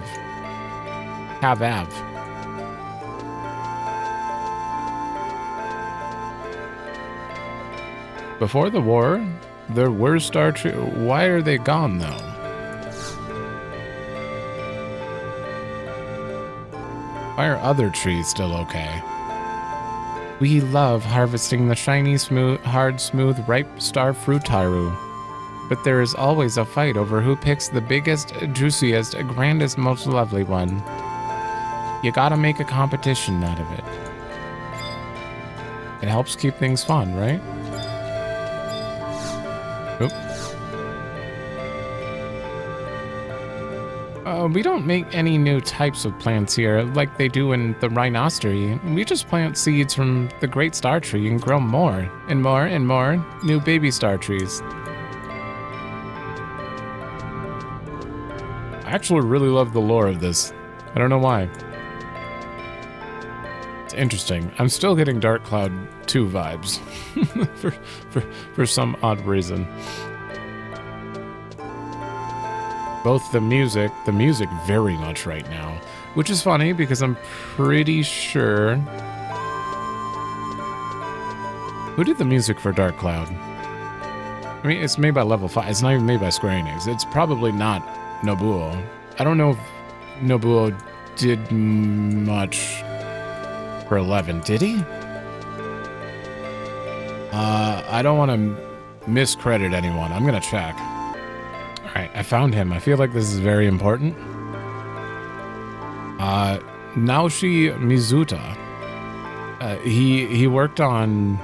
Before the war, there were star trees. Why are they gone, though? Why are other trees still okay? We love harvesting the shiny, hard, smooth, ripe star fruit taru. But there is always a fight over who picks the biggest, juiciest, grandest, most lovely one. You gotta make a competition out of it. It helps keep things fun, right? Oop. We don't make any new types of plants here like they do in the Rhinostery. We just plant seeds from the Great Star Tree and grow more and more and more new baby star trees. I actually really love the lore of this. I don't know why. It's interesting. I'm still getting Dark Cloud 2 vibes for some odd reason. Both the music very much right now, which is funny because I'm pretty sure. Who did the music for Dark Cloud? I mean, it's made by Level 5. It's not even made by Square Enix. It's probably not Nobuo. I don't know if Nobuo did much for 11. Did he? I don't want to miscredit anyone. I'm going to check. Alright, I found him. I feel like this is very important. Naoshi Mizuta. He worked on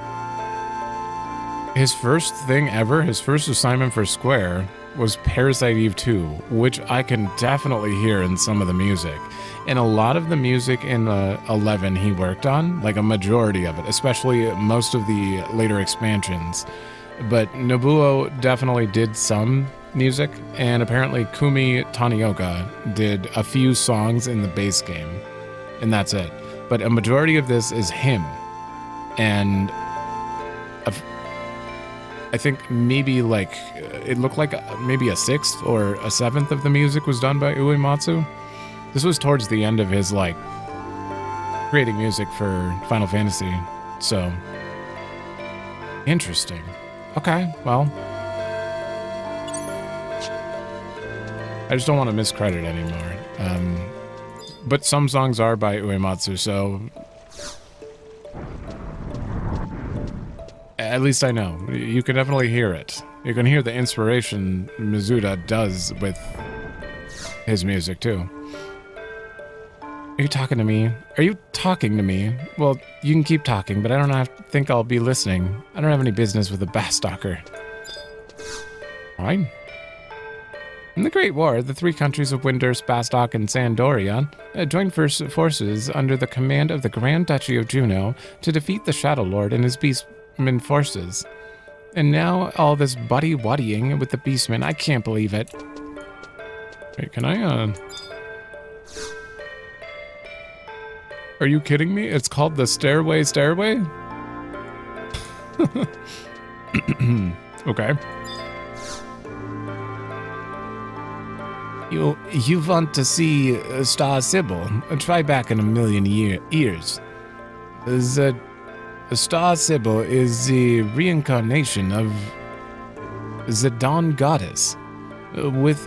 his first thing ever, his first assignment for Square was Parasite Eve 2, which I can definitely hear in some of the music. And a lot of the music in 11 he worked on, like a majority of it, especially most of the later expansions. But Nobuo definitely did some music, and apparently Kumi Tanioka did a few songs in the base game, and that's it. But a majority of this is him, and I think maybe like it looked like maybe a sixth or a seventh of the music was done by Uematsu. This was towards the end of his like creating music for Final Fantasy, so interesting. Okay, well, I just don't want to miscredit anymore. But some songs are by Uematsu, so at least I know. You can definitely hear it. You can hear the inspiration Mizuta does with his music, too. Are you talking to me? Are you talking to me? Well, you can keep talking, but I don't think I'll be listening. I don't have any business with a Bastoker. Fine. In the Great War, the three countries of Windurst, Bastok, and Sandoria joined forces under the command of the Grand Duchy of Jeuno to defeat the Shadow Lord and his beastmen forces. And now all this buddy-waddying with the beastmen, I can't believe it. Wait, can I, Are you kidding me? It's called the Stairway? Okay. You want to see Star Sybil? Try back in a million years. The Star Sybil is the reincarnation of the Dawn Goddess. With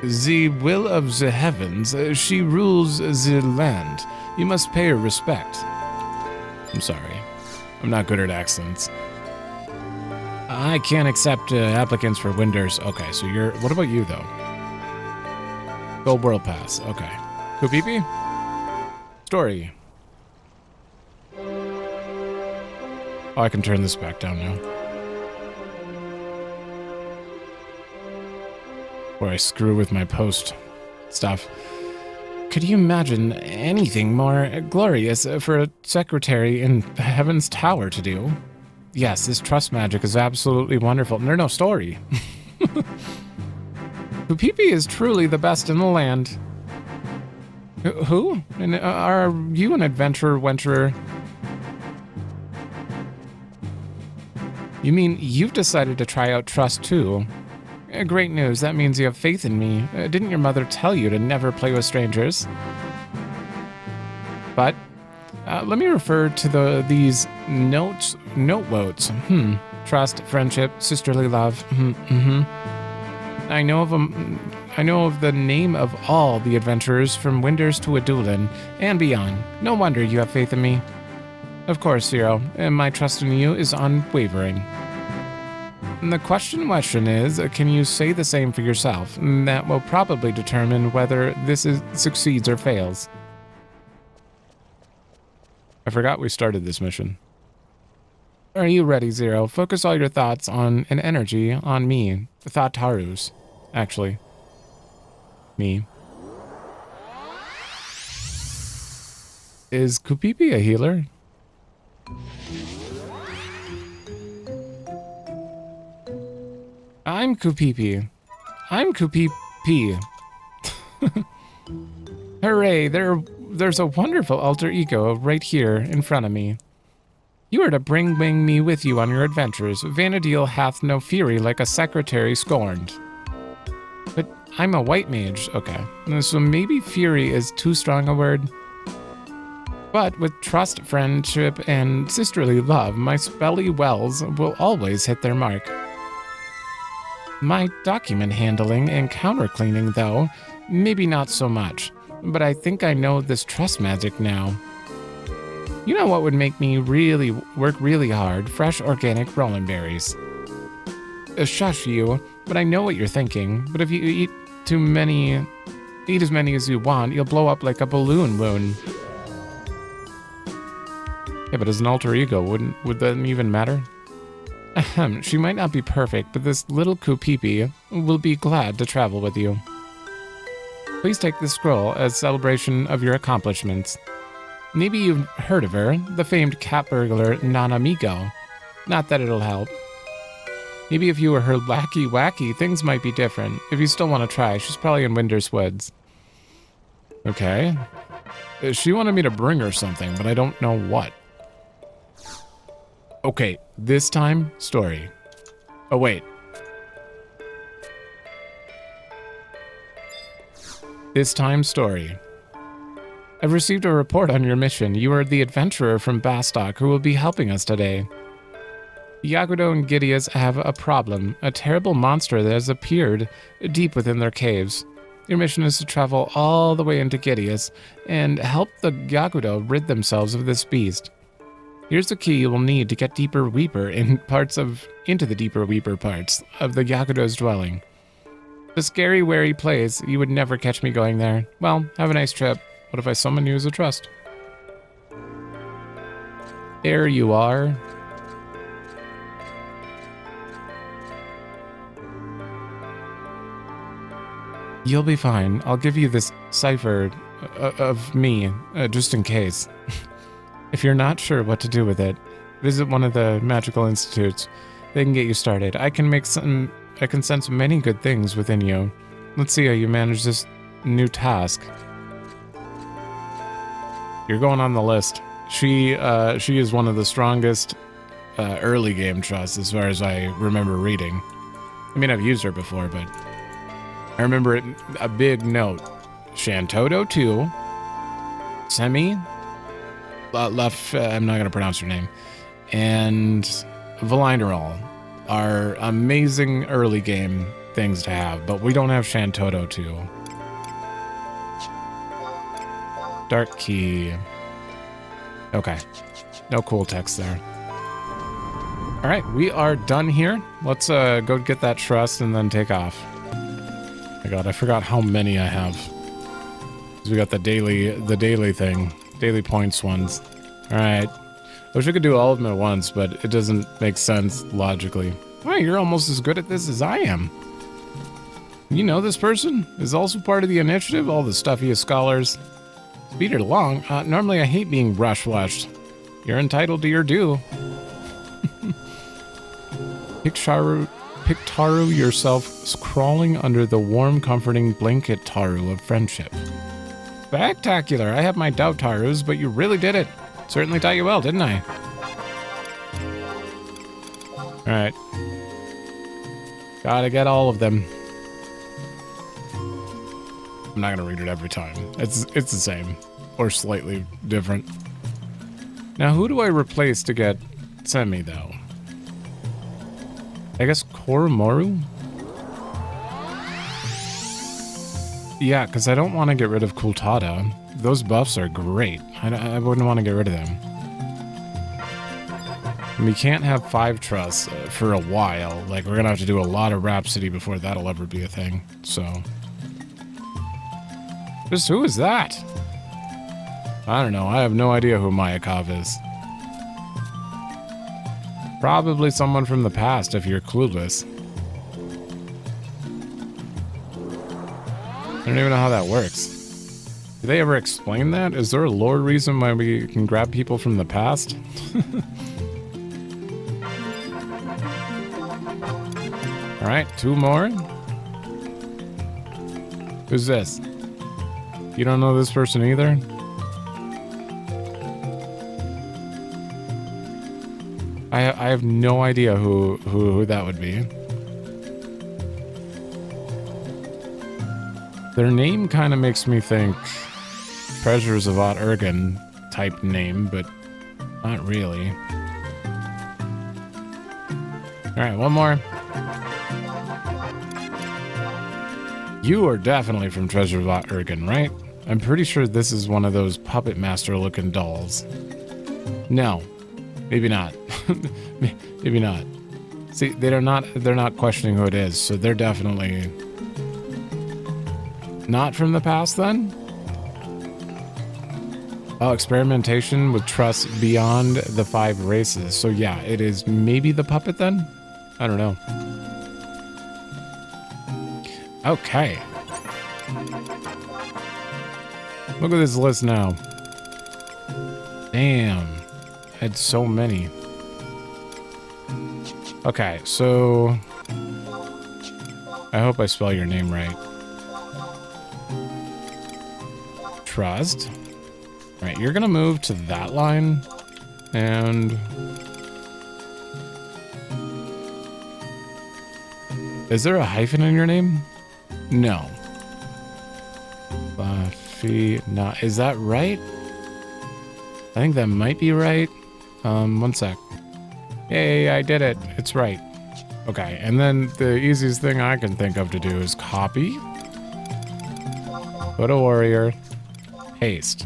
the will of the heavens, she rules the land. You must pay her respect. I'm sorry. I'm not good at accents. I can't accept applicants for Windurst. Okay, so you're... What about you, though? Gold World Pass. Okay. Kupipi? Story. Oh, I can turn this back down now. Or I screw with my post stuff. Could you imagine anything more glorious for a secretary in Heaven's Tower to do? Yes, this trust magic is absolutely wonderful. No, story. Kupipi is truly the best in the land. Who? And are you an adventurer? You mean you've decided to try out trust too? Great news, that means you have faith in me. Didn't your mother tell you to never play with strangers? But, let me refer to these note votes. Trust, friendship, sisterly love. I know of the name of all the adventurers from Windurst to Adulan and beyond. No wonder you have faith in me. Of course, Zero, and my trust in you is unwavering. And the question is, can you say the same for yourself? That will probably determine whether this succeeds or fails. I forgot we started this mission. Are you ready, Zero? Focus all your thoughts on and energy on me. Thought Taru's. Actually. Me. Is Kupipi a healer? I'm Kupipi. I'm Kupipi. Hooray, there's a wonderful alter ego right here in front of me. You are to bring me with you on your adventures. Vana'diel hath no fury like a secretary scorned. But I'm a white mage. Okay. So maybe fury is too strong a word. But with trust, friendship, and sisterly love, my spelly wells will always hit their mark. My document handling and counter cleaning, though, maybe not so much. But I think I know this trust magic now. You know what would make me work really hard? Fresh organic rolling berries. Shush you, but I know what you're thinking. But if you eat as many as you want, you'll blow up like a balloon wound. Yeah, but as an alter ego, would that even matter? Ahem, she might not be perfect, but this little Kupipi will be glad to travel with you. Please take this scroll as celebration of your accomplishments. Maybe you've heard of her, the famed cat burglar Nanamigo. Not that it'll help. Maybe if you were her lackey wacky, things might be different. If you still want to try, she's probably in Windurst Woods. Okay. She wanted me to bring her something, but I don't know what. Okay, this time, story. Oh, wait. This time, story. I've received a report on your mission. You are the adventurer from Bastok who will be helping us today. Yakudo and Giddeus have a problem, a terrible monster that has appeared deep within their caves. Your mission is to travel all the way into Giddeus and help the Yakudo rid themselves of this beast. Here's the key you will need to get into the deeper weeper parts of the Yakudo's dwelling. The scary, wary place, you would never catch me going there. Well, have a nice trip. What if I summon you as a trust? There you are. You'll be fine. I'll give you this cipher of me, just in case. If you're not sure what to do with it, visit one of the magical institutes. They can get you started. I can sense many good things within you. Let's see how you manage this new task. You're going on the list. She is one of the strongest early game trusts as far as I remember reading. I mean, I've used her before, but I remember it, a big note. Chateau 2, Semi, I'm not going to pronounce her name, and Valinderall are amazing early game things to have, but we don't have Chateau 2. Dark key. Okay. No cool text there. Alright, we are done here. Let's go get that trust and then take off. Oh my god, I forgot how many I have. We got the daily thing. Daily points ones. Alright. I wish I could do all of them at once, but it doesn't make sense logically. Wow, you're almost as good at this as I am. You know this person is also part of the initiative, all the stuffy scholars. Speed it along. Normally I hate being rush-flushed. You're entitled to your due. Pictaru yourself crawling under the warm, comforting blanket Taru of friendship. Spectacular. I have my doubt, Tarus, but you really did it. Certainly taught you well, didn't I? Alright. Gotta get all of them. I'm not gonna read it every time. It's the same. Or slightly different. Now, who do I replace to get Semi, though? I guess Koromoru? Yeah, because I don't want to get rid of Kultada. Those buffs are great. I wouldn't want to get rid of them. And we can't have 5 trusts for a while. Like, we're going to have to do a lot of Rhapsody before that'll ever be a thing. So... Just who is that? I don't know. I have no idea who Mayakov is. Probably someone from the past if you're clueless. I don't even know how that works. Do they ever explain that? Is there a lore reason why we can grab people from the past? Alright, 2 more. Who's this? You don't know this person either? I have no idea who that would be. Their name kind of makes me think Treasures of Ot Ergen type name, but not really. Alright, one more. You are definitely from Treasure of Ot Ergen, right? I'm pretty sure this is one of those puppet master looking dolls. No. Maybe not. Maybe not. See, they're not questioning who it is, so they're definitely not from the past then? Oh, experimentation with trust beyond the 5 races. So yeah, it is maybe the puppet then? I don't know. Okay. Look at this list now. Damn. I had so many. Okay, so I hope I spell your name right. Trust. Right, you're gonna move to that line, and is there a hyphen in your name? No. Not. Is that right? I think that might be right. One sec. Yay, I did it. It's right. Okay, and then the easiest thing I can think of to do is copy. Go to warrior. Paste.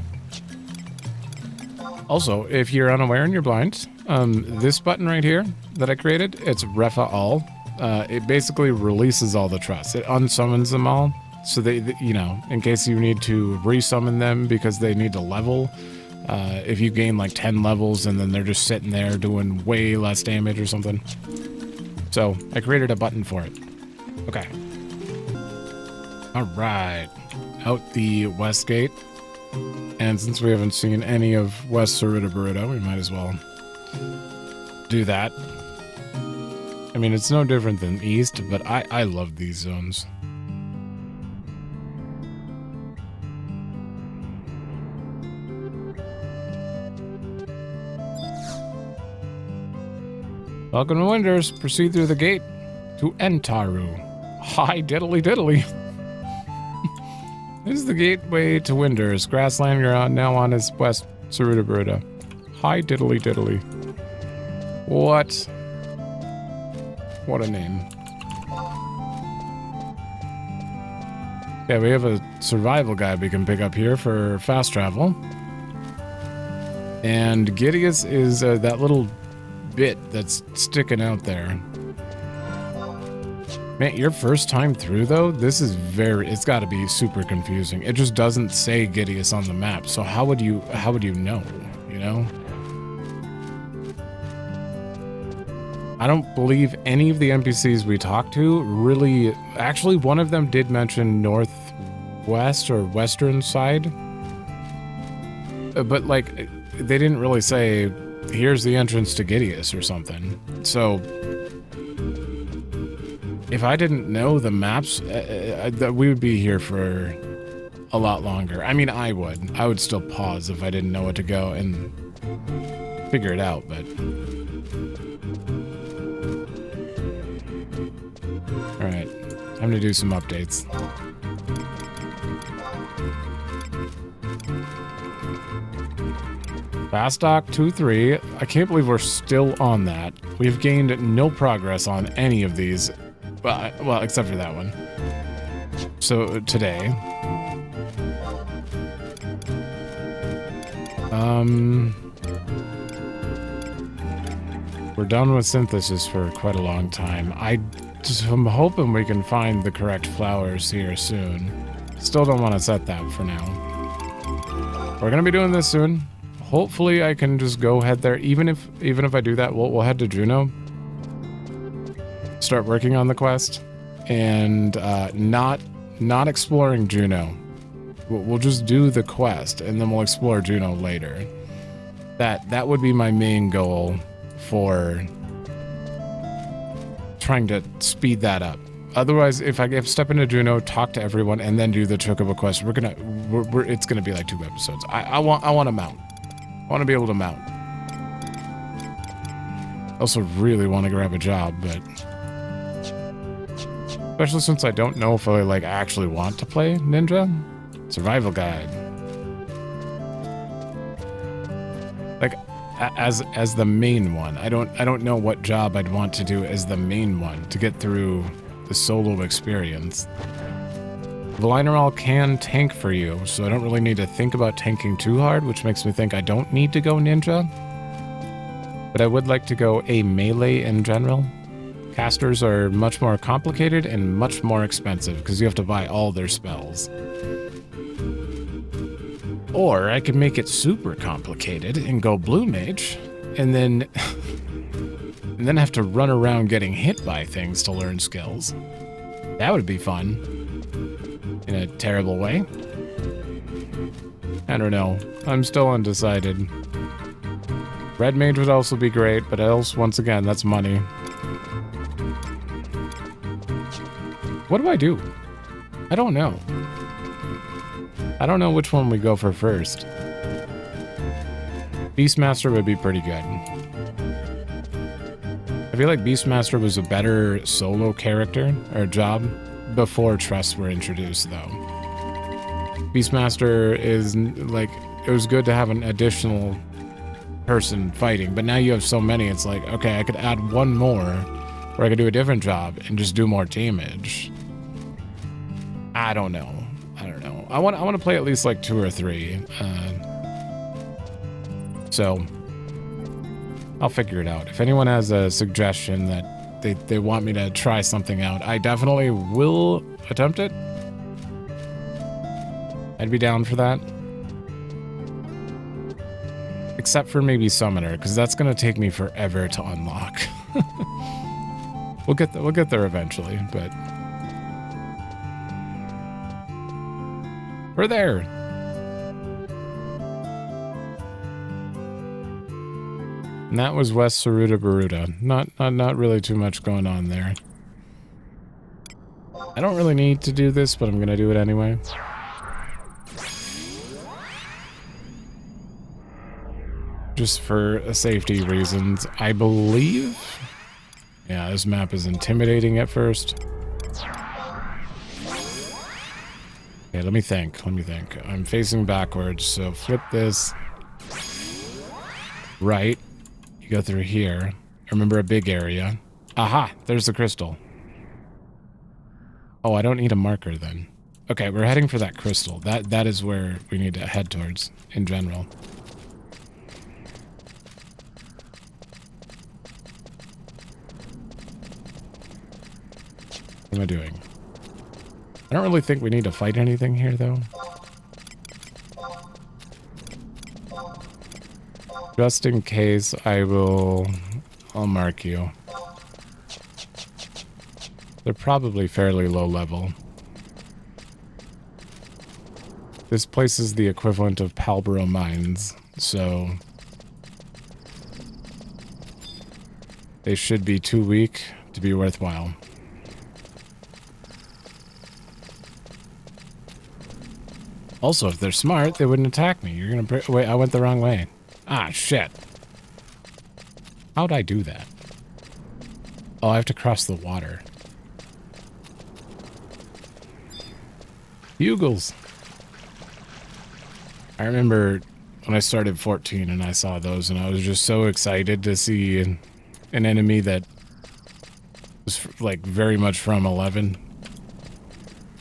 Also, if you're unaware and you're blind, this button right here that I created, it's Refa All. It basically releases all the trusts. It unsummons them all. So they, you know, in case you need to resummon them because they need to level. If you gain like 10 levels and then they're just sitting there doing way less damage or something. So I created a button for it. Okay. All right. Out the west gate. And since we haven't seen any of West Sarutabaruta, we might as well do that. I mean, it's no different than East, but I love these zones. Welcome to Windurst. Proceed through the gate to Entaru. Hi, diddly diddly. This is the gateway to Windurst. Grassland you're on now on is West Sarutabaruta. Hi, diddly diddly. What? What a name. Yeah, we have a survival guide we can pick up here for fast travel. And Giddeus is that little bit that's sticking out there. Man, your first time through though, this is it's got to be super confusing. It just doesn't say Giddeus on the map. So how would you know, you know? I don't believe any of the NPCs we talked to really, actually one of them did mention northwest or western side. But like they didn't really say here's the entrance to Giddeus or something. So if I didn't know the maps, we would be here for a lot longer. I mean, I would still pause if I didn't know what to go and figure it out, but all right, time to do some updates. Bastok 2-3. I can't believe we're still on that. We've gained no progress on any of these. Well, except for that one. So, today. We're done with synthesis for quite a long time. I'm hoping we can find the correct flowers here soon. Still don't want to set that for now. we're gonna be doing this soon. Hopefully I can just go head there. Even if I do that, we'll head to Jeuno. Start working on the quest. And not exploring Jeuno. We'll just do the quest and then we'll explore Jeuno later. That would be my main goal for trying to speed that up. Otherwise, if I step into Jeuno, talk to everyone, and then do the Chocobo quest, it's gonna be like 2 episodes. I want to mount. I want to be able to mount. I also really want to grab a job, but especially since I don't know if I like actually want to play Ninja. Survival guide. Like as the main one. I don't know what job I'd want to do as the main one to get through the solo experience. Valinerol can tank for you, so I don't really need to think about tanking too hard, which makes me think I don't need to go Ninja. But I would like to go a melee in general. Casters are much more complicated and much more expensive because you have to buy all their spells. Or I could make it super complicated and go blue mage, and then have to run around getting hit by things to learn skills. That would be fun. In a terrible way. I don't know. I'm still undecided. Red mage would also be great, but else, once again, that's money. What do I do? I don't know. I don't know which one we go for first. Beastmaster would be pretty good. I feel like Beastmaster was a better solo character or job before trusts were introduced, though. Beastmaster is like, it was good to have an additional person fighting, but now you have so many, it's like, okay, I could add one more, or I could do a different job and just do more damage. I don't know. I want to play at least like 2 or 3. So I'll figure it out. If anyone has a suggestion that they want me to try something out, I definitely will attempt it. I'd be down for that. Except for maybe Summoner, because that's going to take me forever to unlock. We'll get there eventually, but we're there. And that was West Sarutabaruta. Not really too much going on there. I don't really need to do this, but I'm gonna do it anyway. Just for safety reasons, I believe. Yeah, this map is intimidating at first. Okay, let me think. I'm facing backwards, so flip this. Right. You go through here. Remember a big area. Aha! There's the crystal. Oh, I don't need a marker then. Okay, we're heading for that crystal. That is where we need to head towards, in general. What am I doing? I don't really think we need to fight anything here, though. Just in case, I'll mark you. They're probably fairly low level. This place is the equivalent of Palborough Mines, so they should be too weak to be worthwhile. Also, if they're smart, they wouldn't attack me. You're gonna... Wait, I went the wrong way. Ah, shit. How'd I do that? Oh, I have to cross the water. Bugles. I remember when I started 14 and I saw those, and I was just so excited to see an enemy that was like very much from 11.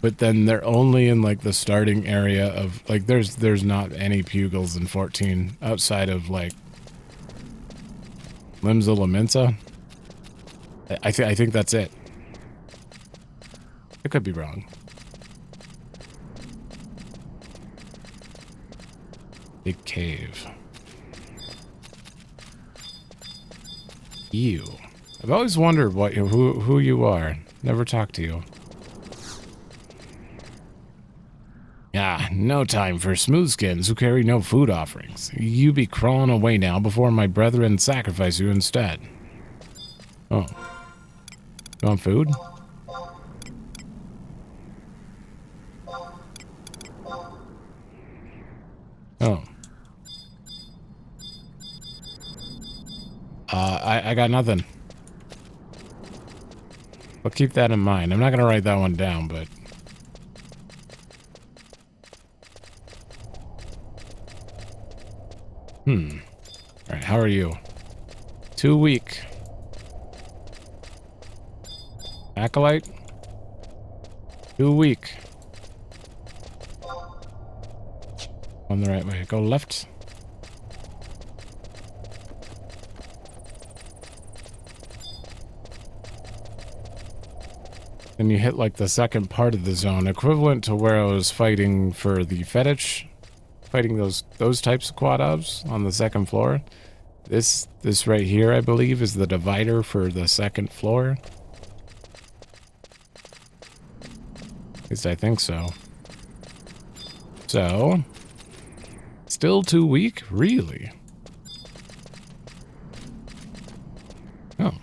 But then they're only in like the starting area of like there's not any Pugils in 14 outside of like Limsa Laminsa. I think that's it. I could be wrong. Big cave. You. I've always wondered who you are. Never talked to you. Ah, no time for smoothskins who carry no food offerings. You be crawling away now before my brethren sacrifice you instead. Oh. You want food? Oh. I got nothing. I'll keep that in mind. I'm not gonna write that one down, but... Alright, how are you? 2 weak. Acolyte? 2 weak. On the right way. Go left. And you hit like the second part of the zone, equivalent to where I was fighting for the fetish, fighting those types of quad obs on the second floor. This right here, I believe, is the divider for the second floor. At least I think so. So, still 2 weak? Really? Oh.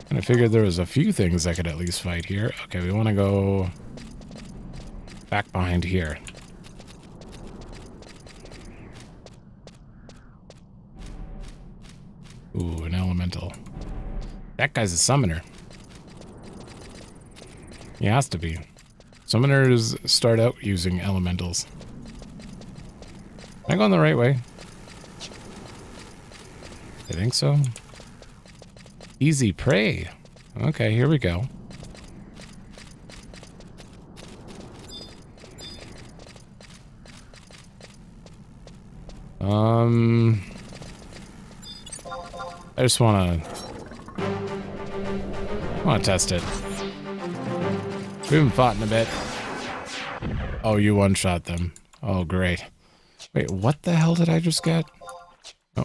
And I figured there was a few things I could at least fight here. Okay, we want to go back behind here. Ooh, an elemental. That guy's a summoner. He has to be. Summoners start out using elementals. Am I going the right way? I think so. Easy prey. Okay, here we go. I just wanna test it. We haven't fought in a bit. Oh, you one-shot them. Oh, great. Wait, what the hell did I just get? Oh.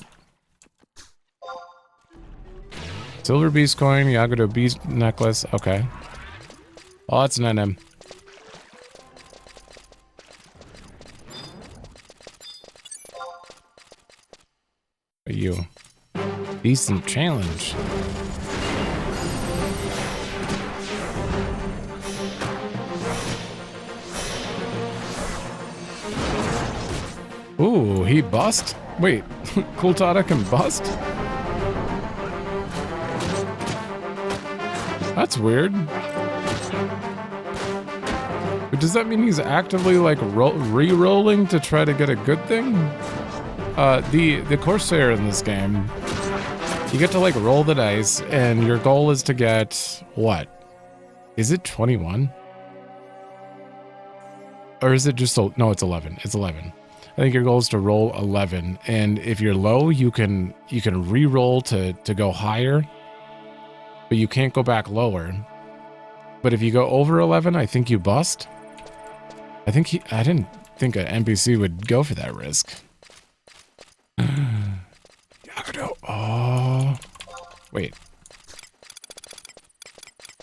Silver beast coin, Yagado beast necklace. Okay. Oh, that's an NM. You. Decent challenge. Ooh, he bust? Wait, Kultada can bust? That's weird. But does that mean he's actively like re-rolling to try to get a good thing? The Corsair in this game, you get to like roll the dice and your goal is to get what? Is it 21? Or is it just, no, it's 11. It's 11. I think your goal is to roll 11, and if you're low, you can re-roll to go higher, but you can't go back lower. But if you go over 11, I think you bust. I didn't think an NPC would go for that risk. Yagado. Oh, wait.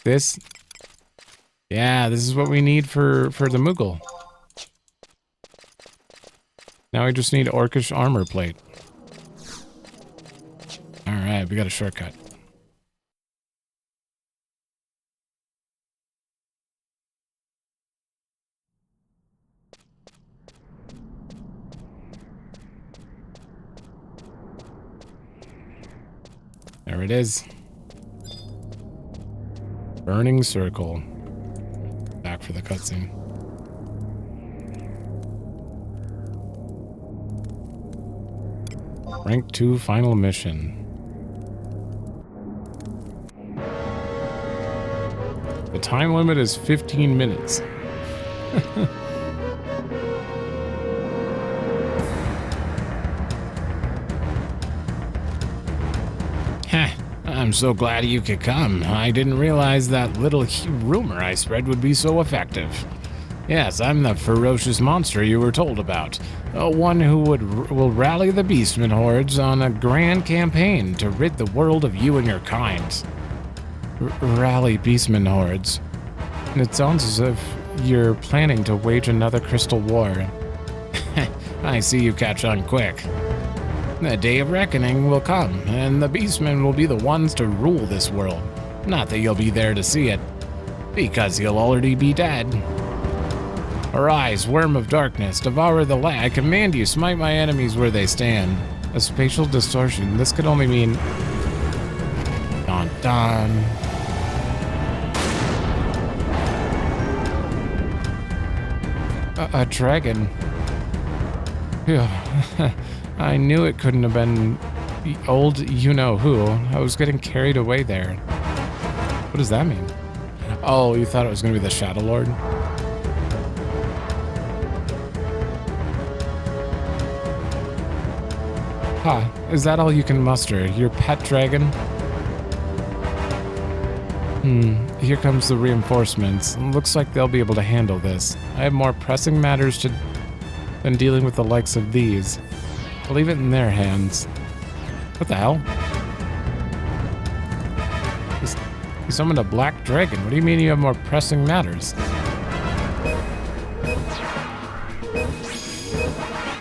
This. Yeah, this is what we need for the Moogle. Now we just need Orcish armor plate. Alright, we got a shortcut. There it is. Burning circle. Back for the cutscene. Rank 2 final mission. The time limit is 15 minutes. Heh, I'm so glad you could come. I didn't realize that little rumor I spread would be so effective. Yes, I'm the ferocious monster you were told about. One who will rally the beastmen hordes on a grand campaign to rid the world of you and your kind. Rally beastmen hordes? It sounds as if you're planning to wage another crystal war. I see you catch on quick. The day of reckoning will come, and the beastmen will be the ones to rule this world. Not that you'll be there to see it, because you'll already be dead. Arise, worm of darkness, devour the light. I command you, smite my enemies where they stand. A spatial distortion. This could only mean... Dun dun. A dragon. Phew. I knew it couldn't have been the old you-know-who. I was getting carried away there. What does that mean? Oh, you thought it was going to be the Shadow Lord? Huh, is that all you can muster? Your pet dragon? Here comes the reinforcements. Looks like they'll be able to handle this. I have more pressing matters than dealing with the likes of these. I'll leave it in their hands. What the hell? You summoned a black dragon. What do you mean you have more pressing matters?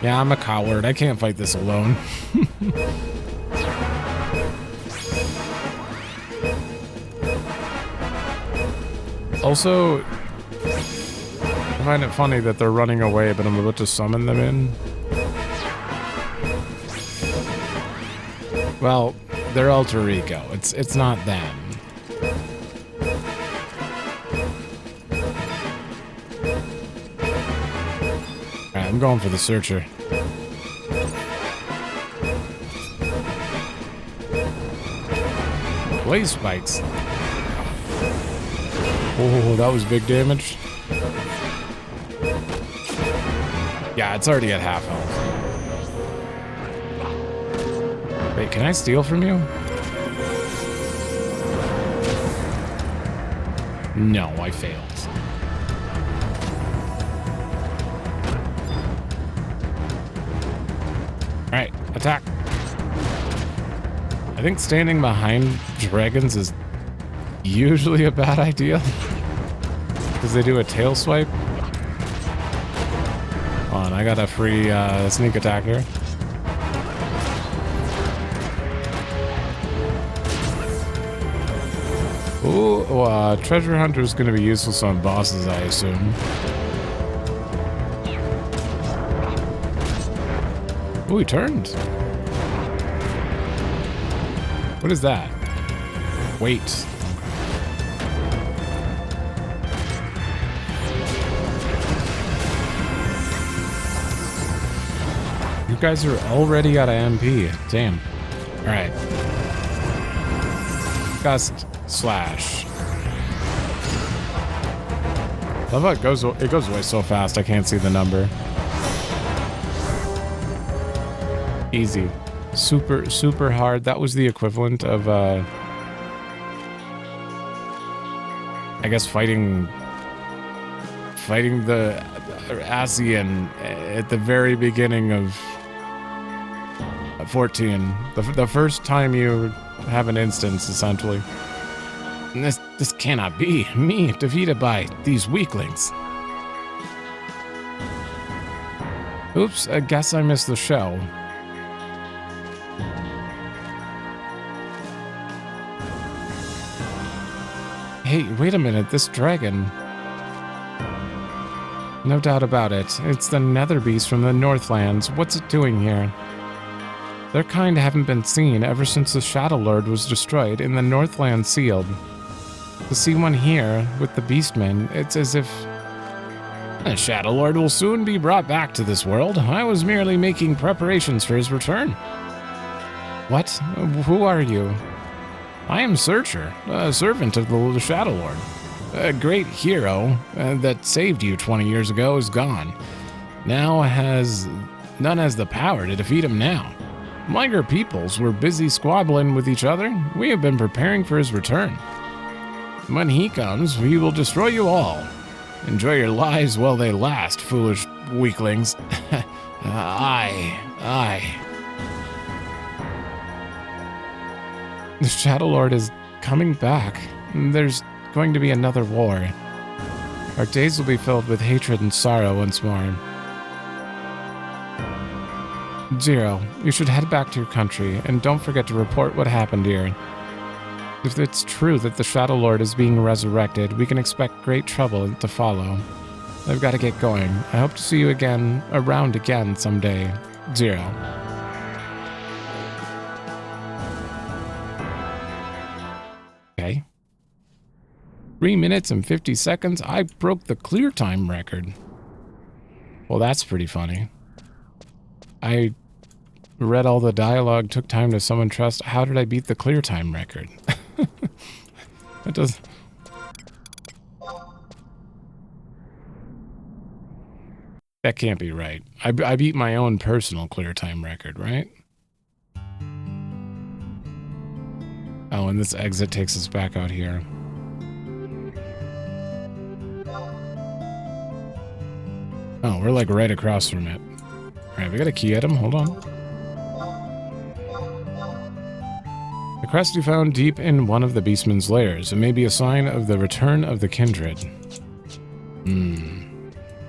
Yeah, I'm a coward. I can't fight this alone. Also, I find it funny that they're running away, but I'm about to summon them in. Well, they're alter ego. It's not them. Alright, I'm going for the searcher. Blaze spikes. Oh, that was big damage. Yeah, it's already at half health. Wait, can I steal from you? No, I failed. Alright, attack. I think standing behind dragons is usually a bad idea. Because they do a tail swipe. Hold on, I got a free sneak attack here. Ooh, treasure hunter is going to be useful on bosses, I assume. Ooh, he turned. What is that? Wait. You guys are already out of MP. Damn. Alright. Gust slash. Love how it goes away so fast I can't see the number. Easy. Super, super hard. That was the equivalent of, I guess fighting the Asian at the very beginning of 14. The first time you have an instance, essentially. And this cannot be. Me defeated by these weaklings. Oops, I guess I missed the show. Hey, wait a minute, this dragon. No doubt about it. It's the nether beast from the Northlands. What's it doing here? Their kind haven't been seen ever since the Shadow Lord was destroyed and the Northlands sealed. To see one here with the beastmen, it's as if... The Shadow Lord will soon be brought back to this world. I was merely making preparations for his return. What? Who are you? I am Searcher, a servant of the Shadow Lord. A great hero that saved you 20 years ago is gone. None has the power to defeat him now. Minor peoples were busy squabbling with each other. We have been preparing for his return. When he comes, he will destroy you all. Enjoy your lives while they last, foolish weaklings. Aye. The Shadow Lord is coming back. There's going to be another war. Our days will be filled with hatred and sorrow once more. Zero, you should head back to your country, and don't forget to report what happened here. If it's true that the Shadow Lord is being resurrected, we can expect great trouble to follow. I've got to get going. I hope to see you around again someday. Zero. Okay. 3 minutes and 50 seconds. I broke the clear time record. Well, that's pretty funny. I read all the dialogue, took time to summon trust. How did I beat the clear time record? That does... That can't be right. I beat my own personal clear time record, right? Oh, and this exit takes us back out here. Oh, we're like right across from it. Alright, we got a key item. Hold on. The crest you found deep in one of the beastmen's lairs. It may be a sign of the return of the kindred.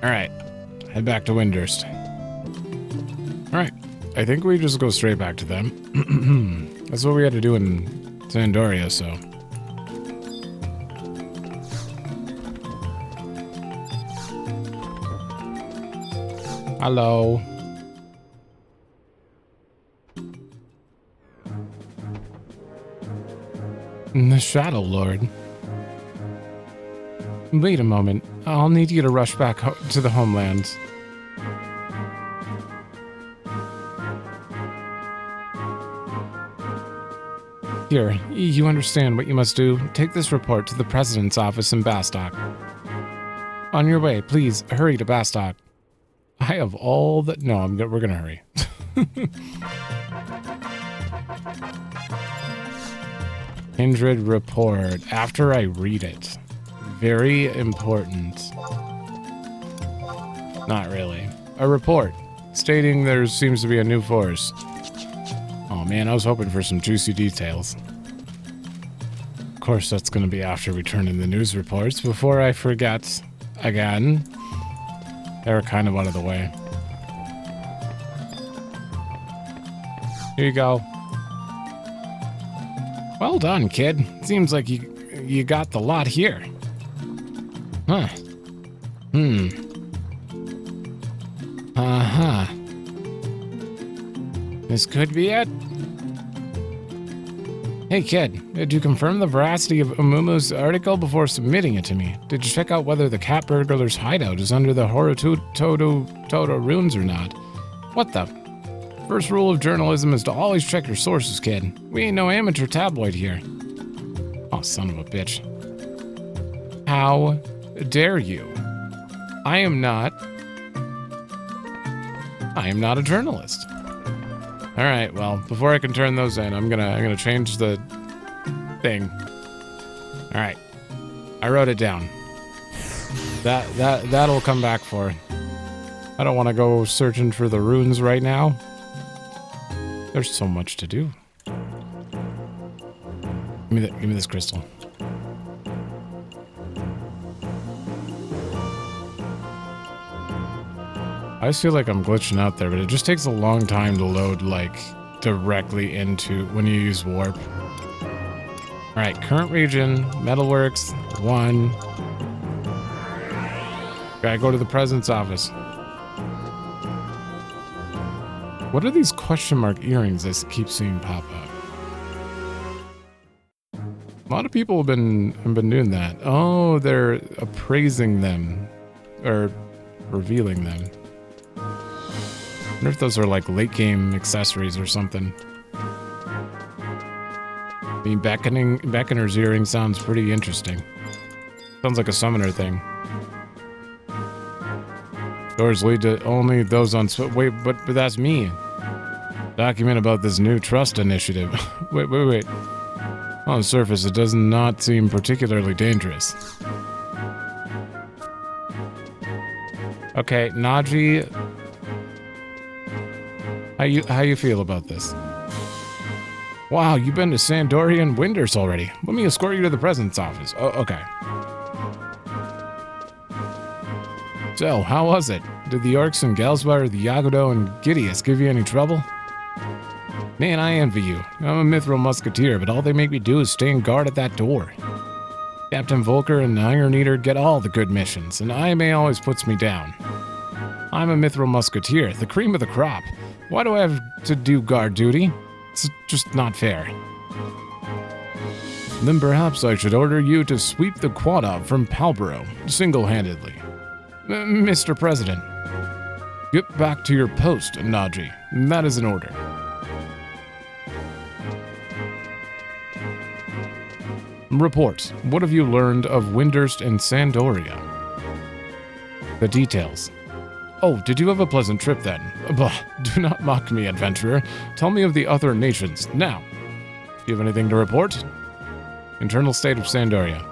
Alright. Head back to Windurst. Alright. I think we just go straight back to them. That's what we had to do in Sandoria, so... Hello. The Shadow Lord. Wait a moment. I'll need you to rush back to the homeland. Here, you understand what you must do. Take this report to the President's office in Bastok. On your way, please hurry to Bastok. I have all the... No, we're gonna hurry. Kindred report. After I read it. Very important. Not really. A report stating there seems to be a new force. Oh man, I was hoping for some juicy details. Of course, that's gonna be after we turn in the news reports. Before I forget again. They were kind of out of the way. Here you go. Well done, kid. Seems like you got the lot here. Huh. Uh-huh. This could be it. Hey, kid. Did you confirm the veracity of Umumu's article before submitting it to me? Did you check out whether the cat burglar's hideout is under the Toto runes or not? What the? First rule of journalism is to always check your sources, kid. We ain't no amateur tabloid here. Oh, son of a bitch. How dare you? I am not a journalist. All right, well, before I can turn those in, I'm gonna change the thing. All right, I wrote it down. That'll come back for. I don't want to go searching for the runes right now. There's so much to do. Give me this crystal. I just feel like I'm glitching out there, but it just takes a long time to load, like, directly into when you use warp. Alright, current region, Metalworks, 1. Gotta go to the President's office. What are these question mark earrings I keep seeing pop up? A lot of people have been doing that. Oh, they're appraising them. Or revealing them. I wonder if those are like late game accessories or something. I mean, Beckoner's earring sounds pretty interesting. Sounds like a summoner thing. Doors lead to only those on... Wait, but that's me. Document about this new trust initiative. Wait. On the surface, it does not seem particularly dangerous. Okay, Naji, how you feel about this? Wow, you've been to Sandoria and Windurst already. Let me escort you to the president's office. Oh, okay. So, how was it? Did the orcs and Galsbar, the Yagodo, and Giddeus give you any trouble? Man, I envy you. I'm a Mithril Musketeer, but all they make me do is stand guard at that door. Captain Volker and Iron Eater get all the good missions, and IMA always puts me down. I'm a Mithril Musketeer, the cream of the crop. Why do I have to do guard duty? It's just not fair. Then perhaps I should order you to sweep the Quadov from Palborough, single-handedly. Mr. President, get back to your post, Naji. That is an order. Report. What have you learned of Windurst and Sandoria? The details. Oh, did you have a pleasant trip then? Bah, do not mock me, adventurer. Tell me of the other nations, now. Do you have anything to report? Internal state of Sandoria.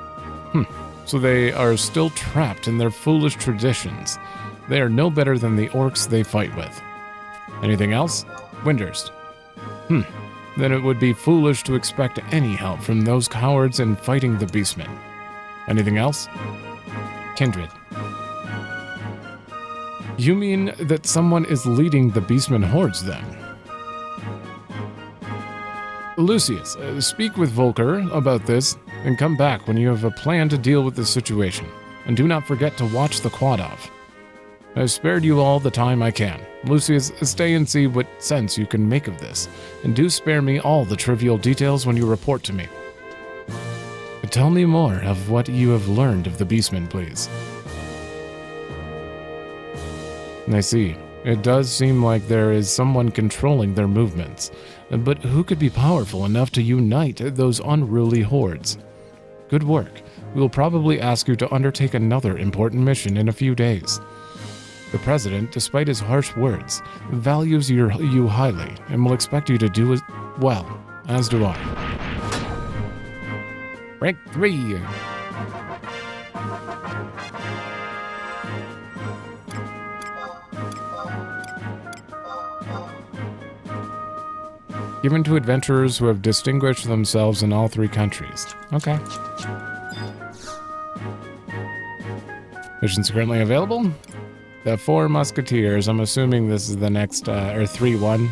So they are still trapped in their foolish traditions. They are no better than the orcs they fight with. Anything else? Windurst. Then it would be foolish to expect any help from those cowards in fighting the beastmen. Anything else? Kindred. You mean that someone is leading the beastmen hordes, then? Lucius, speak with Volker about this, and come back when you have a plan to deal with the situation. And do not forget to watch the Quadov. I've spared you all the time I can. Lucius, stay and see what sense you can make of this, and do spare me all the trivial details when you report to me. Tell me more of what you have learned of the beastmen, please. I see. It does seem like there is someone controlling their movements, but who could be powerful enough to unite those unruly hordes? Good work. We will probably ask you to undertake another important mission in a few days. The President, despite his harsh words, values you highly and will expect you to do as well, as do I. Rank 3. Given to adventurers who have distinguished themselves in all 3 countries. Okay. Missions currently available? The 4 Musketeers. I'm assuming this is the next, or 3-1.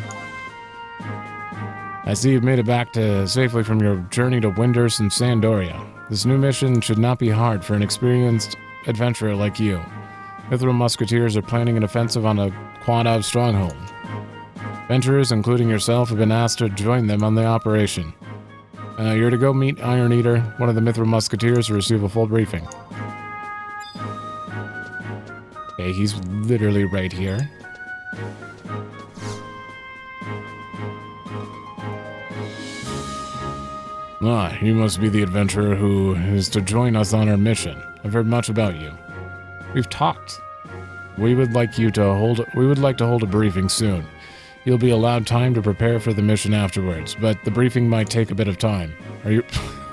I see you've made it back safely from your journey to Windurst and Sandoria. This new mission should not be hard for an experienced adventurer like you. Mithril Musketeers are planning an offensive on a Quadov stronghold. Adventurers, including yourself, have been asked to join them on the operation. You're to go meet Iron Eater, one of the Mithril Musketeers, to receive a full briefing. Okay, he's literally right here. You must be the adventurer who is to join us on our mission. I've heard much about you. We've talked. We would like to hold a briefing soon. You'll be allowed time to prepare for the mission afterwards, but the briefing might take a bit of time. Are you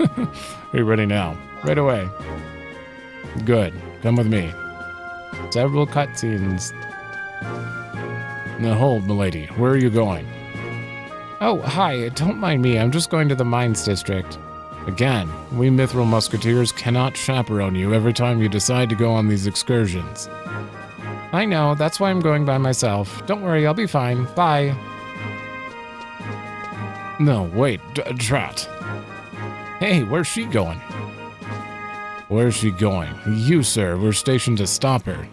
are you ready now? Right away. Good. Come with me. Several cutscenes. Now hold, milady. Where are you going? Oh, hi. Don't mind me. I'm just going to the Mines District. Again, we Mithril Musketeers cannot chaperone you every time you decide to go on these excursions. I know. That's why I'm going by myself. Don't worry. I'll be fine. Bye. No, wait. Drat. Hey, where's she going? Where's she going? You, sir, were stationed to stop her.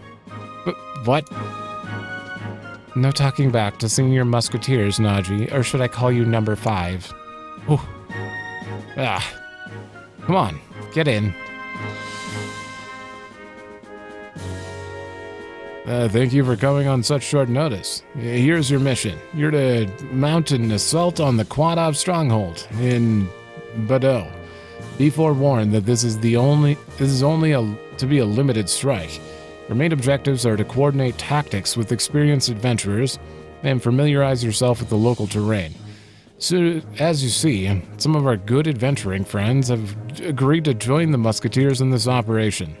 But what? No talking back to senior musketeers, Naji, or should I call you number 5? Ooh. Come on, get in. Thank you for coming on such short notice. Here's your mission. You're to mount an assault on the Quadov stronghold in Bado. Be forewarned that this is only to be a limited strike. Your main objectives are to coordinate tactics with experienced adventurers and familiarize yourself with the local terrain. So, as you see, some of our good adventuring friends have agreed to join the Musketeers in this operation.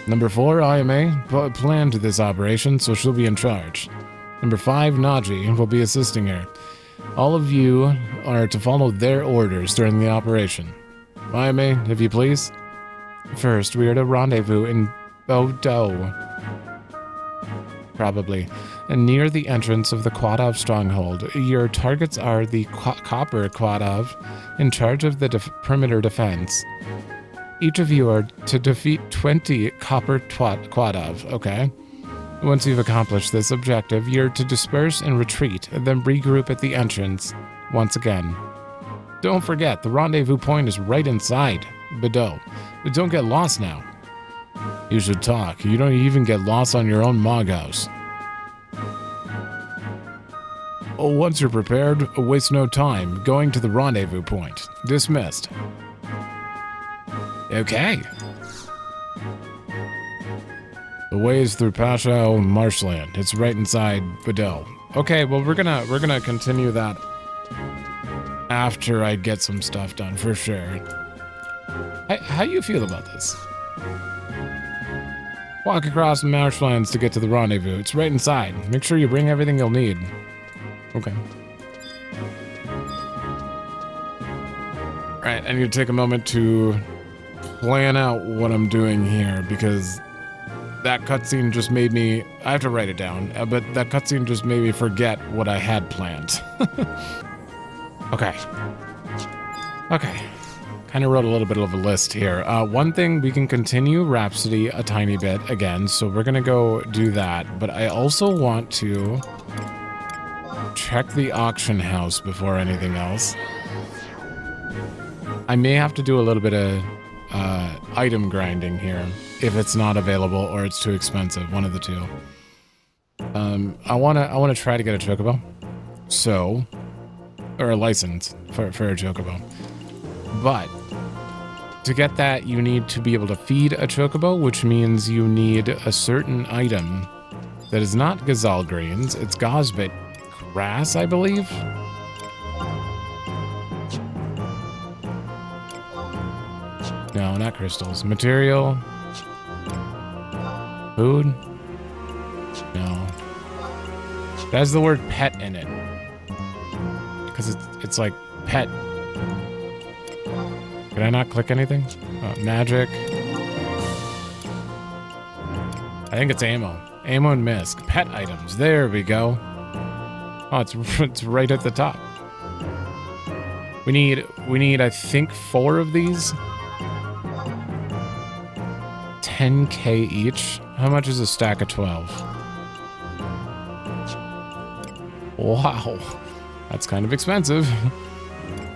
Number 4, Ayame, planned this operation, so she'll be in charge. Number 5, Naji, will be assisting her. All of you are to follow their orders during the operation. Ayame, if you please. First, we are to rendezvous in Bodo. Probably. And near the entrance of the Quadov stronghold. Your targets are the Copper Quadov, in charge of the perimeter defense. Each of you are to defeat 20 Copper Quadov, okay? Once you've accomplished this objective, you're to disperse and retreat, and then regroup at the entrance once again. Don't forget, the rendezvous point is right inside Bodo. But don't get lost now. You should talk. You don't even get lost on your own Mog house. Oh, once you're prepared, waste no time. Going to the rendezvous point. Dismissed. Okay. The way is through Pashao marshland. It's right inside Bodo. Okay, well we're gonna continue that after I get some stuff done for sure. How you feel about this? Walk across the marshlands to get to the rendezvous. It's right inside. Make sure you bring everything you'll need. Okay. Alright, I need to take a moment to plan out what I'm doing here because that cutscene just made me... I have to write it down, but that cutscene just made me forget what I had planned. Okay. Okay. Kind of wrote a little bit of a list here. One thing, we can continue Rhapsody a tiny bit again, so we're going to go do that. But I also want to check the auction house before anything else. I may have to do a little bit of item grinding here if it's not available or it's too expensive, one of the two. I want to try to get a Chocobo. So, or a license for a Chocobo. But to get that, you need to be able to feed a Chocobo, which means you need a certain item that is not Gazelle Greens. It's Gosbit Grass, I believe. No, not crystals. Material. Food. No. That has the word pet in it. Because it's like pet. Can I not click anything? Magic. I think it's ammo. Ammo and MISC. Pet items. There we go. Oh, it's right at the top. We need I think 4 of these. 10k each. How much is a stack of 12? Wow. That's kind of expensive.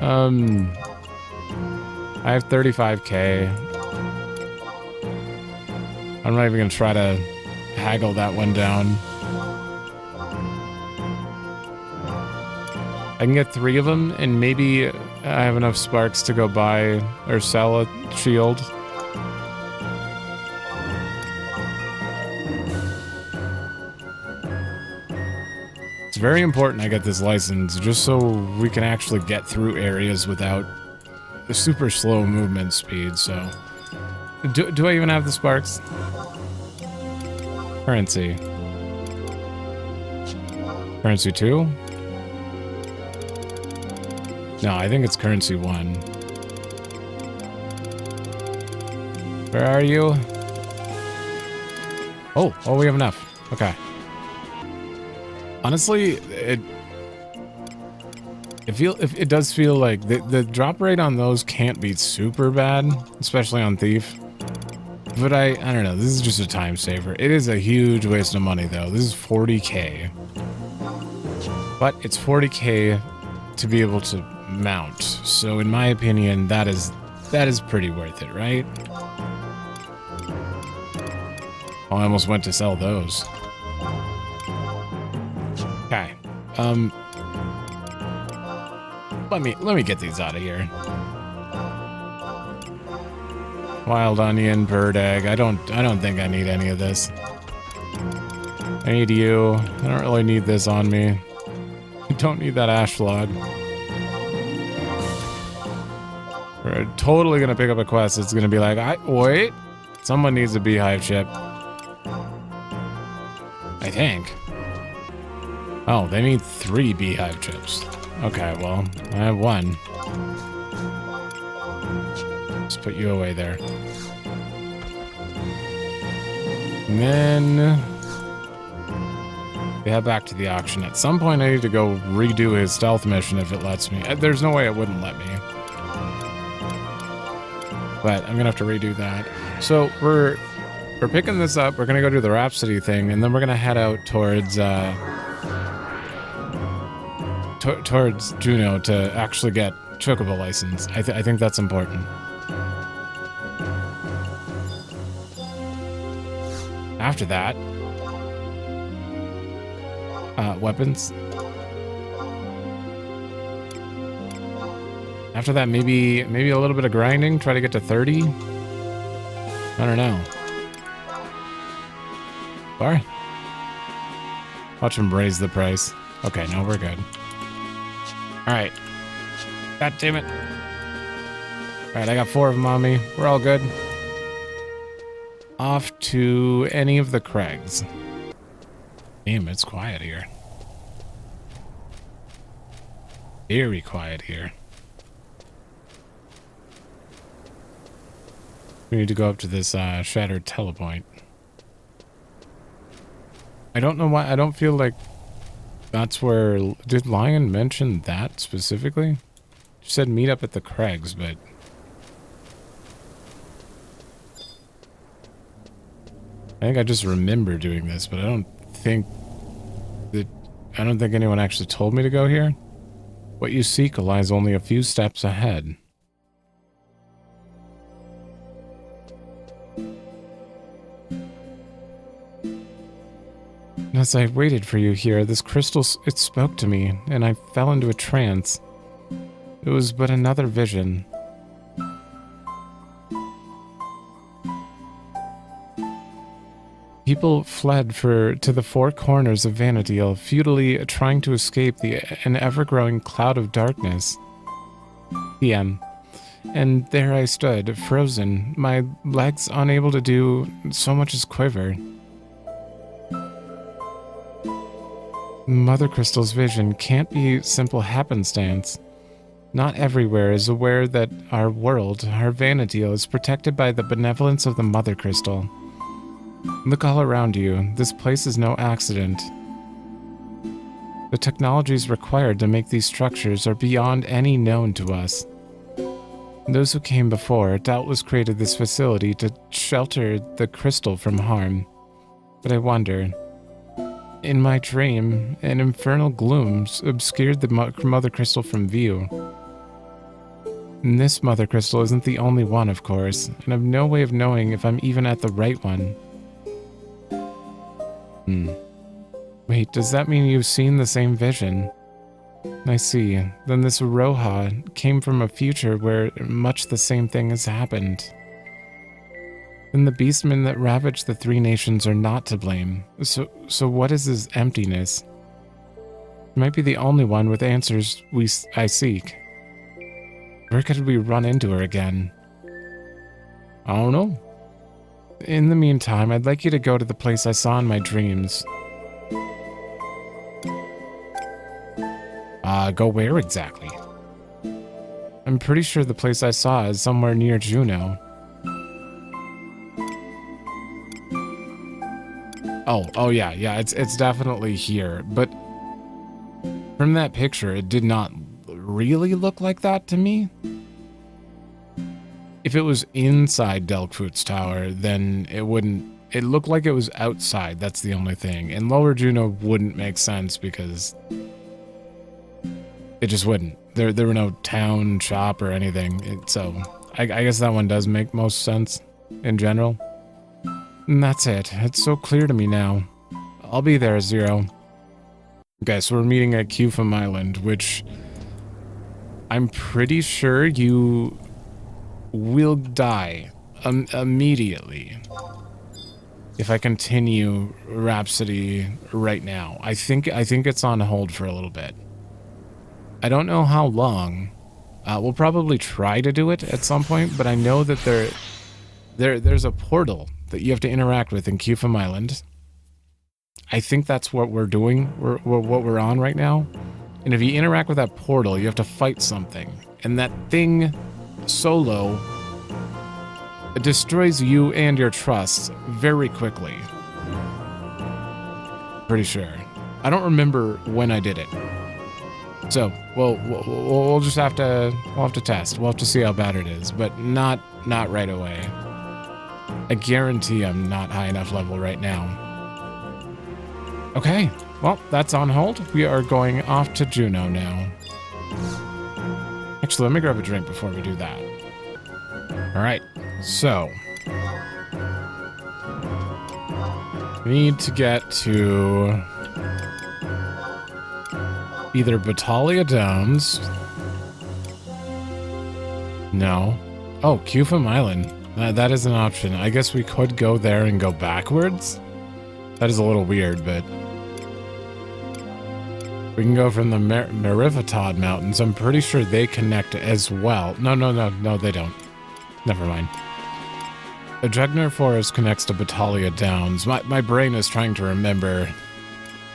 I have 35k. I'm not even gonna try to haggle that one down. I can get 3 of them, and maybe I have enough sparks to go buy or sell a shield. It's very important I get this license, just so we can actually get through areas without the super slow movement speed, so... Do I even have the sparks? Currency. Currency 2? No, I think it's currency 1. Where are you? Oh, we have enough. Okay. Honestly, it does feel like the drop rate on those can't be super bad, especially on Thief. But I don't know, this is just a time saver. It is a huge waste of money though. This is 40k. But it's 40k to be able to mount. So in my opinion, that is pretty worth it, right? Oh, I almost went to sell those. Okay. Let me get these out of here. Wild onion, bird egg. I don't think I need any of this. I need you. I don't really need this on me. I don't need that ash log. We're totally gonna pick up a quest. It's gonna be like, wait, Someone needs a beehive chip. I think. Oh, they need 3 beehive chips. Okay, well, I have 1. Let's put you away there. And then we head back to the auction. At some point, I need to go redo his stealth mission if it lets me. There's no way it wouldn't let me. But I'm gonna have to redo that. So we're picking this up. We're gonna go do the Rhapsody thing, and then we're gonna head out towards towards Jeuno to actually get Chocobo license. I think that's important. After that, weapons. After that, maybe a little bit of grinding. Try to get to 30. I don't know. Sorry. Watch him raise the price. Okay, no, we're good. All right. God damn it. All right, I got 4 of them on me. We're all good. Off to any of the crags. Damn, it's quiet here. Very quiet here. We need to go up to this shattered telepoint. I don't know why. I don't feel like that's where... Did Lion mention that specifically? She said meet up at the crags, but... I think I just remember doing this, but I don't think anyone actually told me to go here. What you seek lies only a few steps ahead. As I waited for you here, this crystal, it spoke to me, and I fell into a trance. It was but another vision. People fled to the 4 corners of Vana'diel, futilely trying to escape an ever-growing cloud of darkness. PM. And there I stood, frozen, my legs unable to do so much as quiver. Mother Crystal's vision can't be simple happenstance. Not everywhere is aware that our world, our Vana'diel, is protected by the benevolence of the Mother Crystal. Look all around you. This place is no accident. The technologies required to make these structures are beyond any known to us. Those who came before doubtless created this facility to shelter the crystal from harm. But I wonder... In my dream, an infernal gloom obscured the Mother Crystal from view. And this Mother Crystal isn't the only one, of course, and I've no way of knowing if I'm even at the right one. Wait, does that mean you've seen the same vision? I see. Then this Roha came from a future where much the same thing has happened. Then the beastmen that ravaged the 3 nations are not to blame. So what is this emptiness? It might be the only one with answers I seek. Where could we run into her again? I don't know. In the meantime, I'd like you to go to the place I saw in my dreams. Go where exactly? I'm pretty sure the place I saw is somewhere near Jeuno. Oh yeah, it's definitely here, but from that picture, it did not really look like that to me. If it was inside Delkfoot's tower, then it looked like it was outside, that's the only thing. And Lower Jeuno wouldn't make sense because it just wouldn't. There were no town, shop, or anything, so I guess that one does make most sense in general. And that's it. It's so clear to me now. I'll be there, Zero. Okay, so we're meeting at Qufim Island, which I'm pretty sure you will die immediately if I continue Rhapsody right now. I think it's on hold for a little bit. I don't know how long. We'll probably try to do it at some point, but I know that There's a portal that you have to interact with in Qufim Island. I think that's what we're doing, what we're on right now. And if you interact with that portal, you have to fight something. And that thing, solo, it destroys you and your trust very quickly. Pretty sure. I don't remember when I did it. So, we'll just have to, we'll have to test. We'll have to see how bad it is, but not right away. I guarantee I'm not high enough level right now. Okay, well, that's on hold. We are going off to Jeuno now. Actually, let me grab a drink before we do that. All right, so we need to get to either Battalia Downs. No. Oh, Qufim Island. That is an option. I guess we could go there and go backwards. That is a little weird, but we can go from the Mheillea Mountains. I'm pretty sure they connect as well. No, they don't. Never mind. The Jugner Forest connects to Battalia Downs. My brain is trying to remember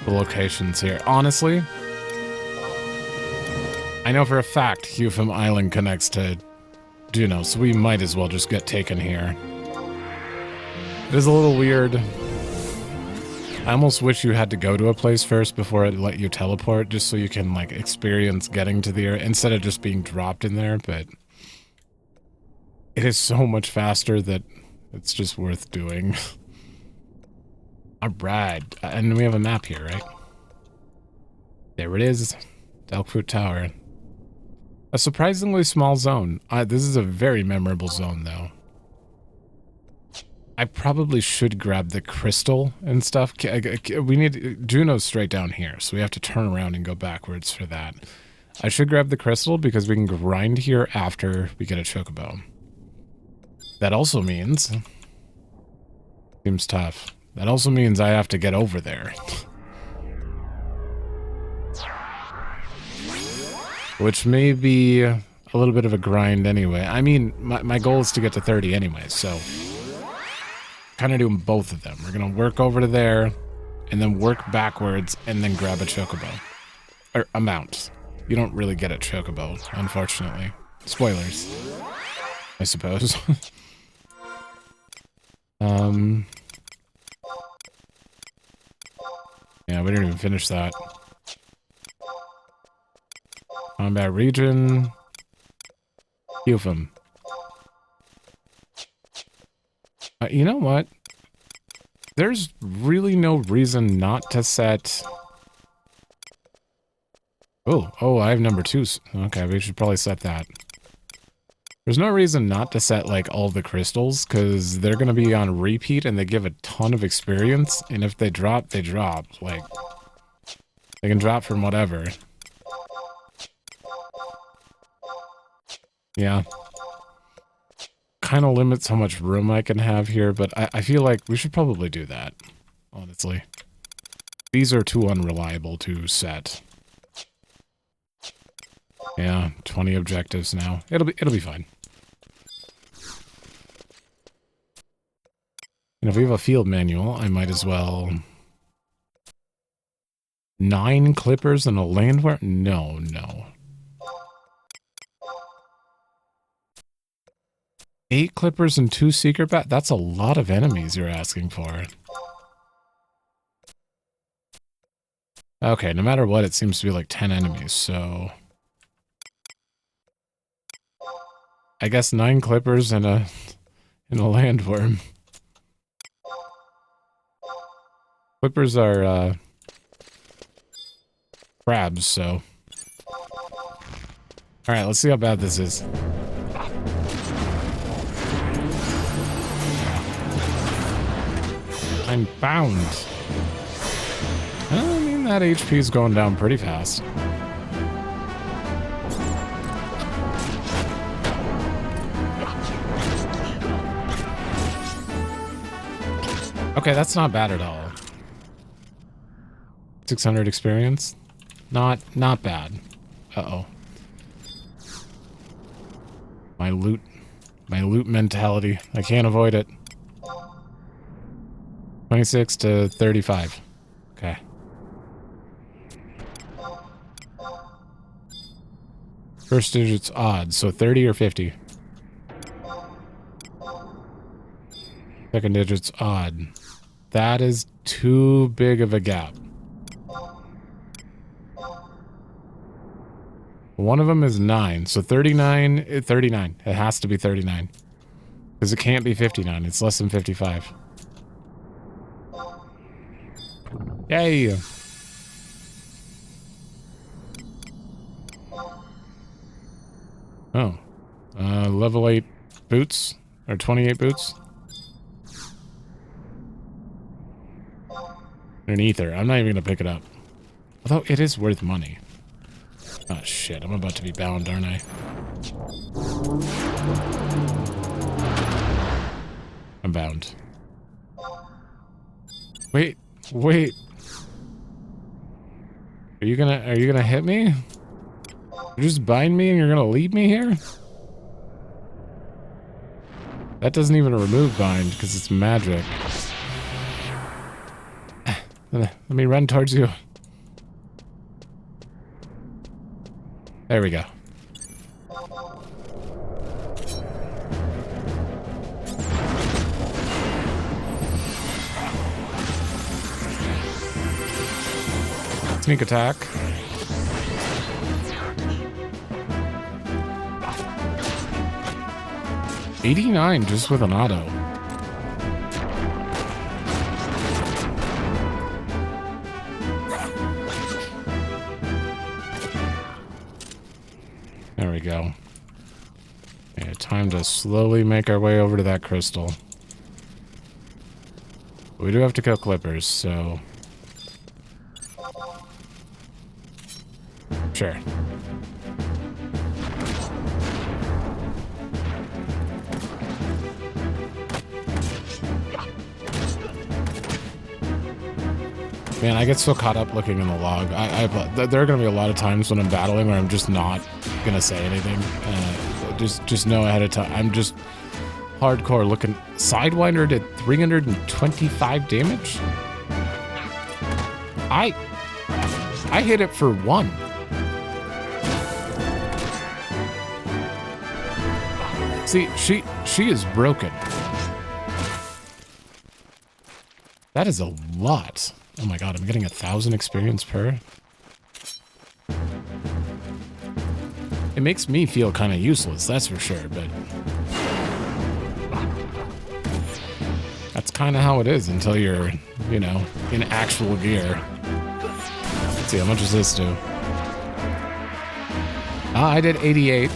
the locations here. Honestly, I know for a fact Qufim Island connects to Jeuno, so we might as well just get taken here. It is a little weird. I almost wish you had to go to a place first before it let you teleport, just so you can, like, experience getting to the area instead of just being dropped in there, but it is so much faster that it's just worth doing. Alright, and we have a map here, right? There it is. Delkfoot Tower. A surprisingly small zone. This is a very memorable zone, though. I probably should grab the crystal and stuff. We need... Jeuno's straight down here, so we have to turn around and go backwards for that. I should grab the crystal because we can grind here after we get a Chocobo. That also means... Seems tough. That also means I have to get over there. Which may be a little bit of a grind anyway. I mean, my goal is to get to 30 anyway, so... Kind of doing both of them. We're going to work over to there, and then work backwards, and then grab a Chocobo. Or a mount. You don't really get a Chocobo, unfortunately. Spoilers. I suppose. Yeah, we didn't even finish that. Combat region. Qufim. You know what? There's really no reason not to set... Oh, I have number 2. Okay, we should probably set that. There's no reason not to set, like, all the crystals, because they're going to be on repeat, and they give a ton of experience, and if they drop, they drop. Like, they can drop from whatever. Yeah. Kind of limits how much room I can have here, but I feel like we should probably do that, honestly. These are too unreliable to set. Yeah, 20 objectives now. It'll be fine. And if we have a field manual, I might as well... 9 clippers and a landwear? No. 8 clippers and 2 secret bat? That's a lot of enemies you're asking for. Okay, no matter what, it seems to be like 10 enemies, so... I guess 9 clippers and a landworm. Clippers are, crabs, so... Alright, let's see how bad this is. I'm bound. I mean, that HP is going down pretty fast. Okay, that's not bad at all. 600 experience? Not bad. Uh-oh. My loot My loot mentality. I can't avoid it. 26 to 35. Okay. First digit's odd, so 30 or 50. Second digit's odd. That is too big of a gap. One of them is 9, so 39. 39. It has to be 39. Because it can't be 59. It's less than 55. Yay! Oh. Level 8 boots? Or 28 boots? An ether. I'm not even gonna pick it up. Although it is worth money. Oh shit, I'm about to be bound, aren't I? I'm bound. Wait. Are you gonna hit me? You just bind me and you're gonna leave me here? That doesn't even remove bind because it's magic. Let me run towards you. There we go. Sneak attack. $89 just with an auto. There we go. Yeah, time to slowly make our way over to that crystal. We do have to kill clippers, so... Sure. Man, I get so caught up looking in the log. There are going to be a lot of times when I'm battling where I'm just not going to say anything. Just know ahead of time. I'm just hardcore looking. Sidewinder did 325 damage? I hit it for 1. See, she is broken. That is a lot. Oh my god, I'm getting 1,000 experience per. It makes me feel kind of useless, that's for sure, but... That's kind of how it is until you're, you know, in actual gear. Let's see, how much does this do? I did 88.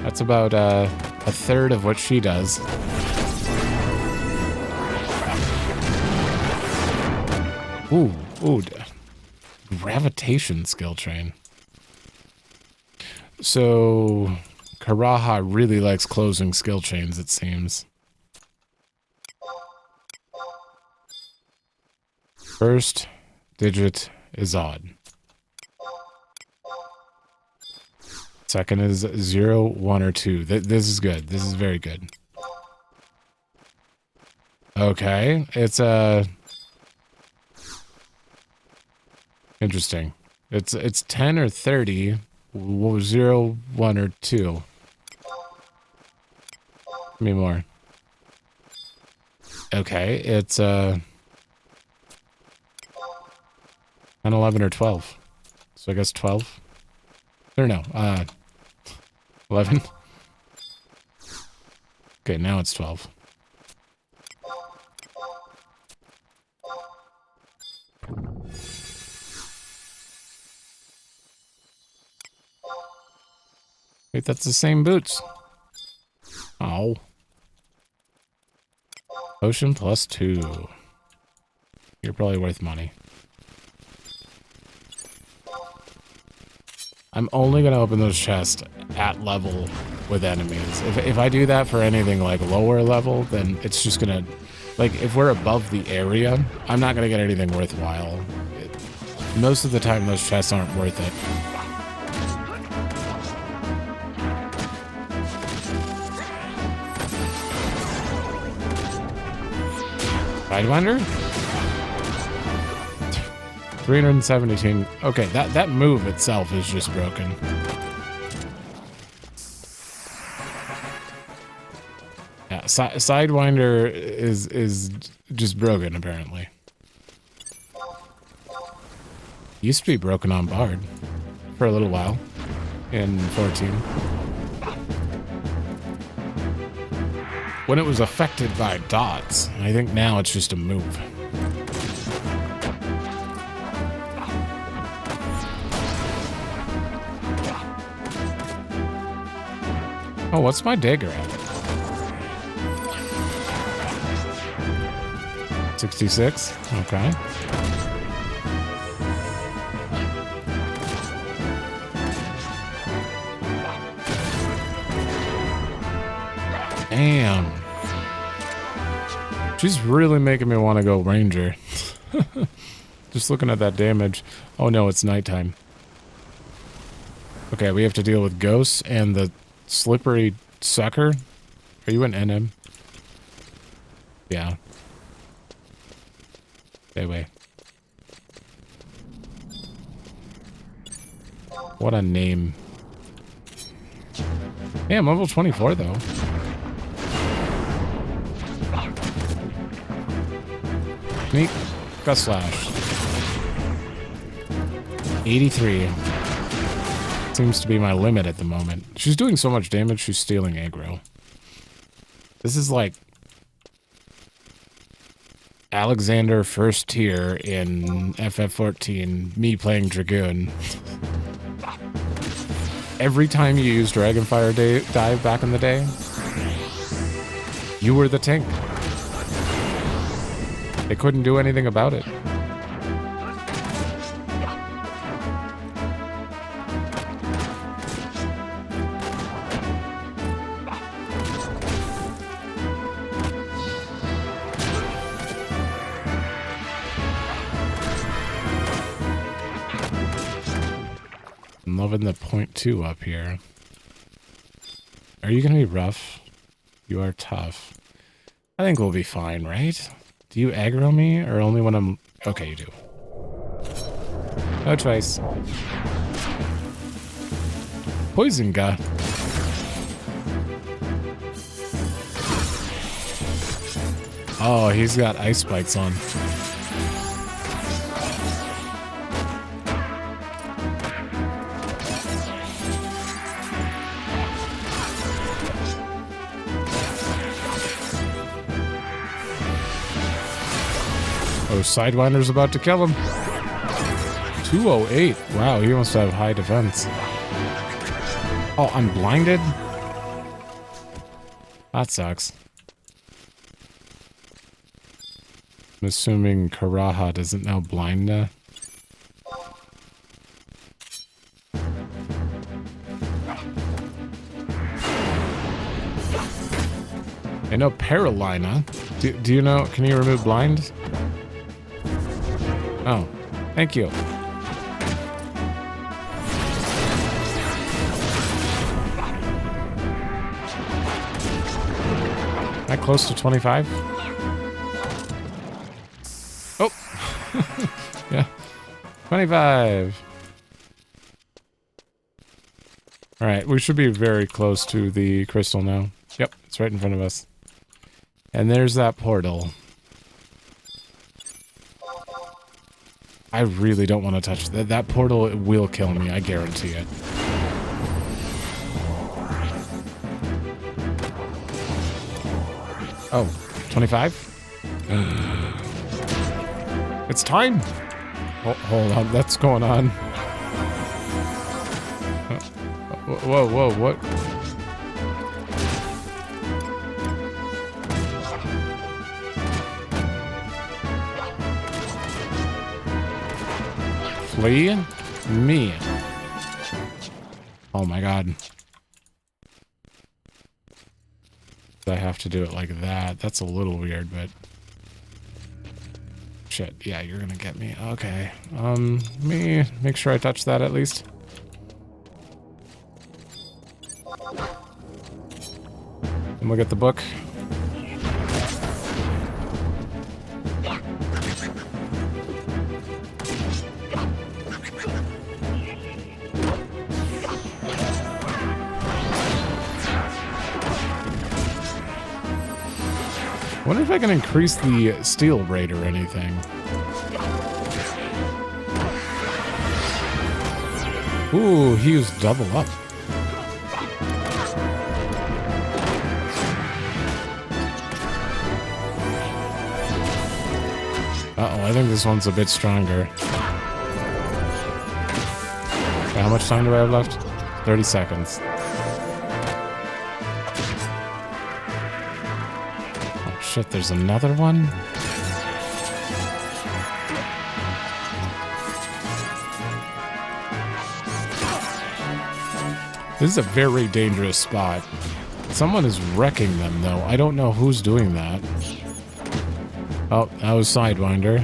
That's about a third of what she does. Ooh, gravitation skill train. So, Karaha really likes closing skill chains, it seems. First digit is odd. Second is 0, 1, or 2. This is good. This is very good. Okay, it's interesting. It's 10 or 30. 0, 1, or 2. Give me more. Okay, it's 10, 11, or 12. So I guess 12. Or no, 11. Okay, now it's 12. Wait, that's the same boots. Oh. Potion plus 2. You're probably worth money. I'm only going to open those chests at level with enemies. If I do that for anything like lower level, then it's just going to... Like, if we're above the area, I'm not going to get anything worthwhile. Most of the time, those chests aren't worth it. Sidewinder? 317. Okay, that move itself is just broken. Yeah, Sidewinder is just broken, apparently. Used to be broken on Bard for a little while in 14. When it was affected by dots. I think now it's just a move. Oh, what's my dagger at? 66? Okay. Damn. She's really making me want to go Ranger. Just looking at that damage. Oh no, it's nighttime. Okay, we have to deal with ghosts and the slippery sucker. Are you an NM? Yeah. Stay away. What a name. Yeah, I'm level 24 though. Sneak. Gust Slash. 83. Seems to be my limit at the moment. She's doing so much damage, she's stealing aggro. This is like Alexander first tier in FF14, me playing Dragoon. Every time you used Dragonfire dive back in the day, you were the tank. They couldn't do anything about it. I'm loving the .2 up here. Are you gonna be rough? You are tough. I think we'll be fine, right? Do you aggro me, or only when I'm... Okay, you do. No choice. Poison guy. Oh, he's got ice spikes on. Oh, Sidewinder's about to kill him. 208. Wow, he must have high defense. Oh, I'm blinded? That sucks. I'm assuming Karaha doesn't know blind. I know Paralina. Do you know? Can you remove blind? Oh, thank you. Am I close to 25? Oh, yeah, 25. All right, we should be very close to the crystal now. Yep, it's right in front of us. And there's that portal. I really don't want to touch that. That portal will kill me, I guarantee it. Oh, 25? It's time! Oh, hold on, that's going on. Whoa, whoa, what? Flee me. Oh my god. I have to do it like that. That's a little weird, but... Shit, yeah, you're gonna get me. Okay. Me make sure I touch that at least. And look at the book. I wonder if I can increase the steel rate or anything. Ooh, he used double up. Uh-oh, I think this one's a bit stronger. How much time do I have left? 30 seconds. Oh shit, there's another one? This is a very dangerous spot. Someone is wrecking them, though. I don't know who's doing that. Oh, that was Sidewinder.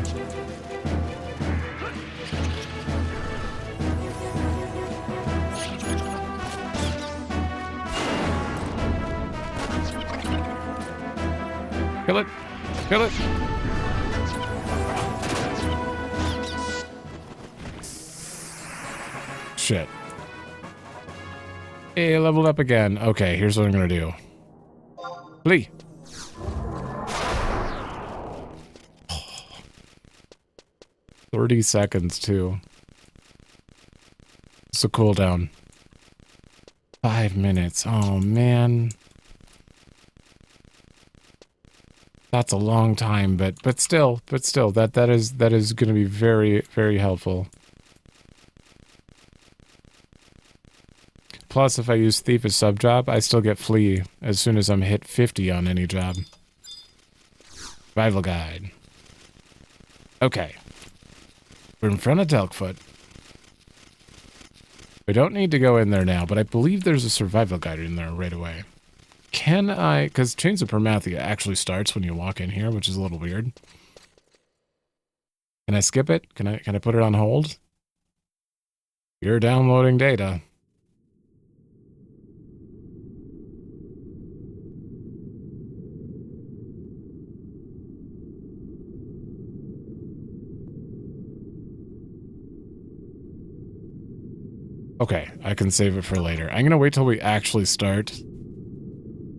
Kill it! Kill it! Shit. Hey, leveled up again. Okay, here's what I'm gonna do. Flee! 30 seconds, too. It's a cooldown. 5 minutes. Oh, man. That's a long time, but still, that is going to be very, very helpful. Plus, if I use Thief as sub job, I still get Flee as soon as I'm hit 50 on any job. Survival guide. Okay. We're in front of Delkfoot. We don't need to go in there now, but I believe there's a survival guide in there right away. Can I... Because Chains of Mheillea actually starts when you walk in here, which is a little weird. Can I skip it? Can I put it on hold? You're downloading data. Okay, I can save it for later. I'm gonna wait till we actually start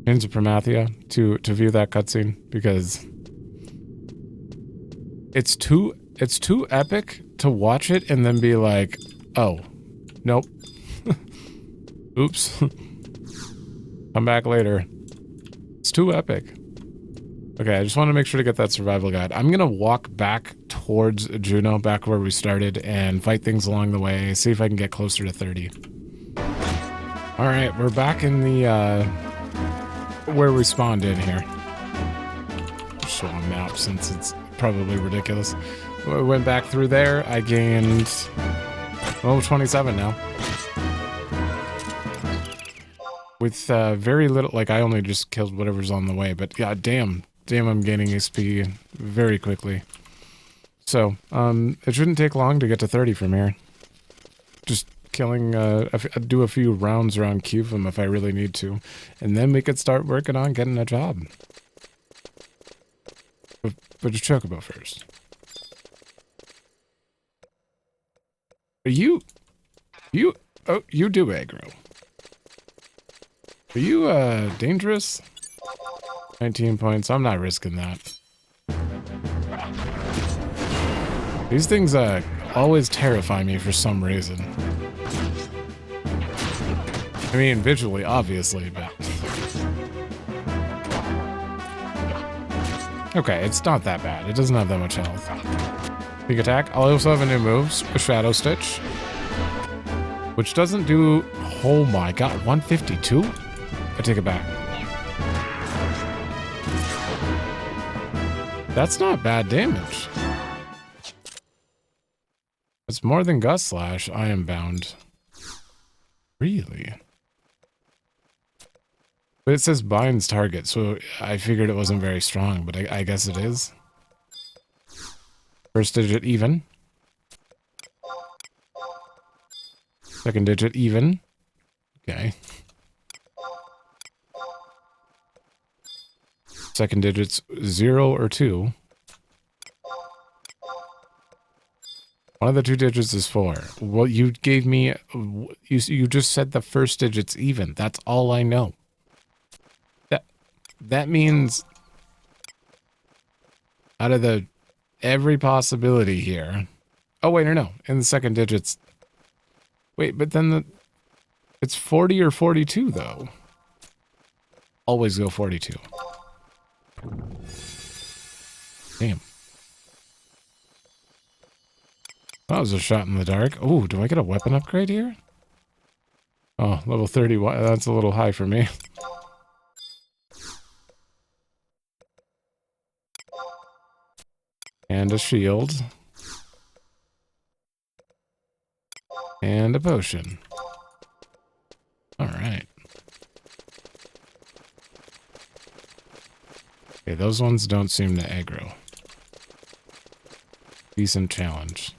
Chains of Mheillea to view that cutscene, because it's too epic to watch it and then be like, oh, nope. Oops. Come back later. It's too epic. Okay, I just want to make sure to get that survival guide. I'm gonna walk back towards Jeuno, back where we started, and fight things along the way, see if I can get closer to 30. Alright, we're back in the, where we spawned in here. Show a map since it's probably ridiculous. We went back through there, I gained, 27 now. With, very little, like, I only just killed whatever's on the way, but yeah, damn, I'm gaining XP very quickly. So, it shouldn't take long to get to 30 from here. Just killing, do a few rounds around Qufim if I really need to. And then we could start working on getting a job. But just Chocobo first. You do aggro. Are you, dangerous? 19 points. I'm not risking that. These things, always terrify me for some reason. I mean, visually, obviously, but... Okay, it's not that bad. It doesn't have that much health. Big attack. I'll also have a new move, a Shadow Stitch. Which doesn't do... Oh my god, 152? I take it back. That's not bad damage. It's more than Gust Slash, I am bound. Really? But it says binds target, so I figured it wasn't very strong, but I guess it is. First digit even. Second digit even. Okay. Second digit's 0 or 2. One of the two digits is 4. Well, you gave me... You just said the first digit's even. That's all I know. That means... out of the every possibility here. Oh, wait, no. In the second digits. Wait, but then it's 40 or 42, though. Always go 42. Damn. That was a shot in the dark. Oh, do I get a weapon upgrade here? Oh, level 30. That's a little high for me. And a shield. And a potion. Alright. Okay, those ones don't seem to aggro. Decent challenge.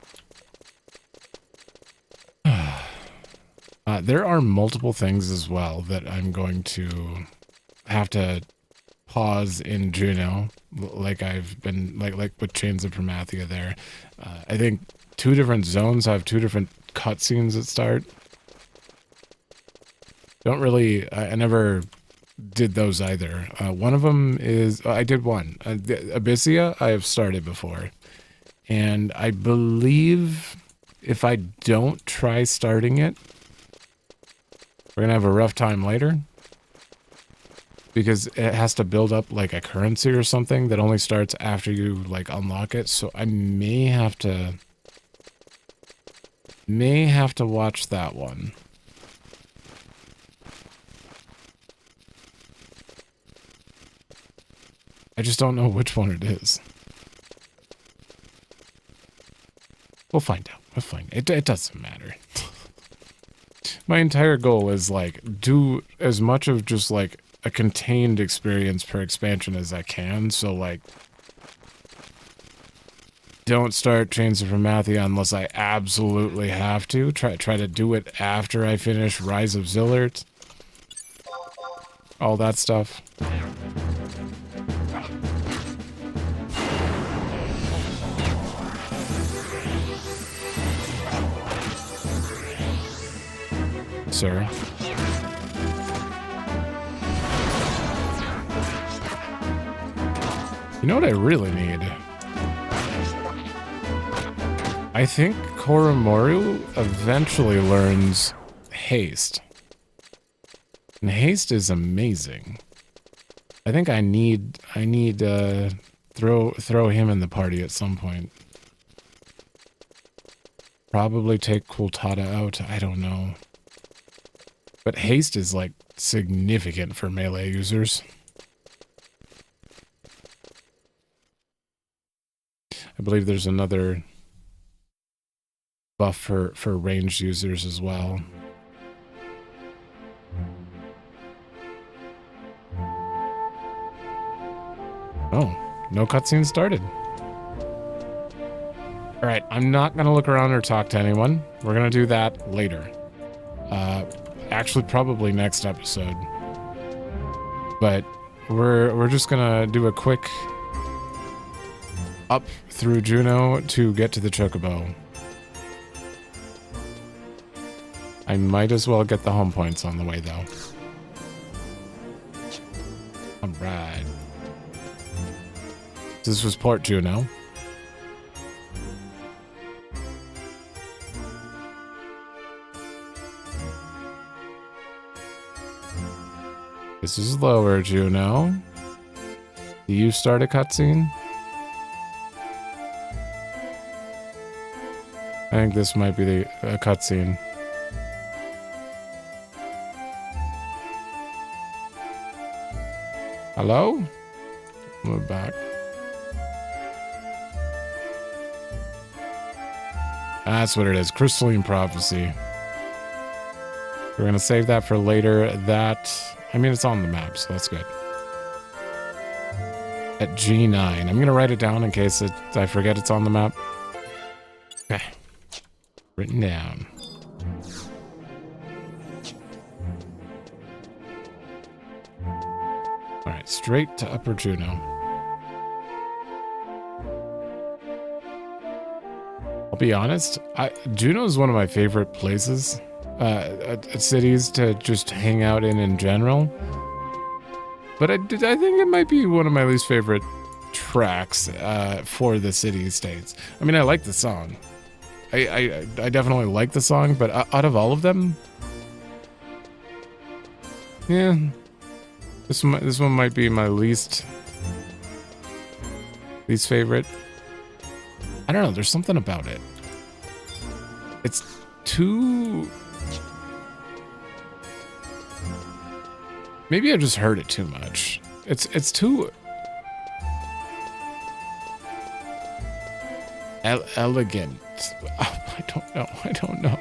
There are multiple things as well that I'm going to have to pause in Jeuno, like I've been, like with Chains of Mheillea there. I think 2 different zones have 2 different cutscenes that start. Don't really, I never did those either. One of them is, I did one. Abyssea, I have started before. And I believe if I don't try starting it, we're going to have a rough time later. Because it has to build up like a currency or something that only starts after you like unlock it. So I may have to watch that one. I just don't know which one it is. We'll find out. We'll find it. It doesn't matter. My entire goal is like do as much of just like a contained experience per expansion as I can. So like don't start Chains of Mheillea unless I absolutely have to. Try to do it after I finish Rise of Zillert. All that stuff. Sir. You know what I really need? I think Koromoru eventually learns haste. And haste is amazing. I think I need throw him in the party at some point. Probably take Kultada out, I don't know. But haste is like significant for melee users. I believe there's another buff for ranged users as well. Oh, no cutscene started. Alright, I'm not going to look around or talk to anyone. We're going to do that later. Actually, probably next episode. But we're just going to do a quick up through Jeuno to get to the Chocobo. I might as well get the home points on the way, though. Alright. This was Port Jeuno. This is lower Jeuno. Do you start a cutscene? I think this might be a cutscene. Hello? Move back. That's what it is. Crystalline Prophecy. We're going to save that for later. I mean, it's on the map, so that's good. At G9. I'm going to write it down in case I forget it's on the map. Okay. Written down. Alright, straight to Upper Jeuno. I'll be honest, Jeuno is one of my favorite places. Cities to just hang out in general. But I think it might be one of my least favorite tracks for the city-states. I mean, I like the song. I definitely like the song, but out of all of them, yeah, this one might be my least favorite. I don't know. There's something about it. It's too. Maybe I just heard it too much. It's too elegant. Oh, I don't know.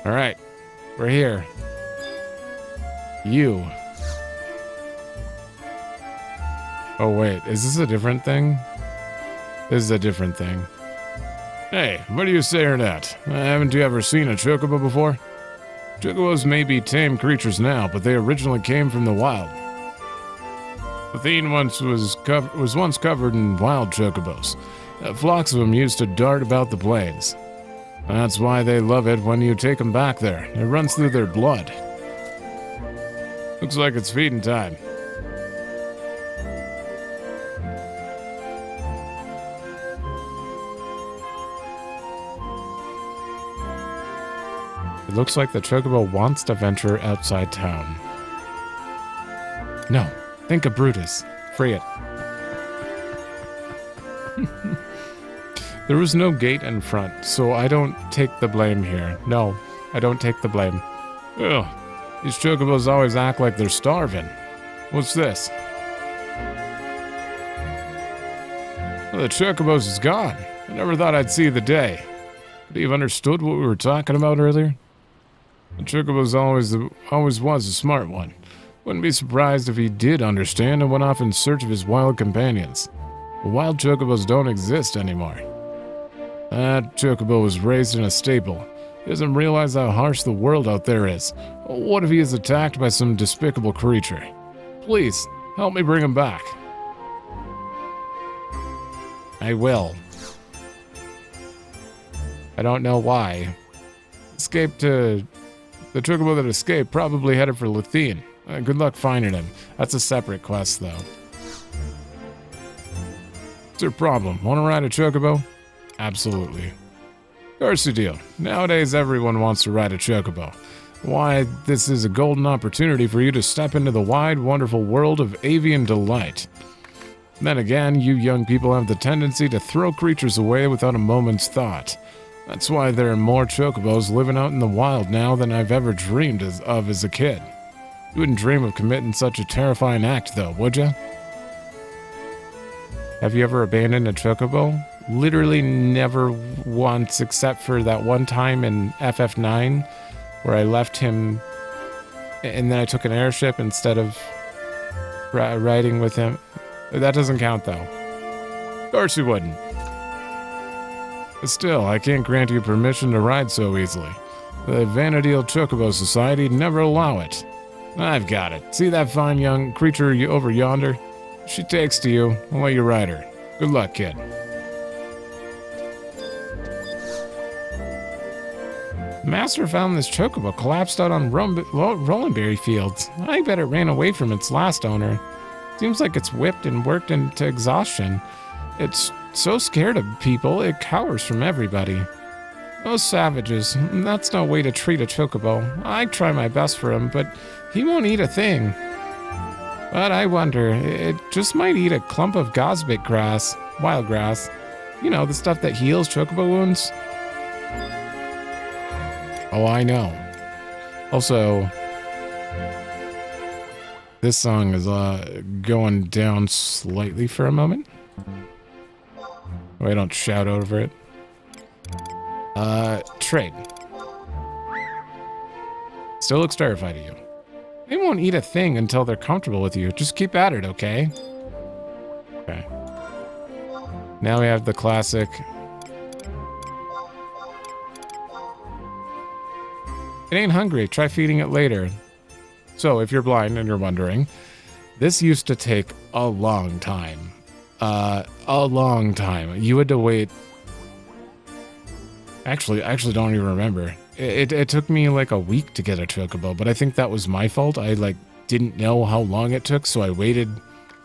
All right, we're here. You. Oh wait, is this a different thing? This is a different thing. Hey, what are you saying at? Haven't you ever seen a chocobo before? Chocobos may be tame creatures now, but they originally came from the wild. The theme was once covered in wild chocobos. Flocks of them used to dart about the plains. That's why they love it when you take them back there. It runs through their blood. Looks like it's feeding time. It looks like the chocobo wants to venture outside town. No, think of Brutus. Free it. There was no gate in front, so I don't take the blame here. No, I don't take the blame. Ugh, these chocobos always act like they're starving. What's this? Well, the chocobos is gone. I never thought I'd see the day. Would he have understood what we were talking about earlier? The chocobo's always was a smart one. Wouldn't be surprised if he did understand and went off in search of his wild companions. But wild chocobos don't exist anymore. That chocobo was raised in a stable. He doesn't realize how harsh the world out there is. What if he is attacked by some despicable creature? Please, help me bring him back. I will. I don't know why. The chocobo that escaped probably headed for Luthien. Good luck finding him. That's a separate quest, though. What's your problem? Want to ride a chocobo? Absolutely. Garcidiel, nowadays everyone wants to ride a chocobo. Why, this is a golden opportunity for you to step into the wide, wonderful world of avian delight. Then again, you young people have the tendency to throw creatures away without a moment's thought. That's why there are more chocobos living out in the wild now than I've ever dreamed of as a kid. You wouldn't dream of committing such a terrifying act, though, would you? Have you ever abandoned a chocobo? Literally never once, except for that one time in FF9, where I left him, and then I took an airship instead of riding with him. That doesn't count, though. Of course you wouldn't. But still, I can't grant you permission to ride so easily. The Vana'diel Chocobo Society never allow it. I've got it. See that fine young creature over yonder? She takes to you. I'll let you ride her. Good luck, kid. Master found this chocobo collapsed out on Rollenberry fields. I bet it ran away from its last owner. Seems like it's whipped and worked into exhaustion. It's so scared of people, it cowers from everybody. Those savages, that's no way to treat a chocobo. I try my best for him, but he won't eat a thing. But I wonder, it just might eat a clump of gosbit grass, wild grass. You know, the stuff that heals chocobo wounds. Oh, I know. Also, this song is going down slightly for a moment. I don't shout over it. Trade. Still looks terrified of you. They won't eat a thing until they're comfortable with you. Just keep at it, okay? Okay. Now we have the classic. It ain't hungry. Try feeding it later. So, if you're blind and you're wondering, this used to take a long time. A long time. You had to wait. Actually, I don't even remember. it took me like a week to get a Chocobo, but I think that was my fault. I like didn't know how long it took, so I waited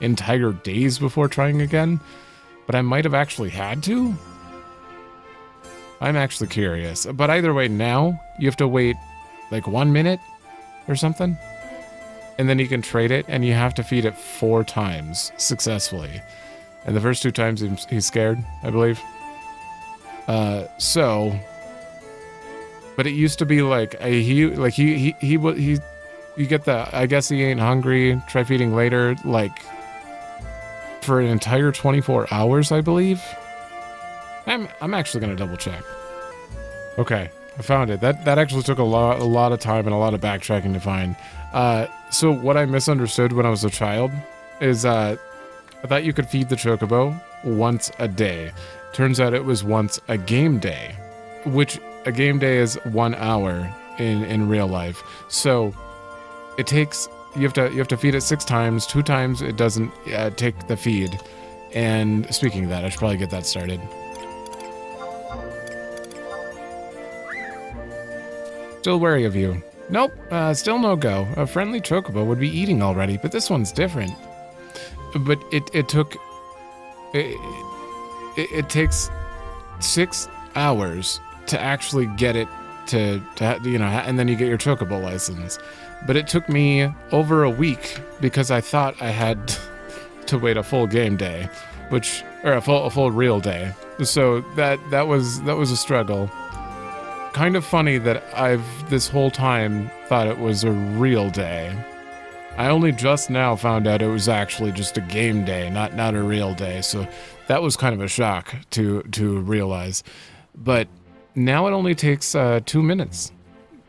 entire days before trying again. But I might have actually had to. I'm actually curious. But either way, now you have to wait like 1 minute or something. And then you can trade it, and you have to feed it 4 times successfully. And the first 2 times he's scared, I believe. But it used to be like you get the I guess he ain't hungry, try feeding later, like for an entire 24 hours, I believe. I'm actually gonna double check. Okay, I found it. That actually took a lot of time and a lot of backtracking to find. So what I misunderstood when I was a child is I thought you could feed the Chocobo once a day. Turns out it was once a game day, which a game day is 1 hour in real life. So it takes you have to feed it 6 times. 2 times it doesn't take the feed. And speaking of that, I should probably get that started. Still wary of you. Nope, still no go. A friendly Chocobo would be eating already, but this one's different. But it takes 6 hours to actually get it to and then you get your Chocobo license. But it took me over a week because I thought I had to wait a full game day, or a full real day. So that was a struggle. Kind of funny that I've this whole time thought it was a real day. I only just now found out it was actually just a game day, not a real day. So that was kind of a shock to realize. But now it only takes 2 minutes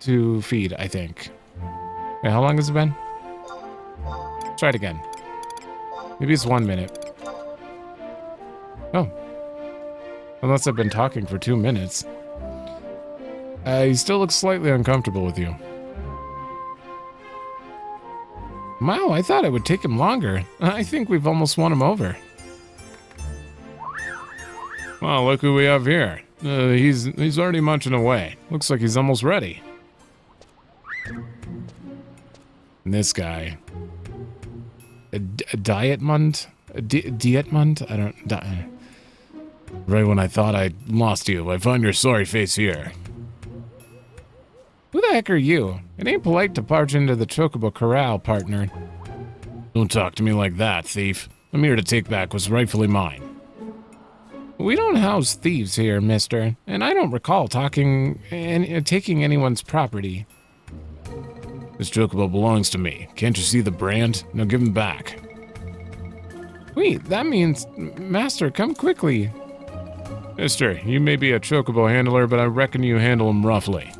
to feed, I think. Wait, how long has it been? Try it again. Maybe it's 1 minute. Oh. Unless I've been talking for 2 minutes. He still looks slightly uncomfortable with you. Wow, I thought it would take him longer. I think we've almost won him over. Well, look who we have here. He's already munching away. Looks like he's almost ready. And this guy. A Dietmund? Dietmund? I don't... Right when I thought I'd lost you, I found your sorry face here. Who the heck are you? It ain't polite to barge into the Chocobo corral, partner. Don't talk to me like that, thief. I'm here to take back what's rightfully mine. We don't house thieves here, mister, and I don't recall taking anyone's property. This Chocobo belongs to me. Can't you see the brand? Now give him back. Wait, that means... Master, come quickly. Mister, you may be a Chocobo handler, but I reckon you handle him roughly.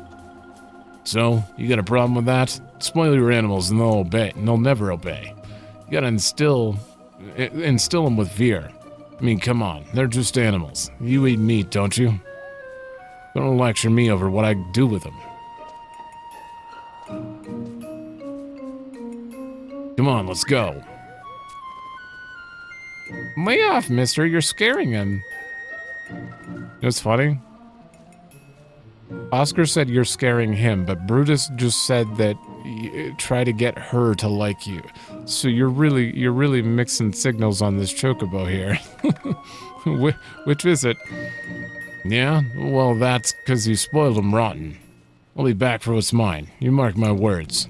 So, you got a problem with that? Spoil your animals and they'll obey. And they'll never obey. You gotta instill them with fear. I mean, come on, they're just animals. You eat meat, don't you? Don't lecture me over what I do with them. Come on, let's go. Lay off, mister, you're scaring him. It's funny. Oscar said you're scaring him, but Brutus just said that try to get her to like you. So you're really mixing signals on this Chocobo here. Which is it? Yeah? Well, that's because you spoiled him rotten. I'll be back for what's mine. You mark my words.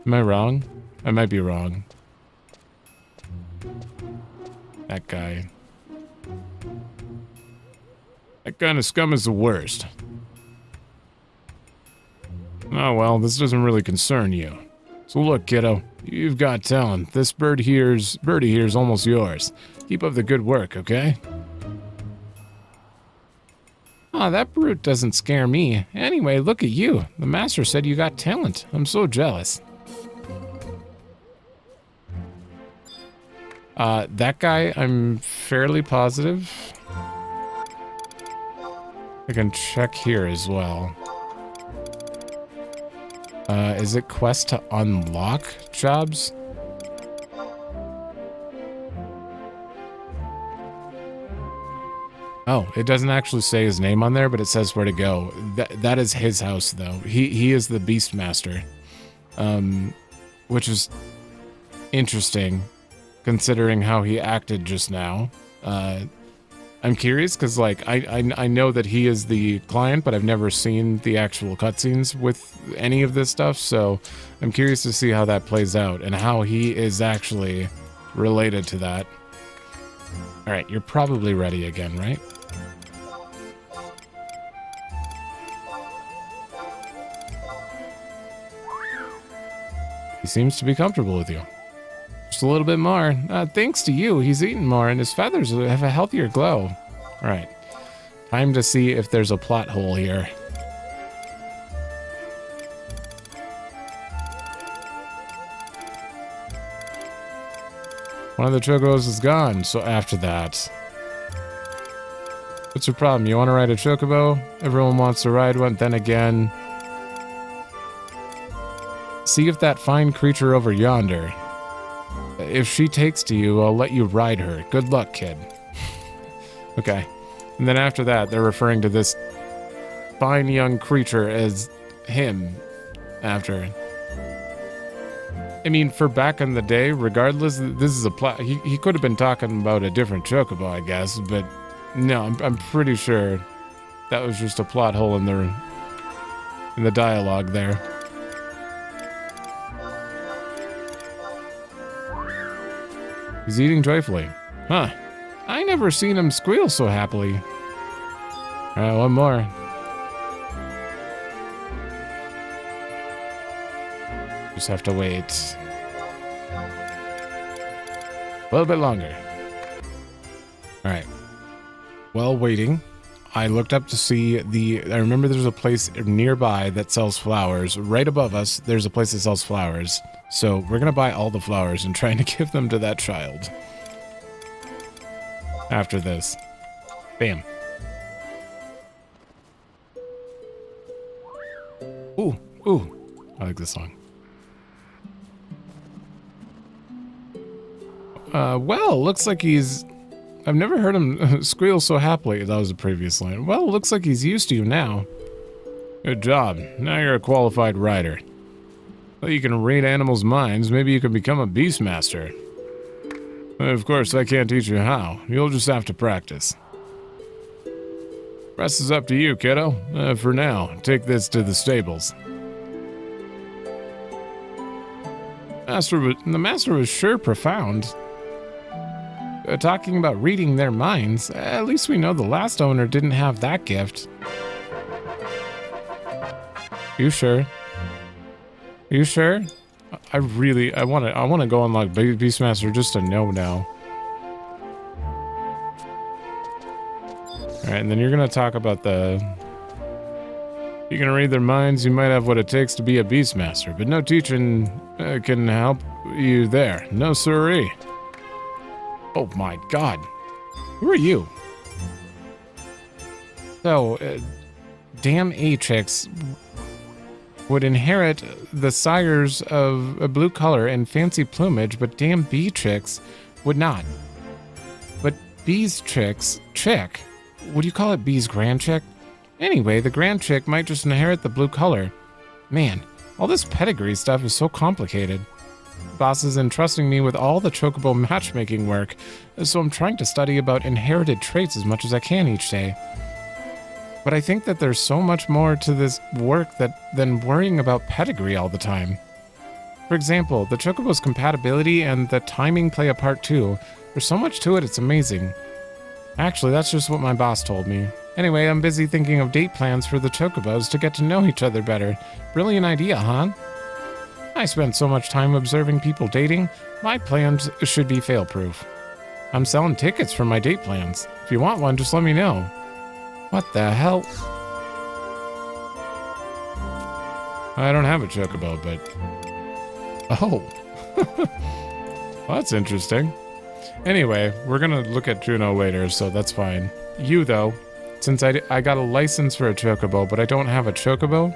Am I wrong? I might be wrong. That guy. That kind of scum is the worst. Oh well, this doesn't really concern you. So look, kiddo, you've got talent. This birdie here's almost yours. Keep up the good work, okay? Aw, that brute doesn't scare me. Anyway, look at you. The master said you got talent. I'm so jealous. That guy, I'm fairly positive. I can check here as well. Is it quest to unlock jobs? Oh, it doesn't actually say his name on there, but it says where to go. That is his house, though. He is the Beastmaster, which is interesting, considering how he acted just now. I'm curious because, like, I know that he is the client, but I've never seen the actual cutscenes with any of this stuff, so I'm curious to see how that plays out and how he is actually related to that. All right, you're probably ready again, right? He seems to be comfortable with you. Just a little bit more. Thanks to you, he's eaten more and his feathers have a healthier glow. All right, time to see if there's a plot hole here. One of the chocobos is gone, so after that... What's your problem? You want to ride a chocobo? Everyone wants to ride one, then again... See if that fine creature over yonder... If she takes to you, I'll let you ride her. Good luck, kid. Okay. And then after that, they're referring to this fine young creature as him after... I mean, for back in the day, regardless, this is a plot. He could have been talking about a different chocobo, I guess, but no, I'm pretty sure that was just a plot hole in the dialogue there. He's eating joyfully. Huh. I never seen him squeal so happily. Alright, one more. Just have to wait a little bit longer. All right. While waiting, I looked up to see I remember there's a place nearby that sells flowers. Right above us, there's a place that sells flowers. So we're going to buy all the flowers and trying to give them to that child. After this. Bam. Ooh, ooh. I like this song. Well, looks like he's... I've never heard him squeal so happily. That was the previous line. Well, looks like he's used to you now. Good job. Now you're a qualified rider. Well, you can read animals' minds. Maybe you can become a Beastmaster. Of course, I can't teach you how. You'll just have to practice. Rest is up to you, kiddo. For now, take this to the stables. The master was sure profound. Talking about reading their minds, at least we know the last owner didn't have that gift. You sure? You sure? I want to go unlock Beastmaster just to know now. Alright, and then you're gonna talk about you can read their minds, you might have what it takes to be a Beastmaster, but no teaching can help you there. No siree. Oh my god. Who are you? So, damn A-chicks would inherit the sires of a blue color and fancy plumage, but damn B-chicks would not. But B's chick? Would you call it B's grand chick? Anyway, the grand chick might just inherit the blue color. Man, all this pedigree stuff is so complicated. Boss is entrusting me with all the chocobo matchmaking work, so I'm trying to study about inherited traits as much as I can each day. But I think that there's so much more to this work than worrying about pedigree all the time. For example, the chocobo's compatibility and the timing play a part too. There's so much to it, it's amazing. Actually, that's just what my boss told me. Anyway, I'm busy thinking of date plans for the chocobos to get to know each other better. Brilliant idea, huh? I spent so much time observing people dating, my plans should be fail-proof. I'm selling tickets for my date plans. If you want one, just let me know. What the hell? I don't have a chocobo, but... Oh. Well, that's interesting. Anyway, we're gonna look at Jeuno later, so that's fine. You, though, since I got a license for a chocobo, but I don't have a chocobo...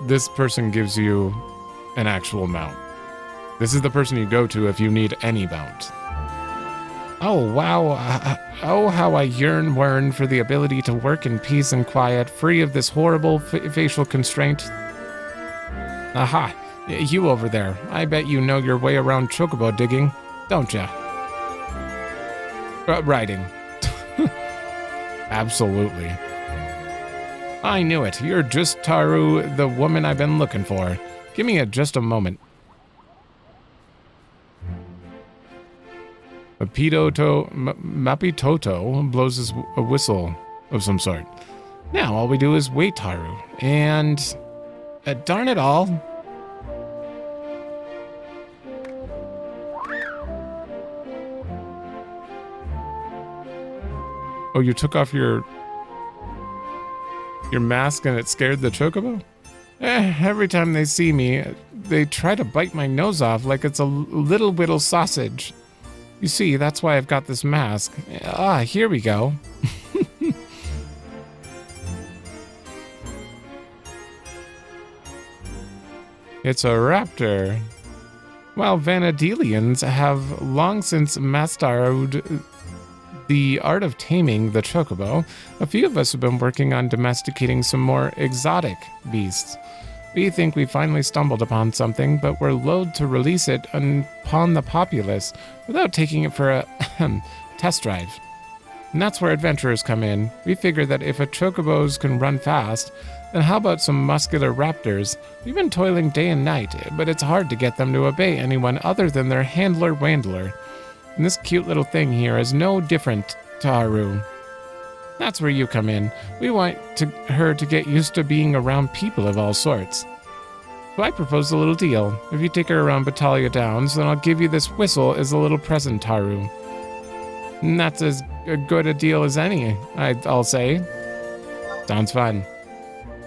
This person gives you an actual mount. This is the person you go to if you need any mount. Oh, wow. Oh, how I yearn for the ability to work in peace and quiet, free of this horrible facial constraint. Aha, you over there. I bet you know your way around Chocobo digging, don't ya? Riding. Absolutely. I knew it. You're just Taru, the woman I've been looking for. Give me just a moment. Mapitoto blows a whistle of some sort. Now all we do is wait, Taru. And... darn it all. Oh, you took off your mask and it scared the Chocobo? Every time they see me, they try to bite my nose off like it's a little whittle sausage. You see, that's why I've got this mask. Ah, here we go. It's a raptor. While Vana'dielians have long since mastered the art of taming the Chocobo, a few of us have been working on domesticating some more exotic beasts. We think we finally stumbled upon something, but we're loath to release it upon the populace without taking it for a test drive. And that's where adventurers come in. We figure that if a Chocobos can run fast, then how about some muscular raptors? We've been toiling day and night, but it's hard to get them to obey anyone other than their handler Wandler. And this cute little thing here is no different, Taru. That's where you come in. We want her to get used to being around people of all sorts. So I propose a little deal. If you take her around Battaglia Downs, then I'll give you this whistle as a little present, Taru. And that's as good a deal as any, I'll say. Sounds fun.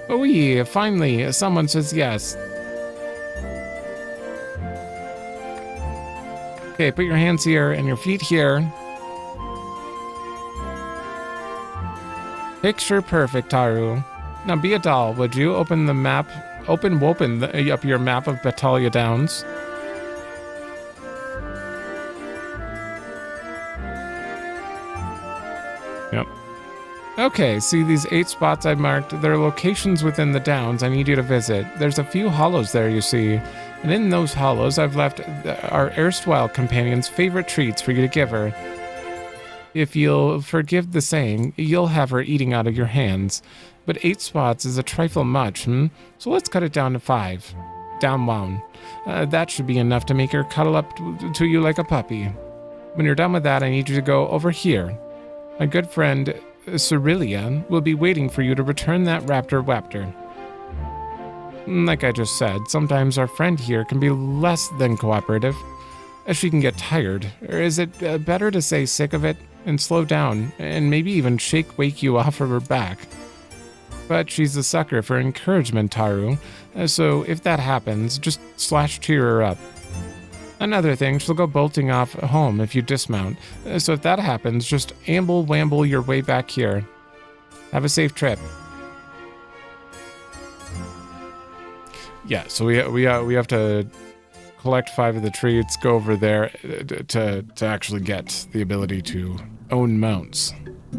Oh, finally, someone says yes. Okay, put your hands here and your feet here. Picture perfect, Taru. Now be a doll, would you? Open the map. Open up your map of Battaglia Downs. Yep. Okay, see these 8 spots I've marked? They're locations within the downs I need you to visit. There's a few hollows there, you see. And in those hollows, I've left our erstwhile companion's favorite treats for you to give her. If you'll forgive the saying, you'll have her eating out of your hands. But 8 spots is a trifle much, So let's cut it down to 5. Down 1. That should be enough to make her cuddle up to you like a puppy. When you're done with that, I need you to go over here. My good friend, Mheillea, will be waiting for you to return that raptor waptor. Like I just said, sometimes our friend here can be less than cooperative. She can get tired, or is it better to say sick of it and slow down, and maybe even wake you off of her back? But she's a sucker for encouragement, Taru, so if that happens, just cheer her up. Another thing, she'll go bolting off home if you dismount, so if that happens, just wamble your way back here. Have a safe trip. Yeah, so we have to collect 5 of the treats, go over there to actually get the ability to own mounts. A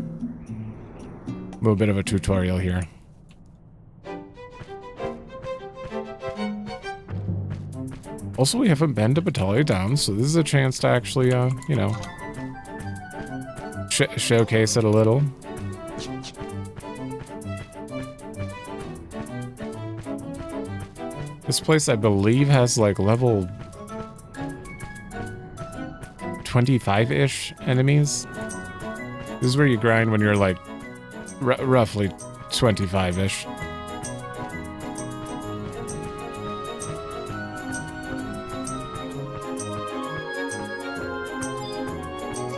little bit of a tutorial here. Also, we haven't been to Battaglia Downs, so this is a chance to actually, showcase it a little. This place, I believe, has like level 25-ish enemies. This is where you grind when you're like roughly 25-ish.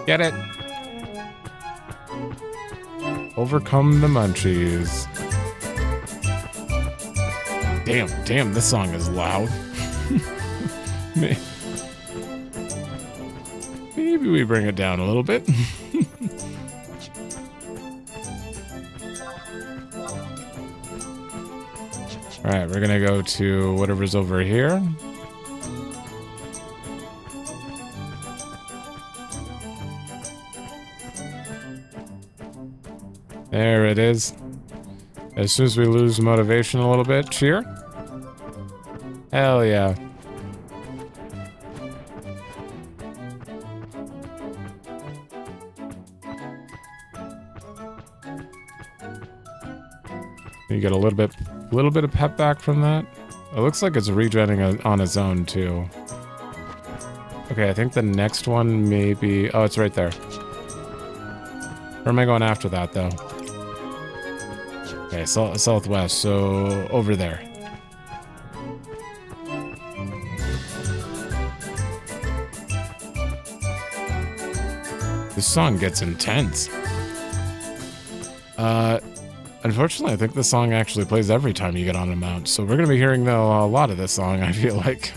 Get it? Overcome the munchies. Damn, this song is loud. Maybe we bring it down a little bit. Alright, we're gonna go to whatever's over here. There it is. As soon as we lose motivation a little bit, cheer. Hell yeah. You get a little bit of pep back from that. It looks like it's regenerating on its own too. Okay, I think the next one may be... Oh, it's right there. Where am I going after that, though? Okay, southwest, so over there. This song gets intense. Unfortunately, I think the song actually plays every time you get on a mount, so we're going to be hearing a lot of this song, I feel like.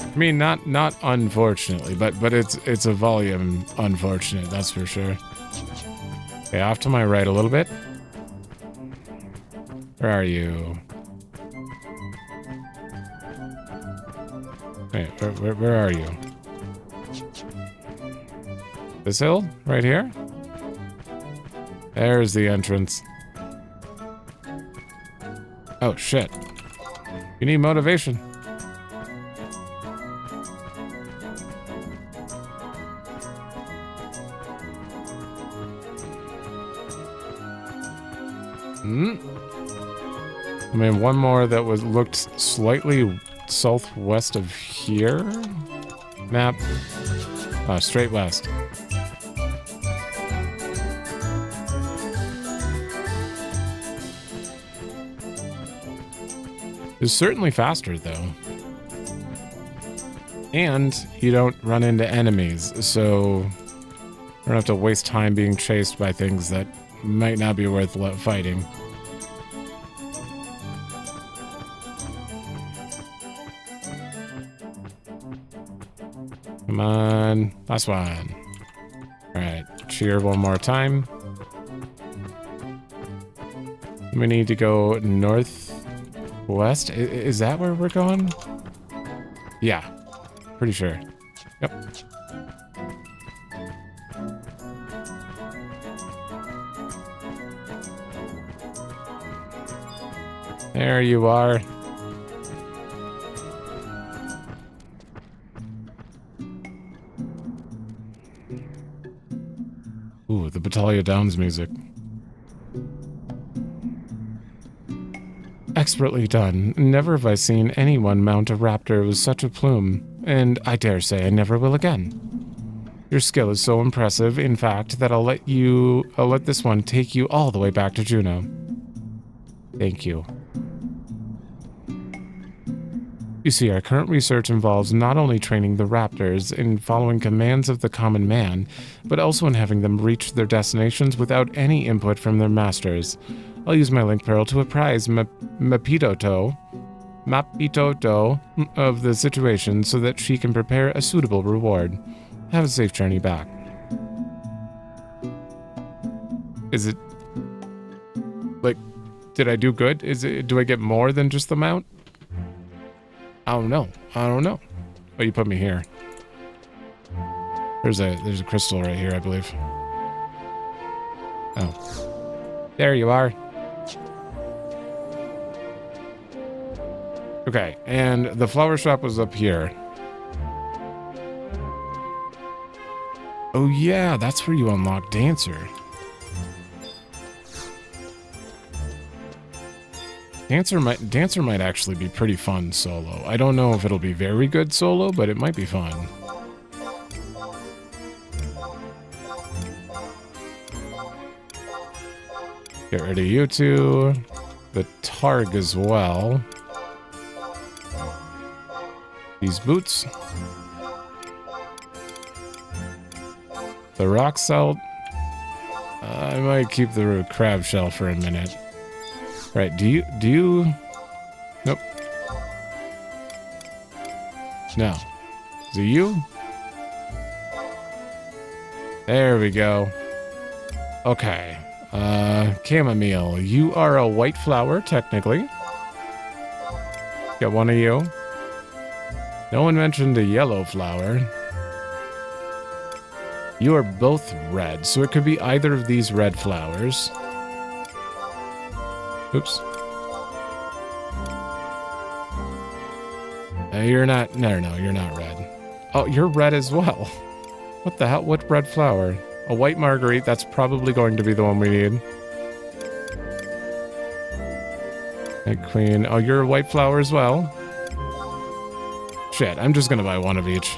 I mean, not unfortunately, but it's a volume unfortunate, that's for sure. Okay, off to my right a little bit. Where are you? Wait, where are you? This hill? Right here? There's the entrance. Oh, shit. You need motivation. I mean, one more that looked slightly southwest of here. Map. Straight west. It's certainly faster, though. And you don't run into enemies, so you don't have to waste time being chased by things that might not be worth fighting. Come on. Last one. Alright, cheer one more time. We need to go northwest. Is that where we're going? Yeah, pretty sure. Yep. There you are. Ooh, the Battalion Downs music. Expertly done. Never have I seen anyone mount a raptor with such a plume, and I dare say I never will again. Your skill is so impressive, in fact, that I'll let this one take you all the way back to Jeuno. Thank you. You see, our current research involves not only training the raptors in following commands of the common man, but also in having them reach their destinations without any input from their masters. I'll use my link pearl to apprise Mapitoto of the situation so that she can prepare a suitable reward. Have a safe journey back. Is it... like, did I do good? Do I get more than just the mount? I don't know. Oh, you put me here. There's a crystal right here, I believe. Oh. There you are. Okay, and the flower shop was up here. Oh yeah, that's where you unlock Dancer. Dancer might actually be pretty fun solo. I don't know if it'll be very good solo, but it might be fun. Get rid of you two. The Targ as well. These boots. The rock salt. I might keep the crab shell for a minute. Right, do you... Nope. No. Do you? There we go. Okay. Chamomile. You are a white flower, technically. Got one of you. No one mentioned a yellow flower. You are both red, so it could be either of these red flowers. Oops. You're not... No, you're not red. Oh, you're red as well. What the hell? What red flower? A white marguerite. That's probably going to be the one we need. Hey, queen. Oh, you're a white flower as well? Shit, I'm just gonna buy one of each.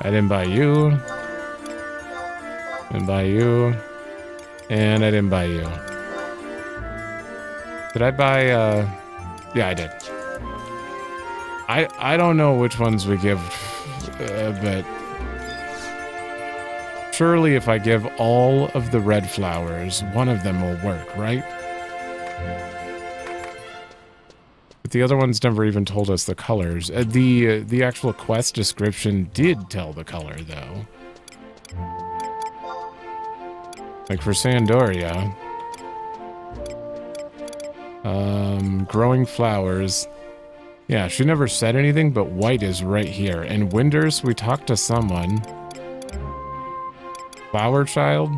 I didn't buy you. Didn't buy you. And I didn't buy you. Did I buy, yeah, I did. I don't know which ones we give, but surely if I give all of the red flowers, one of them will work, right? But the other ones never even told us the colors. The actual quest description did tell the color, though. Like for Sandoria. Growing flowers. Yeah, she never said anything, but white is right here. And Windurst, we talked to someone. Flower child?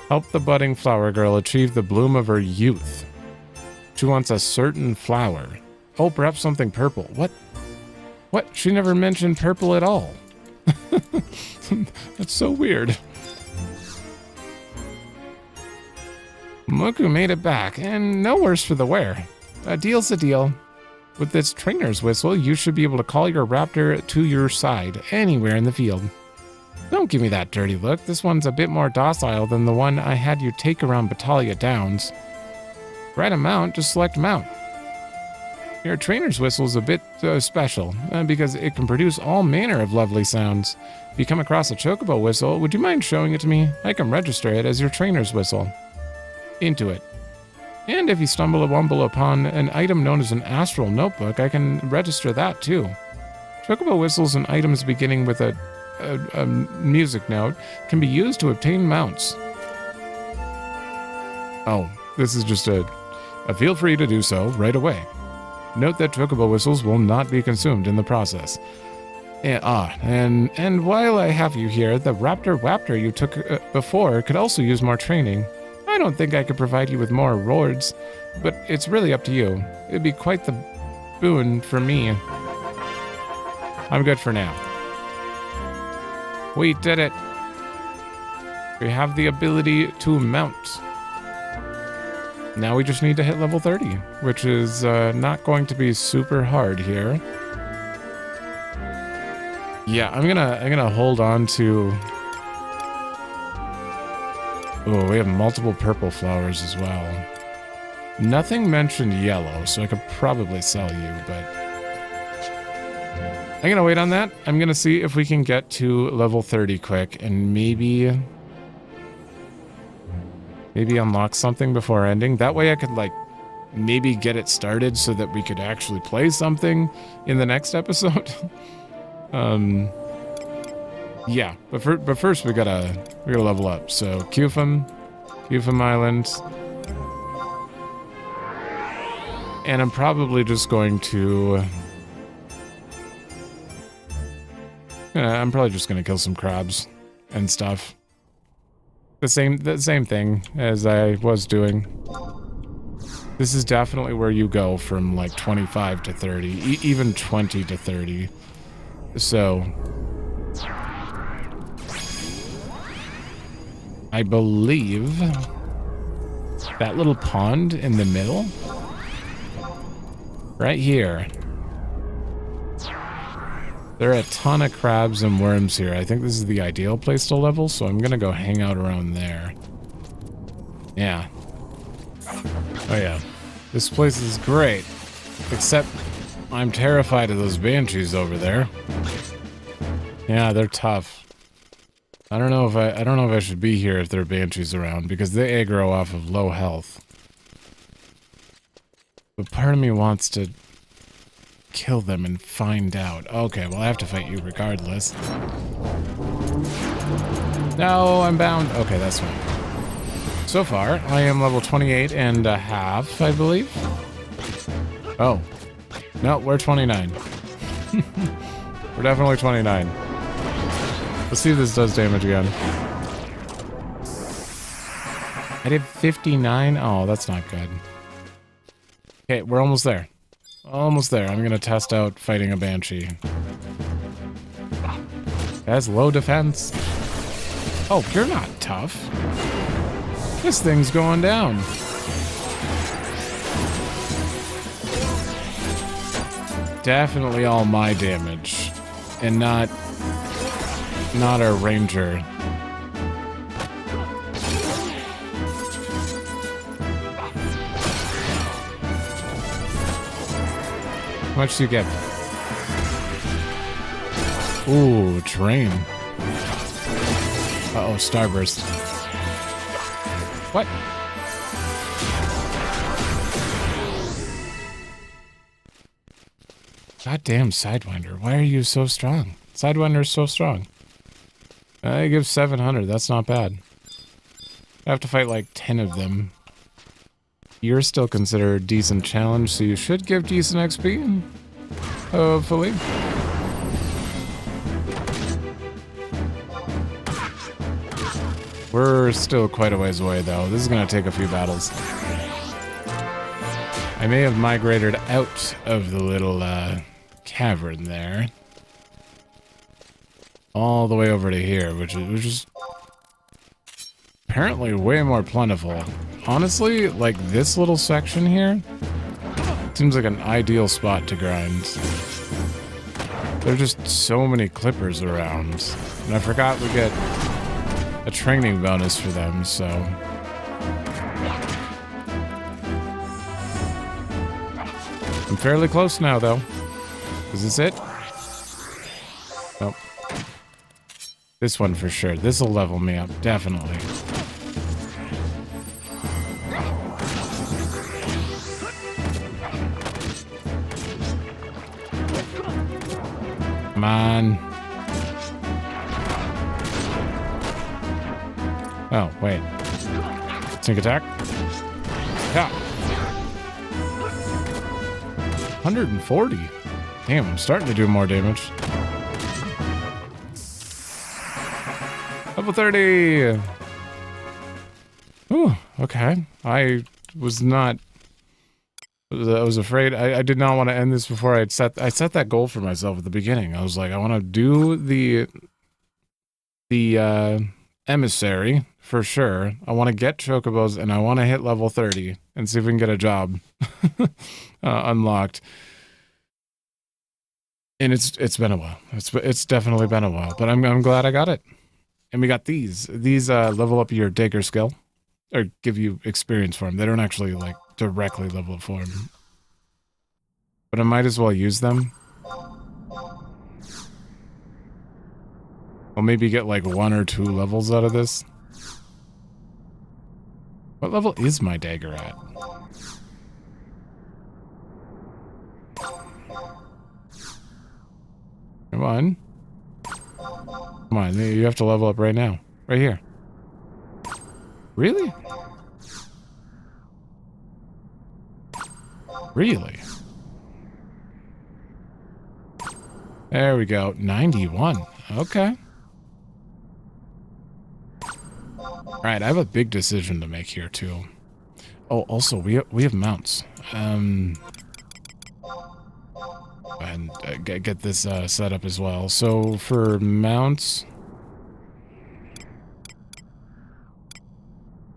Help the budding flower girl achieve the bloom of her youth. She wants a certain flower. Oh, perhaps something purple. What? What? She never mentioned purple at all. That's so weird. Moku made it back, and no worse for the wear. A deal's a deal. With this trainer's whistle, you should be able to call your raptor to your side, anywhere in the field. Don't give me that dirty look. This one's a bit more docile than the one I had you take around Battaglia Downs. Ride a mount, just select mount. Your trainer's whistle is a bit special, because it can produce all manner of lovely sounds. If you come across a Chocobo whistle, would you mind showing it to me? I can register it as your trainer's whistle. Into it. And if you wumble upon an item known as an astral notebook, I can register that too. Chocobo whistles and items beginning with a music note can be used to obtain mounts. Oh, this is just a feel free to do so right away. Note that Chocobo whistles will not be consumed in the process. And while I have you here, the Raptor you took before could also use more training. I don't think I could provide you with more rewards, but it's really up to you. It'd be quite the boon for me. I'm good for now. We did it. We have the ability to mount. Now we just need to hit level 30, which is not going to be super hard here. Yeah, I'm gonna hold on to. Oh, we have multiple purple flowers as well. Nothing mentioned yellow, so I could probably sell you, but I'm gonna wait on that. I'm gonna see if we can get to level 30 quick and maybe unlock something before ending. That way I could like maybe get it started so that we could actually play something in the next episode. Yeah, but first we gotta level up. So Qufim Island, and I'm probably just going to. I'm probably just gonna kill some crabs and stuff. The same thing as I was doing. This is definitely where you go from like 25 to 30, even 20 to 30. So. I believe that little pond in the middle, right here. There are a ton of crabs and worms here. I think this is the ideal place to level, so I'm gonna go hang out around there. Yeah. Oh yeah. This place is great, except I'm terrified of those banshees over there. Yeah, they're tough. I don't know if I should be here if there are banshees around, because they aggro off of low health. But part of me wants to kill them and find out. Okay, well I have to fight you regardless. No, I'm bound. Okay, that's fine. So far, I am level 28 and a half, I believe. Oh. No, we're 29. We're definitely 29. Let's see if this does damage again. I did 59. Oh, that's not good. Okay, we're almost there. Almost there. I'm gonna test out fighting a Banshee. Has low defense. Oh, you're not tough. This thing's going down. Definitely all my damage. And not our ranger. How much do you get? Ooh, train. Uh-oh, starburst. What? Goddamn Sidewinder, why are you so strong? Sidewinder's so strong. I give 700, that's not bad. I have to fight like 10 of them. You're still considered a decent challenge, so you should give decent XP. Hopefully. We're still quite a ways away, though. This is going to take a few battles. I may have migrated out of the little cavern there. All the way over to here, which is apparently way more plentiful. Honestly, like this little section here seems like an ideal spot to grind. There's just so many clippers around. And I forgot we get a training bonus for them, so. I'm fairly close now, though. Is this it? Nope. This one for sure. This'll level me up, definitely. Come on. Oh, wait. Sneak attack. Yeah. 140. Damn, I'm starting to do more damage. Level 30. Ooh, okay. I was afraid. I did not want to end this before I set that goal for myself at the beginning. I was like, I want to do the Emissary for sure. I want to get Chocobos and I want to hit level 30 and see if we can get a job unlocked. And it's been a while. It's definitely been a while, but I'm glad I got it. And we got these level up your dagger skill or give you experience for them. They don't actually like directly level up for them. But I might as well use them. I'll maybe get like 1 or 2 levels out of this. What level is my dagger at? Come on. Come on, you have to level up right now. Right here. Really? Really? There we go. 91. Okay. Alright, I have a big decision to make here, too. Oh, also, we have mounts. And get this set up as well. So, for mounts...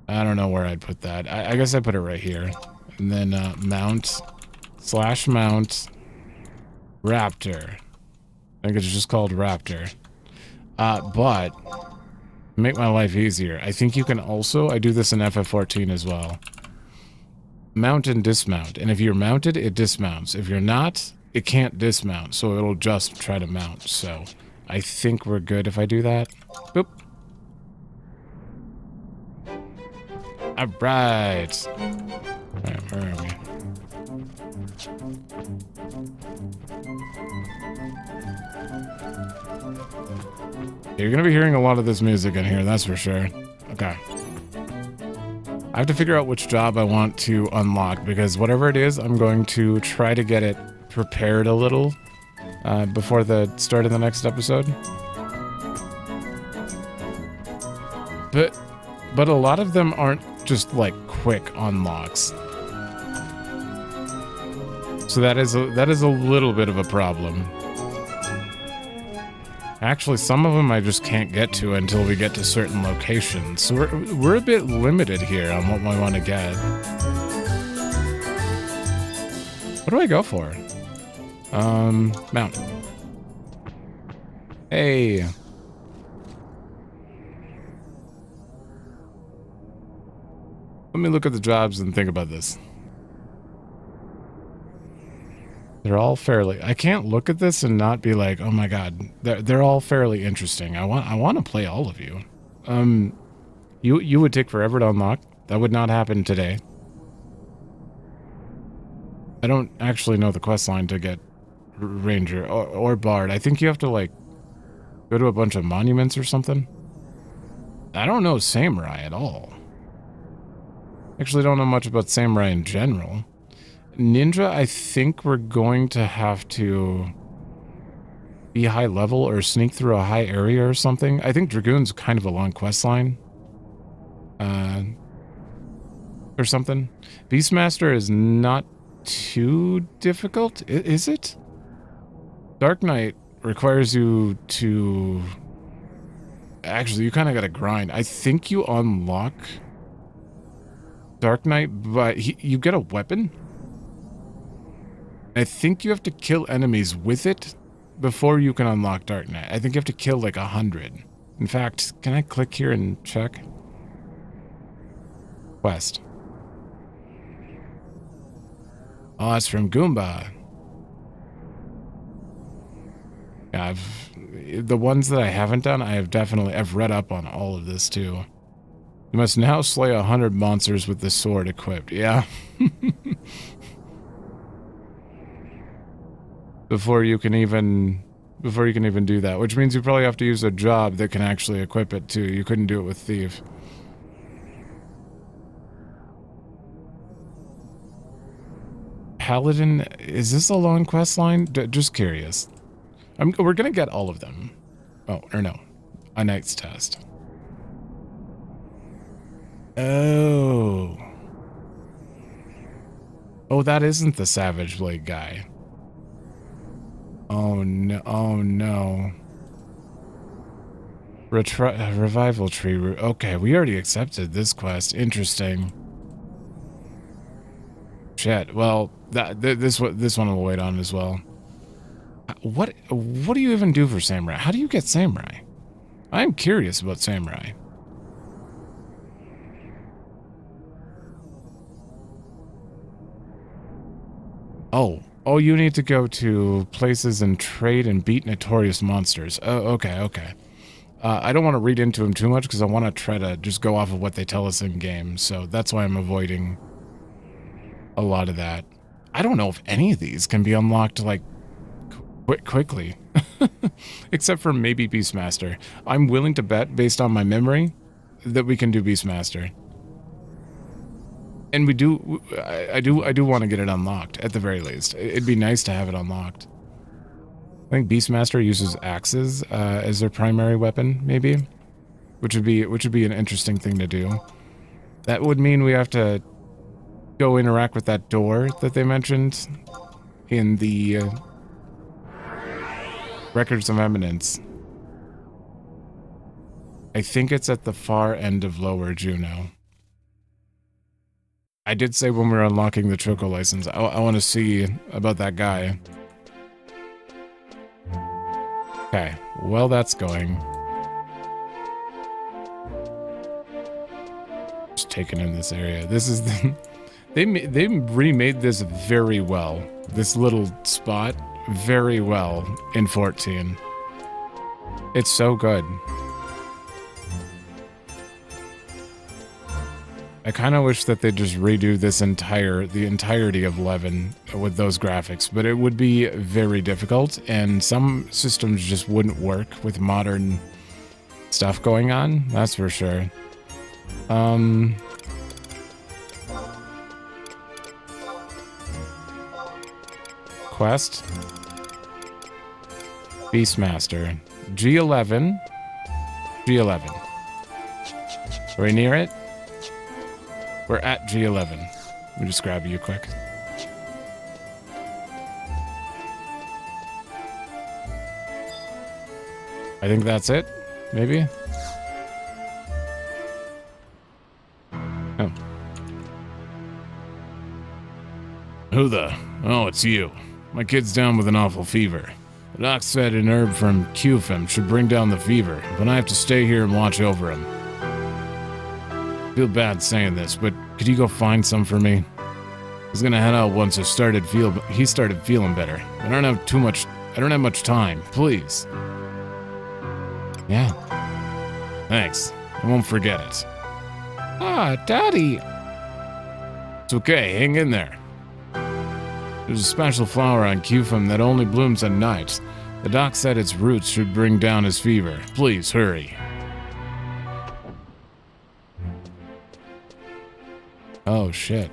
I don't know where I'd put that. I guess I put it right here. And then mount / mount Raptor. I think it's just called Raptor. But make my life easier. I think you can also, I do this in FF14 as well. Mount and dismount. And if you're mounted, it dismounts. If you're not, it can't dismount. So it'll just try to mount. So I think we're good if I do that. Boop. Alright. Alright, where are we? You're gonna be hearing a lot of this music in here, that's for sure. Okay. I have to figure out which job I want to unlock, because whatever it is, I'm going to try to get it prepared a little before the start of the next episode. But a lot of them aren't just like quick unlocks. So that is a little bit of a problem. Actually, some of them I just can't get to until we get to certain locations. So we're a bit limited here on what I want to get. What do I go for? Mount. Hey. Let me look at the jobs and think about this. They're all fairly... I can't look at this and not be like, oh my god. They're all fairly interesting. I want to play all of you. You would take forever to unlock. That would not happen today. I don't actually know the quest line to get Ranger or Bard. I think you have to, like, go to a bunch of monuments or something. I don't know Samurai at all. Actually don't know much about Samurai in general. Ninja, I think we're going to have to be high level or sneak through a high area or something. I think Dragoon's kind of a long quest line. Or something. Beastmaster is not too difficult, is it? Dark Knight requires you to... Actually, you kind of got to grind. I think you unlock Dark Knight, but you get a weapon? I think you have to kill enemies with it before you can unlock Dark Knight. I think you have to kill like 100. In fact, can I click here and check? Quest. Oh, it's from Goomba. Yeah, the ones that I haven't done, I've read up on all of this too. You must now slay 100 monsters with the sword equipped. Yeah. Before you can even do that, which means you probably have to use a job that can actually equip it too. You couldn't do it with Thief. Paladin, is this a long quest line? Just curious. We're gonna get all of them. Oh, or no. A Knight's Test. Oh. Oh, that isn't the Savage Blade guy. Oh no, oh no. Revival Tree Root. Okay, we already accepted this quest. Interesting. Shit, well, this one will wait on as well. What do you even do for Samurai? How do you get Samurai? I'm curious about Samurai. Oh, you need to go to places and trade and beat notorious monsters. Oh, okay. I don't want to read into them too much because I want to try to just go off of what they tell us in game. So that's why I'm avoiding a lot of that. I don't know if any of these can be unlocked like quickly, except for maybe Beastmaster. I'm willing to bet, based on my memory, that we can do Beastmaster. And I do want to get it unlocked, at the very least. It'd be nice to have it unlocked. I think Beastmaster uses axes as their primary weapon, maybe, which would be an interesting thing to do. That would mean we have to go interact with that door that they mentioned in the Records of Eminence. I think it's at the far end of Lower Jeuno. I did say when we were unlocking the Choco license, I want to see about that guy. Okay, well that's going. Just taking in this area. This is the... They remade this very well. This little spot very well in 14. It's so good. I kind of wish that they'd just redo the entirety of 11 with those graphics, but it would be very difficult, and some systems just wouldn't work with modern stuff going on, that's for sure. quest. Beastmaster. G11. G11. Are we near it? We're at G11. Let me just grab you quick. I think that's it. Maybe? Oh. Who the? Oh, it's you. My kid's down with an awful fever. The doc said an herb from Qufim should bring down the fever, but I have to stay here and watch over him. Feel bad saying this, but could you go find some for me? He's gonna head out once he started feeling better. I don't have much time. Please. Yeah. Thanks. I won't forget it. Ah, Daddy. It's okay. Hang in there. There's a special flower on Qufim that only blooms at night. The doc said its roots should bring down his fever. Please hurry. Oh, shit.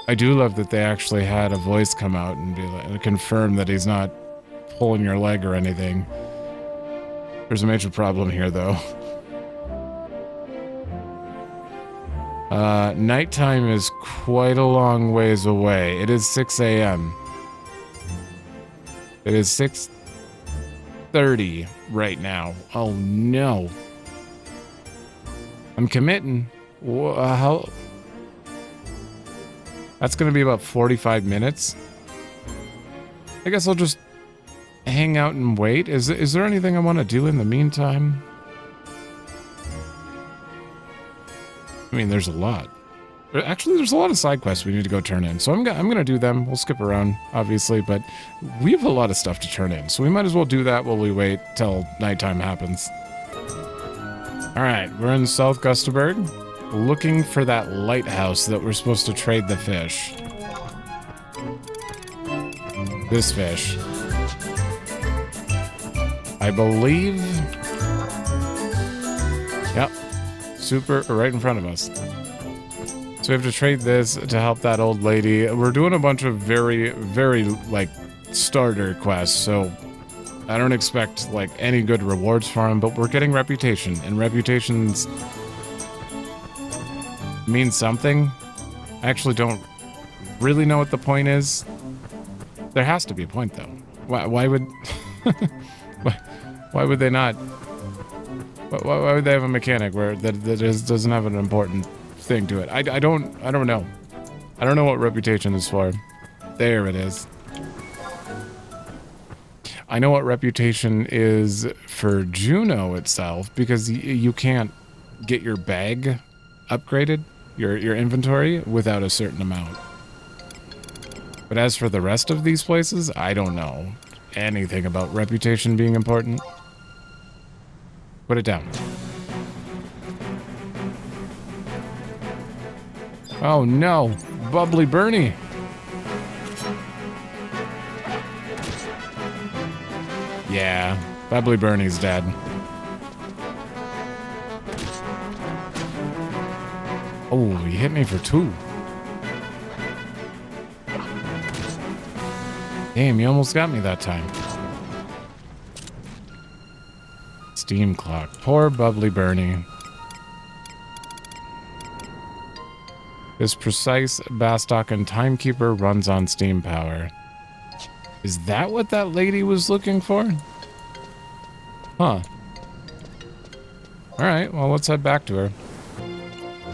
I do love that they actually had a voice come out and be like, and confirm that he's not pulling your leg or anything. There's a major problem here, though. Nighttime is quite a long ways away. It is 6 a.m. It is 6:30 right now. Oh, no. I'm committing. How? That's going to be about 45 minutes. I guess I'll just hang out and wait. Is there anything I want to do in the meantime? I mean, there's a lot. Actually, there's a lot of side quests we need to go turn in. So I'm gonna do them. We'll skip around, obviously, but we have a lot of stuff to turn in. So we might as well do that while we wait till nighttime happens. All right, we're in South Gustaberg, looking for that lighthouse that we're supposed to trade the fish. This fish. I believe... Yep. Super right in front of us. So we have to trade this to help that old lady. We're doing a bunch of very, very, like, starter quests, so I don't expect, like, any good rewards for them, but we're getting reputation, and reputations mean something. I actually don't really know what the point is. There has to be a point, though. Why would... why would they not... Why would they have a mechanic where that doesn't have an important thing to it? I don't know. I don't know what reputation is for. There it is. I know what reputation is for Jeuno itself, because you can't get your bag upgraded, your inventory, without a certain amount. But as for the rest of these places, I don't know anything about reputation being important. Put it down. Oh no, Bubbly Bernie. Yeah, Bubbly Bernie's dead. Oh, he hit me for 2. Damn, you almost got me that time. Steam clock. Poor Bubbly Bernie. This precise Bastok and timekeeper runs on steam power. Is that what that lady was looking for? Huh. Alright, well, let's head back to her.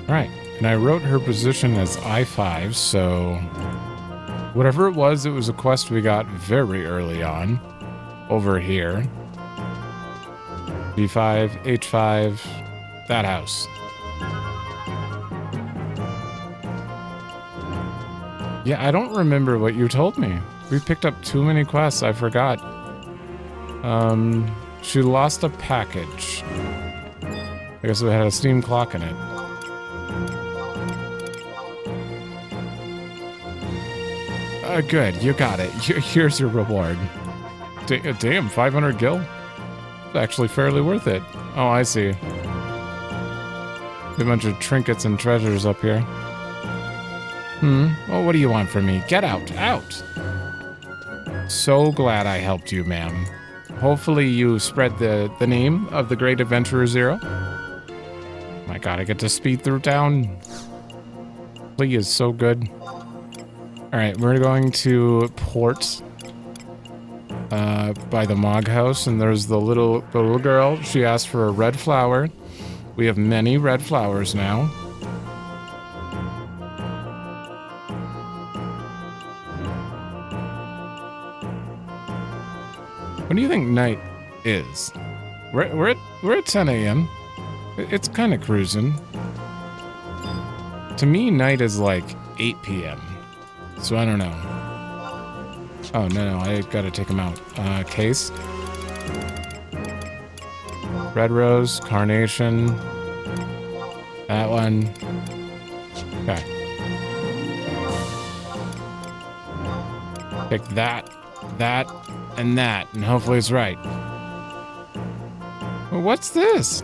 Alright, and I wrote her position as I5, so... whatever it was a quest we got very early on. Over here. B5, H5, that house. Yeah, I don't remember what you told me. We picked up too many quests, I forgot. She lost a package. I guess it had a steam clock in it. Good, you got it. Here's your reward. Damn, 500 gil? It's actually fairly worth it. Oh, I see. A bunch of trinkets and treasures up here. Well, what do you want from me? Get out. Out! So glad I helped you, ma'am. Hopefully you spread the name of the great adventurer Zero. My god, I get to speed through town. Lee is so good. Alright, we're going to port by the Mog House, and there's the little girl. She asked for a red flower. We have many red flowers now. What do you think night is? We're at 10 a.m. It's kind of cruising. To me, night is like 8 p.m. So I don't know. Oh, no, I gotta take them out. Case. Red rose, carnation. That one. Okay. Pick that, and that, and hopefully it's right. Well, what's this?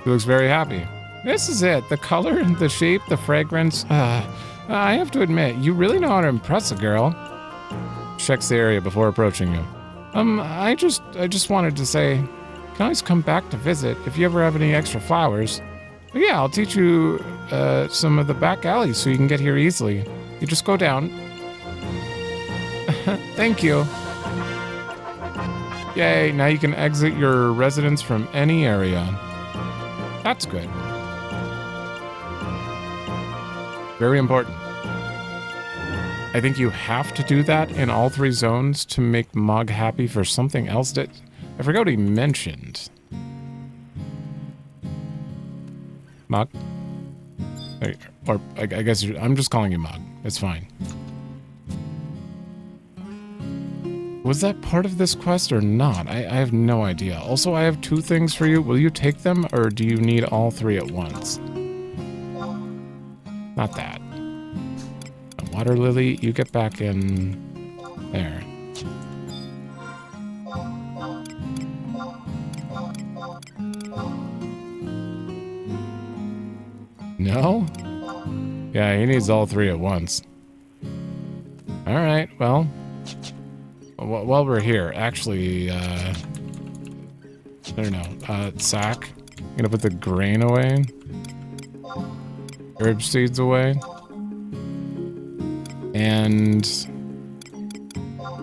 He looks very happy. This is it. The color, the shape, the fragrance. I have to admit, you really know how to impress a girl. Checks the area before approaching you. I just wanted to say, you can always come back to visit if you ever have any extra flowers. But yeah, I'll teach you some of the back alleys so you can get here easily. You just go down. Thank you. Yay, now you can exit your residence from any area. That's good. Very important. I think you have to do that in all 3 zones to make Mog happy for something else that I forgot what he mentioned. Mog? Or I guess I'm just calling you Mog. It's fine. Was that part of this quest or not? I have no idea. Also, I have 2 things for you. Will you take them, or do you need all 3 at once? Not that. A water lily, you get back in there. No? Yeah, he needs all 3 at once. Alright, well... While we're here, actually, I don't know, sack. I'm gonna put the grain away. Herb seeds away. And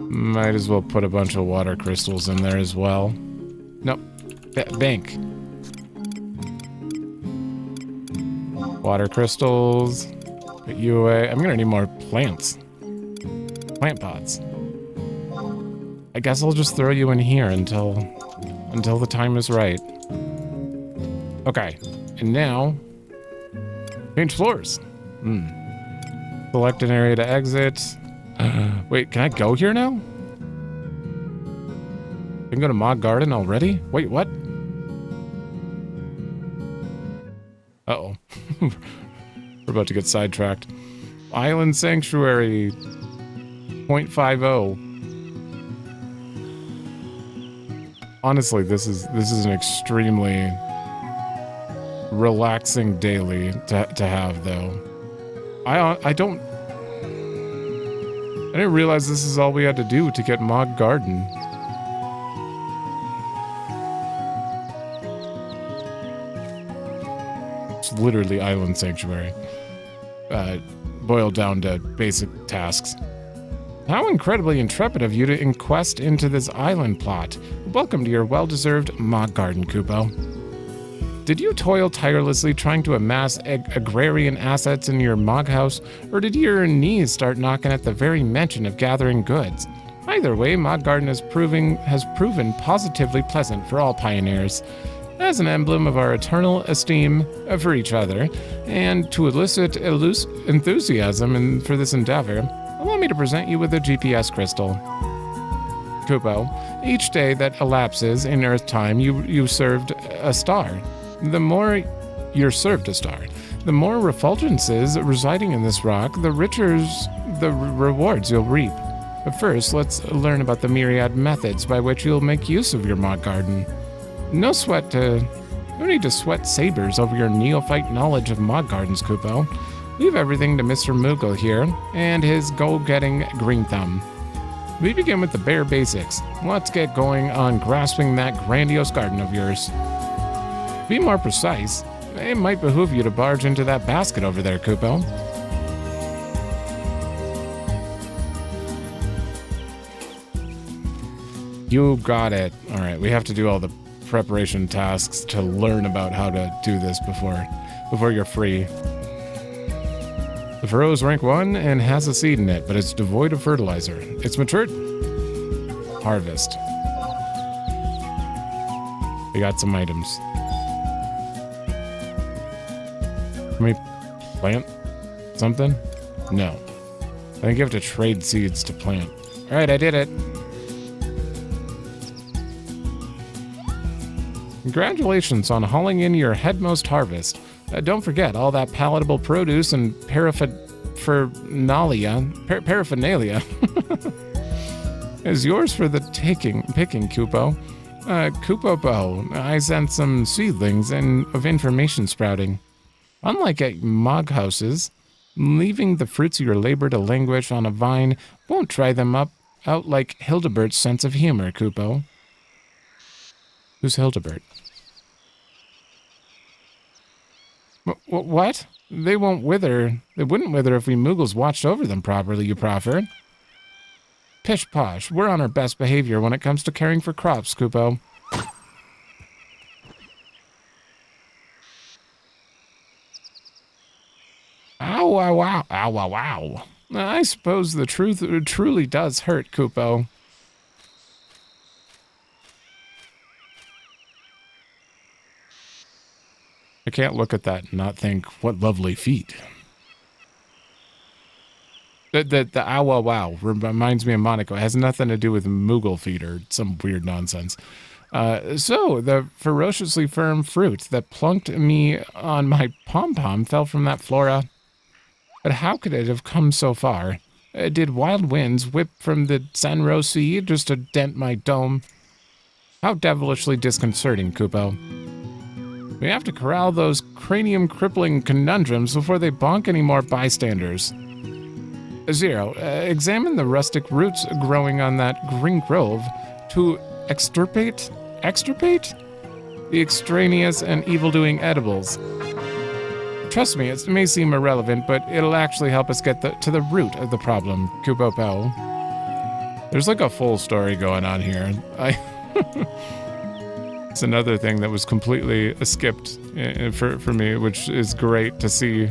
might as well put a bunch of water crystals in there as well. Nope. Bank. Water crystals. Put you away. I'm gonna need more plants. Plant pots. I guess I'll just throw you in here until the time is right. Okay, and now, change floors. Select an area to exit. Wait, can I go here now? I can go to Mog Garden already? Wait, what? Uh-oh. We're about to get sidetracked. Island Sanctuary 0.50. Honestly, this is an extremely relaxing daily to have, though. I didn't realize this is all we had to do to get Mog Garden. It's literally Island Sanctuary. Boiled down to basic tasks. How incredibly intrepid of you to inquest into this island plot. Welcome to your well-deserved Mog Garden, Kupo. Did you toil tirelessly trying to amass agrarian assets in your Mog house, or did your knees start knocking at the very mention of gathering goods? Either way, Mog Garden has proven positively pleasant for all pioneers. As an emblem of our eternal esteem for each other, and to elicit enthusiasm for this endeavor, allow me to present you with a GPS crystal. Kupo, each day that elapses in Earth time, you served a star. The more you're served a star, the more refulgences residing in this rock, the richer the rewards you'll reap. But first, let's learn about the myriad methods by which you'll make use of your Mog Garden. No need to sweat sabers over your neophyte knowledge of Mog Gardens, Kupo. Leave everything to Mr. Moogle here and his go-getting green thumb. We begin with the bare basics. Let's get going on grasping that grandiose garden of yours. Be more precise. It might behoove you to barge into that basket over there, Kupo. You got it. All right, we have to do all the preparation tasks to learn about how to do this before you're free. The furrow is rank 1 and has a seed in it, but it's devoid of fertilizer. It's matured. Harvest. We got some items. Can we plant something? No. I think you have to trade seeds to plant. All right, I did it. Congratulations on hauling in your headmost harvest. Don't forget all that palatable produce and paraphernalia is yours for the picking, Kupo. Kupopo, I sent some seedlings of information sprouting. Unlike at Mog houses, leaving the fruits of your labor to languish on a vine won't dry them out like Hildebert's sense of humor, Kupo. Who's Hildebert? What? They won't wither. They wouldn't wither if we Moogles watched over them properly, you proffered. Pish posh, we're on our best behavior when it comes to caring for crops, Kupo. Ow, wow, wow, ow, wow, wow. I suppose the truth truly does hurt, Kupo. I can't look at that and not think, what lovely feet. The ow wow wow reminds me of Monaco. It has nothing to do with Moogle feet or some weird nonsense. So, the ferociously firm fruit that plunked me on my pom-pom fell from that flora. But how could it have come so far? Did wild winds whip from the Senro Sea just to dent my dome? How devilishly disconcerting, Kupo. We have to corral those cranium-crippling conundrums before they bonk any more bystanders. Zero, examine the rustic roots growing on that green grove to extirpate the extraneous and evil-doing edibles. Trust me, it may seem irrelevant, but it'll actually help us get to the root of the problem, Kupo. There's like a full story going on here. It's another thing that was completely skipped for me, which is great to see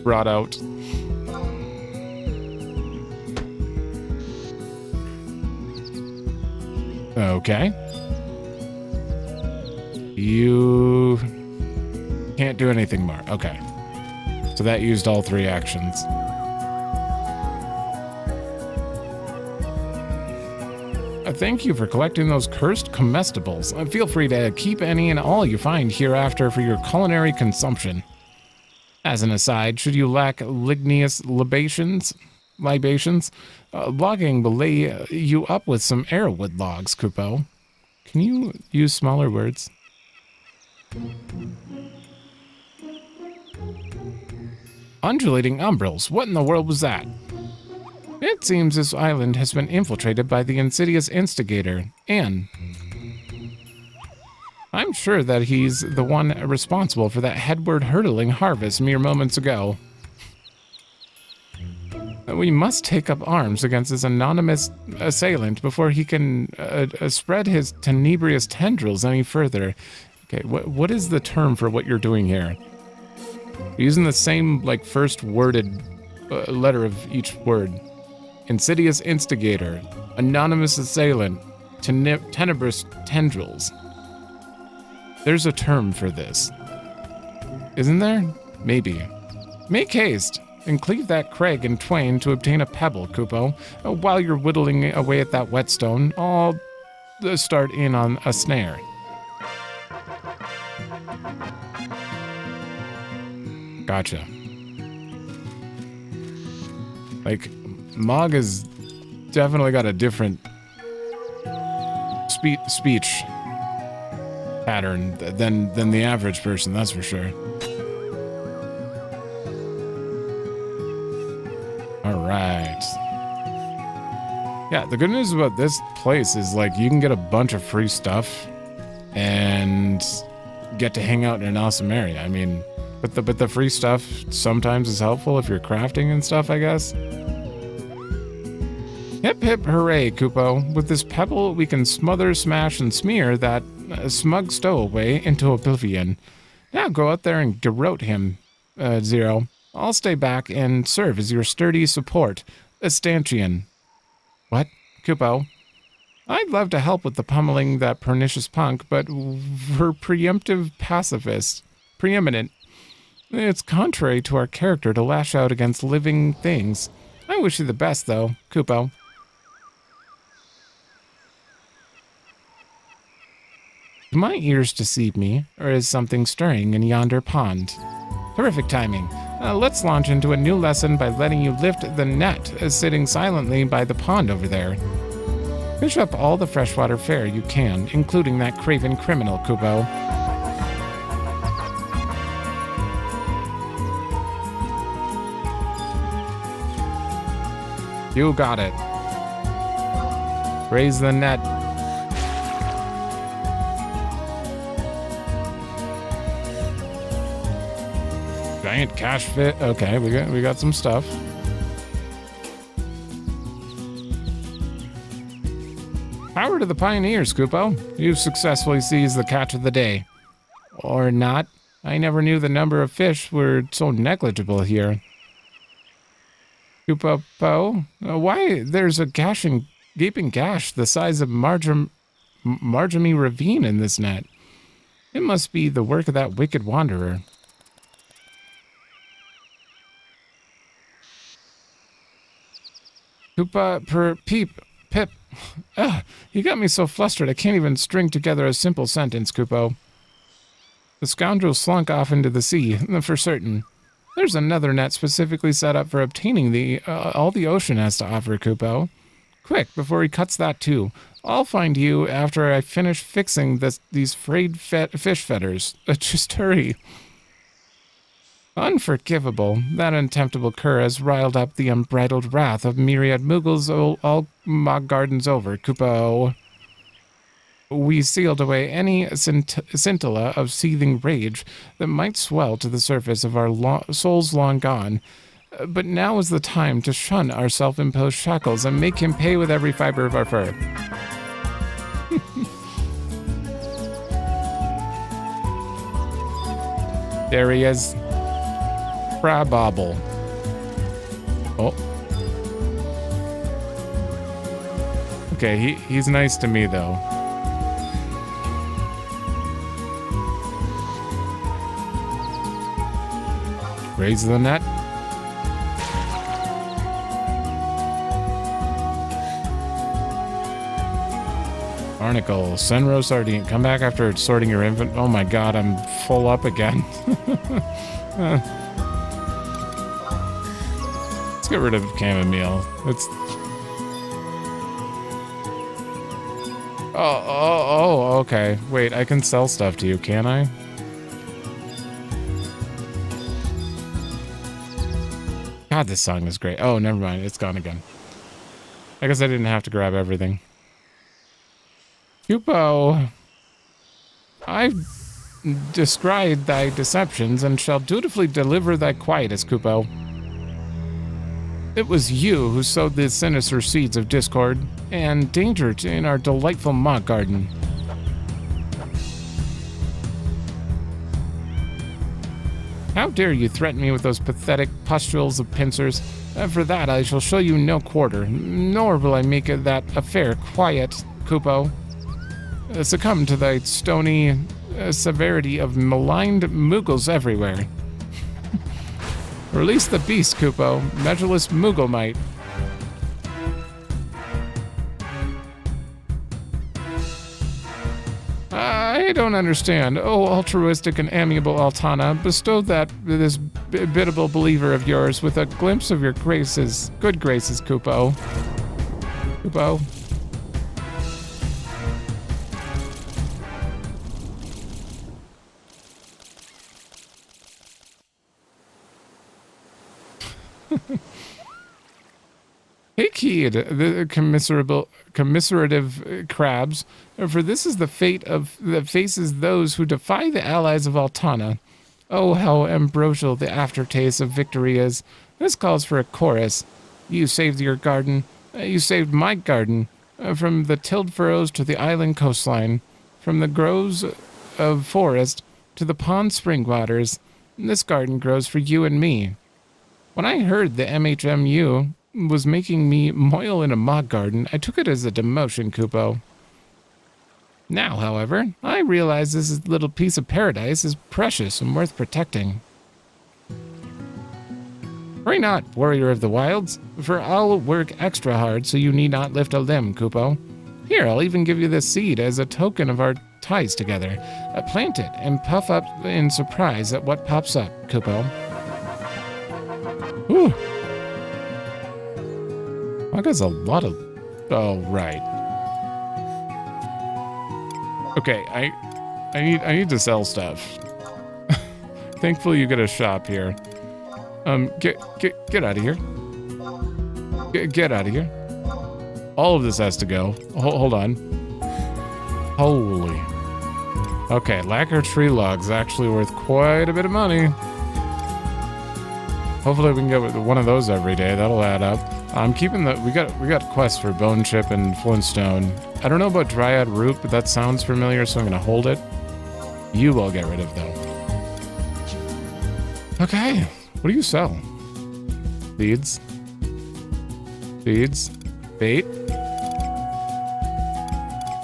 brought out. Okay. You can't do anything more. Okay. So that used all 3 actions. Thank you for collecting those cursed comestibles. Feel free to keep any and all you find hereafter for your culinary consumption. As an aside, should you lack ligneous libations, logging will lay you up with some airwood logs, Kupo. Can you use smaller words? Undulating umbrils. What in the world was that? It seems this island has been infiltrated by the insidious instigator, Anne. I'm sure that he's the one responsible for that headward hurtling harvest mere moments ago. We must take up arms against this anonymous assailant before he can spread his tenebrious tendrils any further. Okay, what is the term for what you're doing here? Using the same, first worded letter of each word. Insidious instigator, anonymous assailant, tenebrous tendrils. There's a term for this. Isn't there? Maybe. Make haste and cleave that crag in twain to obtain a pebble, Kupo. While you're whittling away at that whetstone, I'll start in on a snare. Gotcha. Mog has definitely got a different speech pattern than the average person, that's for sure. right. Yeah, the good news about this place is, like, you can get a bunch of free stuff and get to hang out in an awesome area. I mean, but the free stuff sometimes is helpful if you're crafting and stuff, I guess. Hip hip hooray, Kupo. With this pebble, we can smother, smash, and smear that smug stowaway into oblivion. Now go out there and garrote him, Zero. I'll stay back and serve as your sturdy support, a stanchion. What? Kupo? I'd love to help with the pummeling that pernicious punk, but we're preemptive pacifists. Preeminent. It's contrary to our character to lash out against living things. I wish you the best, though, Kupo. Do my ears deceive me, or is something stirring in yonder pond? Terrific timing. Let's launch into a new lesson by letting you lift the net, sitting silently by the pond over there. Fish up all the freshwater fare you can, including that craven criminal, Kupo. You got it. Raise the net. Giant cash fit. Okay, we got some stuff. Power to the pioneers, Kupo. You've successfully seized the catch of the day. Or not. I never knew the number of fish were so negligible here. Kupo, why there's a gaping gash the size of Marjorie Ravine in this net? It must be the work of that wicked wanderer. Pip. You got me so flustered I can't even string together a simple sentence, Kupo. The scoundrel slunk off into the sea, for certain. There's another net specifically set up for obtaining all the ocean has to offer, Kupo. Quick, before he cuts that too. I'll find you after I finish fixing these frayed fish fetters. Just hurry. Unforgivable. That untemptable cur has riled up the unbridled wrath of myriad Muggles all Mog Gardens over, Kupo. We sealed away any scintilla of seething rage that might swell to the surface of our souls long gone. But now is the time to shun our self-imposed shackles and make him pay with every fiber of our fur. There he is. Crabobble. Oh. Okay, he's nice to me, though. Raise the net. Barnacle, Senro Sardine. Come back after sorting your inventory. Oh my god, I'm full up again. Let's get rid of chamomile. It's... Oh, okay. Wait, I can sell stuff to you, can I? God, this song is great. Oh, never mind. It's gone again. I guess I didn't have to grab everything. Kupo, I've descried thy deceptions and shall dutifully deliver thy quietus, Kupo. It was you who sowed the sinister seeds of discord and danger in our delightful Mog Garden. How dare you threaten me with those pathetic pustules of pincers? For that I shall show you no quarter, nor will I make that affair quiet, Kupo. Succumb to thy stony severity of maligned Muggles everywhere. Release the beast, Kupo, measureless Moogle might. I don't understand. Oh, altruistic and amiable Altana, bestow this biddable believer of yours with a glimpse of your graces, good graces, Kupo. Kupo. Take heed, the commiserative crabs, for this is the fate that faces those who defy the allies of Altana. Oh, how ambrosial the aftertaste of victory is. This calls for a chorus. You saved your garden. You saved my garden. From the tilled furrows to the island coastline. From the groves of forest to the pond spring waters. This garden grows for you and me. When I heard the MHMU was making me moil in a mog garden, I took it as a demotion, Kupo. Now, however, I realize this little piece of paradise is precious and worth protecting. Worry not, warrior of the wilds, for I'll work extra hard so you need not lift a limb, Kupo. Here, I'll even give you this seed as a token of our ties together. Plant it and puff up in surprise at what pops up, Kupo. Whew. That guy's a lot of... Oh, right. Okay, I need to sell stuff. Thankfully, you get a shop here. Get out of here. Get out of here. All of this has to go. Hold on. Holy. Okay, lacquer tree logs actually worth quite a bit of money. Hopefully we can get one of those every day. That'll add up. I'm keeping the... We got quests for bone chip and flintstone. I don't know about dryad root, but that sounds familiar, so I'm gonna hold it. You I'll get rid of, though. Okay. What do you sell? Seeds. Seeds. Bait.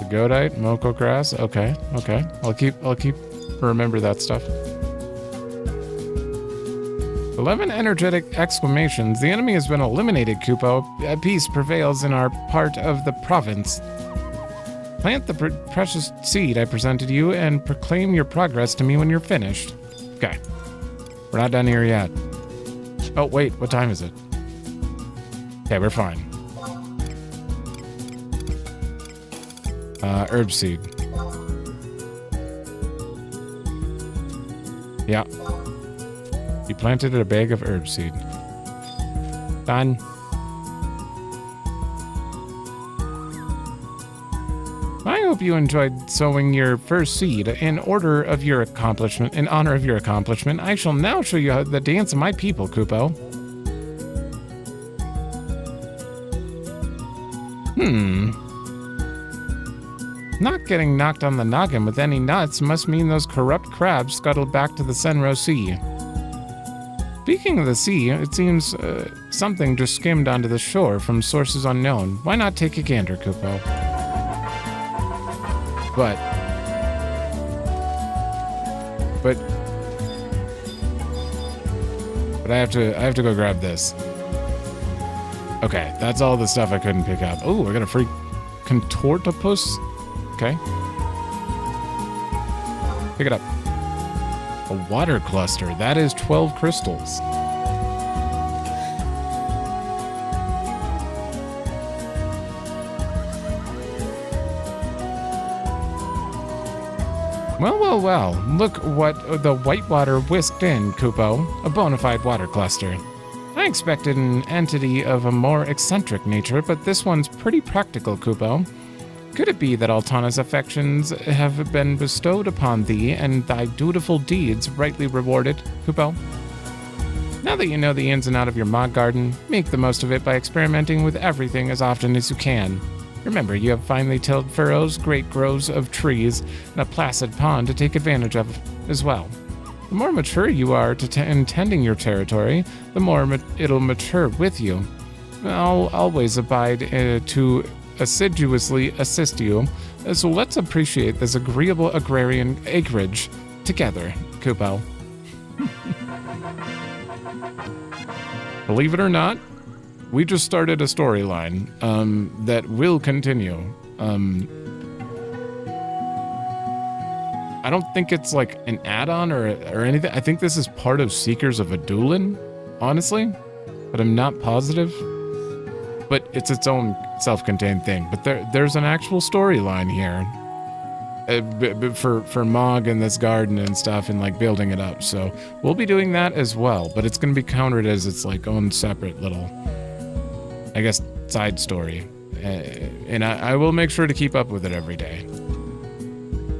The godite, moko grass. Okay. I'll keep remember that stuff. 11 energetic exclamations. The enemy has been eliminated, Kupo. Peace prevails in our part of the province. Plant the precious seed I presented you and proclaim your progress to me when you're finished. Okay. We're not done here yet. Oh, wait. What time is it? Okay, we're fine. Herb seed. Yeah. You planted a bag of herb seed. Done. I hope you enjoyed sowing your first seed. In honor of your accomplishment, I shall now show you the dance of my people, Kupo. Not getting knocked on the noggin with any nuts must mean those corrupt crabs scuttled back to the Senro Sea. Speaking of the sea, it seems something just skimmed onto the shore from sources unknown. Why not take a gander, Kupo? But I have to go grab this. Okay, that's all the stuff I couldn't pick up. Oh, I got a free contortopus. Okay. Pick it up. A water cluster. That is 12 crystals. Well. Look what the Whitewater whisked in, Kupo. A bona fide water cluster. I expected an entity of a more eccentric nature, but this one's pretty practical, Kupo. Could it be that Altana's affections have been bestowed upon thee and thy dutiful deeds rightly rewarded, Kupo? Now that you know the ins and outs of your mog garden, make the most of it by experimenting with everything as often as you can. Remember, you have finely tilled furrows, great groves of trees, and a placid pond to take advantage of as well. The more mature you are in tending your territory, the more it'll mature with you. I'll always abide to assiduously assist you, so let's appreciate this agreeable agrarian acreage together, Kupo. Believe it or not, we just started a storyline that will continue. I don't think it's like an add-on or anything. I think this is part of Seekers of Adulin, honestly, but I'm not positive. But it's its own self-contained thing. But there's an actual storyline here for Mog and this garden and stuff and like building it up. So we'll be doing that as well. But it's going to be countered as its like own separate little, I guess, side story. And I will make sure to keep up with it every day.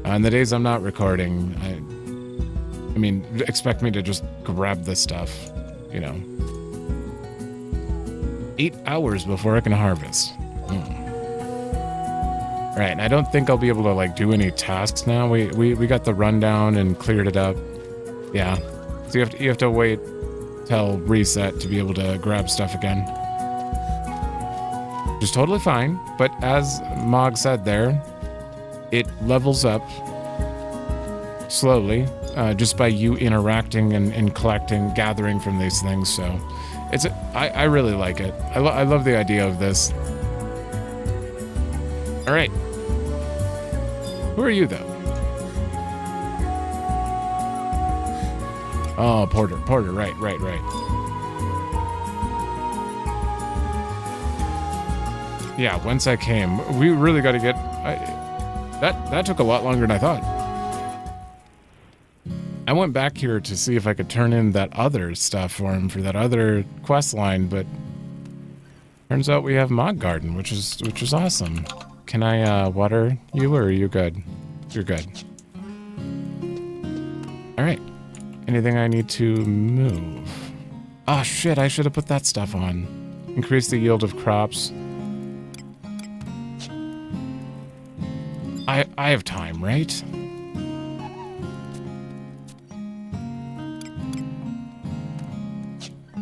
On the days I'm not recording, I mean, expect me to just grab this stuff, you know. 8 hours before I can harvest. Right, and I don't think I'll be able to, like, do any tasks now. We got the rundown and cleared it up. Yeah. So you have to wait till reset to be able to grab stuff again. Which is totally fine, but as Mog said there, it levels up slowly, just by you interacting and collecting, gathering from these things, so I really like it. I love the idea of this. All right. Who are you, though? Oh, Porter, right. Yeah, whence I came. We really got to get... That took a lot longer than I thought. I went back here to see if I could turn in that other stuff for him, for that other quest line, but turns out we have Mod Garden, which is awesome. Can I water you, or are you good? You're good. All right. Anything I need to move? Oh shit, I should have put that stuff on. Increase the yield of crops. I have time, right?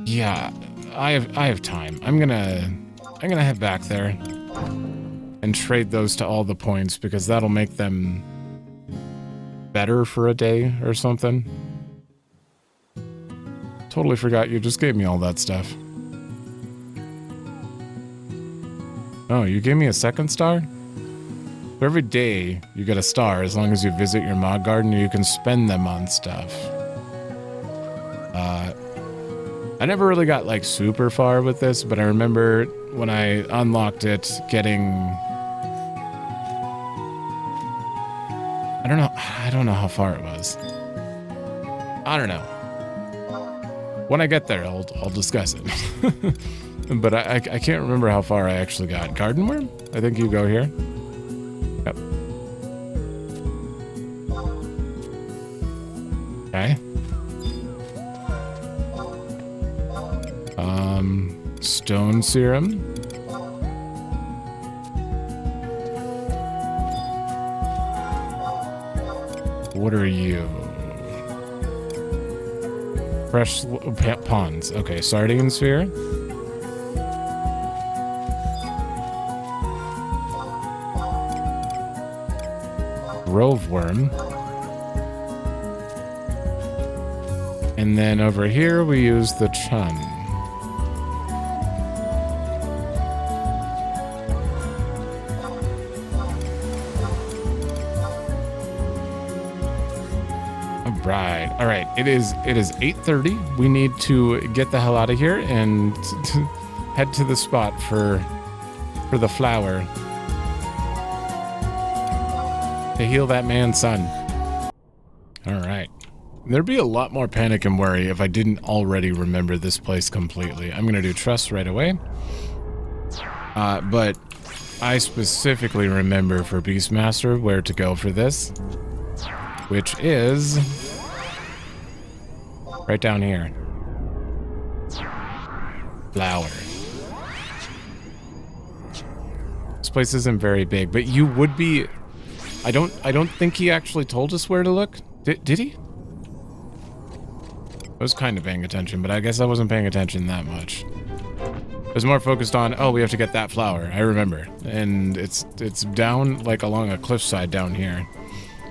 Yeah, I have time. I'm gonna head back there and trade those to all the points, because that'll make them better for a day or something. Totally forgot you just gave me all that stuff. Oh, you gave me a second star? For every day you get a star as long as you visit your mod garden, you can spend them on stuff. I never really got like super far with this, but I remember when I unlocked it getting... I don't know how far it was. I don't know. When I get there, I'll discuss it. But I can't remember how far I actually got. Garden worm? I think you go here. Yep. Okay. Stone serum. What are you? Fresh ponds. Okay, sardine sphere. Grove worm. And then over here we use the chun. All right. It is 8:30. We need to get the hell out of here and head to the spot for the flower to heal that man's son. All right. There'd be a lot more panic and worry if I didn't already remember this place completely. I'm gonna do trust right away. But I specifically remember for Beastmaster where to go for this, which is right down here. Flower. This place isn't very big, but you would be... I don't think he actually told us where to look. Did he? I was kind of paying attention, but I guess I wasn't paying attention that much. I was more focused on, oh, we have to get that flower. I remember. And it's down, like, along a cliffside down here.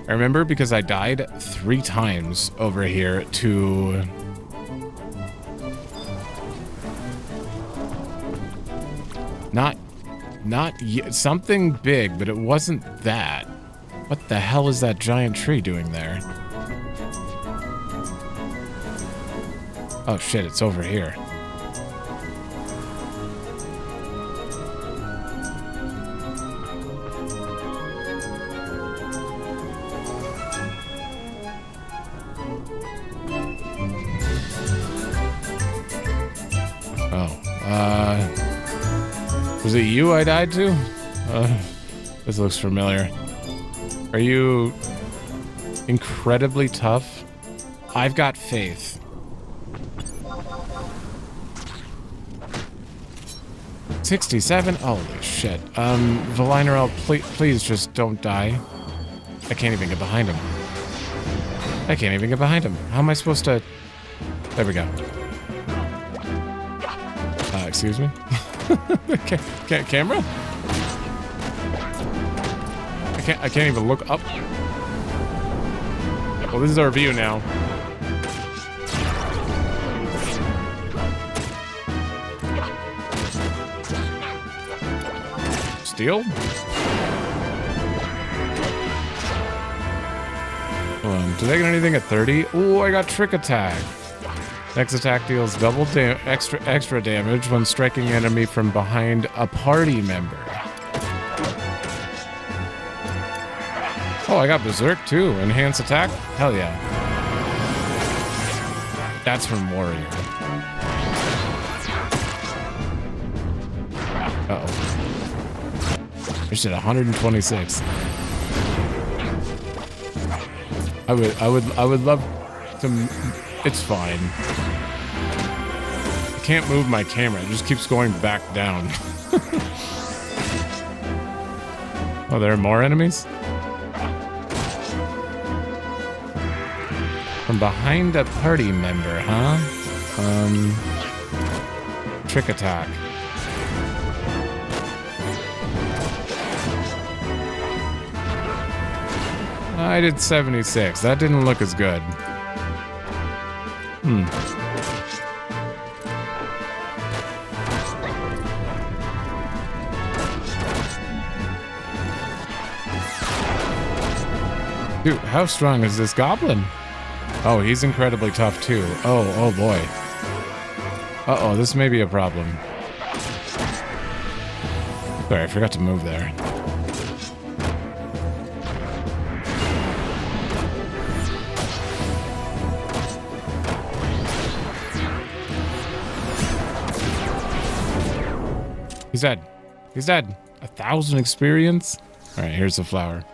I remember because I died 3 times over here to... Not something big, but it wasn't that. What the hell is that giant tree doing there? Oh shit, it's over here. Was it you I died to? This looks familiar. Are you incredibly tough? I've got faith. $67? Holy shit. Vana'diel, please just don't die. I can't even get behind him. I can't even get behind him. How am I supposed to... There we go. Excuse me? Camera? I can't even look up. Well, this is our view now. Steal? Did I get anything at 30? Oh, I got trick attack. Next attack deals double extra damage when striking an enemy from behind a party member. Oh, I got berserk too. Enhance attack? Hell yeah. That's from warrior. Uh-oh. I did 126. I would love to. It's fine. I can't move my camera. It just keeps going back down. Oh, there are more enemies? From behind a party member, huh? Trick attack. I did 76. That didn't look as good. Dude, how strong is this goblin? Oh, he's incredibly tough too. Oh boy. Uh-oh, this may be a problem. Sorry, I forgot to move there. He's dead. He's dead. 1,000 experience? Alright, here's the flower.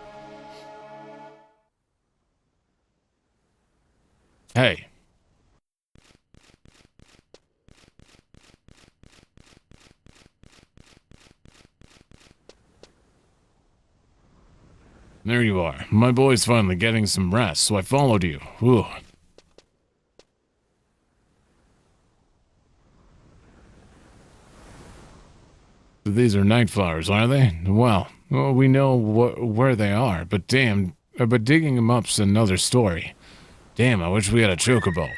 Hey. There you are. My boy's finally getting some rest, so I followed you. Whew. These are night flowers, are they? Well, we know where they are, but digging them up's another story. Damn, I wish we had a Chocobo.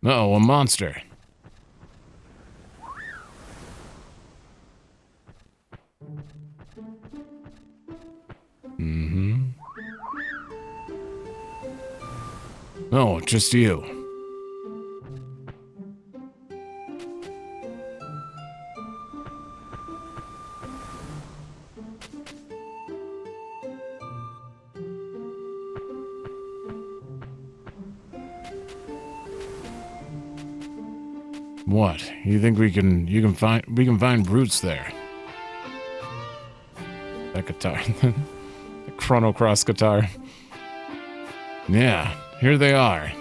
Uh-oh, a monster. Oh, just you. What? You think we can find roots there? That guitar. The Chrono Cross guitar. Yeah, here they are.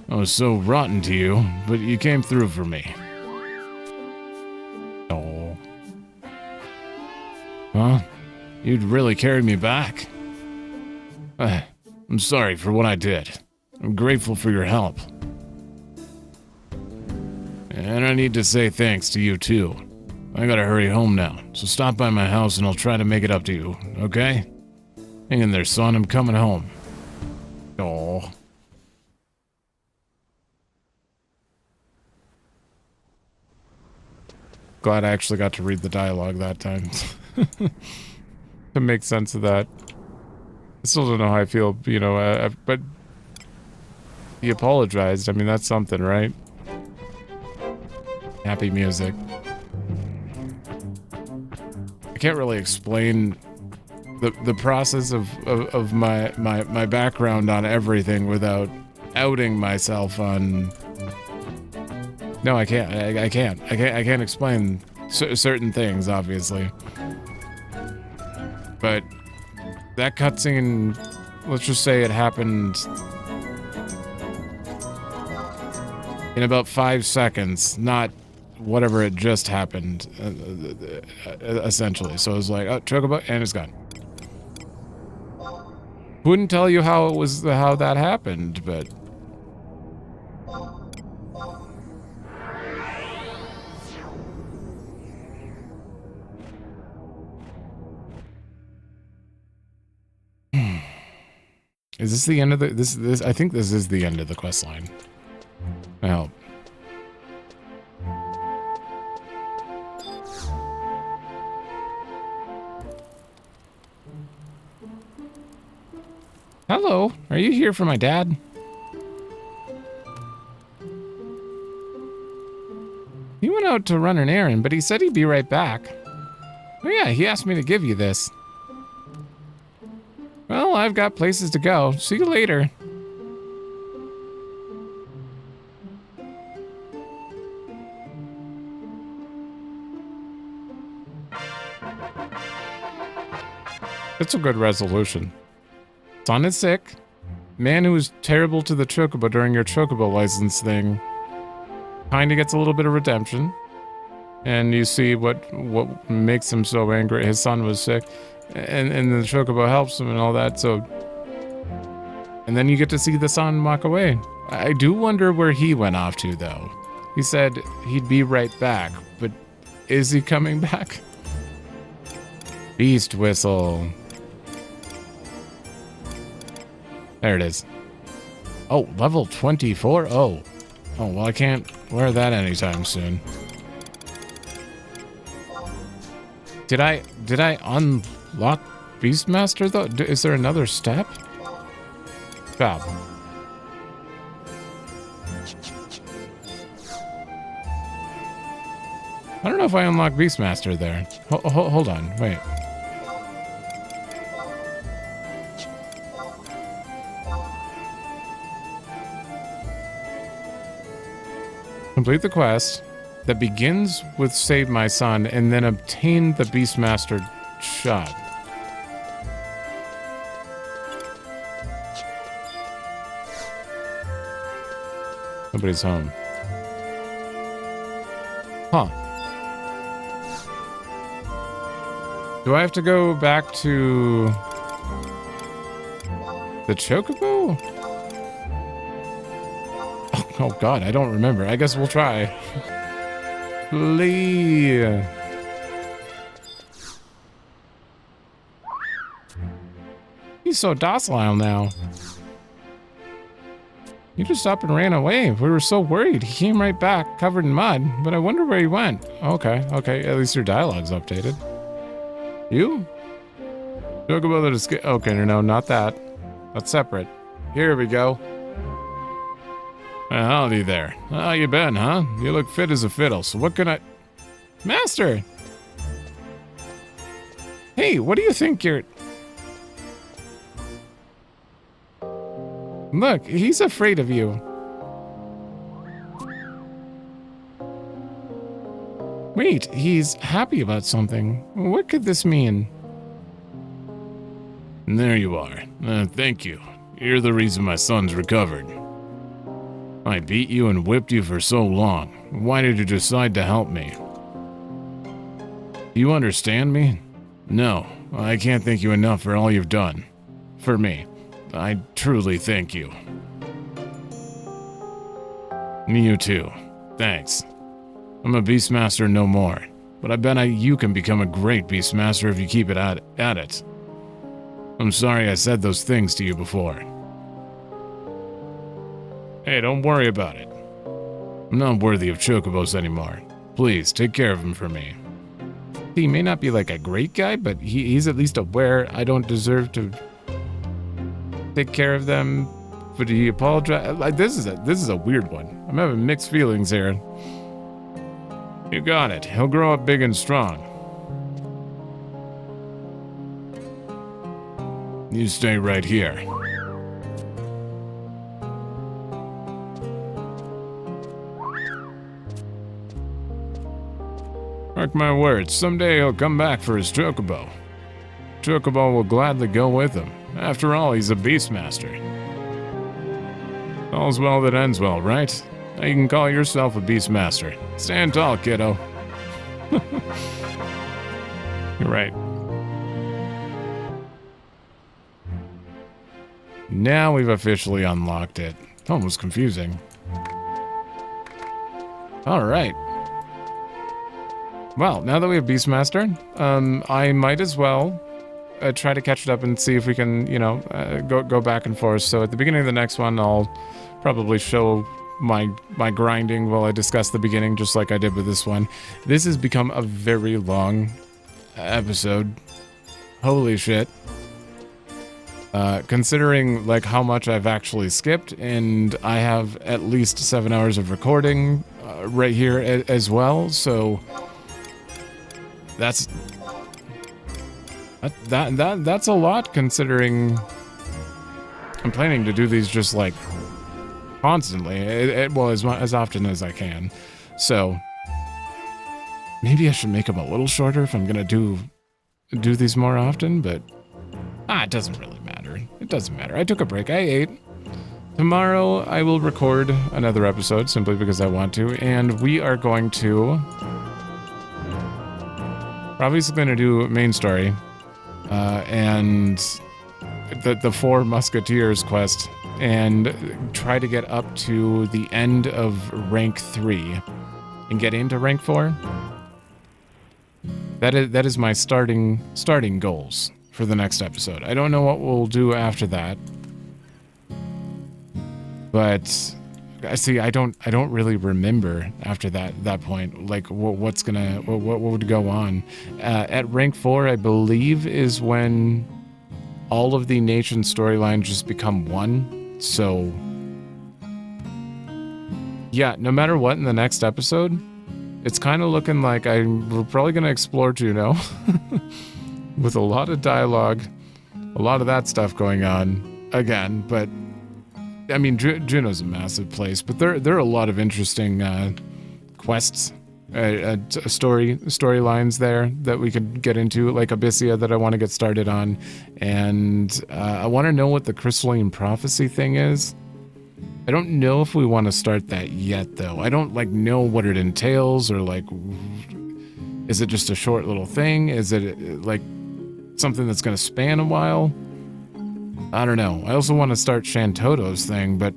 I was so rotten to you, but you came through for me. Oh. Huh? You'd really carried me back. I'm sorry for what I did. I'm grateful for your help. And I need to say thanks to you, too. I gotta hurry home now, so stop by my house and I'll try to make it up to you, okay? Hang in there, son. I'm coming home. Oh. Glad I actually got to read the dialogue that time. To make sense of that. I still don't know how I feel, you know, but he apologized. I mean, that's something, right? Happy music. I can't really explain the process of my background on everything without outing myself on No, I can't. I can't explain certain things, obviously. But that cutscene, let's just say it happened in about 5 seconds, not whatever it just happened, essentially. So it was like, oh, Chocobo, and it's gone. Wouldn't tell you how that happened, but is this the end of the this I think this is the end of the quest line. I hope. Hello, are you here for my dad? He went out to run an errand, but he said he'd be right back. Oh yeah, he asked me to give you this. Well, I've got places to go. See you later. It's a good resolution. Son is sick. Man who was terrible to the Chocobo during your Chocobo license thing kinda gets a little bit of redemption. And you see what makes him so angry. His son was sick. And the Chocobo helps him and all that, so... And then you get to see the son walk away. I do wonder where he went off to, though. He said he'd be right back, but is he coming back? Beast whistle. There it is. Oh, level 24? Oh. Oh, well, I can't wear that anytime soon. Did I unlock Beastmaster, though? Is there another step? Stop. I don't know if I unlocked Beastmaster there. Hold on, wait. Complete the quest that begins with Save My Son and then obtain the Beastmaster shot. Nobody's home. Huh. Do I have to go back to the Chocobo? Oh god, I don't remember. I guess we'll try. Mheillea. He's so docile now. He just up and ran away. We were so worried. He came right back, covered in mud, but I wonder where he went. Okay, okay, at least your dialogue's updated. You? Chocobo that escaped. Okay, no, not that. That's separate. Here we go. Howdy there. How you been, huh? You look fit as a fiddle, so what can I... Master! Hey, what do you think you're... Look, he's afraid of you. Wait, he's happy about something. What could this mean? And there you are. Thank you. You're the reason my son's recovered. I beat you and whipped you for so long. Why did you decide to help me? Do you understand me? No, I can't thank you enough for all you've done. For me. I truly thank you. You too. Thanks. I'm a Beastmaster no more, but I bet you can become a great Beastmaster if you keep it at it. I'm sorry I said those things to you before. Hey, don't worry about it. I'm not worthy of Chocobos anymore. Please, take care of him for me. He may not be like a great guy, but he's at least aware I don't deserve to take care of them. But he apologized. Like, this is a weird one. I'm having mixed feelings here. You got it. He'll grow up big and strong. You stay right here. Mark my words, someday he'll come back for his Chocobo. Chocobo will gladly go with him. After all, he's a Beastmaster. All's well that ends well, right? Now you can call yourself a Beastmaster. Stand tall, kiddo. You're right. Now we've officially unlocked it. Almost confusing. Alright. Well, now that we have Beastmaster, I might as well try to catch it up and see if we can, go back and forth. So at the beginning of the next one, I'll probably show my grinding while I discuss the beginning, just like I did with this one. This has become a very long episode. Holy shit. Considering like how much I've actually skipped, and I have at least 7 hours of recording right here as well, so that's a lot, considering I'm planning to do these just like constantly, well, as often as I can. So maybe I should make them a little shorter if I'm gonna do these more often, but it doesn't really matter. It doesn't matter. I took a break. I ate. Tomorrow I will record another episode simply because I want to, and we are going to... We're obviously going to do main story, and the 4 Musketeers quest, and try to get up to the end of rank 3 and get into rank 4. That is my starting goals for the next episode. I don't know what we'll do after that, but I see. I don't really remember after that point. Like what would go on at rank 4? I believe is when all of the nation storylines just become one. So yeah, no matter what in the next episode, it's kind of looking like we're probably gonna explore Jeuno. With a lot of dialogue, a lot of that stuff going on again. But I mean, Jeuno's a massive place, but there are a lot of interesting quests, storylines there that we could get into, like Abyssia that I want to get started on, and I want to know what the crystalline prophecy thing is. I don't know if we want to start that yet, though. I don't know what it entails, or is it just a short little thing? Is it something that's going to span a while? I don't know. I also want to start Chato's thing, but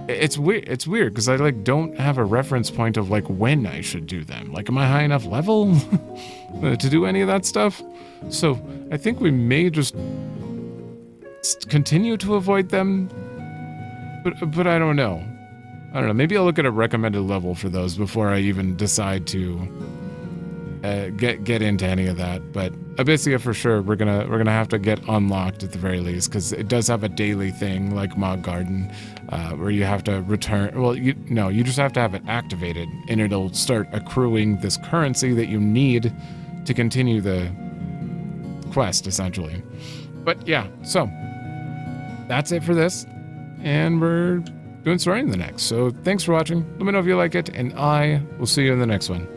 it's weird. It's weird because I don't have a reference point of when I should do them. Am I high enough level to do any of that stuff? So I think we may just continue to avoid them, but I don't know. Maybe I'll look at a recommended level for those before I even decide to get into any of that. But Abyssia for sure, we're gonna have to get unlocked at the very least, because it does have a daily thing like Mog Garden, where you have to return. Well, you just have to have it activated, and it'll start accruing this currency that you need to continue the quest, essentially. But yeah, so that's it for this, and we're doing story in the next. So thanks for watching. Let me know if you like it, and I will see you in the next one.